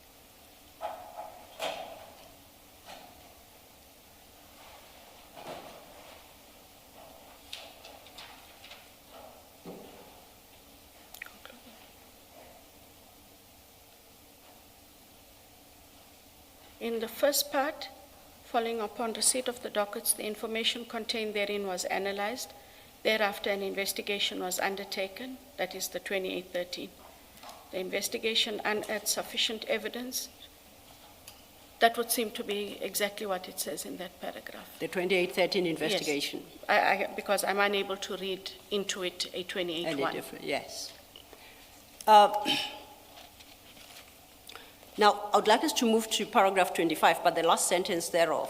In the first part, following upon receipt of the dockets, the information contained therein was analyzed. Thereafter, an investigation was undertaken, that is the 2813. The investigation unearthed sufficient evidence. That would seem to be exactly what it says in that paragraph. The 2813 investigation. Yes, because I'm unable to read into it a 28-1. Yes. Now, I would like us to move to paragraph 25, but the last sentence thereof.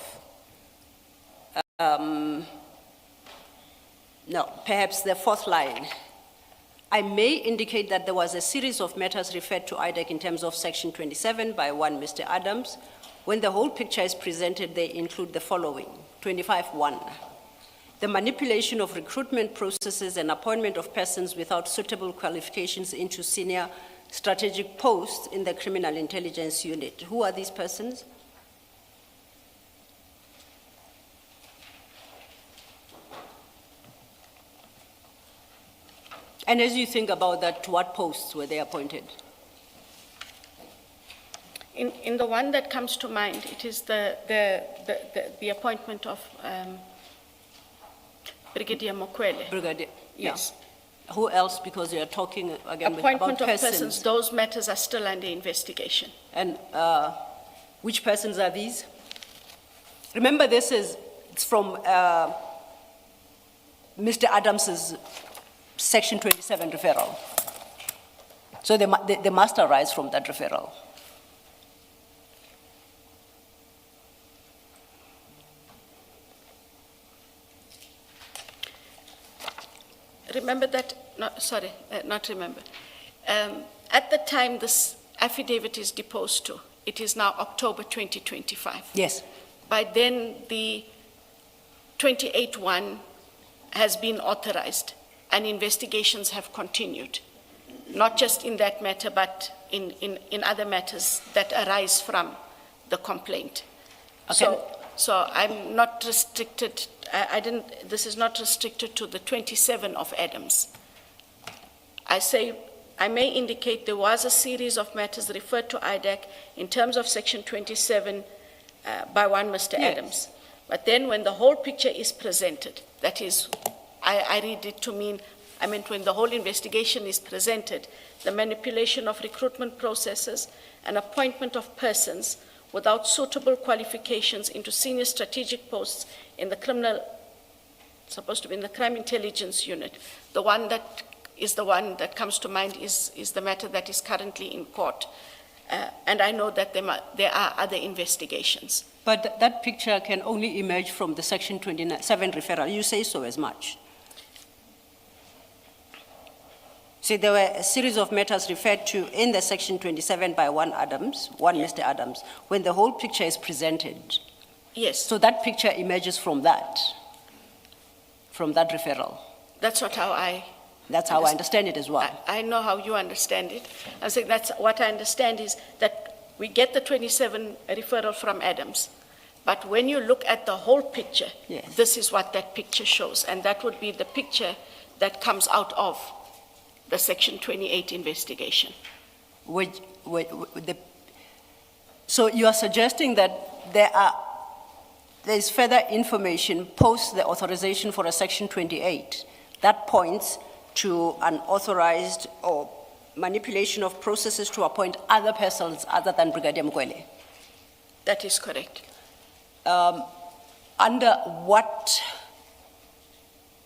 No, perhaps the fourth line. I may indicate that there was a series of matters referred to IDEC in terms of section 27 by one Mr. Adams. When the whole picture is presented, they include the following. 25.1. The manipulation of recruitment processes and appointment of persons without suitable qualifications into senior strategic posts in the Criminal Intelligence Unit. Who are these persons? And as you think about that, to what posts were they appointed? In the one that comes to mind, it is the appointment of Brigadier Mokwele. Brigadier. Yes. Who else, because you're talking again about Appointment of persons. persons, those matters are still under investigation. And which persons are these? Remember, it's from Mr. Adams's Section 27 referral. So they must arise from that referral. Remember that, not remember. At the time this affidavit is deposed to, it is now October 2025. Yes. By then, the 28-1 has been authorized and investigations have continued, not just in that matter, but in other matters that arise from the complaint. Okay. So I'm not restricted, this is not restricted to the 27 of Adams. I may indicate there was a series of matters referred to IDAC in terms of Section 27 by one Mr. Yes. Adams. But then when the whole picture is presented, that is, I read it to mean, I meant when the whole investigation is presented, the manipulation of recruitment processes and appointment of persons without suitable qualifications into senior strategic posts in the supposed to be in the crime intelligence unit. The one that comes to mind is the matter that is currently in court. And I know that there are other investigations. But that picture can only emerge from the Section 27 referral. You say so as much. See, there were a series of matters referred to in the Section 27 by one Mr. Adams, when the whole picture is presented. Yes. So that picture emerges from that referral. That's not how That's how I understand it as well. I know how you understand it. I'm saying that's what I understand is that we get the 27 referral from Adams, but when you look at the whole picture, Yes. This is what that picture shows, and that would be the picture that comes out of the Section 28 investigation. So you are suggesting that there is further information post the authorization for a Section 28 that points to unauthorized or manipulation of processes to appoint other persons other than Brigadier Mkwele? That is correct. Under what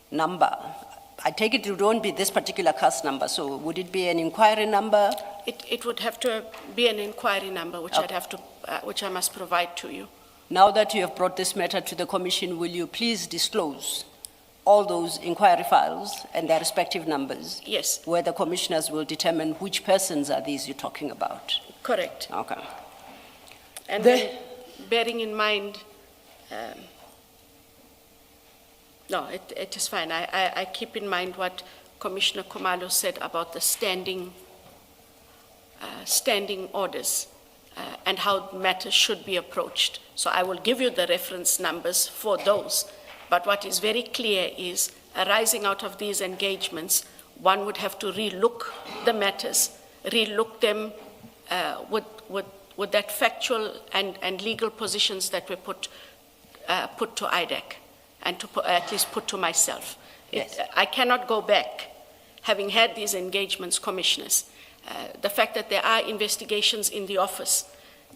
number? I take it it won't be this particular case number, so would it be an inquiry number? It would have to be an inquiry number, which Okay. which I must provide to you. Now that you have brought this matter to the Commission, will you please disclose all those inquiry files and their respective numbers? Yes, Where the commissioners will determine which persons are these you're talking about? correct. Okay. And The- then bearing in mind, no, it is fine. I keep in mind what Commissioner Khumalo said about the standing orders and how matters should be approached. So I will give you the reference numbers for those. But what is very clear is, arising out of these engagements, one would have to relook the matters, relook them with that factual and legal positions that were put to IDAC and at least put to myself. Yes. I cannot go back, having had these engagements, commissioners. The fact that there are investigations in the office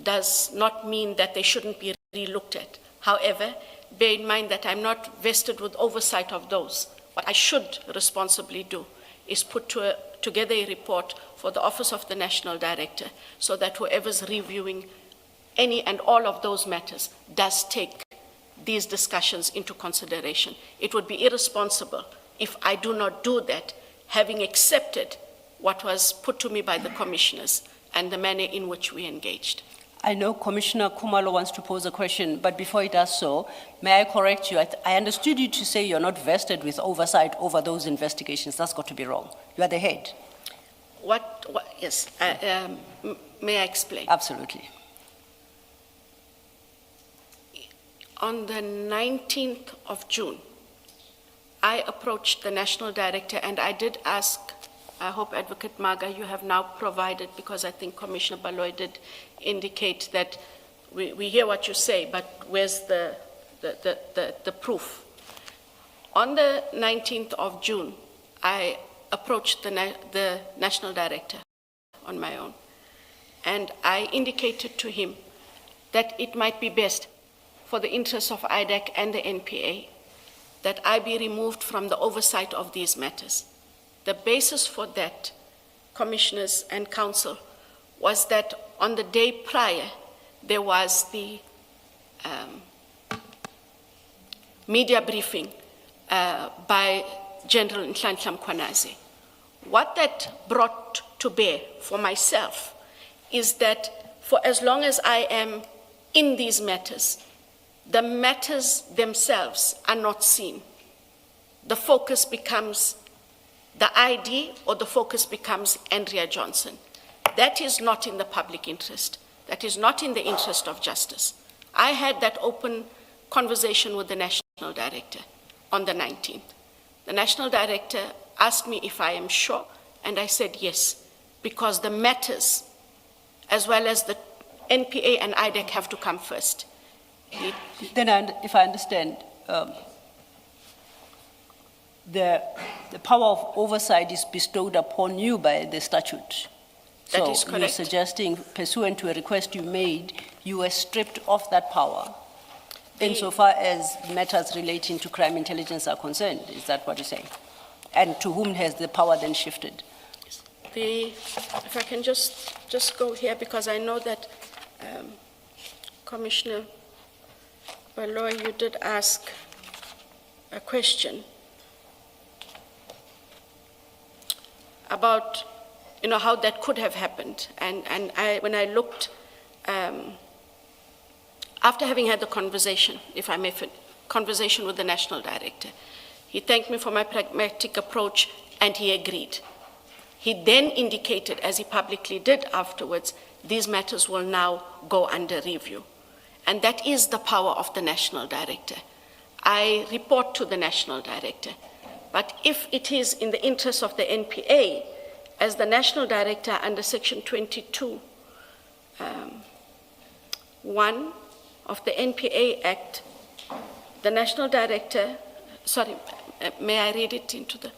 does not mean that they shouldn't be relooked at. However, bear in mind that I'm not vested with oversight of those. What I should responsibly do is put together a report for the Office of the National Director so that whoever's reviewing any and all of those matters does take these discussions into consideration. It would be irresponsible if I do not do that, having accepted what was put to me by the commissioners and the manner in which we engaged. I know Commissioner Khumalo wants to pose a question, but before he does so, may I correct you? I understood you to say you're not vested with oversight over those investigations. That's got to be wrong. You are the head. Yes, may I explain? Absolutely. On the 19th of June, I approached the National Director and I did ask, I hope Advocate Maga, you have now provided, because I think Commissioner Baloy did indicate that we hear what you say, but where's the proof? On the 19th of June, I approached the national director on my own. And I indicated to him that it might be best for the interests of IDEC and the NPA that I be removed from the oversight of these matters. The basis for that, commissioners and council, was that on the day prior, there was the media briefing by General Nhlanhla Mkhwanazi. What that brought to bear for myself is that for as long as I am in these matters, the matters themselves are not seen. The focus becomes the ID, or the focus becomes Andrea Johnson. That is not in the public interest. That is not in the interest of justice. I had that open conversation with the National Director on the 19th. The National Director asked me if I am sure, and I said yes, because the matters, as well as the NPA and IDEC, have to come first. Then, if I understand, the power of oversight is bestowed upon you by the statute. That is So correct. you're suggesting, pursuant to a request you made, you were stripped of that power insofar as matters relating to crime intelligence are concerned. Is that what you're saying? And to whom has the power then shifted? If I can just go here, because I know that Commissioner Baloy, you did ask a question about, how that could have happened. And when I looked, after having had the conversation, if I may, conversation with the National Director, he thanked me for my pragmatic approach and he agreed. He then indicated, as he publicly did afterwards, these matters will now go under review. And that is the power of the National Director. I report to the National Director. But if it is in the interest of the NPA, as the National Director under Section 22, 1 of the NPA Act, the National Director, may I read it into the?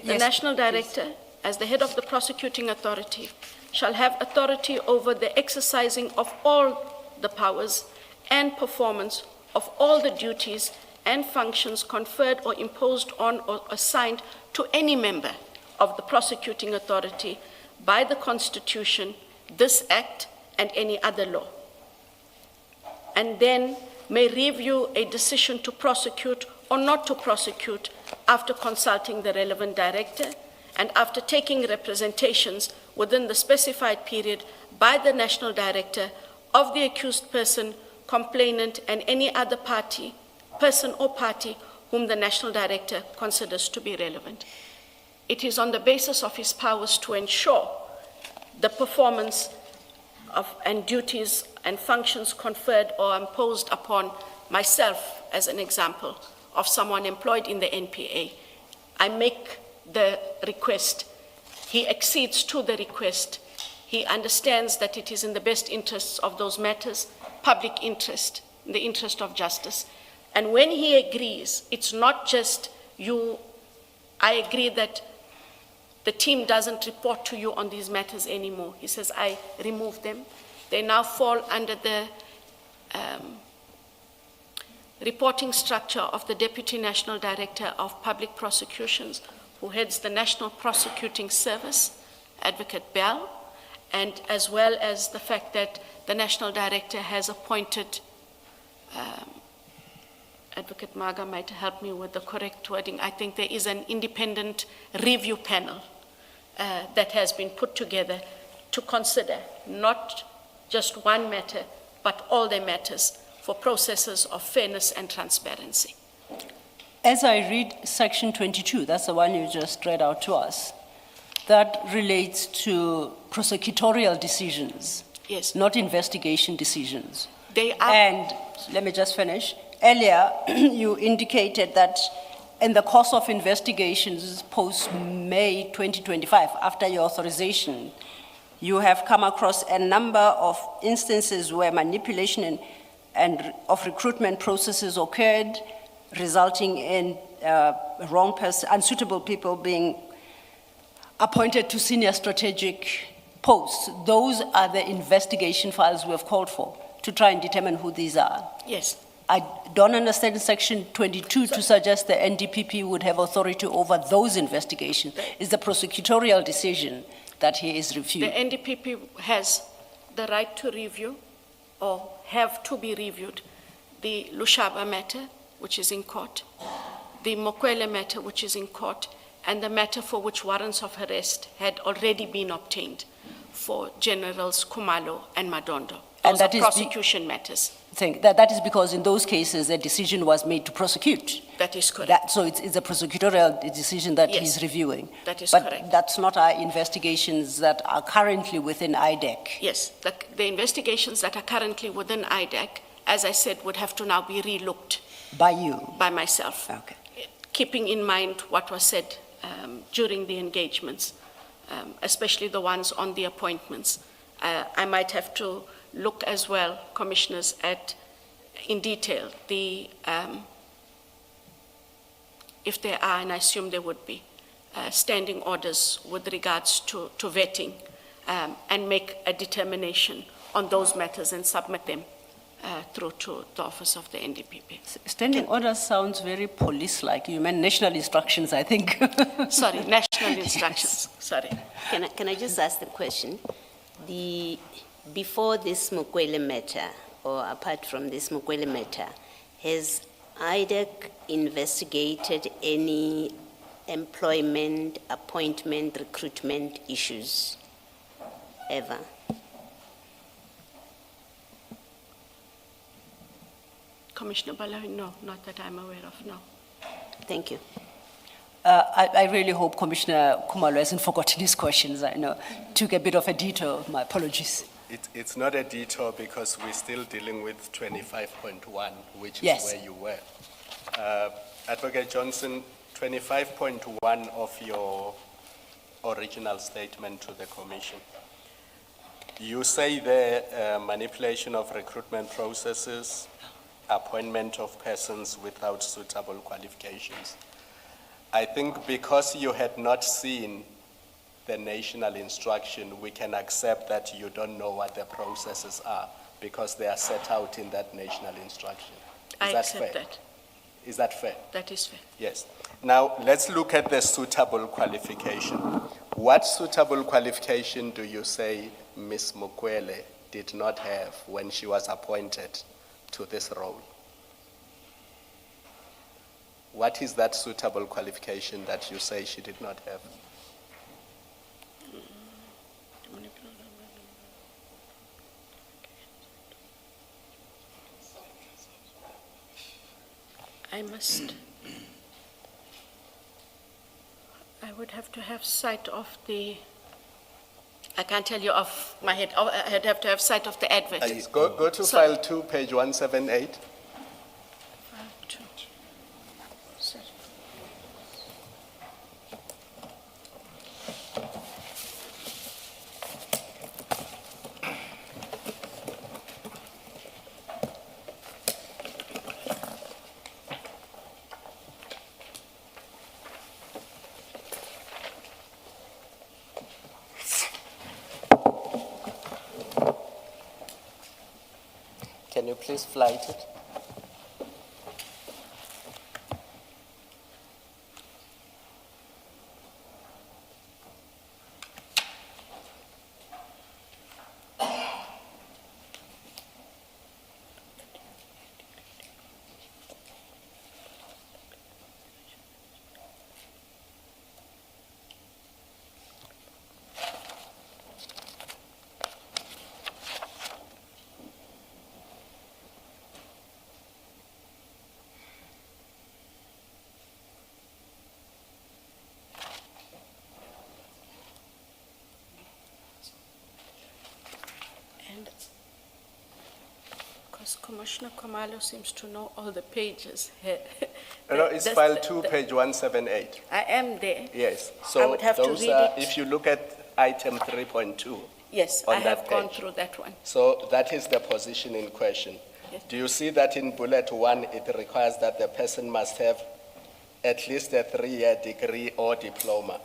The Yes, National Director, as the head of the prosecuting authority, shall have authority over the exercising of all the powers and performance of all the duties and functions conferred or imposed on or assigned to any member of the prosecuting authority by the Constitution, this Act, and any other law. And then may review a decision to prosecute or not to prosecute after consulting the relevant director and after taking representations within the specified period by the National Director of the accused person, complainant, and any other party, person or party whom the National Director considers to be relevant. It is on the basis of his powers to ensure the performance of and duties and functions conferred or imposed upon myself, as an example of someone employed in the NPA. I make the request. He accedes to the request. He understands that it is in the best interests of those matters, public interest, in the interest of justice. And when he agrees, it's not just you, I agree that the team doesn't report to you on these matters anymore. He says, I remove them. They now fall under the reporting structure of the Deputy National Director of Public Prosecutions, who heads the National Prosecuting Service, Advocate Bell, and as well as the fact that the National Director has appointed, Advocate Maga might help me with the correct wording, I think there is an independent review panel that has been put together to consider not just one matter, but all the matters for processes of fairness and transparency. As I read Section 22, that's the one you just read out to us, that relates to prosecutorial decisions, Yes, not investigation decisions. they are. And let me just finish. Earlier, you indicated that in the course of investigations post-May 2025, after your authorization, you have come across a number of instances where manipulation and of recruitment processes occurred, resulting in unsuitable people being appointed to senior strategic posts, those are the investigation files we have called for to try and determine who these are. Yes. I don't understand Section 22 to suggest the NDPP would have authority over those investigations. It's the prosecutorial decision that he is The reviewing. NDPP has the right to review or have to be reviewed the Lushaba matter, which is in court, the Mokwele matter, which is in court, and the matter for which warrants of arrest had already been obtained for Generals Kumalo and Madondo. And Those that are is prosecution matters. That is because in those cases, a decision was made to prosecute. That is correct. So it's a prosecutorial decision that Yes, he's reviewing. that is But correct. that's not our investigations that are currently within IDEC. Yes, the investigations that are currently within IDEC, as I said, would have to now be relooked By you. by myself. Okay. Keeping in mind what was said during the engagements, especially the ones on the appointments. I might have to look as well, commissioners, at, in detail, the, if there are, and I assume there would be, standing orders with regards to vetting, and make a determination on those matters and submit them through to the office of the NDPP. Standing order sounds very police-like. You meant national instructions, I think. Sorry, national instructions, sorry. Can I just ask the question? Before this Mokwele matter, or apart from this Mokwele matter, has IDEC investigated any employment, appointment, recruitment issues ever? Commissioner Balawi, no, not that I'm aware of, no. Thank you. I really hope Commissioner Kumalo hasn't forgotten his questions. I know, took a bit of a detour. My apologies. It's not a detour because we're still dealing with 25.1, which is Yes. where you were. Advocate Johnson, 25.1 of your original statement to the commission. You say there manipulation of recruitment processes, appointment of persons without suitable qualifications. I think because you had not seen the national instruction, we can accept that you don't know what the processes are because they are set out in that national instruction. I that accept fair? that. Is that fair? That is fair. Yes. Now, let's look at the suitable qualification. What suitable qualification do you say Ms. Mokwele did not have when she was appointed to this role? What is that suitable qualification that you say she did not have? I would have to have sight of the, I can't tell you off my head, I'd have to have sight of the advert. Go to Sorry. file 2, page 178. Sorry. Can you please flight it? And because Commissioner Kumalo seems to know all the pages. No, it's That's file the- 2, page 178. I am there. Yes. I So would have to those read are, it. if you look at item 3.2, Yes, on I that have gone page. through that one. so that is the position in question. Yes. Do you see that in bullet 1, it requires that the person must have at least a 3-year degree or diploma?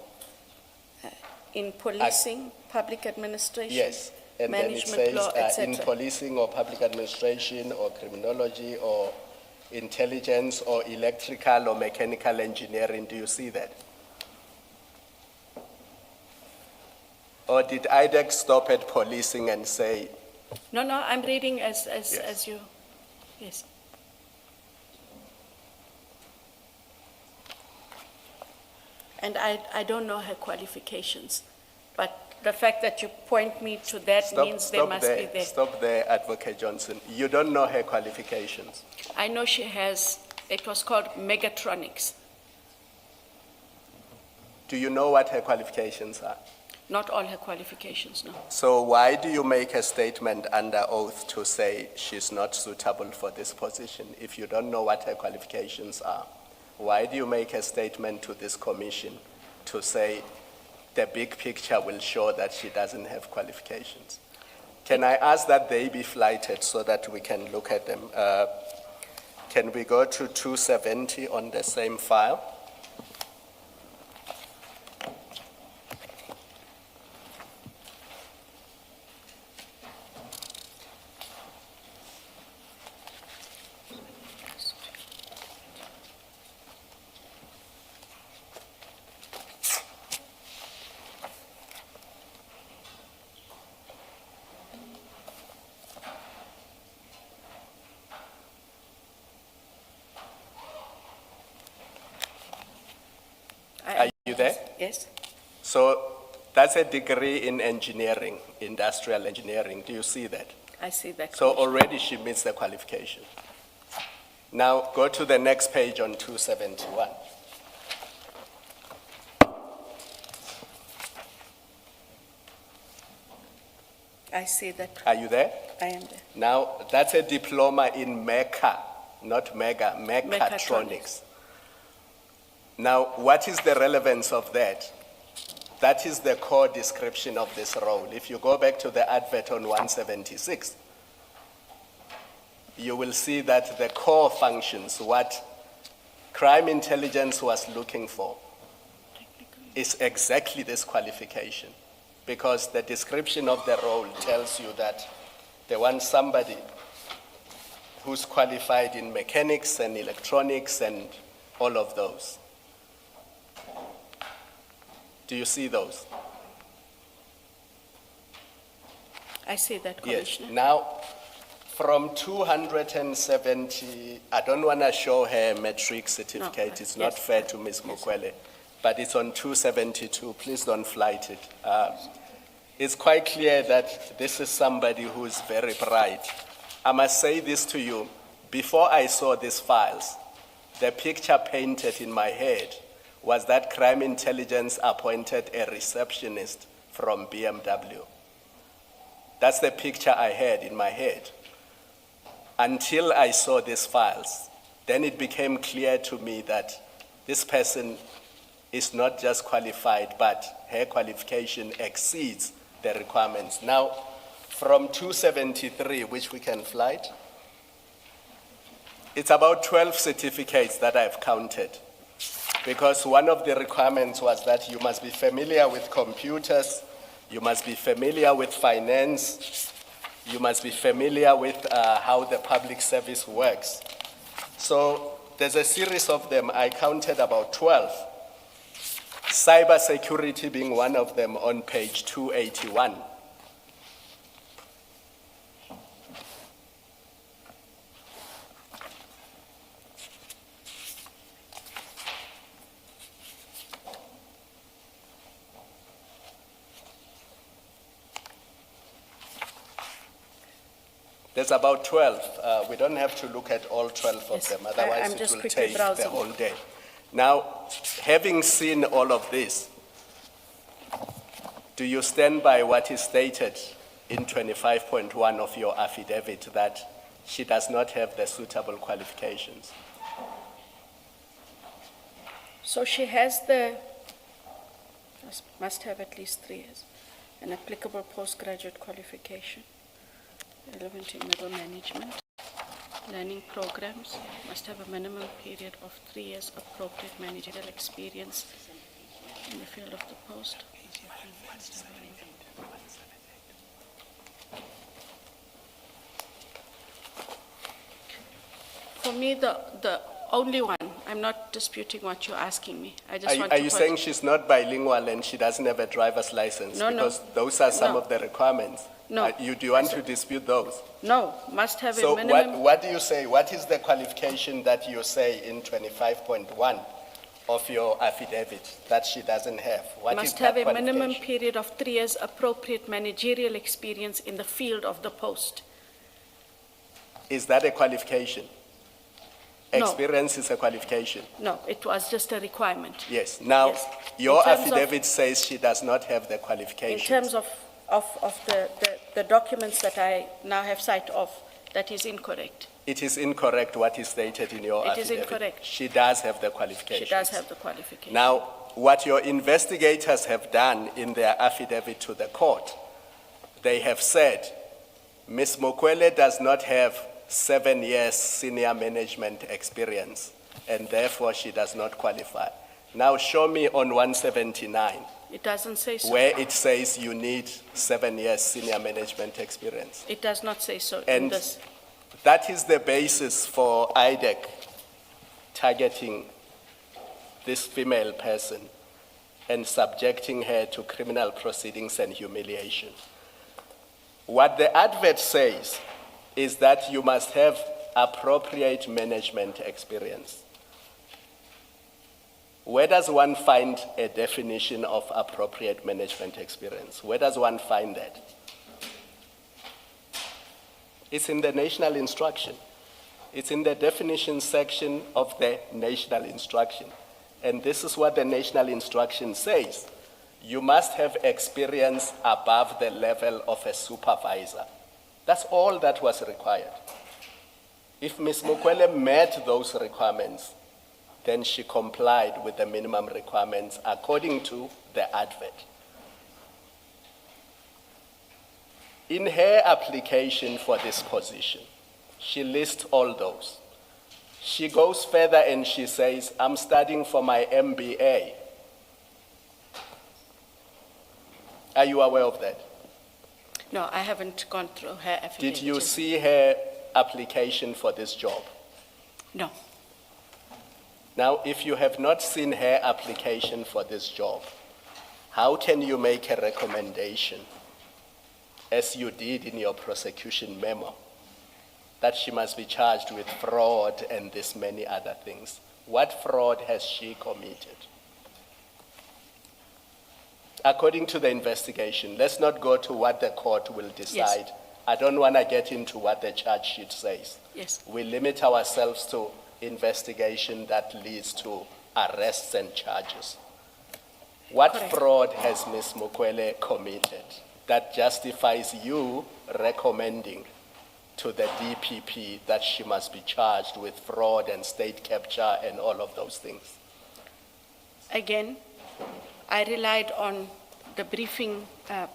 in policing, public administration, Yes. And then it management law, says in etc. policing or public administration or criminology or intelligence or electrical or mechanical engineering. Do you see that? Or did IDEC stop at policing and say, No, I'm reading as Yes. you, yes. And I don't know her qualifications, but the fact that you point me to that means they must be there. Stop there, Advocate Johnson. You don't know her qualifications. I know she has, it was called megatronics, Do you know what her qualifications are? not all her qualifications, no. So why do you make a statement under oath to say she's not suitable for this position if you don't know what her qualifications are? Why do you make a statement to this commission to say the big picture will show that she doesn't have qualifications? Can I ask that they be flighted so that we can look at them? Can we go to 270 on the same file? Are you there? Yes, So that's a degree in engineering, industrial engineering. Do you see that? I see that. So Commissioner. already she meets the qualification. Now go to the next page on 271. I see that, Are you there? I am there. Now that's a diploma in mecha, not mega, mechatronics. Mechatronics. Now what is the relevance of that? That is the core description of this role. If you go back to the advert on 176, you will see that the core functions, what crime intelligence was looking for, is exactly this qualification. Because the description of the role tells you that they want somebody who's qualified in mechanics and electronics and all of those. Do you see those? I see that, Yes. Commissioner. Now, from 270, I don't want to show her metric certificate. It's not yes. fair to Ms. Mukwele, but it's on 272. Please don't flight it. It's quite clear that this is somebody who is very bright. I must say this to you. Before I saw these files, the picture painted in my head was that crime intelligence appointed a receptionist from BMW. That's the picture I had in my head. Until I saw these files, then it became clear to me that this person is not just qualified, but her qualification exceeds the requirements. Now, from 273, which we can flight, it's about 12 certificates that I've counted. Because one of the requirements was that you must be familiar with computers, you must be familiar with finance, you must be familiar with how the public service works. So there's a series of them. I counted about 12. Cybersecurity being one of them on page 281. There's about 12. We don't have to look at all 12 of Yes, them, I'm otherwise it just will quickly take browsing. the whole day. Now, having seen all of this, do you stand by what is stated in 25.1 of your affidavit that she does not have the suitable qualifications? So she has must have at least 3 years, an applicable postgraduate qualification, relevant in middle management, learning programs, must have a minimum period of 3 years appropriate managerial experience in the field of the post, For me, the only one, I'm not disputing what you're asking me. I just want Are to you put- saying she's not bilingual and she doesn't have a driver's license? No, no. Because those are some No. of the requirements. No. Do you want to dispute those? No, must have So a minimum. what do you say? What is the qualification that you say in 25.1 of your affidavit that she doesn't have? What is Must that have a minimum qualification? period of 3 years appropriate managerial experience in the field of the post. Is that a qualification? No. Experience is a qualification. No, it was just a requirement. Yes. Now, Yes. your In terms of- affidavit says she does not have the In qualifications. terms of the documents that I now have sight of, that is incorrect. It is incorrect what is stated in your It affidavit. is incorrect. She does have the She qualifications. does have the qualification. Now, what your investigators have done in their affidavit to the court, they have said, Ms. Mokwele does not have 7 years senior management experience, and therefore she does not qualify. Now, show me on 179, It doesn't say so. where it says you need 7 years senior management experience. It does not say so in And this. that is the basis for IDEC targeting this female person and subjecting her to criminal proceedings and humiliation. What the advert says is that you must have appropriate management experience. Where does one find a definition of appropriate management experience? Where does one find that? It's in the national instruction. It's in the definition section of the national instruction. And this is what the national instruction says. You must have experience above the level of a supervisor. That's all that was required. If Ms. Mokwele met those requirements, then she complied with the minimum requirements according to the advert. In her application for this position, she lists all those. She goes further and she says, I'm studying for my MBA. Are you aware of that? No, I haven't gone through her affidavit. Did you see her application for this job? No. Now, if you have not seen her application for this job, how can you make a recommendation, as you did in your prosecution memo, that she must be charged with fraud and this many other things? What fraud has she committed? According to the investigation, let's not go to what the court will decide. I don't want to get into what the charge sheet says. Yes. We limit ourselves to investigation that leads to arrests and charges. What Correct. fraud has Ms. Mokwele committed that justifies you recommending to the DPP that she must be charged with fraud and state capture and all of those things? Again, I relied on the briefing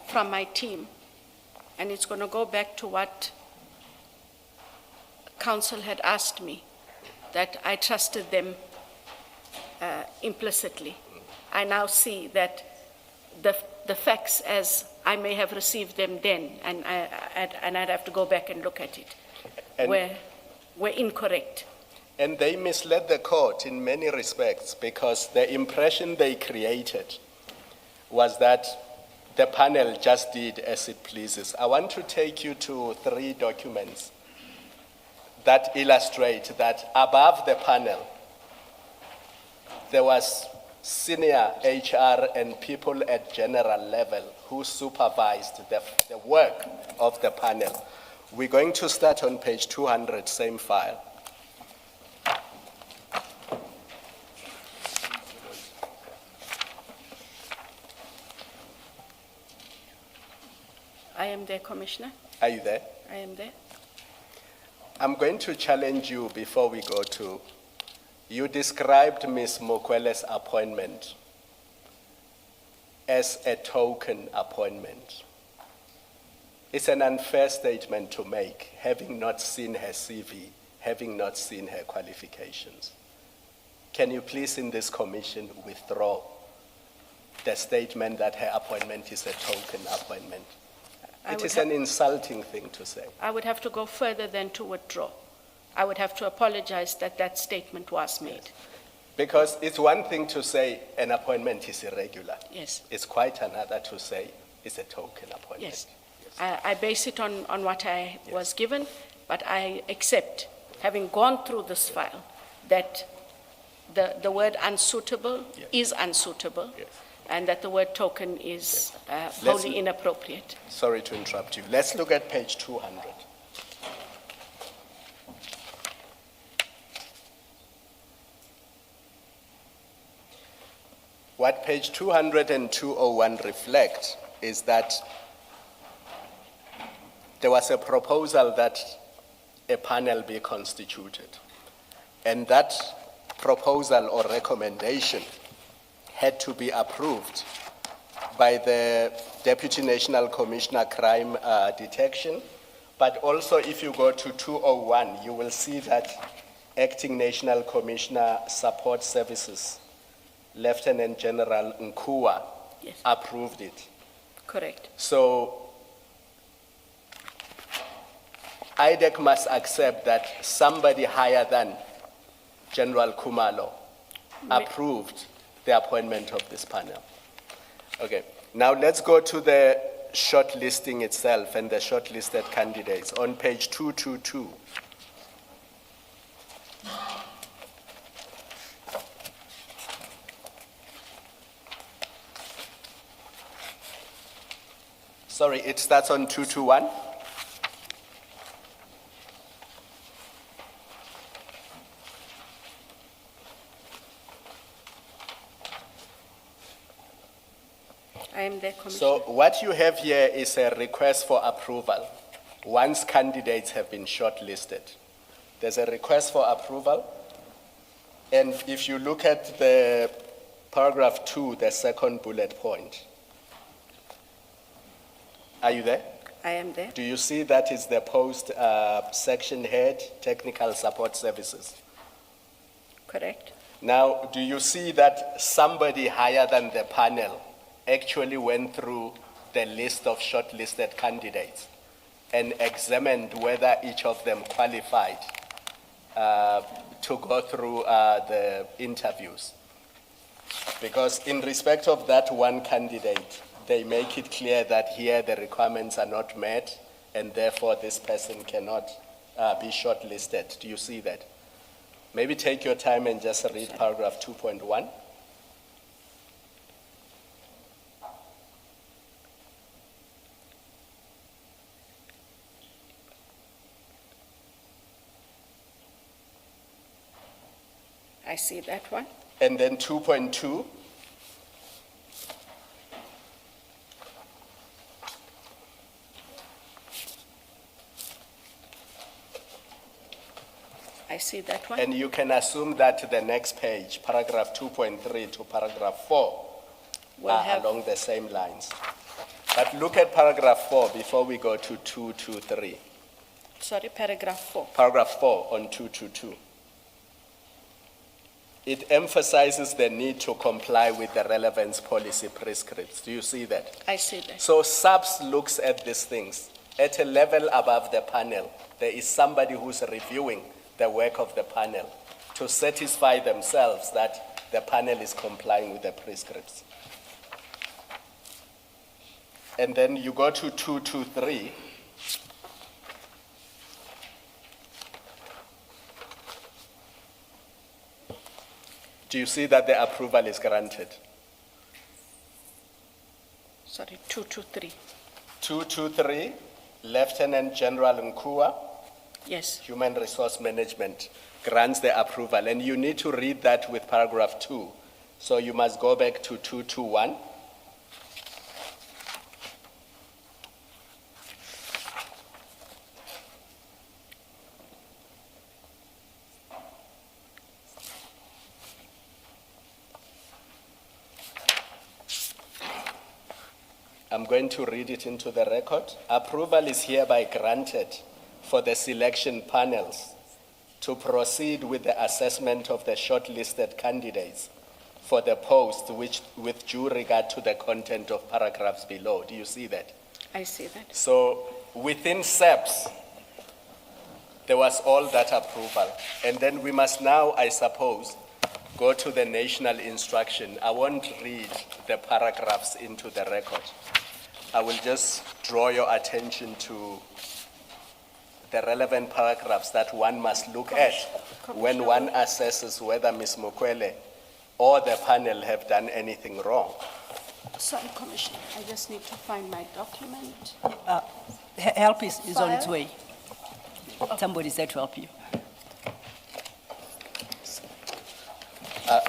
from my team, and it's going to go back to what counsel had asked me, that I trusted them implicitly. I now see that the facts as I may have received them then, and I'd have to go back and look at it, And- were incorrect. And they misled the court in many respects because the impression they created was that the panel just did as it pleases. I want to take you to 3 documents that illustrate that above the panel, there was senior HR and people at general level who supervised the work of the panel. We're going to start on page 200, same file. I am there, Commissioner. Are you there? I am there. I'm going to challenge you before we go to, you described Ms. Mokwele's appointment as a token appointment. It's an unfair statement to make, having not seen her CV, having not seen her qualifications. Can you please, in this commission, withdraw the statement that her appointment is a token appointment. I It would is ha- an insulting thing to say. I would have to go further than to withdraw. I would have to apologize that that statement was made. Because it's one thing to say an appointment is irregular. Yes, It's quite another to say it's a token appointment. yes. I base it on what I was given, but I accept, having gone through this file, that the word unsuitable Yes. is unsuitable, Yes. and that the word token is Let's- wholly inappropriate. Sorry to interrupt you. Let's look at page 200. What page 200 and 201 reflect is that there was a proposal that a panel be constituted. And that proposal or recommendation had to be approved by the Deputy National Commissioner Crime Detection. But also if you go to 201, you will see that Acting National Commissioner Support Services, Lieutenant General Nkua, Yes. approved it. Correct. So IDEC must accept that somebody higher than General Kumalo approved the appointment of this panel. Okay, now let's go to the shortlisting itself and the shortlisted candidates on page 222. Sorry, it starts on 221. I am there, Commissioner. So what you have here is a request for approval once candidates have been shortlisted. There's a request for approval. And if you look at the paragraph 2, the second bullet point. Are you there? I am there. Do you see that is the post section head, technical support services? Correct. Now, do you see that somebody higher than the panel actually went through the list of shortlisted candidates and examined whether each of them qualified to go through the interviews? Because in respect of that one candidate, they make it clear that here the requirements are not met and therefore this person cannot be shortlisted. Do you see that? Maybe take your time and just read paragraph 2.1. I see that one. And then 2.2. I see that one. And you can assume that the next page, paragraph 2.3 to paragraph 4, We'll are have- along the same lines. But look at paragraph 4 before we go to 223. Sorry, paragraph 4. Paragraph 4 on 222. It emphasizes the need to comply with the relevance policy prescripts. Do you see that? I see that. So SAPS looks at these things. At a level above the panel, there is somebody who's reviewing the work of the panel to satisfy themselves that the panel is complying with the prescripts. And then you go to 223. Do you see that the approval is granted? Sorry, 223. 223, Lieutenant General Nkua, Yes, Human Resource Management, grants the approval. And you need to read that with paragraph 2. So you must go back to 221. I'm going to read it into the record. Approval is hereby granted for the selection panels to proceed with the assessment of the shortlisted candidates for the post which with due regard to the content of paragraphs below. Do you see that? I see that. So within SEPS, there was all that approval. And then we must now, I suppose, go to the national instruction. I won't read the paragraphs into the record. I will just draw your attention to the relevant paragraphs that one must look at when one assesses whether Ms. Mokwele or the panel have done anything wrong. Sorry, Commissioner, I just need to find my document. Help is on its File. way. Somebody's there to help you.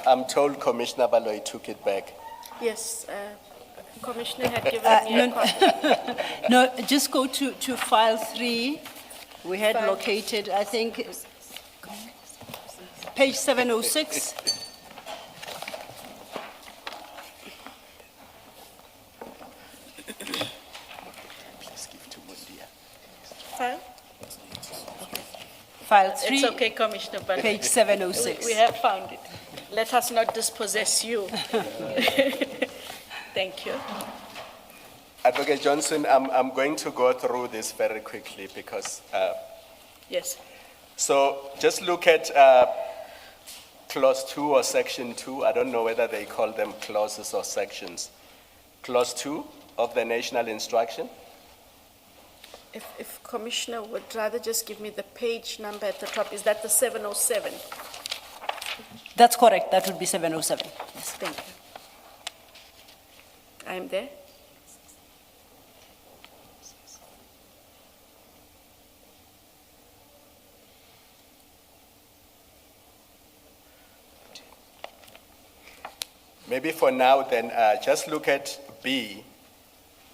I'm told Commissioner Baloyi took it back. Yes, Commissioner had given me a no, copy. No, just go to file 3. We had File. located, I think, page 706. Please give to Mundia. File? File 3, It's okay, Commissioner, but page 706. we have found it. Let us not dispossess you. Thank you. Advocate Johnson, I'm going to go through this very quickly because, Yes, so just look at clause 2 or section 2. I don't know whether they call them clauses or sections. Clause 2 of the national instruction. if Commissioner would rather just give me the page number at the top, is that the 707? That's correct, that would be 707. Yes, thank you. I am there. Maybe for now then, just look at B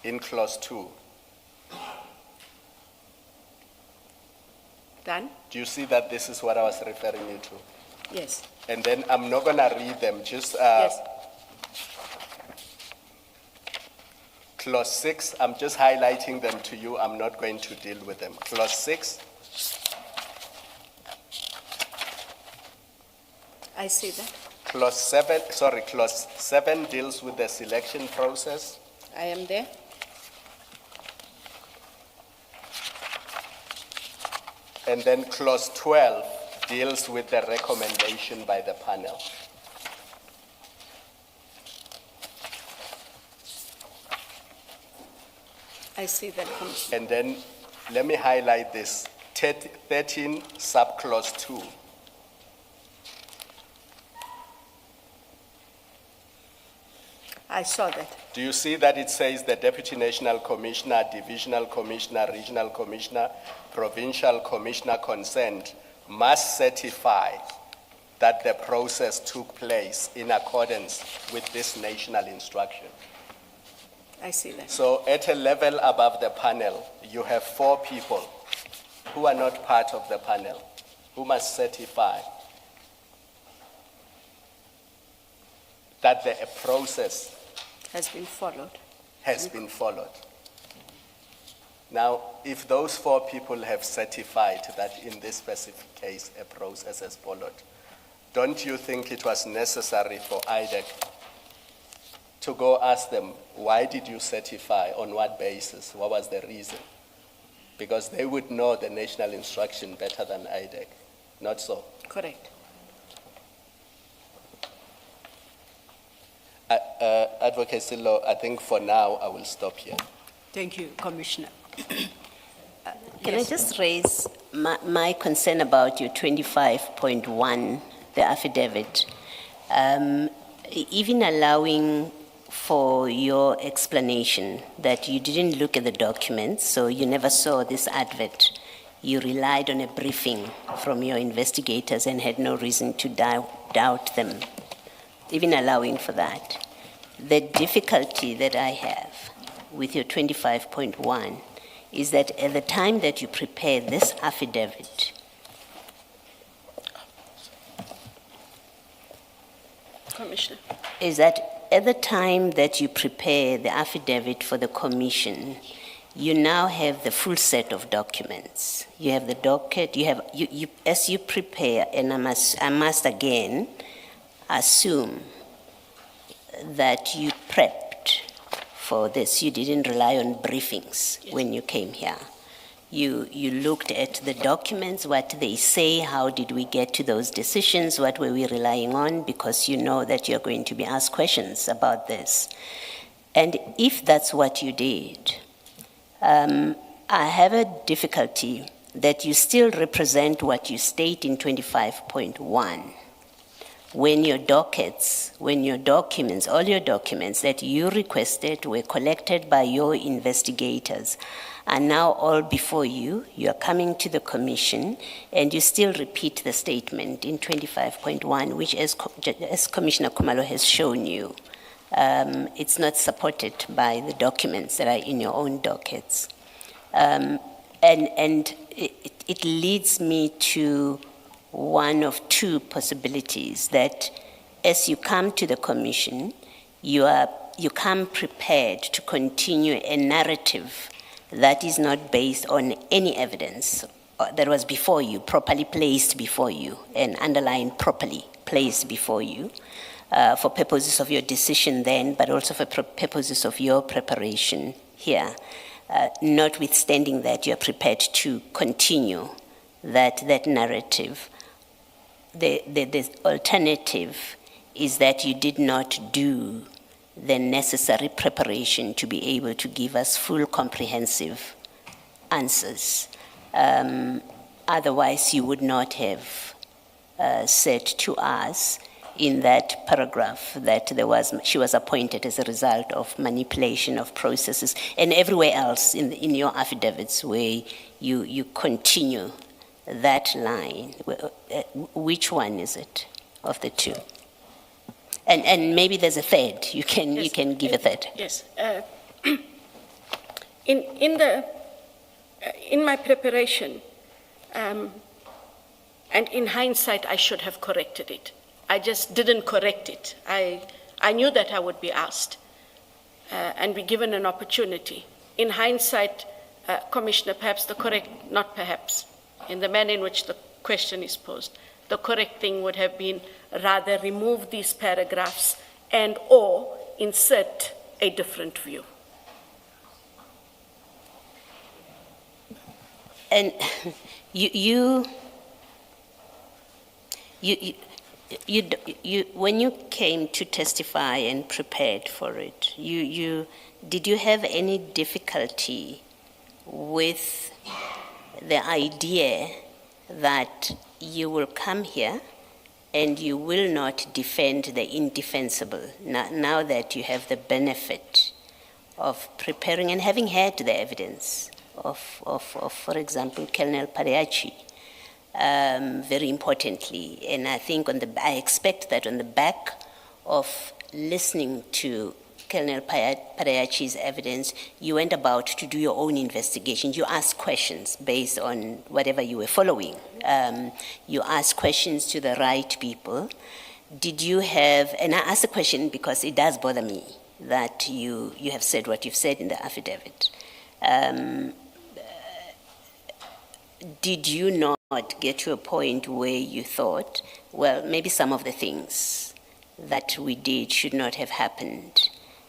in clause 2. Done? Do you see that this is what I was referring you to? Yes, And then I'm not going to read them, just yes. clause 6, I'm just highlighting them to you. I'm not going to deal with them. Clause 6, I see that. clause 7 deals with the selection process. I am there. And then clause 12 deals with the recommendation by the panel. I see that, Commissioner. And then let me highlight this 13 subclause 2. I saw that. Do you see that it says the Deputy National Commissioner, Divisional Commissioner, Regional Commissioner, Provincial Commissioner concerned must certify that the process took place in accordance with this national instruction? I see that. So at a level above the panel, you have 4 people who are not part of the panel who must certify that the process Has been followed. has been followed. Now, if those 4 people have certified that in this specific case a process has followed, don't you think it was necessary for IDEC to go ask them, why did you certify, on what basis, what was the reason? Because they would know the national instruction better than IDEC, not so? Correct. Advocate Silo, I think for now I will stop here. Thank you, Commissioner. Can I just raise my concern about your 25.1, the affidavit? Even allowing for your explanation that you didn't look at the documents, so you never saw this advert. You relied on a briefing from your investigators and had no reason to doubt them, even allowing for that. The difficulty that I have with your 25.1 is that at the time that you prepare this affidavit, Commissioner. is that at the time that you prepare the affidavit for the commission, you now have the full set of documents. You have the docket, as you prepare, and I must again assume that you prepped for this. You didn't rely on briefings when you came here. You looked at the documents, what they say, how did we get to those decisions, what were we relying on, because you know that you're going to be asked questions about this. And if that's what you did, I have a difficulty that you still represent what you state in 25.1. When your dockets, when your documents, all your documents that you requested were collected by your investigators are now all before you. You are coming to the commission and you still repeat the statement in 25.1, which as Commissioner Khumalo has shown you, it's not supported by the documents that are in your own dockets. And it leads me to one of two possibilities, that as you come to the commission, you come prepared to continue a narrative that is not based on any evidence that was before you, properly placed before you, and underlined properly placed before you, for purposes of your decision then, but also for purposes of your preparation here. Notwithstanding that, you're prepared to continue that narrative. The alternative is that you did not do the necessary preparation to be able to give us full comprehensive answers. Otherwise, you would not have said to us in that paragraph that she was appointed as a result of manipulation of processes, and everywhere else in your affidavits where you continue that line. Which one is it of the two? And maybe there's a third. You can give a third. Yes. In my preparation, and in hindsight, I should have corrected it. I just didn't correct it. I knew that I would be asked and be given an opportunity. In hindsight, Commissioner, not perhaps, in the manner in which the question is posed, the correct thing would have been rather remove these paragraphs and or insert a different view. And when you came to testify and prepared for it, did you have any difficulty with the idea that you will come here and you will not defend the indefensible now that you have the benefit of preparing and having had the evidence of for example, Colonel Pareachi, very importantly. And I think I expect that on the back of listening to Colonel Pareachi's evidence, you went about to do your own investigation. You asked questions based on whatever you were following. You asked questions to the right people. Did you have, and I asked the question because it does bother me that you have said what you've said in the affidavit. Did you not get to a point where you thought, well, maybe some of the things that we did should not have happened?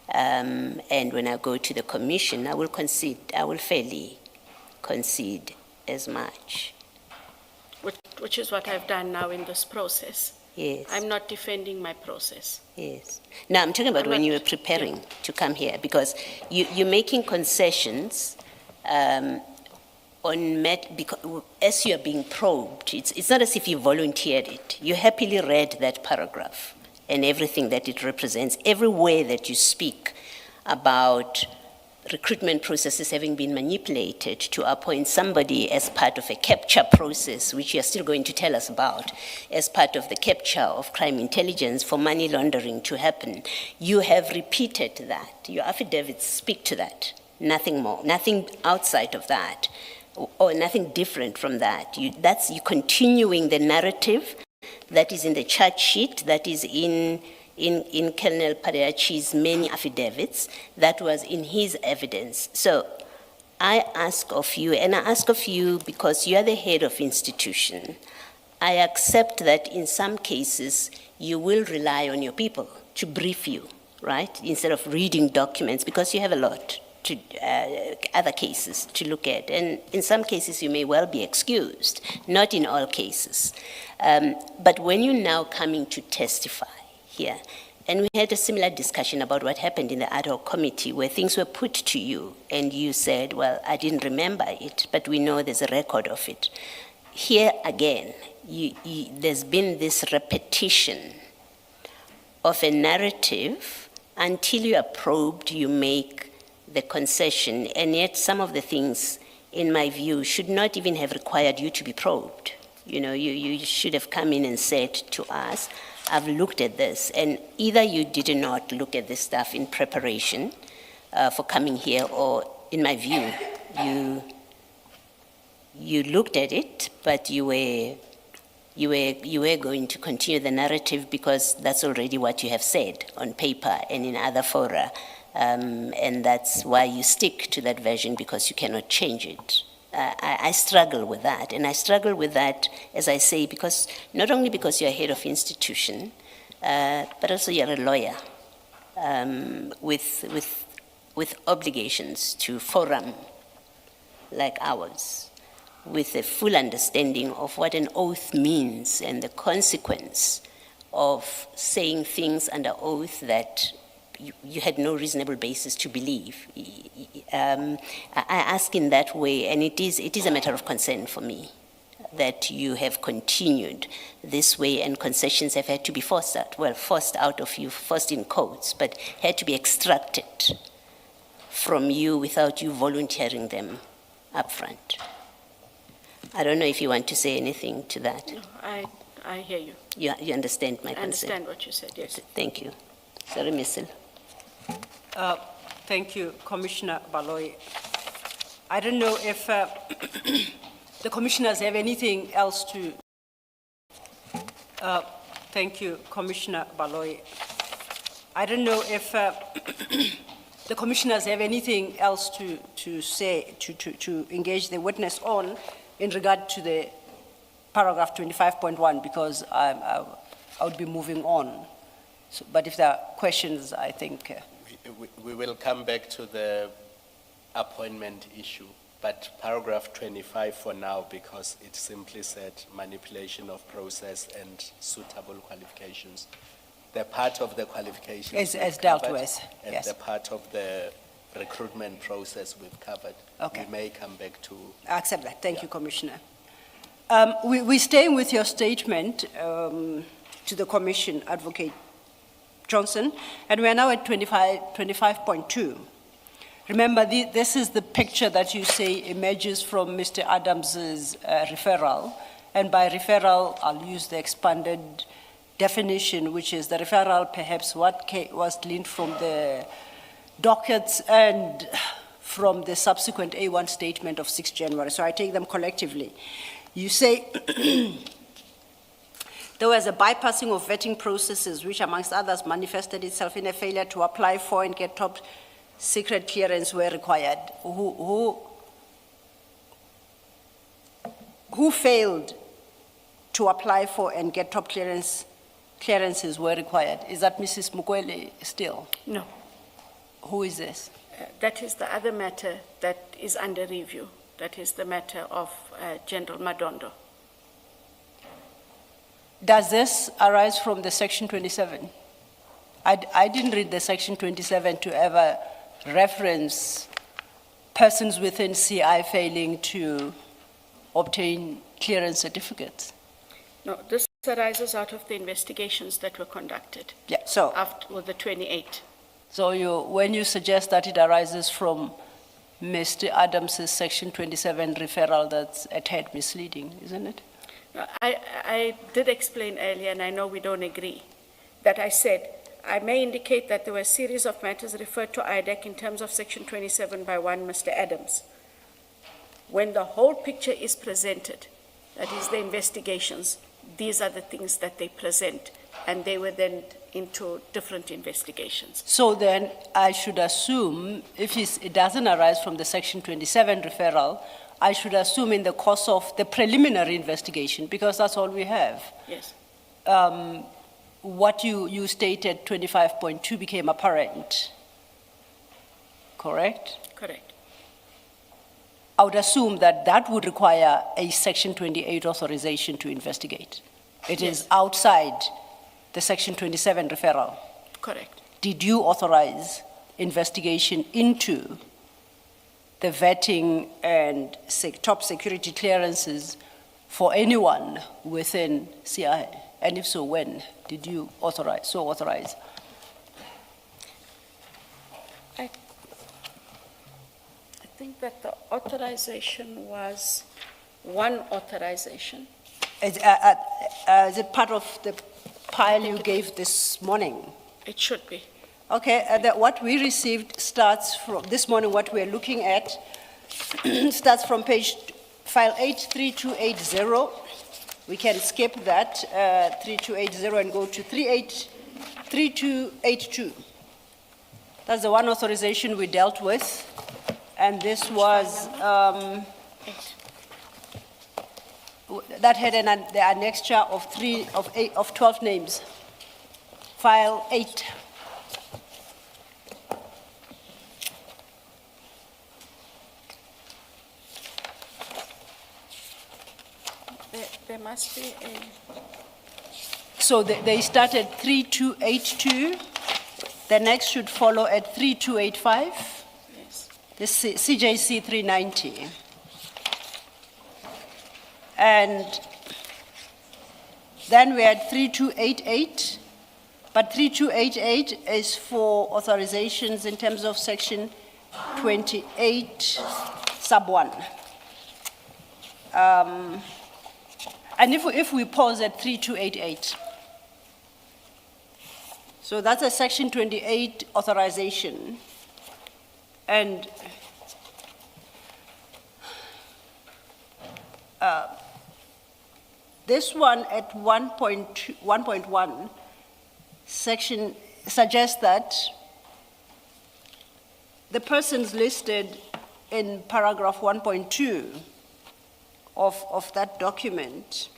And when I go to the commission, I will fairly concede as much. Which is what I've done now in this process. Yes. I'm not defending my process. Yes. Now, I'm talking about when you were preparing to come here, because you're making concessions because as you're being probed. It's not as if you volunteered it. You happily read that paragraph and everything that it represents, everywhere that you speak about recruitment processes having been manipulated to appoint somebody as part of a capture process, which you're still going to tell us about, as part of the capture of crime intelligence for money laundering to happen. You have repeated that. Your affidavits speak to that. Nothing more, nothing outside of that, or nothing different from that. You continuing the narrative that is in the charge sheet, that is in Colonel Pareachi's many affidavits, that was in his evidence. So I ask of you, and I ask of you because you are the head of institution, I accept that in some cases you will rely on your people to brief you right? Instead of reading documents, because you have a lot to other cases to look at. And in some cases, you may well be excused, not in all cases. But when you're now coming to testify here, and we had a similar discussion about what happened in the ad hoc committee where things were put to you and you said, well, I didn't remember it, but we know there's a record of it. Here again, there's been this repetition of a narrative until you are probed, you make the concession, and yet some of the things, in my view, should not even have required you to be probed. You know, you should have come in and said to us, I've looked at this, and either you did not look at this stuff in preparation for coming here, or in my view, you looked at it, but you were going to continue the narrative because that's already what you have said on paper and in other fora, and that's why you stick to that version, because you cannot change it. I struggle with that, and I struggle with that, as I say, because not only because you're head of institution, but also you're a lawyer with obligations to forum like ours, with a full understanding of what an oath means and the consequence of saying things under oath that you had no reasonable basis to believe. I ask in that way, and it is a matter of concern for me that you have continued this way, and concessions have had to be forced out of you, forced in quotes, but had to be extracted from you without you volunteering them up front. I don't know if you want to say anything to that. No, I hear you. You understand my concern? I understand what you said, yes. Thank you. Sorry, Missile. Thank you, Commissioner Baloyi. I don't know if the commissioners have anything else to... thank you, Commissioner Baloyi. I don't know if the commissioners have anything else to say, to engage the witness on in regard to the paragraph 25.1, because I would be moving on. So, but if there are questions, I think... We will come back to the appointment issue, but paragraph 25 for now, because it simply said manipulation of process and suitable qualifications. The part of the qualifications as dealt with, and yes. the part of the recruitment process we've covered. Okay. We may come back to... I accept that. Thank you, Commissioner. We're staying with your statement to the Commission, Advocate Johnson, and we're now at 25.2. Remember, this is the picture that you say emerges from Mr. Adams's referral, and by referral, I'll use the expanded definition, which is the referral, perhaps what was gleaned from the dockets and from the subsequent A1 statement of 6 January. So I take them collectively. You say there was a bypassing of vetting processes, which amongst others manifested itself in a failure to apply for and get top secret clearance where required. Who failed to apply for and get top clearances were required? Is that Mrs. Mukwele still? No. Who is this? That is the other matter that is under review. That is the matter of General Madondo. Does this arise from the Section 27? I didn't read the Section 27 to ever reference persons within CI failing to obtain clearance certificates. No, this arises out of the investigations that were conducted. Yeah, so After the 28th. So when you suggest that it arises from Mr. Adams's Section 27 referral, that's a tad misleading, isn't it? I did explain earlier, and I know we don't agree, that I said I may indicate that there were a series of matters referred to IDEC in terms of Section 27 by one Mr. Adams. When the whole picture is presented, that is the investigations, these are the things that they present, and they were then into different investigations. So then I should assume, if it doesn't arise from the Section 27 referral, I should assume in the course of the preliminary investigation, because that's all we have. Yes. what you stated, 25.2 became apparent, correct? Correct. I would assume that that would require a Section 28 authorization to investigate. It is Yes. outside the Section 27 referral. Correct. Did you authorize investigation into the vetting and top security clearances for anyone within CIA? And if so, when did you authorize? I think that the authorization was one authorization. Is it part of the pile you gave this morning? It should be. Okay, what we received starts from, this morning what we're looking at, starts from file 83280. We can skip that, 3280, and go to 3282. That's the one authorization we dealt with. And this was, that had the annexure of 12 names. File 8. There must be a, So they started 3282. The next should follow at 3285. yes, This CJC 390. And then we had 3288, but 3288 is for authorizations in terms of Section 28, sub 1. And if we pause at 3288, so that's a Section 28 authorization. And this one at 1.1 section suggests that the persons listed in paragraph 1.2 of that document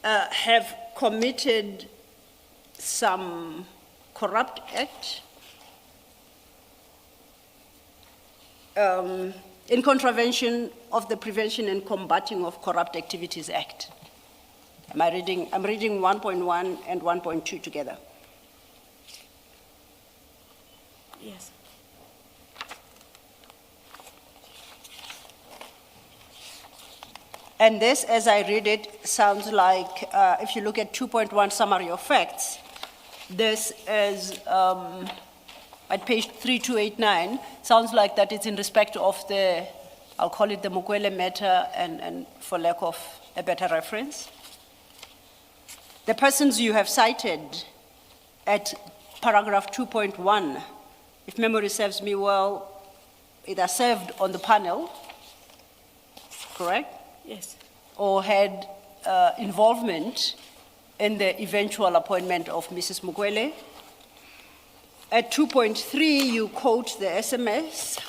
have committed some corrupt act in contravention of the Prevention and Combating of Corrupt Activities Act. I'm reading 1.1 and 1.2 together. yes. And this, as I read it, sounds like, if you look at 2.1 summary of facts, this is at page 3289, sounds like that it's in respect of the, I'll call it the Mukwele matter, and for lack of a better reference. The persons you have cited at paragraph 2.1, if memory serves me well, either served on the panel, correct? Yes, Or had involvement in the eventual appointment of Mrs. Mukwele. At 2.3, you quote the SMS,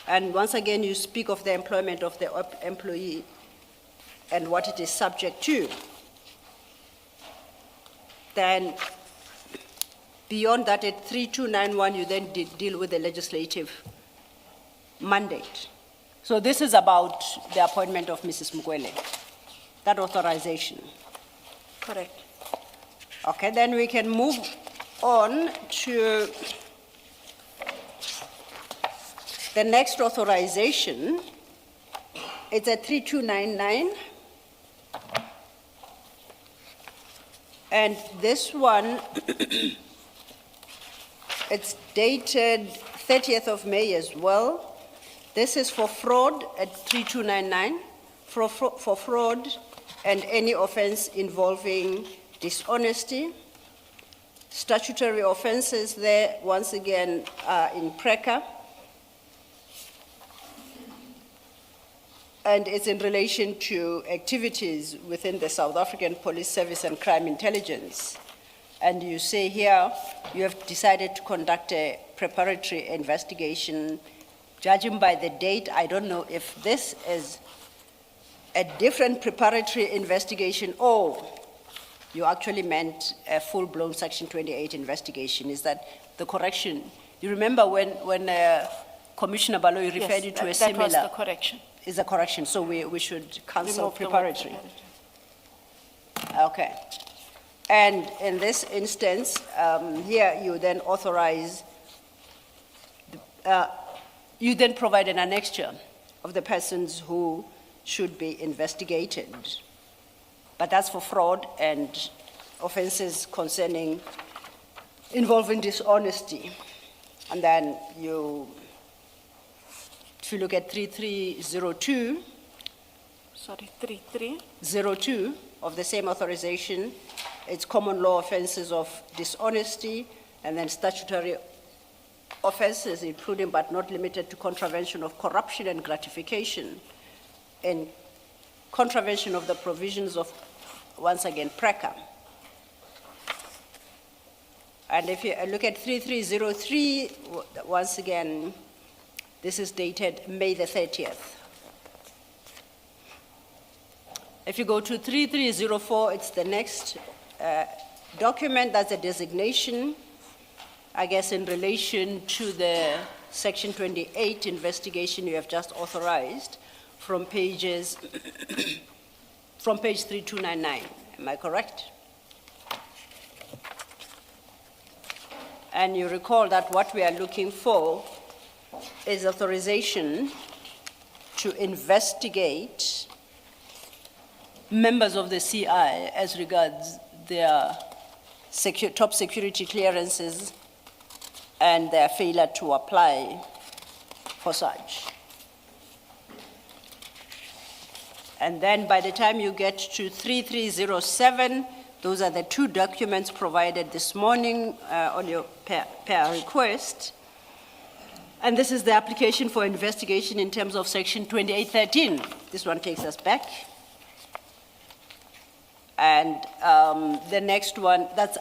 and once again, you speak of the employment of the employee and what it is subject to. Then, beyond that, at 3291, you then deal with the legislative mandate. So this is about the appointment of Mrs. Mukwele, that authorization. correct. Okay, then we can move on to the next authorization. It's a 3299. And this one, it's dated 30th of May as well. This is for fraud at 3299, for fraud and any offense involving dishonesty. Statutory offenses there, once again, are in PRECA. And it's in relation to activities within the South African Police Service and Crime Intelligence. And you say here, you have decided to conduct a preparatory investigation. Judging by the date, I don't know if this is a different preparatory investigation or you actually meant a full-blown Section 28 investigation. Is that the correction? You remember when Commissioner Baloyi referred you to a similar? That was the correction. Is a correction, so we should cancel Remove the word preparatory. Okay. And in this instance, here you then authorize, you then provide an annexure of the persons who should be investigated. But that's for fraud and offenses concerning involving dishonesty. And then you, if you look at 3302, Sorry, 33. 02 of the same authorization, it's common law offenses of dishonesty, and then statutory offenses, including but not limited to contravention of corruption and gratification, and contravention of the provisions of, once again, PRECA. And if you look at 3303, once again, this is dated May the 30th. If you go to 3304, it's the next document. That's a designation, I guess, in relation to the Section 28 investigation you have just authorized from pages, from page 3299. Am I correct? And you recall that what we are looking for is authorization to investigate members of the CI as regards their top security clearances and their failure to apply for such. And then by the time you get to 3307, those are the two documents provided this morning on your per request. And this is the application for investigation in terms of Section 2813. This one takes us back. And the next one, that's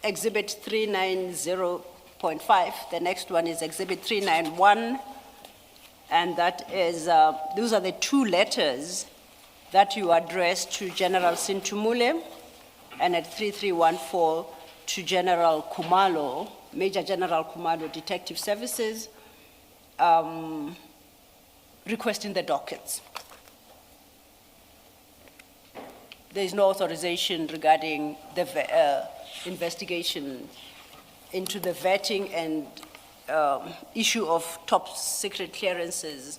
Exhibit 390.5. The next one is Exhibit 391. And that is, those are the two letters that you addressed to General Sintumule, and at 3314 to General Kumalo, Major General Kumalo, Detective Services, requesting the dockets. There is no authorization regarding the investigation into the vetting and issue of top secret clearances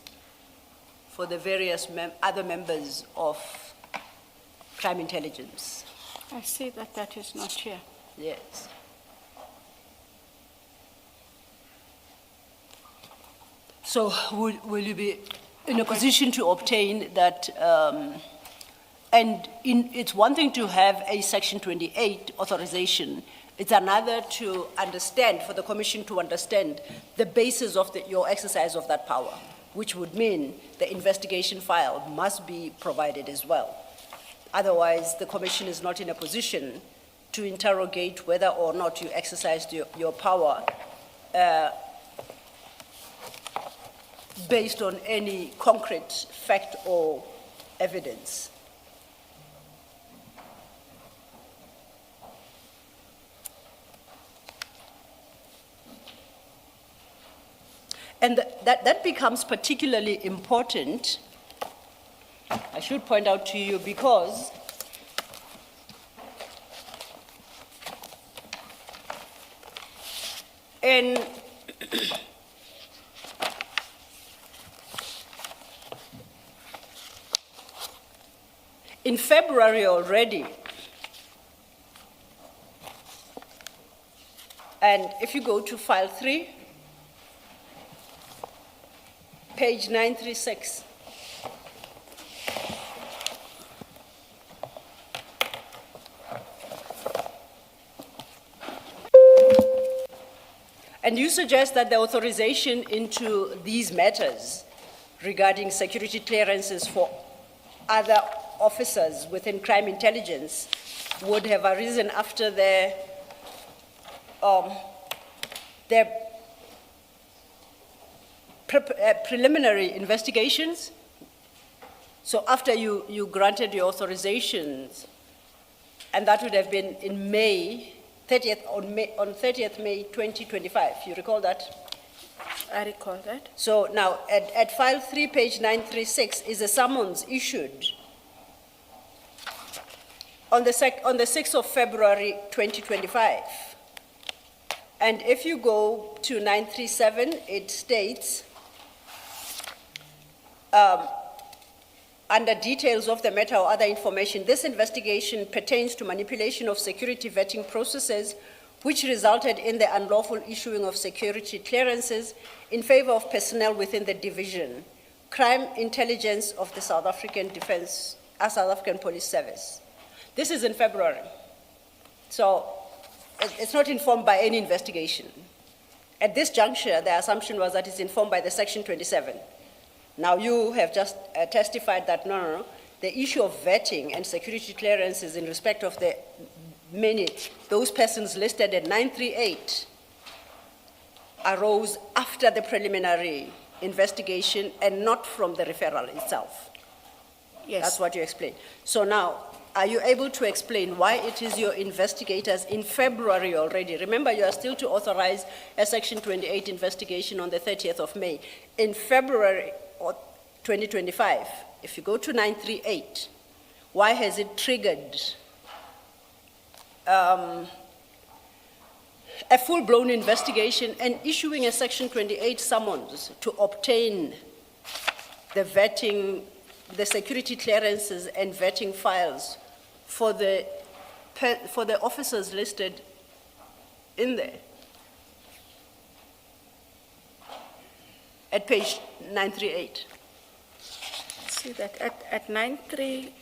for the various other members of crime intelligence. I see that that is not here. Yes. So will you be in a position to obtain that? It's one thing to have a Section 28 authorization. It's another to understand, for the Commission to understand the basis of your exercise of that power, which would mean the investigation file must be provided as well. Otherwise, the Commission is not in a position to interrogate whether or not you exercised your power based on any concrete fact or evidence. And that becomes particularly important, I should point out to you, because in February already, and if you go to file 3, page 936. And you suggest that the authorization into these matters regarding security clearances for other officers within crime intelligence would have arisen after their preliminary investigations. So after you granted your authorizations And that would have been in May, 30th, on 30th May 2025. You recall that? I recall that. So now, at file 3, page 936, is a summons issued on the 6th of February 2025. And if you go to 937, it states, under details of the matter or other information, this investigation pertains to manipulation of security vetting processes which resulted in the unlawful issuing of security clearances in favor of personnel within the division, crime intelligence of the South African South African Police Service. This is in February. So it's not informed by any investigation. At this juncture, the assumption was that it's informed by the Section 27. Now you have just testified that no, the issue of vetting and security clearances in respect of the those persons listed at 938 arose after the preliminary investigation and not from the referral itself. Yes. That's what you explained. So now, are you able to explain why it is your investigators in February already? Remember, you are still to authorize a Section 28 investigation on the 30th of May. In February 2025, if you go to 938, why has it triggered a full-blown investigation and issuing a Section 28 summons to obtain the vetting, the security clearances and vetting files for the officers listed in there? At page 938. See that at 93,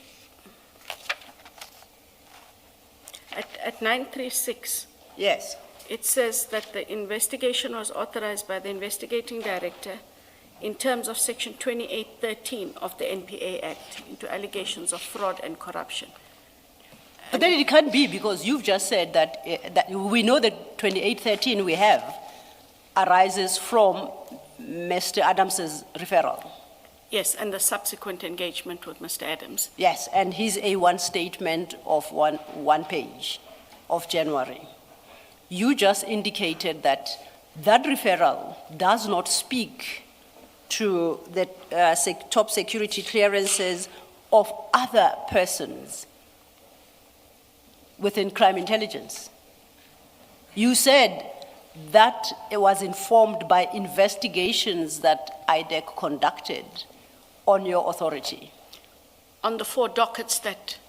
at 936, Yes. it says that the investigation was authorized by the investigating director in terms of Section 2813 of the NPA Act into allegations of fraud and corruption. But then it can't be, because you've just said that, that we know that 2813 we have arises from Mr. Adams's referral. Yes, and the subsequent engagement with Mr. Adams. Yes, and his A1 statement of one page of January. You just indicated that that referral does not speak to the top security clearances of other persons within crime intelligence. You said that it was informed by investigations that IDEC conducted on your authority. On the 4 dockets that,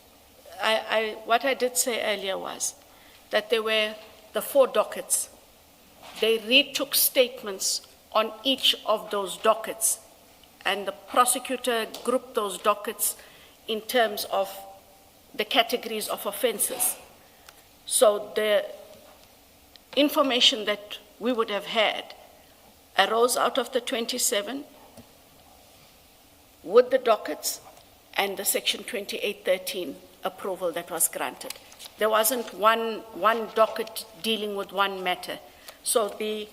what I did say earlier was that there were the 4 dockets. They retook statements on each of those dockets, and the prosecutor grouped those dockets in terms of the categories of offenses. So the information that we would have had arose out of the 27 with the dockets and the Section 2813 approval that was granted. There wasn't one docket dealing with one matter. So the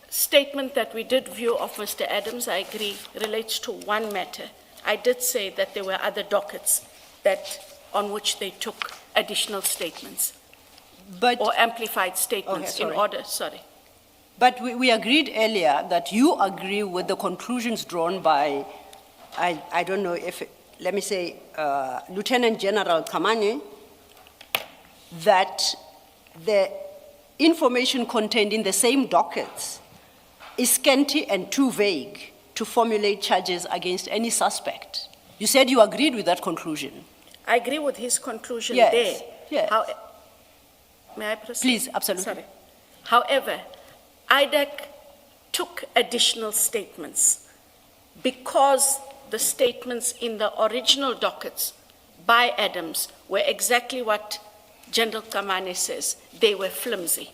statement that we did view of Mr. Adams, I agree, relates to one matter. I did say that there were other dockets on which they took additional statements or amplified statements in order, But we agreed earlier that you agree with the conclusions drawn by, I don't know if, let me say, Lieutenant General Kamani, that the information contained in the same dockets is scanty and too vague to formulate charges against any suspect. You said you agreed with that conclusion. I agree with his conclusion Yes, there. yes. May I proceed? Please, absolutely. Sorry. However, IDEC took additional statements because the statements in the original dockets by Adams were exactly what General Kamane says. They were flimsy.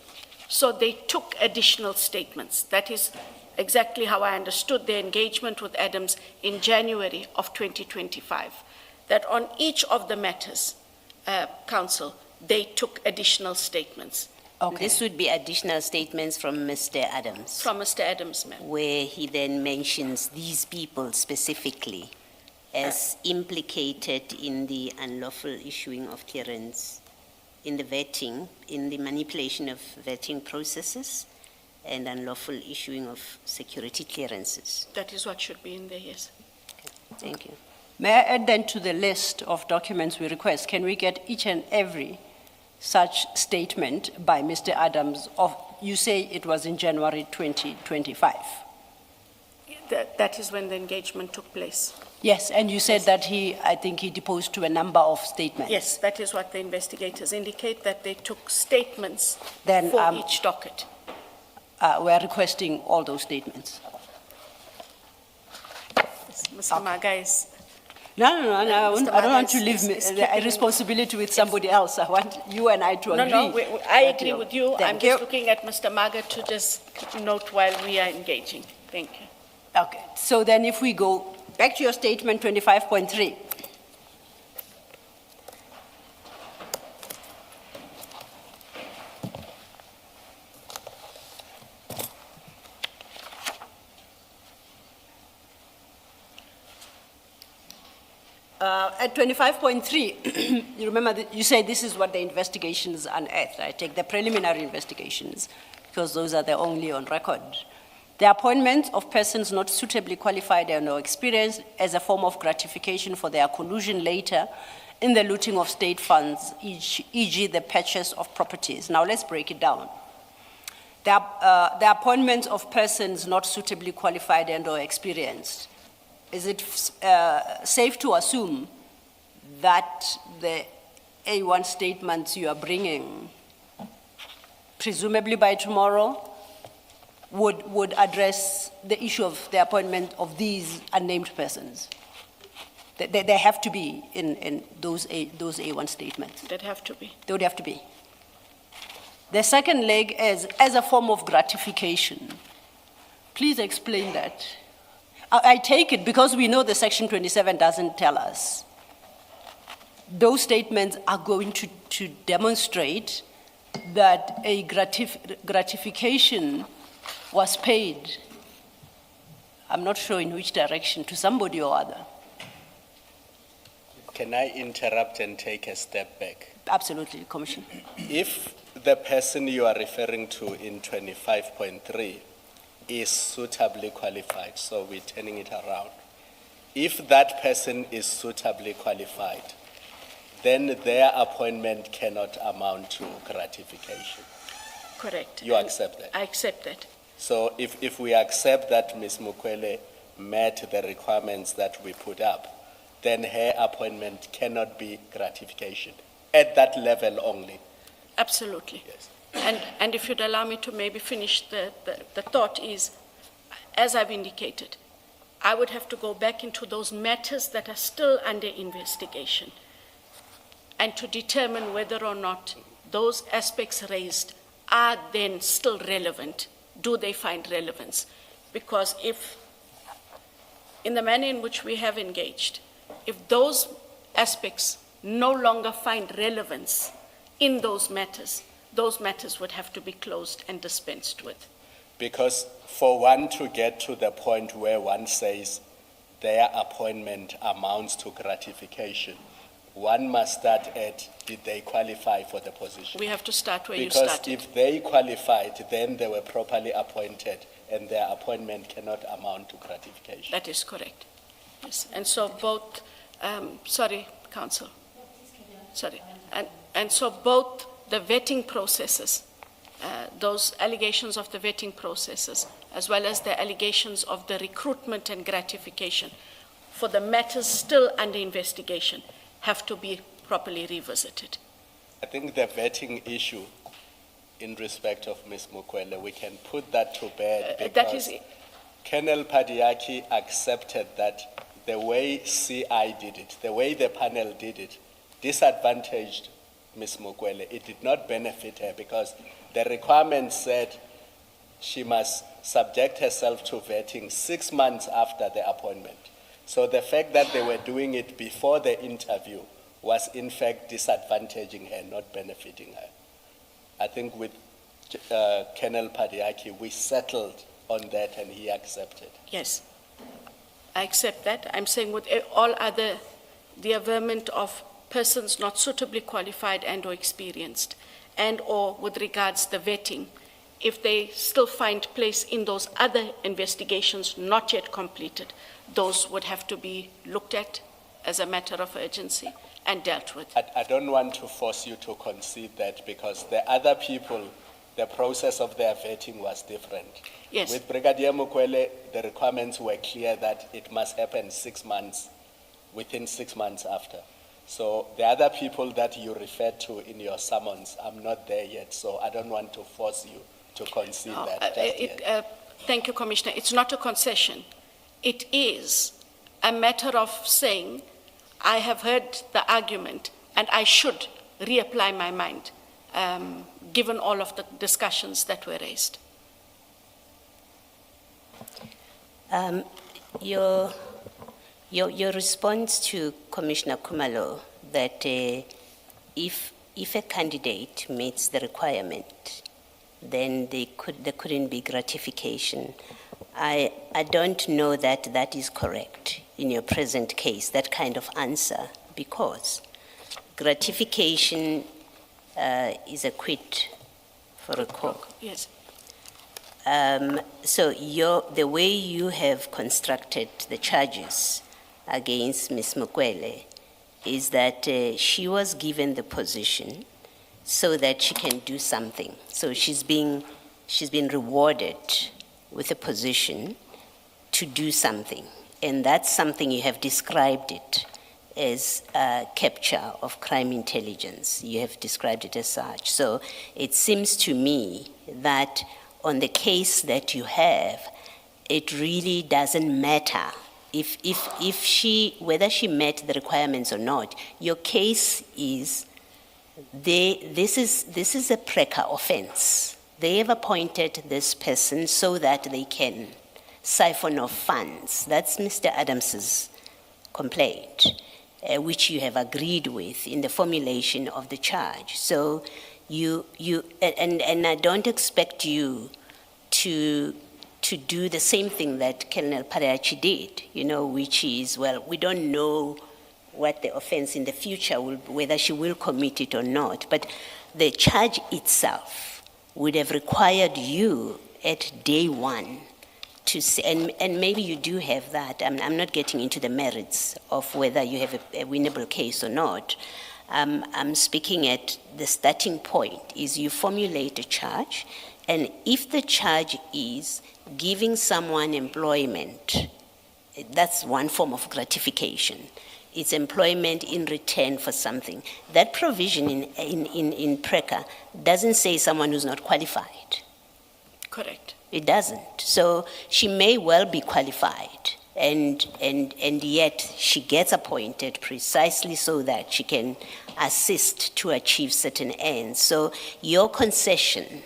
So they took additional statements. That is exactly how I understood their engagement with Adams in January of 2025. That on each of the matters, Council, they took additional statements. Okay. This would be additional statements from Mr. Adams. From Mr. Adams, ma'am. Where he then mentions these people specifically as implicated in the unlawful issuing of clearance in the vetting, in the manipulation of vetting processes and unlawful issuing of security clearances. That is what should be in there, yes. Thank you. May I add then to the list of documents we request, can we get each and every such statement by Mr. Adams of, you say it was in January 2025? That is when the engagement took place. Yes, and you said that I think he deposed to a number of statements. Yes, that is what the investigators indicate, that they took statements Then, for each docket. We are requesting all those statements. Mr. Maga is, No, Mr. I don't want Maga to leave is the keeping- responsibility with somebody else. I want you and I to agree. I that agree with you. I'm Thank just you. looking at Mr. Maga to just note while we are engaging. Thank you. Okay, so then if we go back to your statement 25.3. At 25.3, you remember that you say this is what the investigations unearthed. I take the preliminary investigations because those are the only on record. The appointment of persons not suitably qualified and or experienced as a form of gratification for their collusion later in the looting of state funds, e.g. the purchase of properties. Now let's break it down. The appointment of persons not suitably qualified and or experienced. Is it safe to assume that the A1 statements you are bringing, presumably by tomorrow, would address the issue of the appointment of these unnamed persons? They have to be in those A1 statements. That have to be. They would have to be. The second leg is as a form of gratification. Please explain that. I take it because we know the Section 27 doesn't tell us. Those statements are going to demonstrate that a gratification was paid, I'm not sure in which direction, to somebody or other. Can I interrupt and take a step back? Absolutely, Commissioner. If the person you are referring to in 25.3 is suitably qualified, so we're turning it around. If that person is suitably qualified, then their appointment cannot amount to gratification. Correct. You accept that? I accept that. So if we accept that Ms. Mukwele met the requirements that we put up, then her appointment cannot be gratification at that level only. Absolutely. Yes. And if you'd allow me to maybe finish the thought is, as I've indicated, I would have to go back into those matters that are still under investigation and to determine whether or not those aspects raised are then still relevant. Do they find relevance? Because if, in the manner in which we have engaged, if those aspects no longer find relevance in those matters would have to be closed and dispensed with. Because for one to get to the point where one says their appointment amounts to gratification, one must start at, did they qualify for the position? We have to start where you Because started. if they qualified, then they were properly appointed, and their appointment cannot amount to gratification. That is correct. Yes. And so both, sorry, Council. Sorry. And so both the vetting processes, those allegations of the vetting processes, as well as the allegations of the recruitment and gratification for the matters still under investigation have to be properly revisited. I think the vetting issue in respect of Ms. Mukwele, we can put that to bed That because is- Colonel Padiaki accepted that the way CI did it, the way the panel did it, disadvantaged Ms. Mukwele. It did not benefit her because the requirement said she must subject herself to vetting 6 months after the appointment. So the fact that they were doing it before the interview was in fact disadvantaging her, not benefiting her. I think with Colonel Padiaki, we settled on that and he accepted. Yes, I accept that. I'm saying with all other, the averment of persons not suitably qualified and or experienced, and or with regards the vetting, if they still find place in those other investigations not yet completed, those would have to be looked at as a matter of urgency and dealt with. I don't want to force you to concede that, because the other people, the process of their vetting was different. Yes. With Brigadier Mukwele, the requirements were clear that it must happen 6 months, within 6 months after. So the other people that you referred to in your summons, I'm not there yet, so I don't want to force you to concede that just yet. Thank you, Commissioner. It's not a concession. It is a matter of saying, I have heard the argument and I should reapply my mind, given all of the discussions that were raised. Your response to Commissioner Kumalo that if a candidate meets the requirement, then there couldn't be gratification. I don't know that that is correct in your present case, that kind of answer, because gratification is a quid for a quo. Yes. So the way you have constructed the charges against Ms. Mukwele is that she was given the position so that she can do something. So she's been rewarded with a position to do something. And that's something you have described it as capture of crime intelligence. You have described it as such. So it seems to me that on the case that you have, it really doesn't matter whether she met the requirements or not. Your case is this is a precca offense. They have appointed this person so that they can siphon off funds. That's Mr. Adams's complaint, which you have agreed with in the formulation of the charge. So and I don't expect you to do the same thing that Colonel Parachi did, which is, well, we don't know what the offense in the future will, whether she will commit it or not, but the charge itself would have required you at day one to say, and maybe you do have that. I'm not getting into the merits of whether you have a winnable case or not. I'm speaking at the starting point is you formulate a charge, and if the charge is giving someone employment, that's one form of gratification. It's employment in return for something. That provision in PRECA doesn't say someone who's not qualified. Correct. It doesn't. So she may well be qualified, and yet she gets appointed precisely so that she can assist to achieve certain ends. So your concession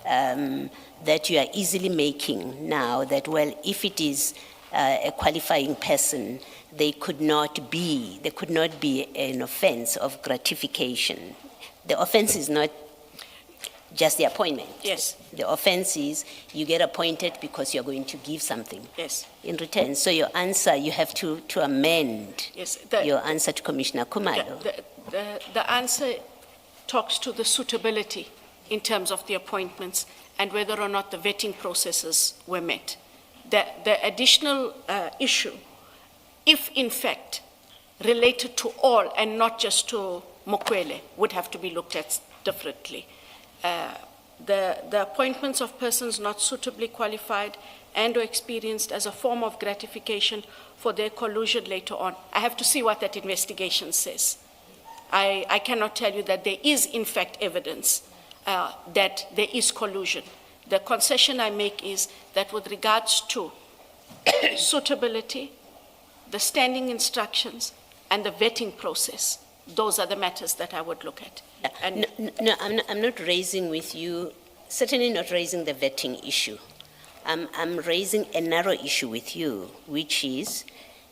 that you are easily making now, that, well, if it is a qualifying person, there could not be an offense of gratification. The offense is not just the appointment. Yes. The offense is you get appointed because you're going to give something. Yes. In return. So your answer, you have to amend your answer to Commissioner Kumalo. The answer talks to the suitability in terms of the appointments and whether or not the vetting processes were met. The additional issue, if in fact related to all and not just to Mukwele, would have to be looked at differently. The appointments of persons not suitably qualified and or experienced as a form of gratification for their collusion later on. I have to see what that investigation says. I cannot tell you that there is in fact evidence that there is collusion. The concession I make is that with regards to suitability, the standing instructions, and the vetting process, those are the matters that I would look at. And No, I'm not raising with you, certainly not raising the vetting issue. I'm raising a narrow issue with you, which is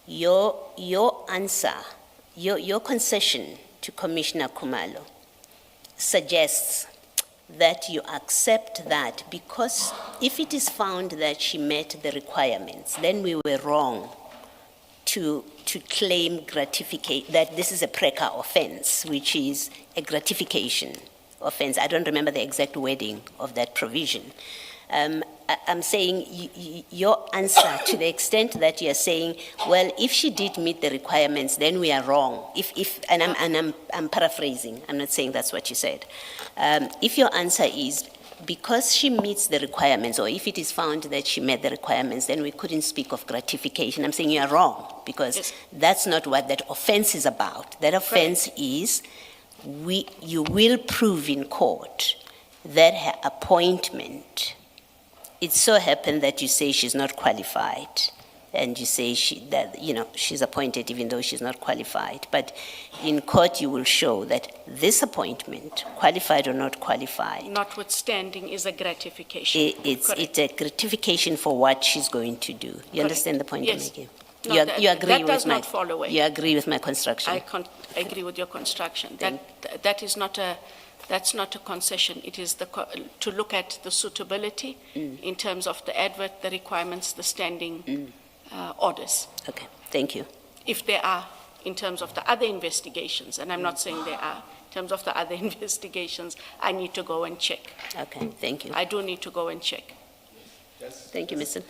your answer, your concession to Commissioner Kumalo suggests that you accept that because if it is found that she met the requirements, then we were wrong to claim gratification, that this is a PRECA offense, which is a gratification offense. I don't remember the exact wording of that provision. I'm saying your answer, to the extent that you're saying, well, if she did meet the requirements, then we are wrong. I'm paraphrasing. I'm not saying that's what you said. If your answer is because she meets the requirements, or if it is found that she met the requirements, then we couldn't speak of gratification. I'm saying you are wrong, because Yes. that's not what that offense is about. That offense is, you will prove in court that her appointment, it so happened that you say she's not qualified, and you say she's appointed even though she's not qualified. But in court, you will show that this appointment, qualified or not qualified, Notwithstanding is a gratification. it's Correct. a gratification for what she's going to do. You understand the point Yes. I'm making? No, You agree that with does my, not fall away. You agree with my construction? I agree with your construction. That is not that's not a concession. It is to look at the suitability in terms of the advert, the requirements, the standing orders. Okay, thank you. If there are, in terms of the other investigations, and I'm not saying there are, in terms of the other investigations, I need to go and check. Okay, thank you. I do need to go and check. Thank you, Mr.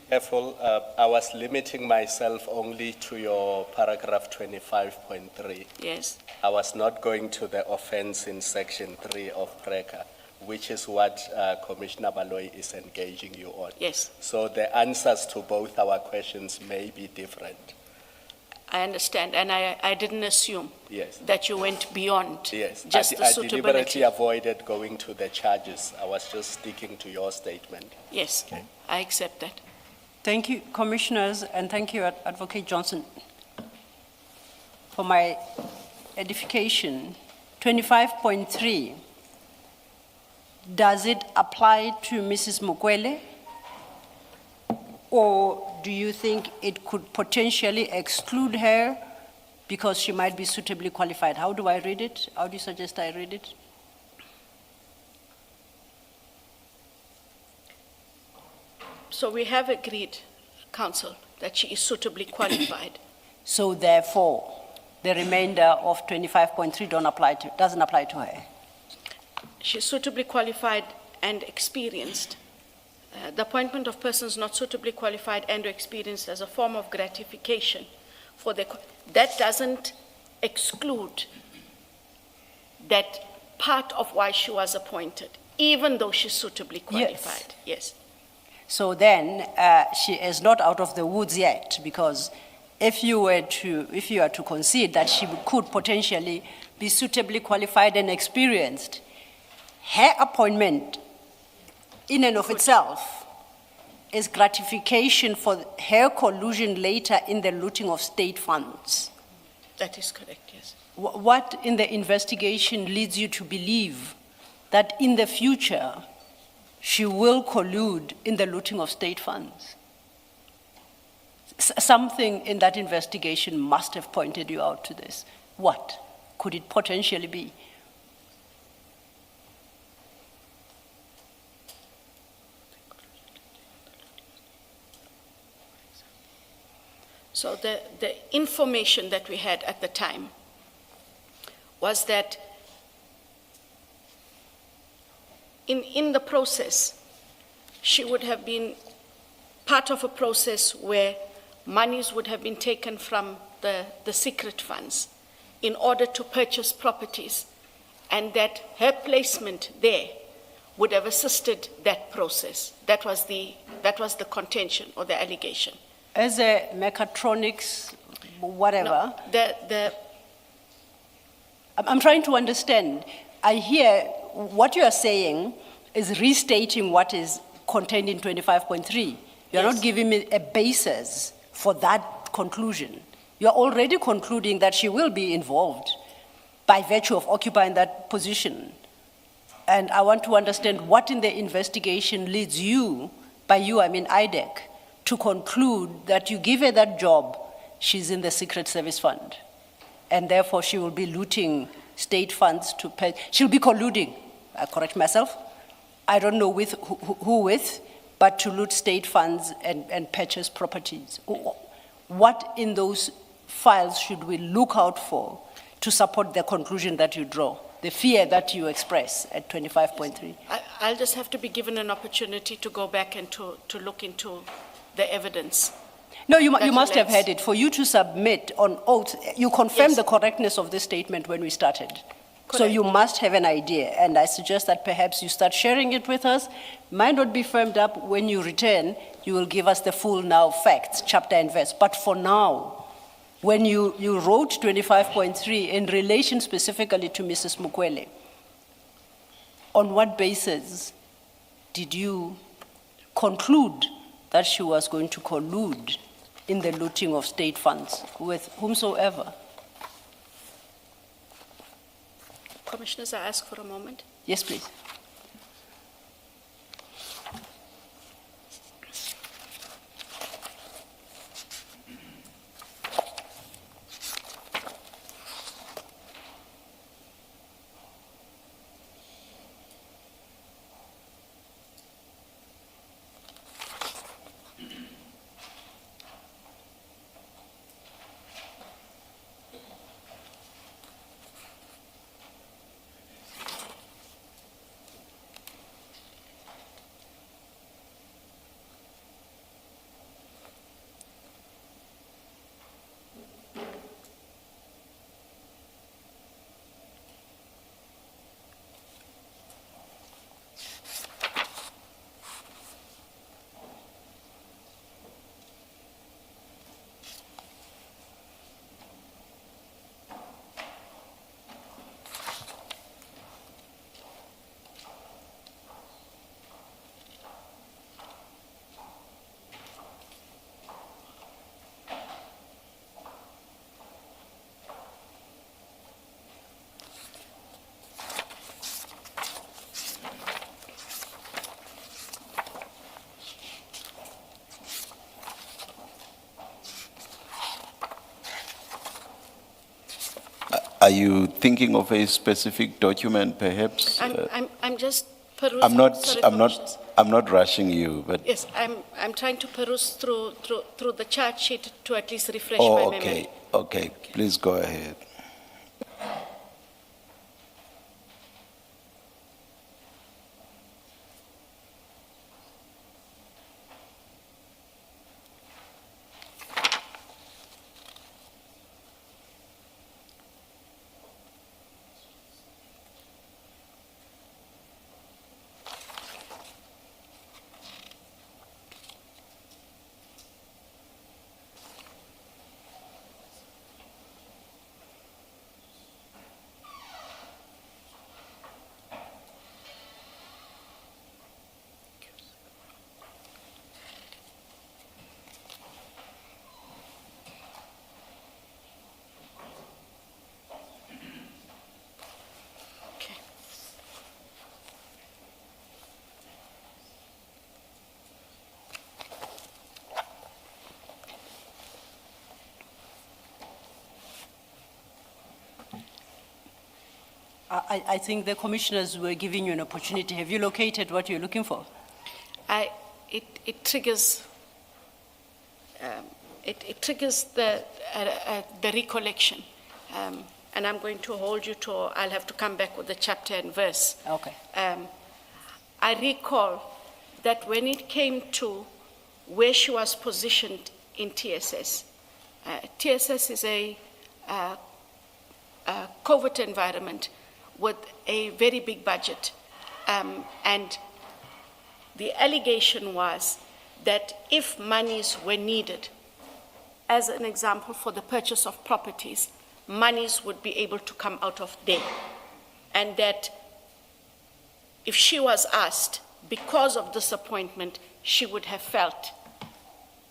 Careful, I was limiting myself only to your paragraph 25.3. Yes. I was not going to the offense in section 3 of PRECA, which is what Commissioner Baloyi is engaging you on. Yes, So the answers to both our questions may be different. I understand, and I didn't assume Yes. that you went beyond Yes. just the I deliberately suitability. avoided going to the charges. I was just sticking to your statement. Yes, Okay. I accept that. Thank you, Commissioners, and thank you, Advocate Johnson. For my edification, 25.3, does it apply to Mrs. Mukwele? Or do you think it could potentially exclude her because she might be suitably qualified? How do I read it? How do you suggest I read it? So we have agreed, Council, that she is suitably qualified. So therefore, the remainder of 25.3 doesn't apply to her. She's suitably qualified and experienced. The appointment of persons not suitably qualified and or experienced as a form of gratification for that doesn't exclude that part of why she was appointed, even though she's suitably qualified. Yes. So then, she is not out of the woods yet, because if you are to concede that she could potentially be suitably qualified and experienced, her appointment in and of itself is gratification for her collusion later in the looting of state funds. That is correct, yes. What in the investigation leads you to believe that in the future she will collude in the looting of state funds? Something in that investigation must have pointed you out to this. What could it potentially be? So the information that we had at the time was that in the process, she would have been part of a process where monies would have been taken from the secret funds in order to purchase properties, and that her placement there would have assisted that process. That was the contention or the allegation. As a mechatronics, whatever, No, I'm trying to understand. I hear what you are saying is restating what is contained in 25.3. You're Yes. not giving me a basis for that conclusion. You're already concluding that she will be involved by virtue of occupying that position. And I want to understand what in the investigation leads you, by you I mean IDEC, to conclude that you give her that job, she's in the Secret Service Fund, and therefore she will be looting state funds to pay. She'll be colluding, I correct myself, I don't know with who with, but to loot state funds and purchase properties. what in those files should we look out for to support the conclusion that you draw, the fear that you express at 25.3? I'll just have to be given an opportunity to go back and to look into the evidence. No, you That must have relates. had it. For you to submit on oath, you confirmed Yes. the correctness of this statement when we started. So Correct. you must have an idea, and I suggest that perhaps you start sharing it with us. Might not be firmed up. When you return, you will give us the full now facts, chapter and verse. But for now, when you wrote 25.3 in relation specifically to Mrs. Mukwele, on what basis did you conclude that she was going to collude in the looting of state funds with whomsoever? Commissioners, I ask for a moment. Yes, please. Are you thinking of a specific document, perhaps? I'm just perusing. I'm not. Sorry, I'm not. Commissioners. I'm not rushing you, but. Yes, I'm trying to peruse through the chart sheet to at least refresh Oh, my okay. memory. Okay. Please go ahead. Okay. I think the commissioners were giving you an opportunity. Have you located what you're looking for? It triggers. It triggers the recollection, and I'm going to hold you to. I'll have to come back with the chapter and verse. Okay. I recall that when it came to where she was positioned in TSS, TSS is a covert environment with a very big budget, and the allegation was that if monies were needed, as an example for the purchase of properties, monies would be able to come out of there. And that if she was asked, because of disappointment, she would have felt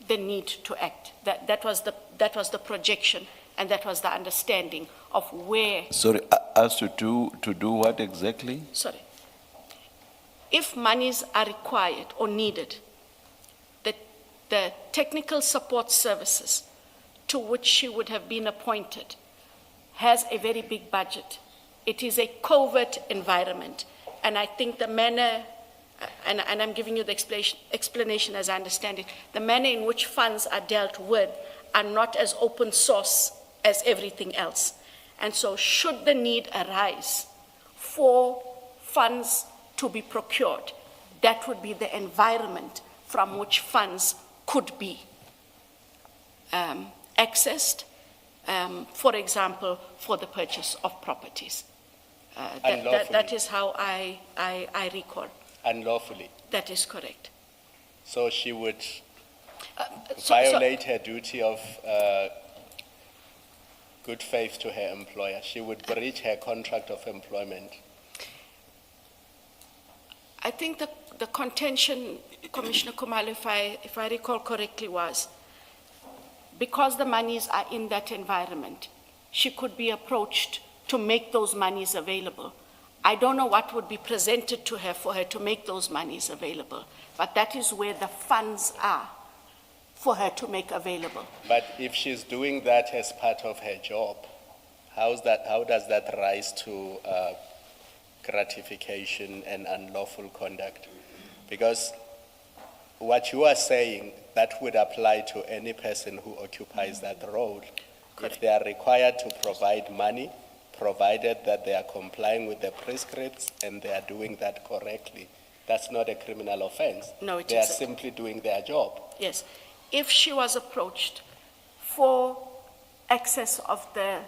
the need to act. That was the projection, and that was the understanding of where. Sorry, as to do what exactly? Sorry. If monies are required or needed, the technical support services to which she would have been appointed has a very big budget. It is a covert environment. And I think the manner, and I'm giving you the explanation as I understand it, the manner in which funds are dealt with are not as open source as everything else. And so should the need arise for funds to be procured, that would be the environment from which funds could be accessed, for example, for the purchase of properties. That is how I recall. Unlawfully. That is correct. So she would So- violate her duty of good faith to her employer. She would breach her contract of employment. I think the contention, Commissioner Kumalo, if I recall correctly, was because the monies are in that environment, she could be approached to make those monies available. I don't know what would be presented to her for her to make those monies available, but that is where the funds are for her to make available. But if she's doing that as part of her job, how does that rise to gratification and unlawful conduct? Because what you are saying, that would apply to any person who occupies that role. Correct. If they are required to provide money, provided that they are complying with the prescripts and they are doing that correctly, that's not a criminal offense. No, it They are isn't. simply doing their job. Yes. If she was approached for access of the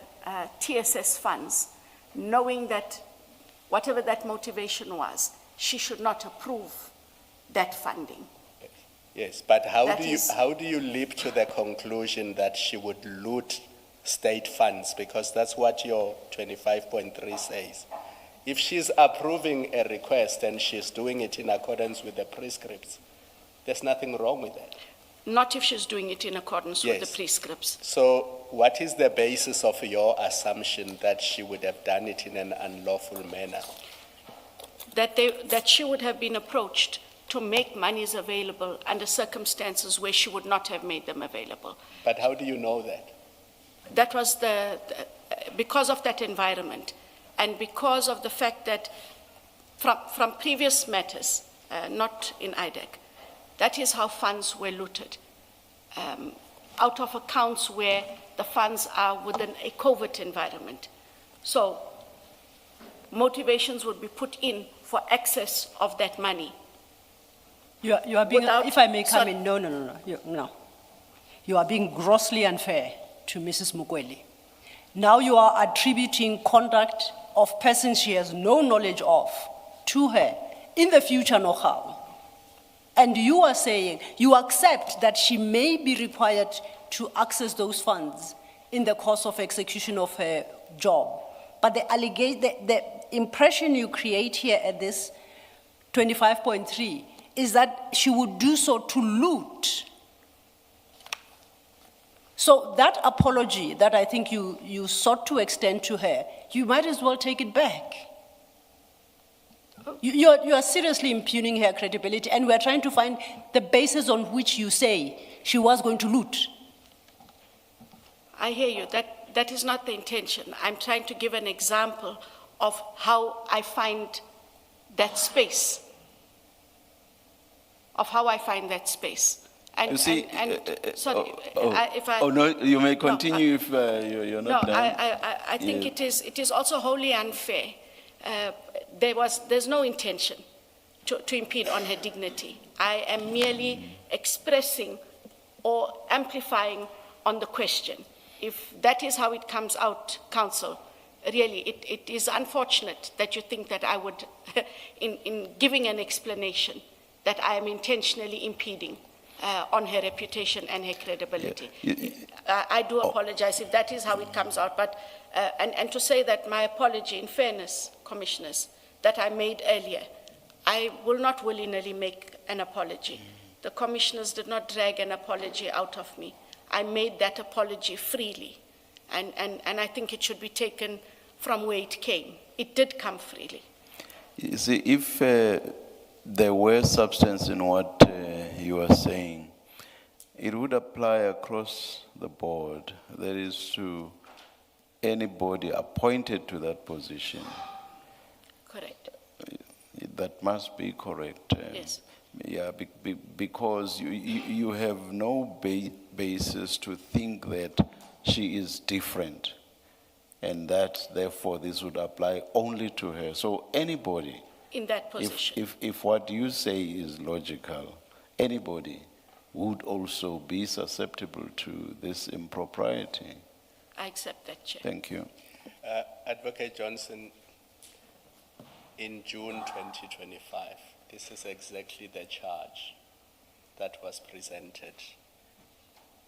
TSS funds, knowing that whatever that motivation was, she should not approve that funding. Yes, but how That do you is- how do you leap to the conclusion that she would loot state funds? Because that's what your 25.3 says. If she's approving a request and she's doing it in accordance with the prescripts, there's nothing wrong with that. Not if she's doing it in accordance with Yes. the prescripts. So what is the basis of your assumption that she would have done it in an unlawful manner? That she would have been approached to make monies available under circumstances where she would not have made them available. But how do you know that? That was because of that environment and because of the fact that from previous matters, not in IDEC, that is how funds were looted. Out of accounts where the funds are within a covert environment. So motivations would be put in for access of that money. You are being, Without- if I may come sorry. in, no. You are being grossly unfair to Mrs. Mukweli. Now you are attributing conduct of persons she has no knowledge of to her in the future know-how. And you are saying you accept that she may be required to access those funds in the course of execution of her job. But the impression you create here at this 25.3 is that she would do so to loot. So that apology that I think you sought to extend to her, you might as well take it back. You are seriously impugning her credibility, and we're trying to find the basis on which you say she was going to loot. I hear you. That is not the intention. I'm trying to give an example of how I find that space. And, You see, sorry, if I... Oh, no, you may No, continue if you're No, not done. I think Yeah. it is also wholly unfair. There's no intention to impede on her dignity. I am merely expressing or amplifying on the question. If that is how it comes out, Council, really, it is unfortunate that you think that I would, in giving an explanation, that I am intentionally impeding on her reputation and her credibility. I do apologize if that is how it comes out, but, and to say that my apology, in fairness, Commissioners, that I made earlier, I will not willy-nilly make an apology. The Commissioners did not drag an apology out of me. I made that apology freely, and I think it should be taken from where it came. It did come freely. You see, if there were substance in what you are saying, it would apply across the board. That is to anybody appointed to that position. Correct. That must be correct. Yes. Yeah, because you have no basis to think that she is different, and that therefore this would apply only to her. So anybody, in that position. if what you say is logical, anybody would also be susceptible to this impropriety. I accept that, Chair. Thank you. Advocate Johnson, in June 2025, this is exactly the charge that was presented,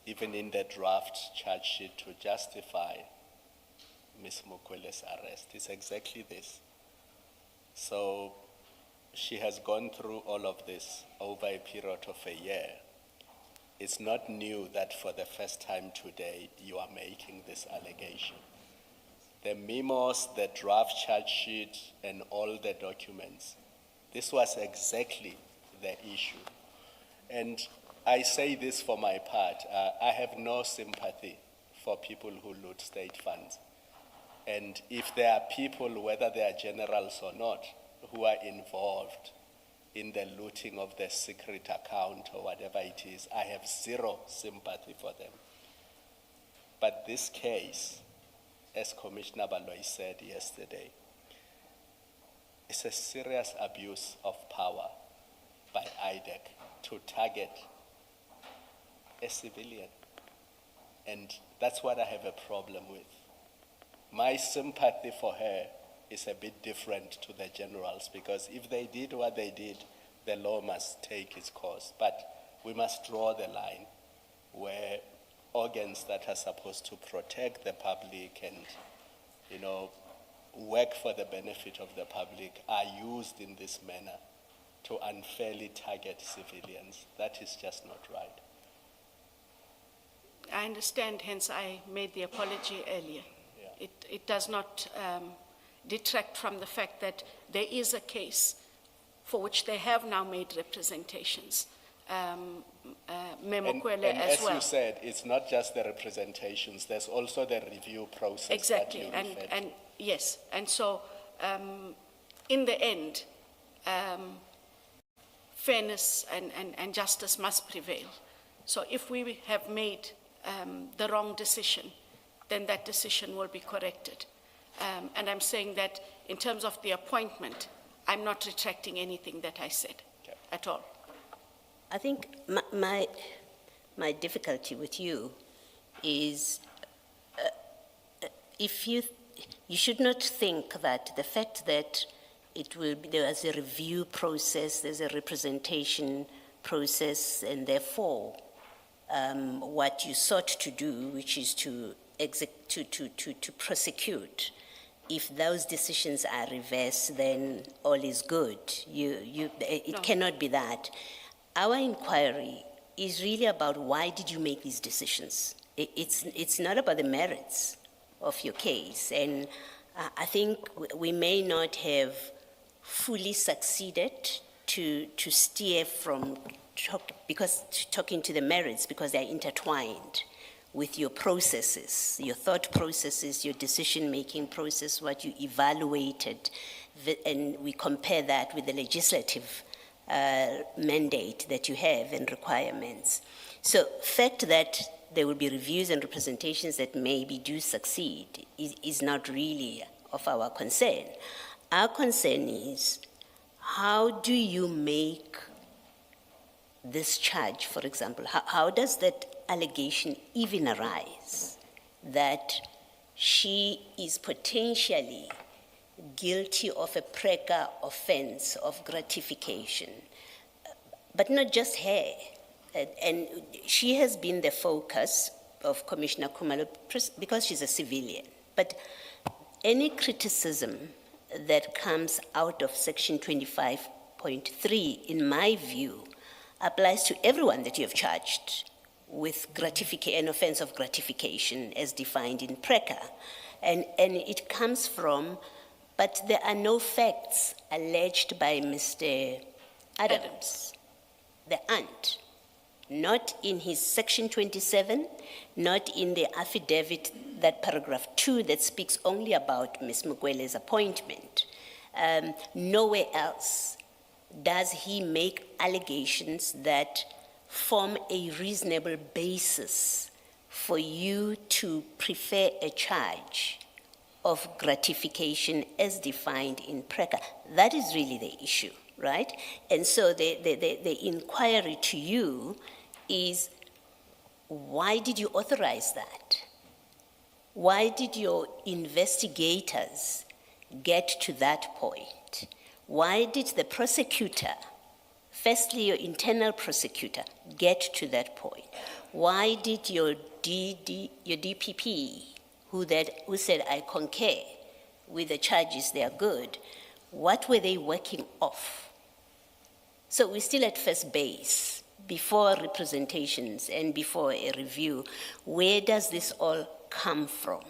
even in the draft charge sheet to justify Ms. Mukwele's arrest. It's exactly this. So she has gone through all of this over a period of a year. It's not new that for the first time today you are making this allegation. The memos, the draft charge sheet, and all the documents, this was exactly the issue. And I say this for my part, I have no sympathy for people who loot state funds. And if there are people, whether they are generals or not, who are involved in the looting of the secret account or whatever it is, I have zero sympathy for them. But this case, as Commissioner Baloyi said yesterday, is a serious abuse of power by IDEC to target a civilian. And that's what I have a problem with. My sympathy for her is a bit different to the generals, because if they did what they did, the law must take its course. But we must draw the line where organs that are supposed to protect the public and, you know, work for the benefit of the public are used in this manner to unfairly target civilians. That is just not right. I understand, hence I made the apology earlier. Yeah. It does not detract from the fact that there is a case for which they have now made representations. Memokwele and as well. As you said, it's not just the representations, there's also the review process. Exactly, that you referred to. and yes, and so in the end, fairness and justice must prevail. So if we have made the wrong decision, then that decision will be corrected. And I'm saying that in terms of the appointment, I'm not retracting anything that I said at all. I think my difficulty with you is if you should not think that the fact that there's a review process, there's a representation process, and therefore what you sought to do, which is to prosecute, if those decisions are reversed, then all is good. It cannot be that. Our inquiry is really about why did you make these decisions? It's not about the merits of your case. And I think we may not have fully succeeded to steer from talking to the merits, because they're intertwined with your processes, your thought processes, your decision-making process, what you evaluated, and we compare that with the legislative mandate that you have and requirements. So fact that there will be reviews and representations that maybe do succeed is not really of our concern. Our concern is, how do you make this charge, for example, how does that allegation even arise that she is potentially guilty of a PRECA offense of gratification? But not just her. And she has been the focus of Commissioner Khumalo because she's a civilian. But any criticism that comes out of Section 25.3, in my view, applies to everyone that you have charged with an offense of gratification as defined in PRECA. And it comes from, but there are no facts alleged by Mr. Adams, the aunt, not in his Section 27, not in the affidavit, that paragraph 2 that speaks only about Ms. Mukwele's appointment. Nowhere else does he make allegations that form a reasonable basis for you to prefer a charge of gratification as defined in PRECA? That is really the issue, right? And so the inquiry to you is, why did you authorize that? Why did your investigators get to that point? Why did the prosecutor, firstly your internal prosecutor, get to that point? Why did your DPP, who said, I concur with the charges, they are good, what were they working off? So we're still at first base, before representations and before a review. Where does this all come from,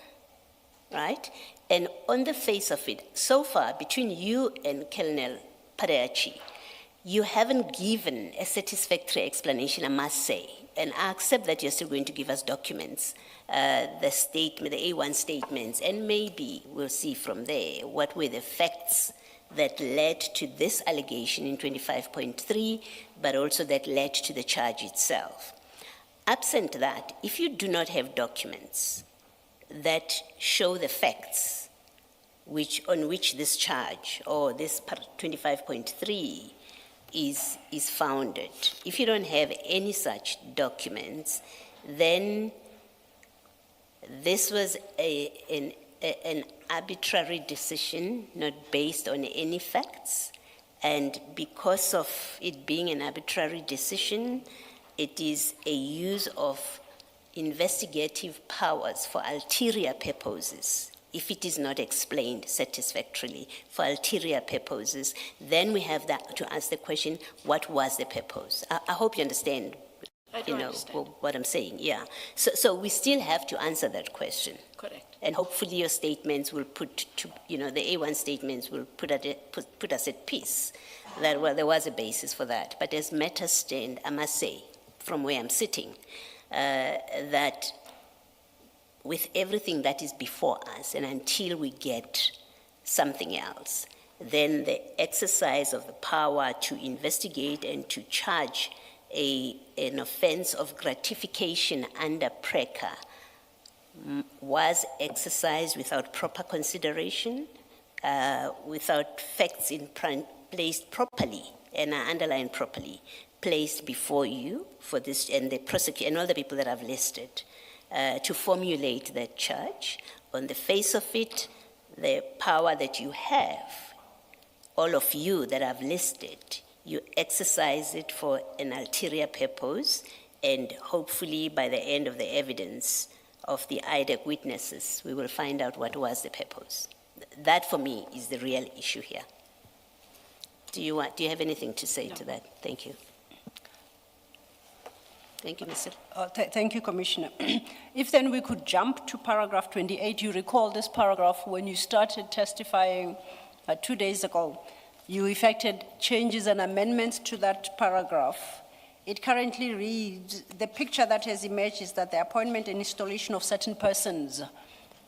right? And on the face of it, so far, between you and Colonel Pareachi, you haven't given a satisfactory explanation, I must say. And I accept that you're still going to give us documents, the statement, the A1 statements, and maybe we'll see from there what were the facts that led to this allegation in 25.3, but also that led to the charge itself. Absent that, if you do not have documents that show the facts on which this charge or this 25.3 is founded, if you don't have any such documents, then this was an arbitrary decision not based on any facts, and because of it being an arbitrary decision, it is a use of investigative powers for ulterior purposes. If it is not explained satisfactorily for ulterior purposes, then we have to ask the question, what was the purpose? I hope you understand, understand what I'm saying, yeah. So we still have to answer that question. Correct. And hopefully your statements will the A1 statements will put us at peace that, well, there was a basis for that. But as matters stand, I must say, from where I'm sitting, that with everything that is before us, and until we get something else, then the exercise of the power to investigate and to charge an offense of gratification under PRECA was exercised without proper consideration, without facts placed properly, and I underline properly, placed before you for this, and the prosecutor and all the people that I've listed, to formulate that charge. On the face of it, the power that you have, all of you that I've listed, you exercise it for an ulterior purpose, and hopefully by the end of the evidence of the IDEC witnesses, we will find out what was the purpose. That, for me, is the real issue here. Do you have anything to say to that? Thank you. Thank you, Mr. Thank you, Commissioner. If then we could jump to paragraph 28. You recall this paragraph when you started testifying 2 days ago. You effected changes and amendments to that paragraph. It currently reads, the picture that has emerged is that the appointment and installation of certain persons.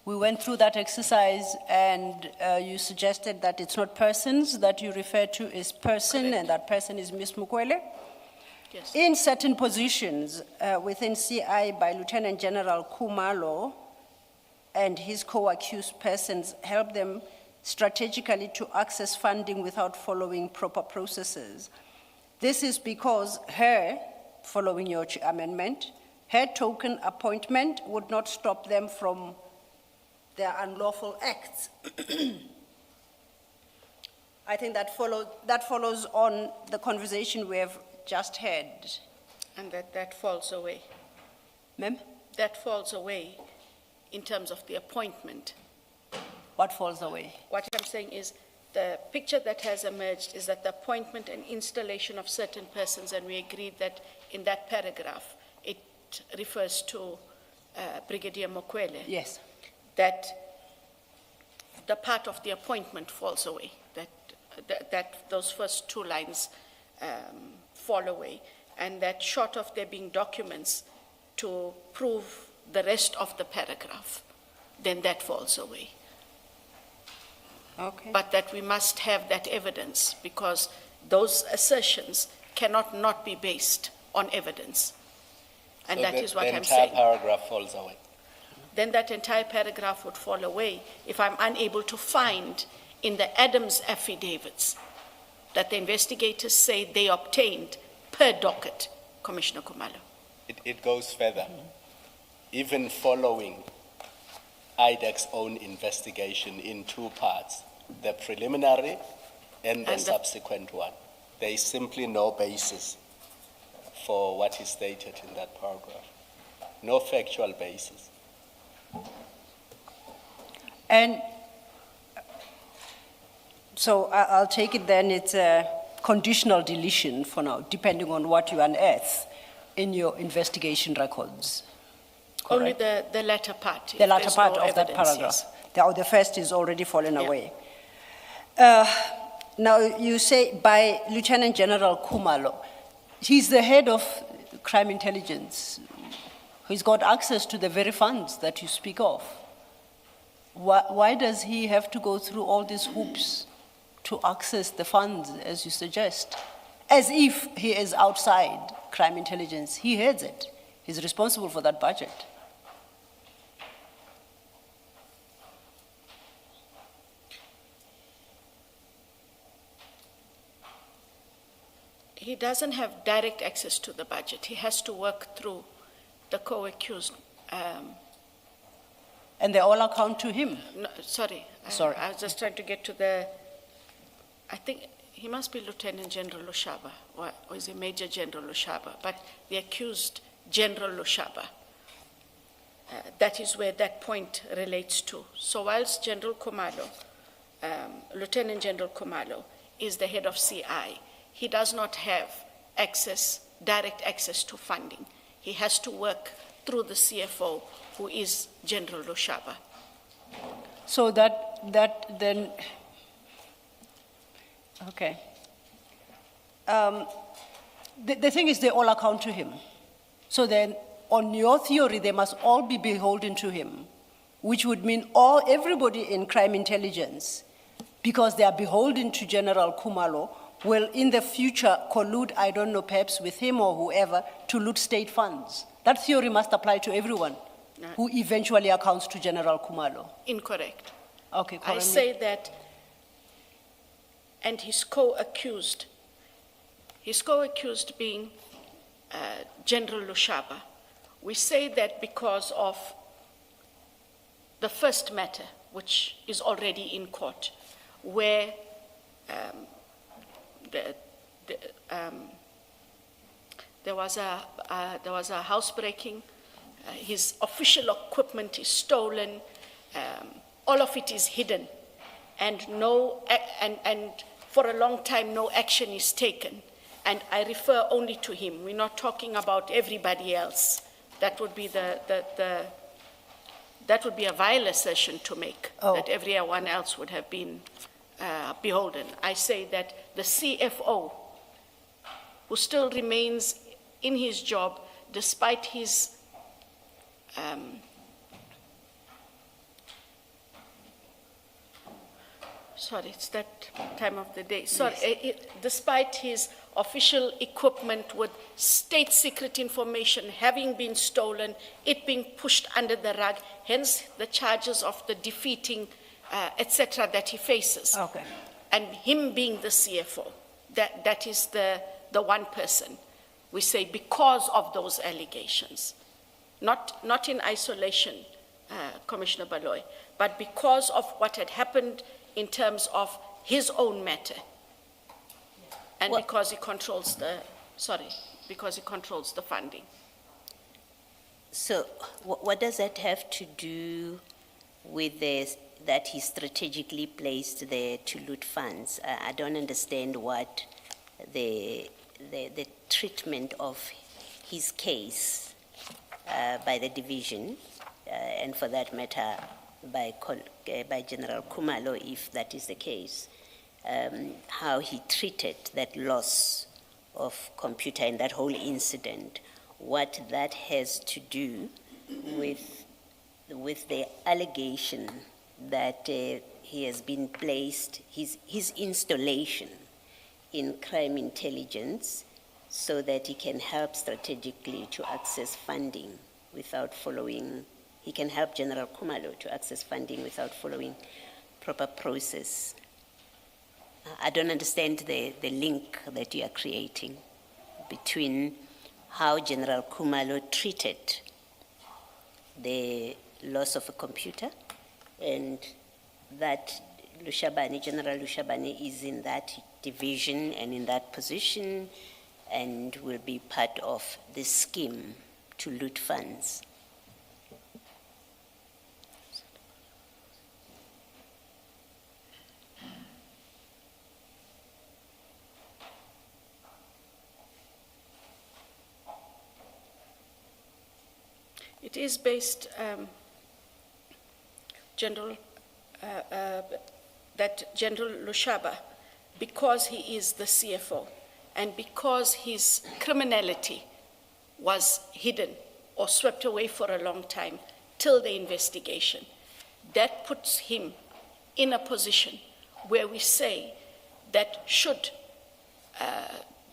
We went through that exercise, and you suggested that it's not persons that you refer to as person. Correct. And that person is Ms. Mukwele. Yes. In certain positions within CI by Lieutenant General Kumalo and his co-accused persons help them strategically to access funding without following proper processes. This is because her, following your amendment, her token appointment would not stop them from their unlawful acts. I think that follows on the conversation we have just had. And that falls away. Ma'am? That falls away in terms of the appointment. What falls away? What I'm saying is the picture that has emerged is that the appointment and installation of certain persons, and we agreed that in that paragraph, it refers to Brigadier Mukwele. Yes. That the part of the appointment falls away, that those first two lines fall away, and that short of there being documents to prove the rest of the paragraph, then that falls away. Okay. But that we must have that evidence, because those assertions cannot not be based on evidence. And So that is what the I'm entire saying. paragraph falls away. Then that entire paragraph would fall away if I'm unable to find in the Adams affidavits that the investigators say they obtained per docket, Commissioner Kumalo. It goes further. Even following IDEC's own investigation in two parts, the preliminary and the And the- subsequent one, there is simply no basis for what is stated in that paragraph. No factual basis. And so I'll take it then it's a conditional deletion for now, depending on what you unearth in your investigation records. Only Correct? the latter part. if The latter there's part no of that evidence, paragraph. yes. The first is already fallen Yeah. away. Now, you say by Lieutenant General Kumalo, he's the head of crime intelligence. He's got access to the very funds that you speak of. Why does he have to go through all these hoops to access the funds, as you suggest? As if he is outside crime intelligence. He heads it. He's responsible for that budget. He doesn't have direct access to the budget. He has to work through the co-accused. And they all account to him. No, sorry. Sorry. I was just trying to get to the, I think he must be Lieutenant General Lushaba, or is he Major General Lushaba? But the accused General Lushaba, that is where that point relates to. So whilst General Kumalo, Lieutenant General Kumalo is the head of CI, he does not have access, direct access to funding. He has to work through the CFO, who is General Lushaba. So that then, okay. The thing is, they all account to him. So then, on your theory, they must all be beholden to him, which would mean everybody in crime intelligence, because they are beholden to General Kumalo, will in the future collude, I don't know, perhaps with him or whoever, to loot state funds. That theory must apply to everyone who eventually accounts to General Kumalo. Incorrect. Okay, I Korami. say that, and his co-accused being General Lushaba, we say that because of the first matter, which is already in court, where there was a housebreaking, his official equipment is stolen, all of it is hidden, and for a long time no action is taken. And I refer only to him. We're not talking about everybody else. That would be that would be a vile assertion to make, that everyone else would have been beholden. I say that the CFO, who still remains in his job despite his sorry, it's that time of the day. Sorry, Yes. Despite his official equipment with state secret information having been stolen, it being pushed under the rug, hence the charges of the defeating, etc., that he faces. Okay. And him being the CFO, that is the one person. We say because of those allegations, not in isolation, Commissioner Baloy, but because of what had happened in terms of his own matter, and because he controls the funding. So what does that have to do with this, that he strategically placed there to loot funds? I don't understand what the treatment of his case by the division, and for that matter, by General Kumalo, if that is the case, how he treated that loss of computer and that whole incident, what that has to do with the allegation that he has been placed, his installation in crime intelligence so that he can help strategically to access funding without following, he can help General Kumalo to access funding without following proper process. I don't understand the link that you are creating between how General Kumalo treated the loss of a computer and that General Lushabane is in that division and in that position and will be part of the scheme to loot funds. It is based, that General Lushaba, because he is the CFO and because his criminality was hidden or swept away for a long time till the investigation, that puts him in a position where we say that should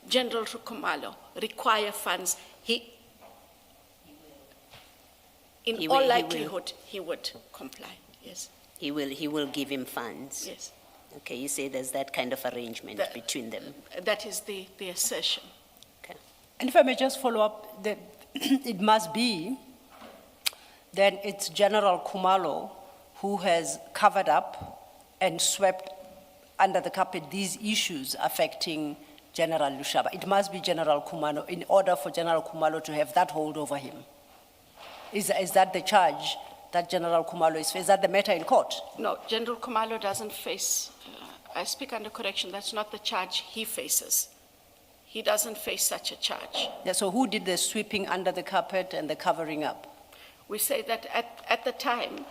General Kumalo require funds, in all likelihood, he would comply, yes. He will give him funds. Yes. Okay, you say there's that kind of arrangement between them. That is the assertion. Okay. And if I may just follow up, it must be that it's General Kumalo who has covered up and swept under the carpet these issues affecting General Lushaba. It must be General Kumalo in order for General Kumalo to have that hold over him. Is that the charge that General Kumalo is facing? Is that the matter in court? No, General Kumalo doesn't face, I speak under correction, that's not the charge he faces. He doesn't face such a charge. Yeah, so who did the sweeping under the carpet and the covering up? We say that at the time,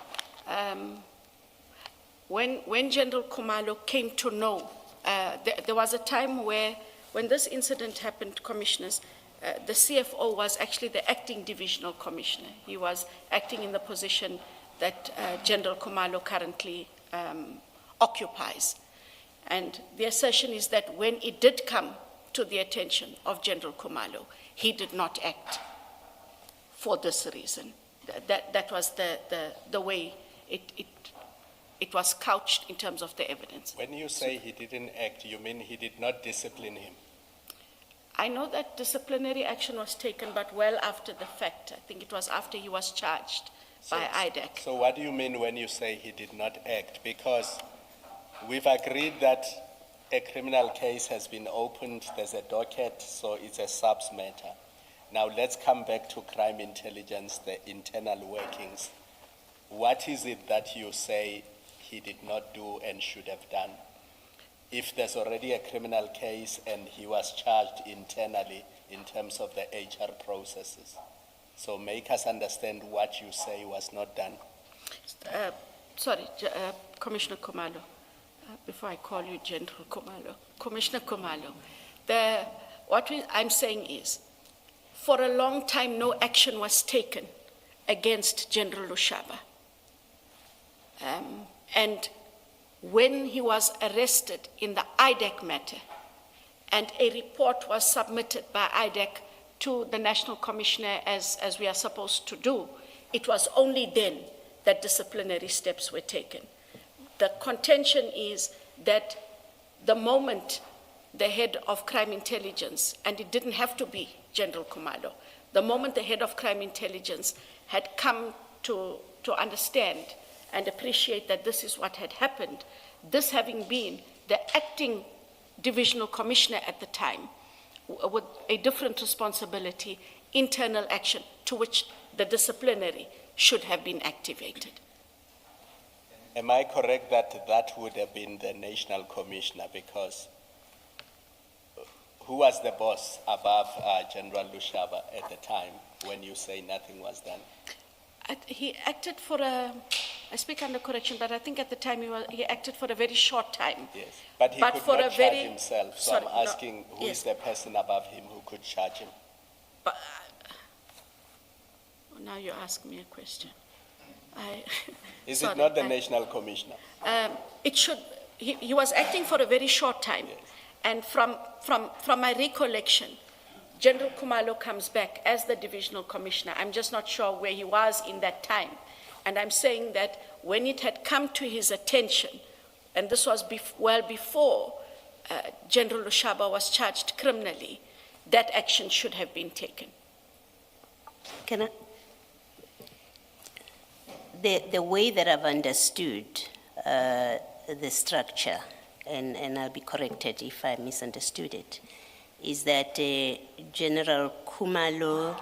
when General Kumalo came to know, there was a time where, when this incident happened, commissioners, the CFO was actually the acting divisional commissioner. He was acting in the position that General Kumalo currently occupies. And the assertion is that when it did come to the attention of General Kumalo, he did not act for this reason. That was the way it was couched in terms of the evidence. When you say he didn't act, you mean he did not discipline him? I know that disciplinary action was taken, but well after the fact. I think it was after he was charged by IDEC. So what do you mean when you say he did not act? Because we've agreed that a criminal case has been opened, there's a docket, so it's a subs matter. Now let's come back to crime intelligence, the internal workings. What is it that you say he did not do and should have done? If there's already a criminal case and he was charged internally in terms of the HR processes. So make us understand what you say was not done. Commissioner Kumalo, before I call you General Kumalo, Commissioner Kumalo, I'm saying is, for a long time, no action was taken against General Lushaba. And when he was arrested in the IDEC matter, and a report was submitted by IDEC to the National Commissioner as we are supposed to do, it was only then that disciplinary steps were taken. The contention is that the moment the head of crime intelligence, and it didn't have to be General Kumalo, the moment the head of crime intelligence had come to understand and appreciate that this is what had happened, this having been the acting divisional commissioner at the time, with a different responsibility, internal action to which the disciplinary should have been activated. Am I correct that that would have been the national commissioner, because who was the boss above General Lushaba at the time when you say nothing was done? He acted for I speak under correction, but I think at the time he acted for a very short time. Yes, but he could not charge himself, so I'm asking who is the person above him who could charge him? But, now you ask me a question. Is it not the national commissioner? He was acting for a very short time. Yes. And from my recollection, General Kumalo comes back as the divisional commissioner. I'm just not sure where he was in that time. And I'm saying that when it had come to his attention, and this was well before General Lushaba was charged criminally, that action should have been taken. Can I? The way that I've understood the structure, and I'll be corrected if I misunderstood it, is that General Kumalo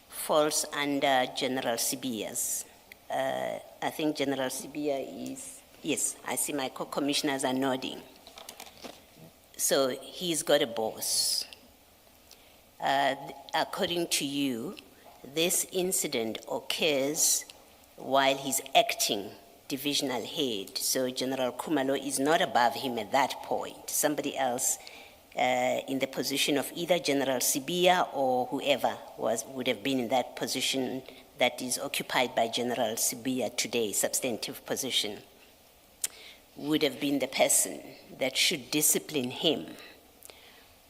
falls under General Sibiya's. I think General Sibiya is, yes, I see my co-commissioners are nodding. So he's got a boss. According to you, this incident occurs while he's acting divisional head. So General Kumalo is not above him at that point. Somebody else in the position of either General Sibiya or whoever would have been in that position that is occupied by General Sibiya today, substantive position, would have been the person that should discipline him.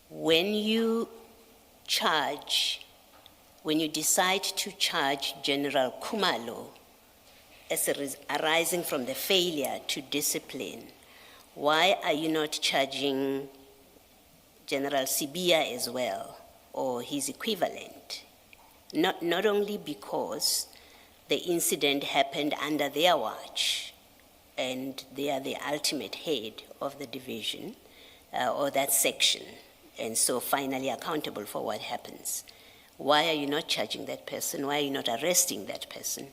When you decide to charge General Kumalo as arising from the failure to discipline, why are you not charging General Sibiya as well, or his equivalent? Not only because the incident happened under their watch, and they are the ultimate head of the division or that section, and so finally accountable for what happens. Why are you not charging that person? Why are you not arresting that person?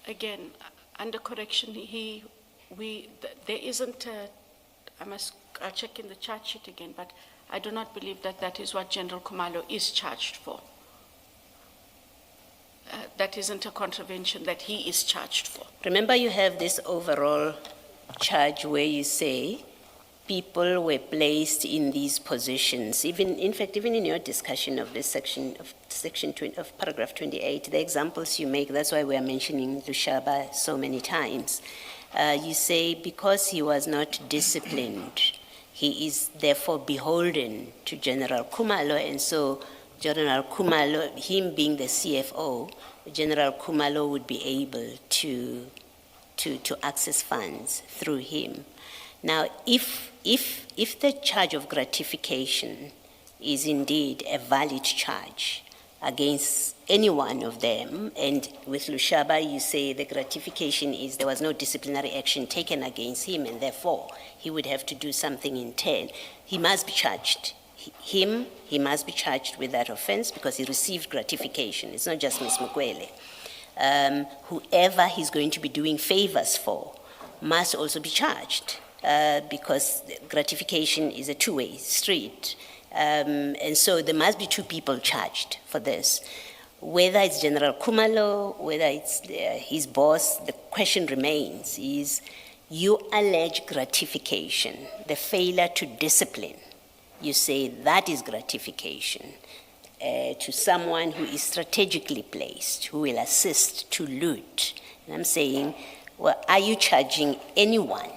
Again, under correction, there isn't I'll check in the charge sheet again, but I do not believe that that is what General Kumalo is charged for. That isn't a contravention that he is charged for. Remember, you have this overall charge where you say people were placed in these positions. In fact, even in your discussion of this section of paragraph 28, the examples you make, that's why we are mentioning Lushaba so many times. You say because he was not disciplined, he is therefore beholden to General Kumalo, and so General Kumalo, him being the CFO, General Kumalo would be able to access funds through him. Now, if the charge of gratification is indeed a valid charge against any one of them, and with Lushaba you say the gratification is there was no disciplinary action taken against him, and therefore he would have to do something in turn, he must be charged. He must be charged with that offense because he received gratification. It's not just Ms. Mukwele. Whoever he's going to be doing favors for must also be charged because gratification is a two-way street. And so there must be two people charged for this. Whether it's General Kumalo, whether it's his boss, the question remains is you allege gratification, the failure to discipline. You say that is gratification to someone who is strategically placed, who will assist to loot. And I'm saying, well, are you charging anyone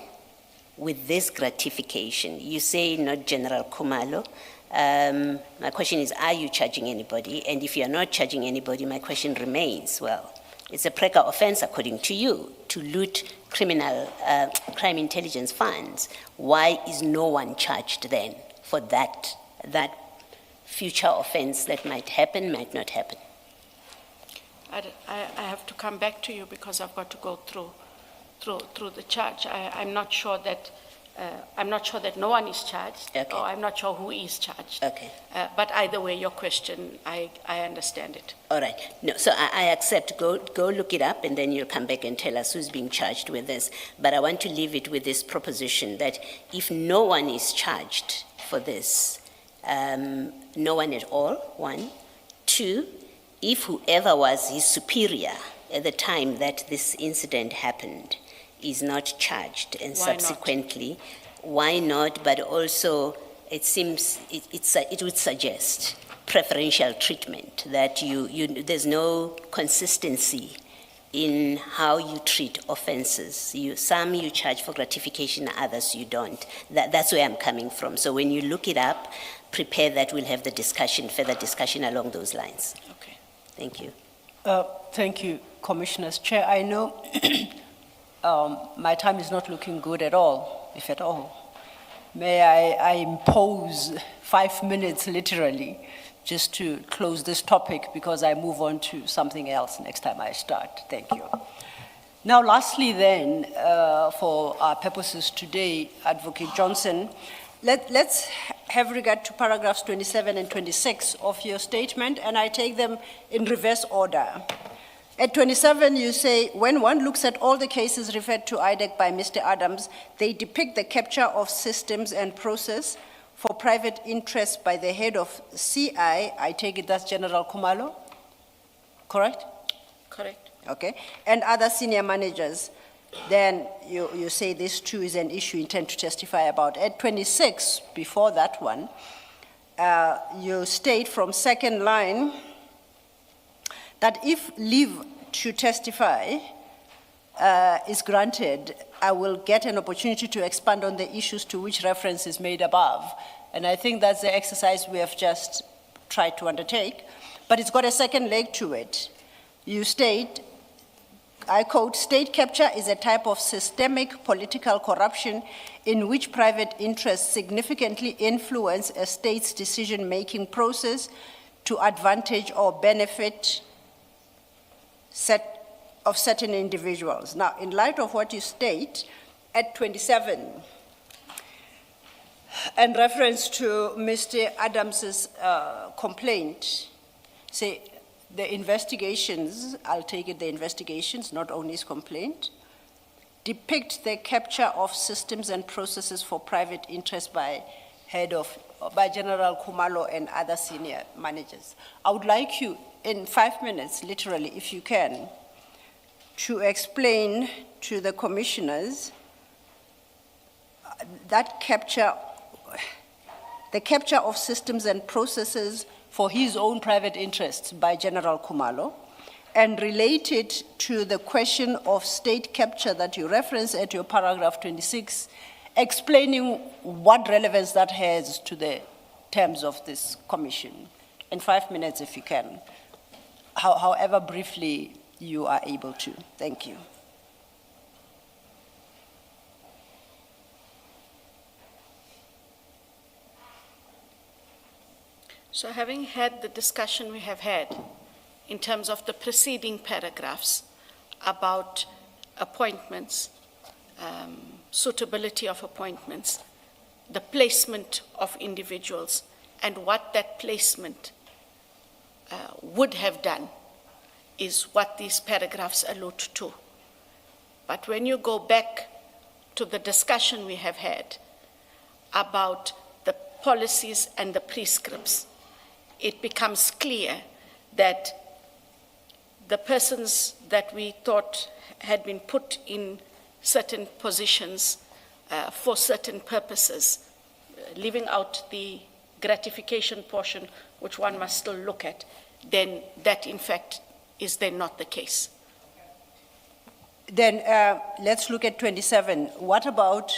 with this gratification? You say not General Kumalo. My question is, are you charging anybody? And if you're not charging anybody, my question remains, well, it's a PRECA offense according to you to loot crime intelligence funds. Why is no one charged then for that future offense that might happen, might not happen? I have to come back to you because I've got to go through the charge. I'm not sure that no one is charged, okay. Or I'm not sure who is charged. Okay. But either way, your question, I understand it. All right. No, so I accept. Go look it up, and then you'll come back and tell us who's being charged with this. But I want to leave it with this proposition that if no one is charged for this, no one at all, one. Two, if whoever was his superior at the time that this incident happened is not charged, and why subsequently, why not? But also, it seems it would suggest preferential treatment, that there's no consistency in how you treat offenses. Some you charge for gratification, others you don't. That's where I'm coming from. So when you look it up, prepare that, we'll have the discussion, further discussion along those lines. Okay. Thank you. Thank you, Commissioners. Chair, I know my time is not looking good at all, if at all. May I impose 5 minutes literally just to close this topic, because I move on to something else next time I start. Thank you. Now, lastly then, for our purposes today, Advocate Johnson, let's have regard to paragraphs 27 and 26 of your statement, and I take them in reverse order. At 27, you say, when one looks at all the cases referred to IDEC by Mr. Adams, they depict the capture of systems and process for private interest by the head of CI, I take it that's General Kumalo, correct? Correct. Okay, and other senior managers. Then you say this too is an issue you intend to testify about. At 26, before that one, you state from second line that if leave to testify is granted, I will get an opportunity to expand on the issues to which reference is made above. And I think that's the exercise we have just tried to undertake. But it's got a second leg to it. You state, I quote, state capture is a type of systemic political corruption in which private interests significantly influence a state's decision-making process to advantage or benefit of certain individuals. Now, in light of what you state, at 27, in reference to Mr. Adams's complaint, say the investigations, I'll take it the investigations, not only his complaint, depict the capture of systems and processes for private interest by General Kumalo and other senior managers. I would like you, in 5 minutes, literally, if you can, to explain to the commissioners that the capture of systems and processes for his own private interests by General Kumalo, and relate it to the question of state capture that you reference at your paragraph 26, explaining what relevance that has to the terms of this commission. In 5 minutes, if you can, however briefly you are able to. Thank you. So having had the discussion we have had in terms of the preceding paragraphs about appointments, suitability of appointments, the placement of individuals, and what that placement would have done is what these paragraphs allude to. But when you go back to the discussion we have had about the policies and the prescripts, it becomes clear that the persons that we thought had been put in certain positions for certain purposes, leaving out the gratification portion, which one must still look at, then that in fact is then not the case. Then let's look at 27. What about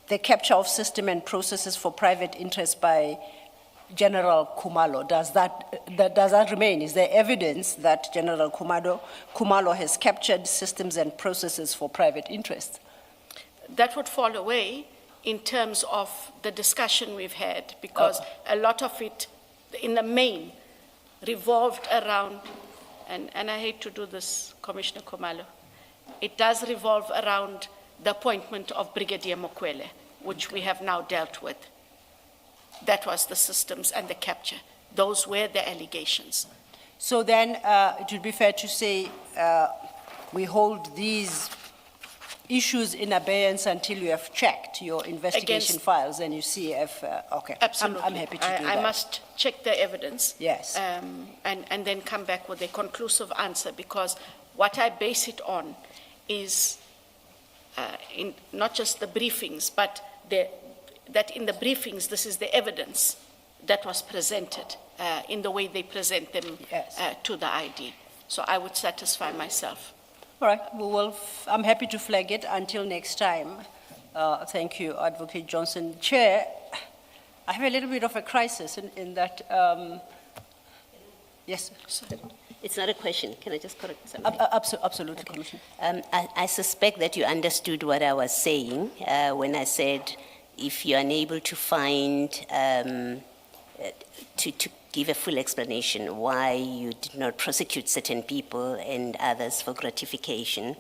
the capture of system and processes for private interest by General Kumalo? Does that remain? Is there evidence that General Kumalo has captured systems and processes for private interest? That would fall away in terms of the discussion we've had, because a lot of it, in the main, revolved around, and I hate to do this, Commissioner Kumalo, it does revolve around the appointment of Brigadier Mokwele, which we have now dealt with. That was the systems and the capture. Those were the allegations. So then it would be fair to say we hold these issues in abeyance until you have checked your investigation files and you see if, okay. Absolutely. I'm happy to do that. I must check the evidence. Yes. And then come back with a conclusive answer, because what I base it on is in not just the briefings, but that in the briefings, this is the evidence that was presented in the way they present them to the ID. So I would satisfy myself. All right, I'm happy to flag it until next time. Thank you, Advocate Johnson. Chair, I have a little bit of a crisis in that, yes, sorry. It's not a question. Can I just correct something? Absolutely, Commissioner. I suspect that you understood what I was saying when I said if you're unable to find, to give a full explanation why you did not prosecute certain people and others for gratification,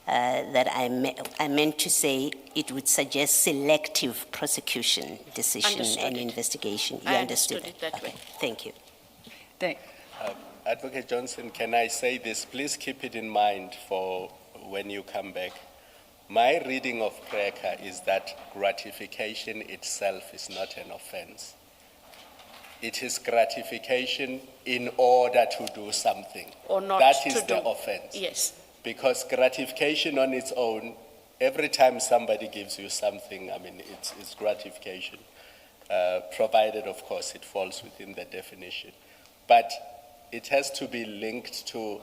that I meant to say it would suggest selective prosecution decision Understood and it. investigation. You I understood understood it that way. Thank you. Advocate Johnson, can I say this? Please keep it in mind for when you come back. My reading of PRECA is that gratification itself is not an offense. It is gratification in order to do something. Or not That to is the do. offense. Yes. Because gratification on its own, every time somebody gives you something, I mean, it's gratification, provided, of course, it falls within the definition. But it has to be linked to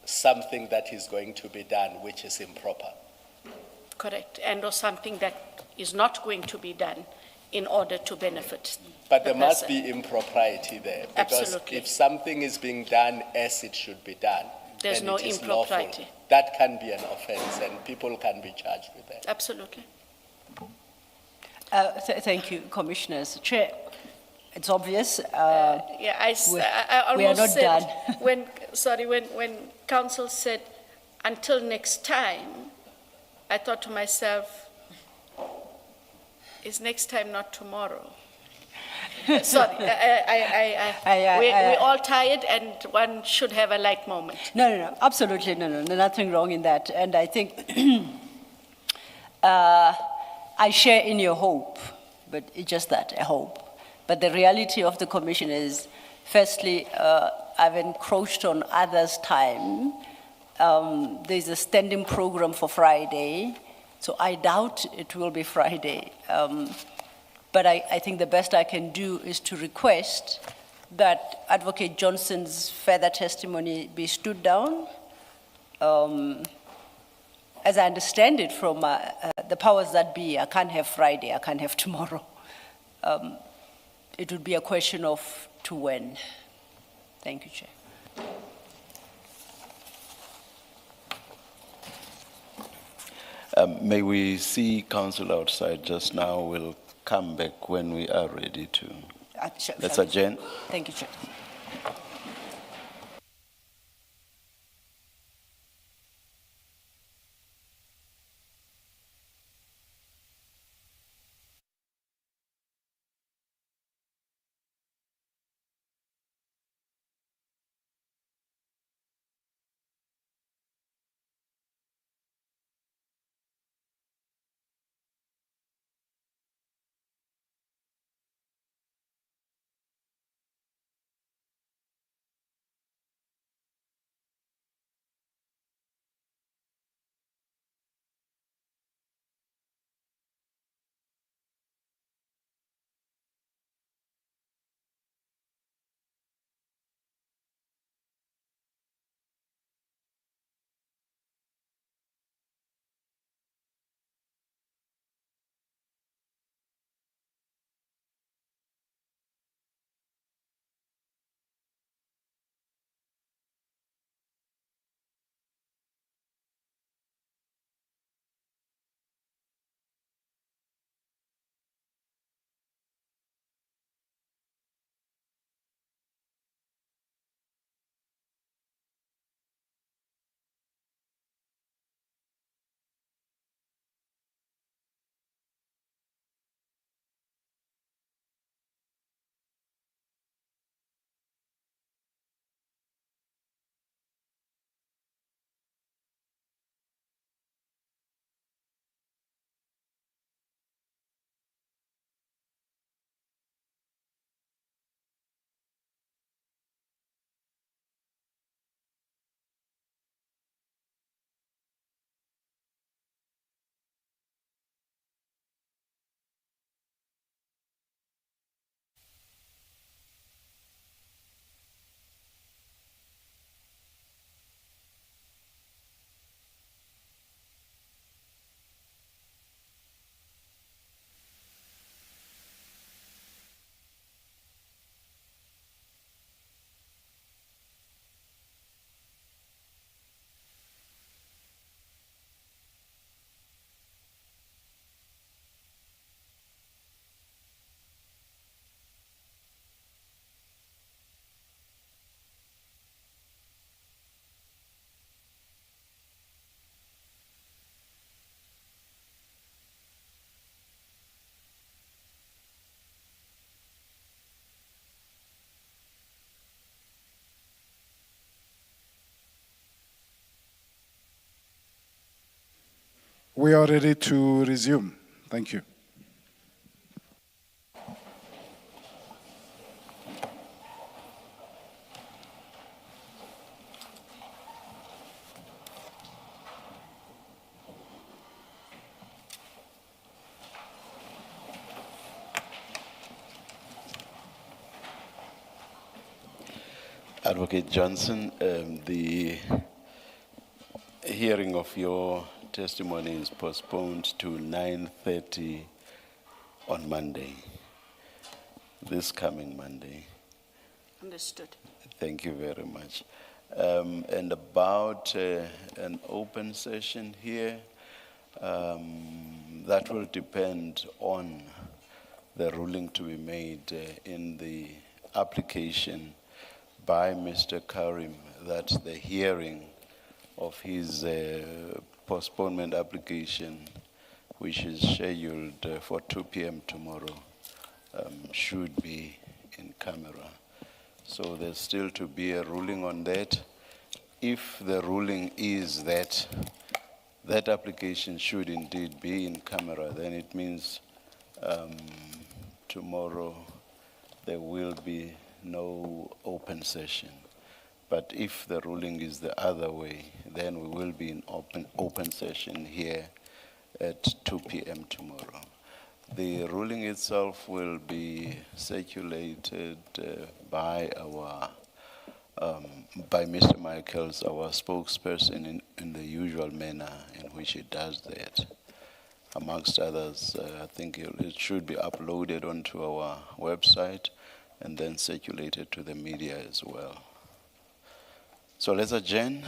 something that is going to be done, which is improper. Correct. And or something that is not going to be done in order to benefit. But the there must person. be impropriety there. Because Absolutely. if something is being done as it should be done, There's then no it is lawful. impropriety. That can be an offense and people can be charged with that. Absolutely. Thank you, Commissioners. Chair, it's obvious. Yeah, I we are almost not said, done. when council said, until next time, I thought to myself, is next time not tomorrow? Sorry, we're all tired and one should have a light moment. No, absolutely, no, nothing wrong in that. And I think I share in your hope, but it's just that, a hope. But the reality of the commission is, firstly, I've encroached on others' time. There's a standing program for Friday, so I doubt it will be Friday. But I think the best I can do is to request that Advocate Johnson's further testimony be stood down. As I understand it from the powers that be, I can't have Friday, I can't have tomorrow. It would be a question of to when. Thank you, Chair. May we see council outside just now? We'll come back when we are ready to. Let's adjourn. Thank you, Chair. We are ready to resume. Thank you. Advocate Johnson, the hearing of your testimony is postponed to 9:30 on Monday, this coming Monday. Understood. Thank you very much. And about an open session here, that will depend on the ruling to be made in the application by Mr. Karim that the hearing of his postponement application, which is scheduled for 2 p.m. tomorrow, should be in camera. So there's still to be a ruling on that. If the ruling is that that application should indeed be in camera, then it means tomorrow there will be no open session. But if the ruling is the other way, then we will be in open session here at 2 p.m. tomorrow. The ruling itself will be circulated by Mr. Michaels, our spokesperson, in the usual manner in which he does that. Amongst others, I think it should be uploaded onto our website and then circulated to the media as well. So let's adjourn.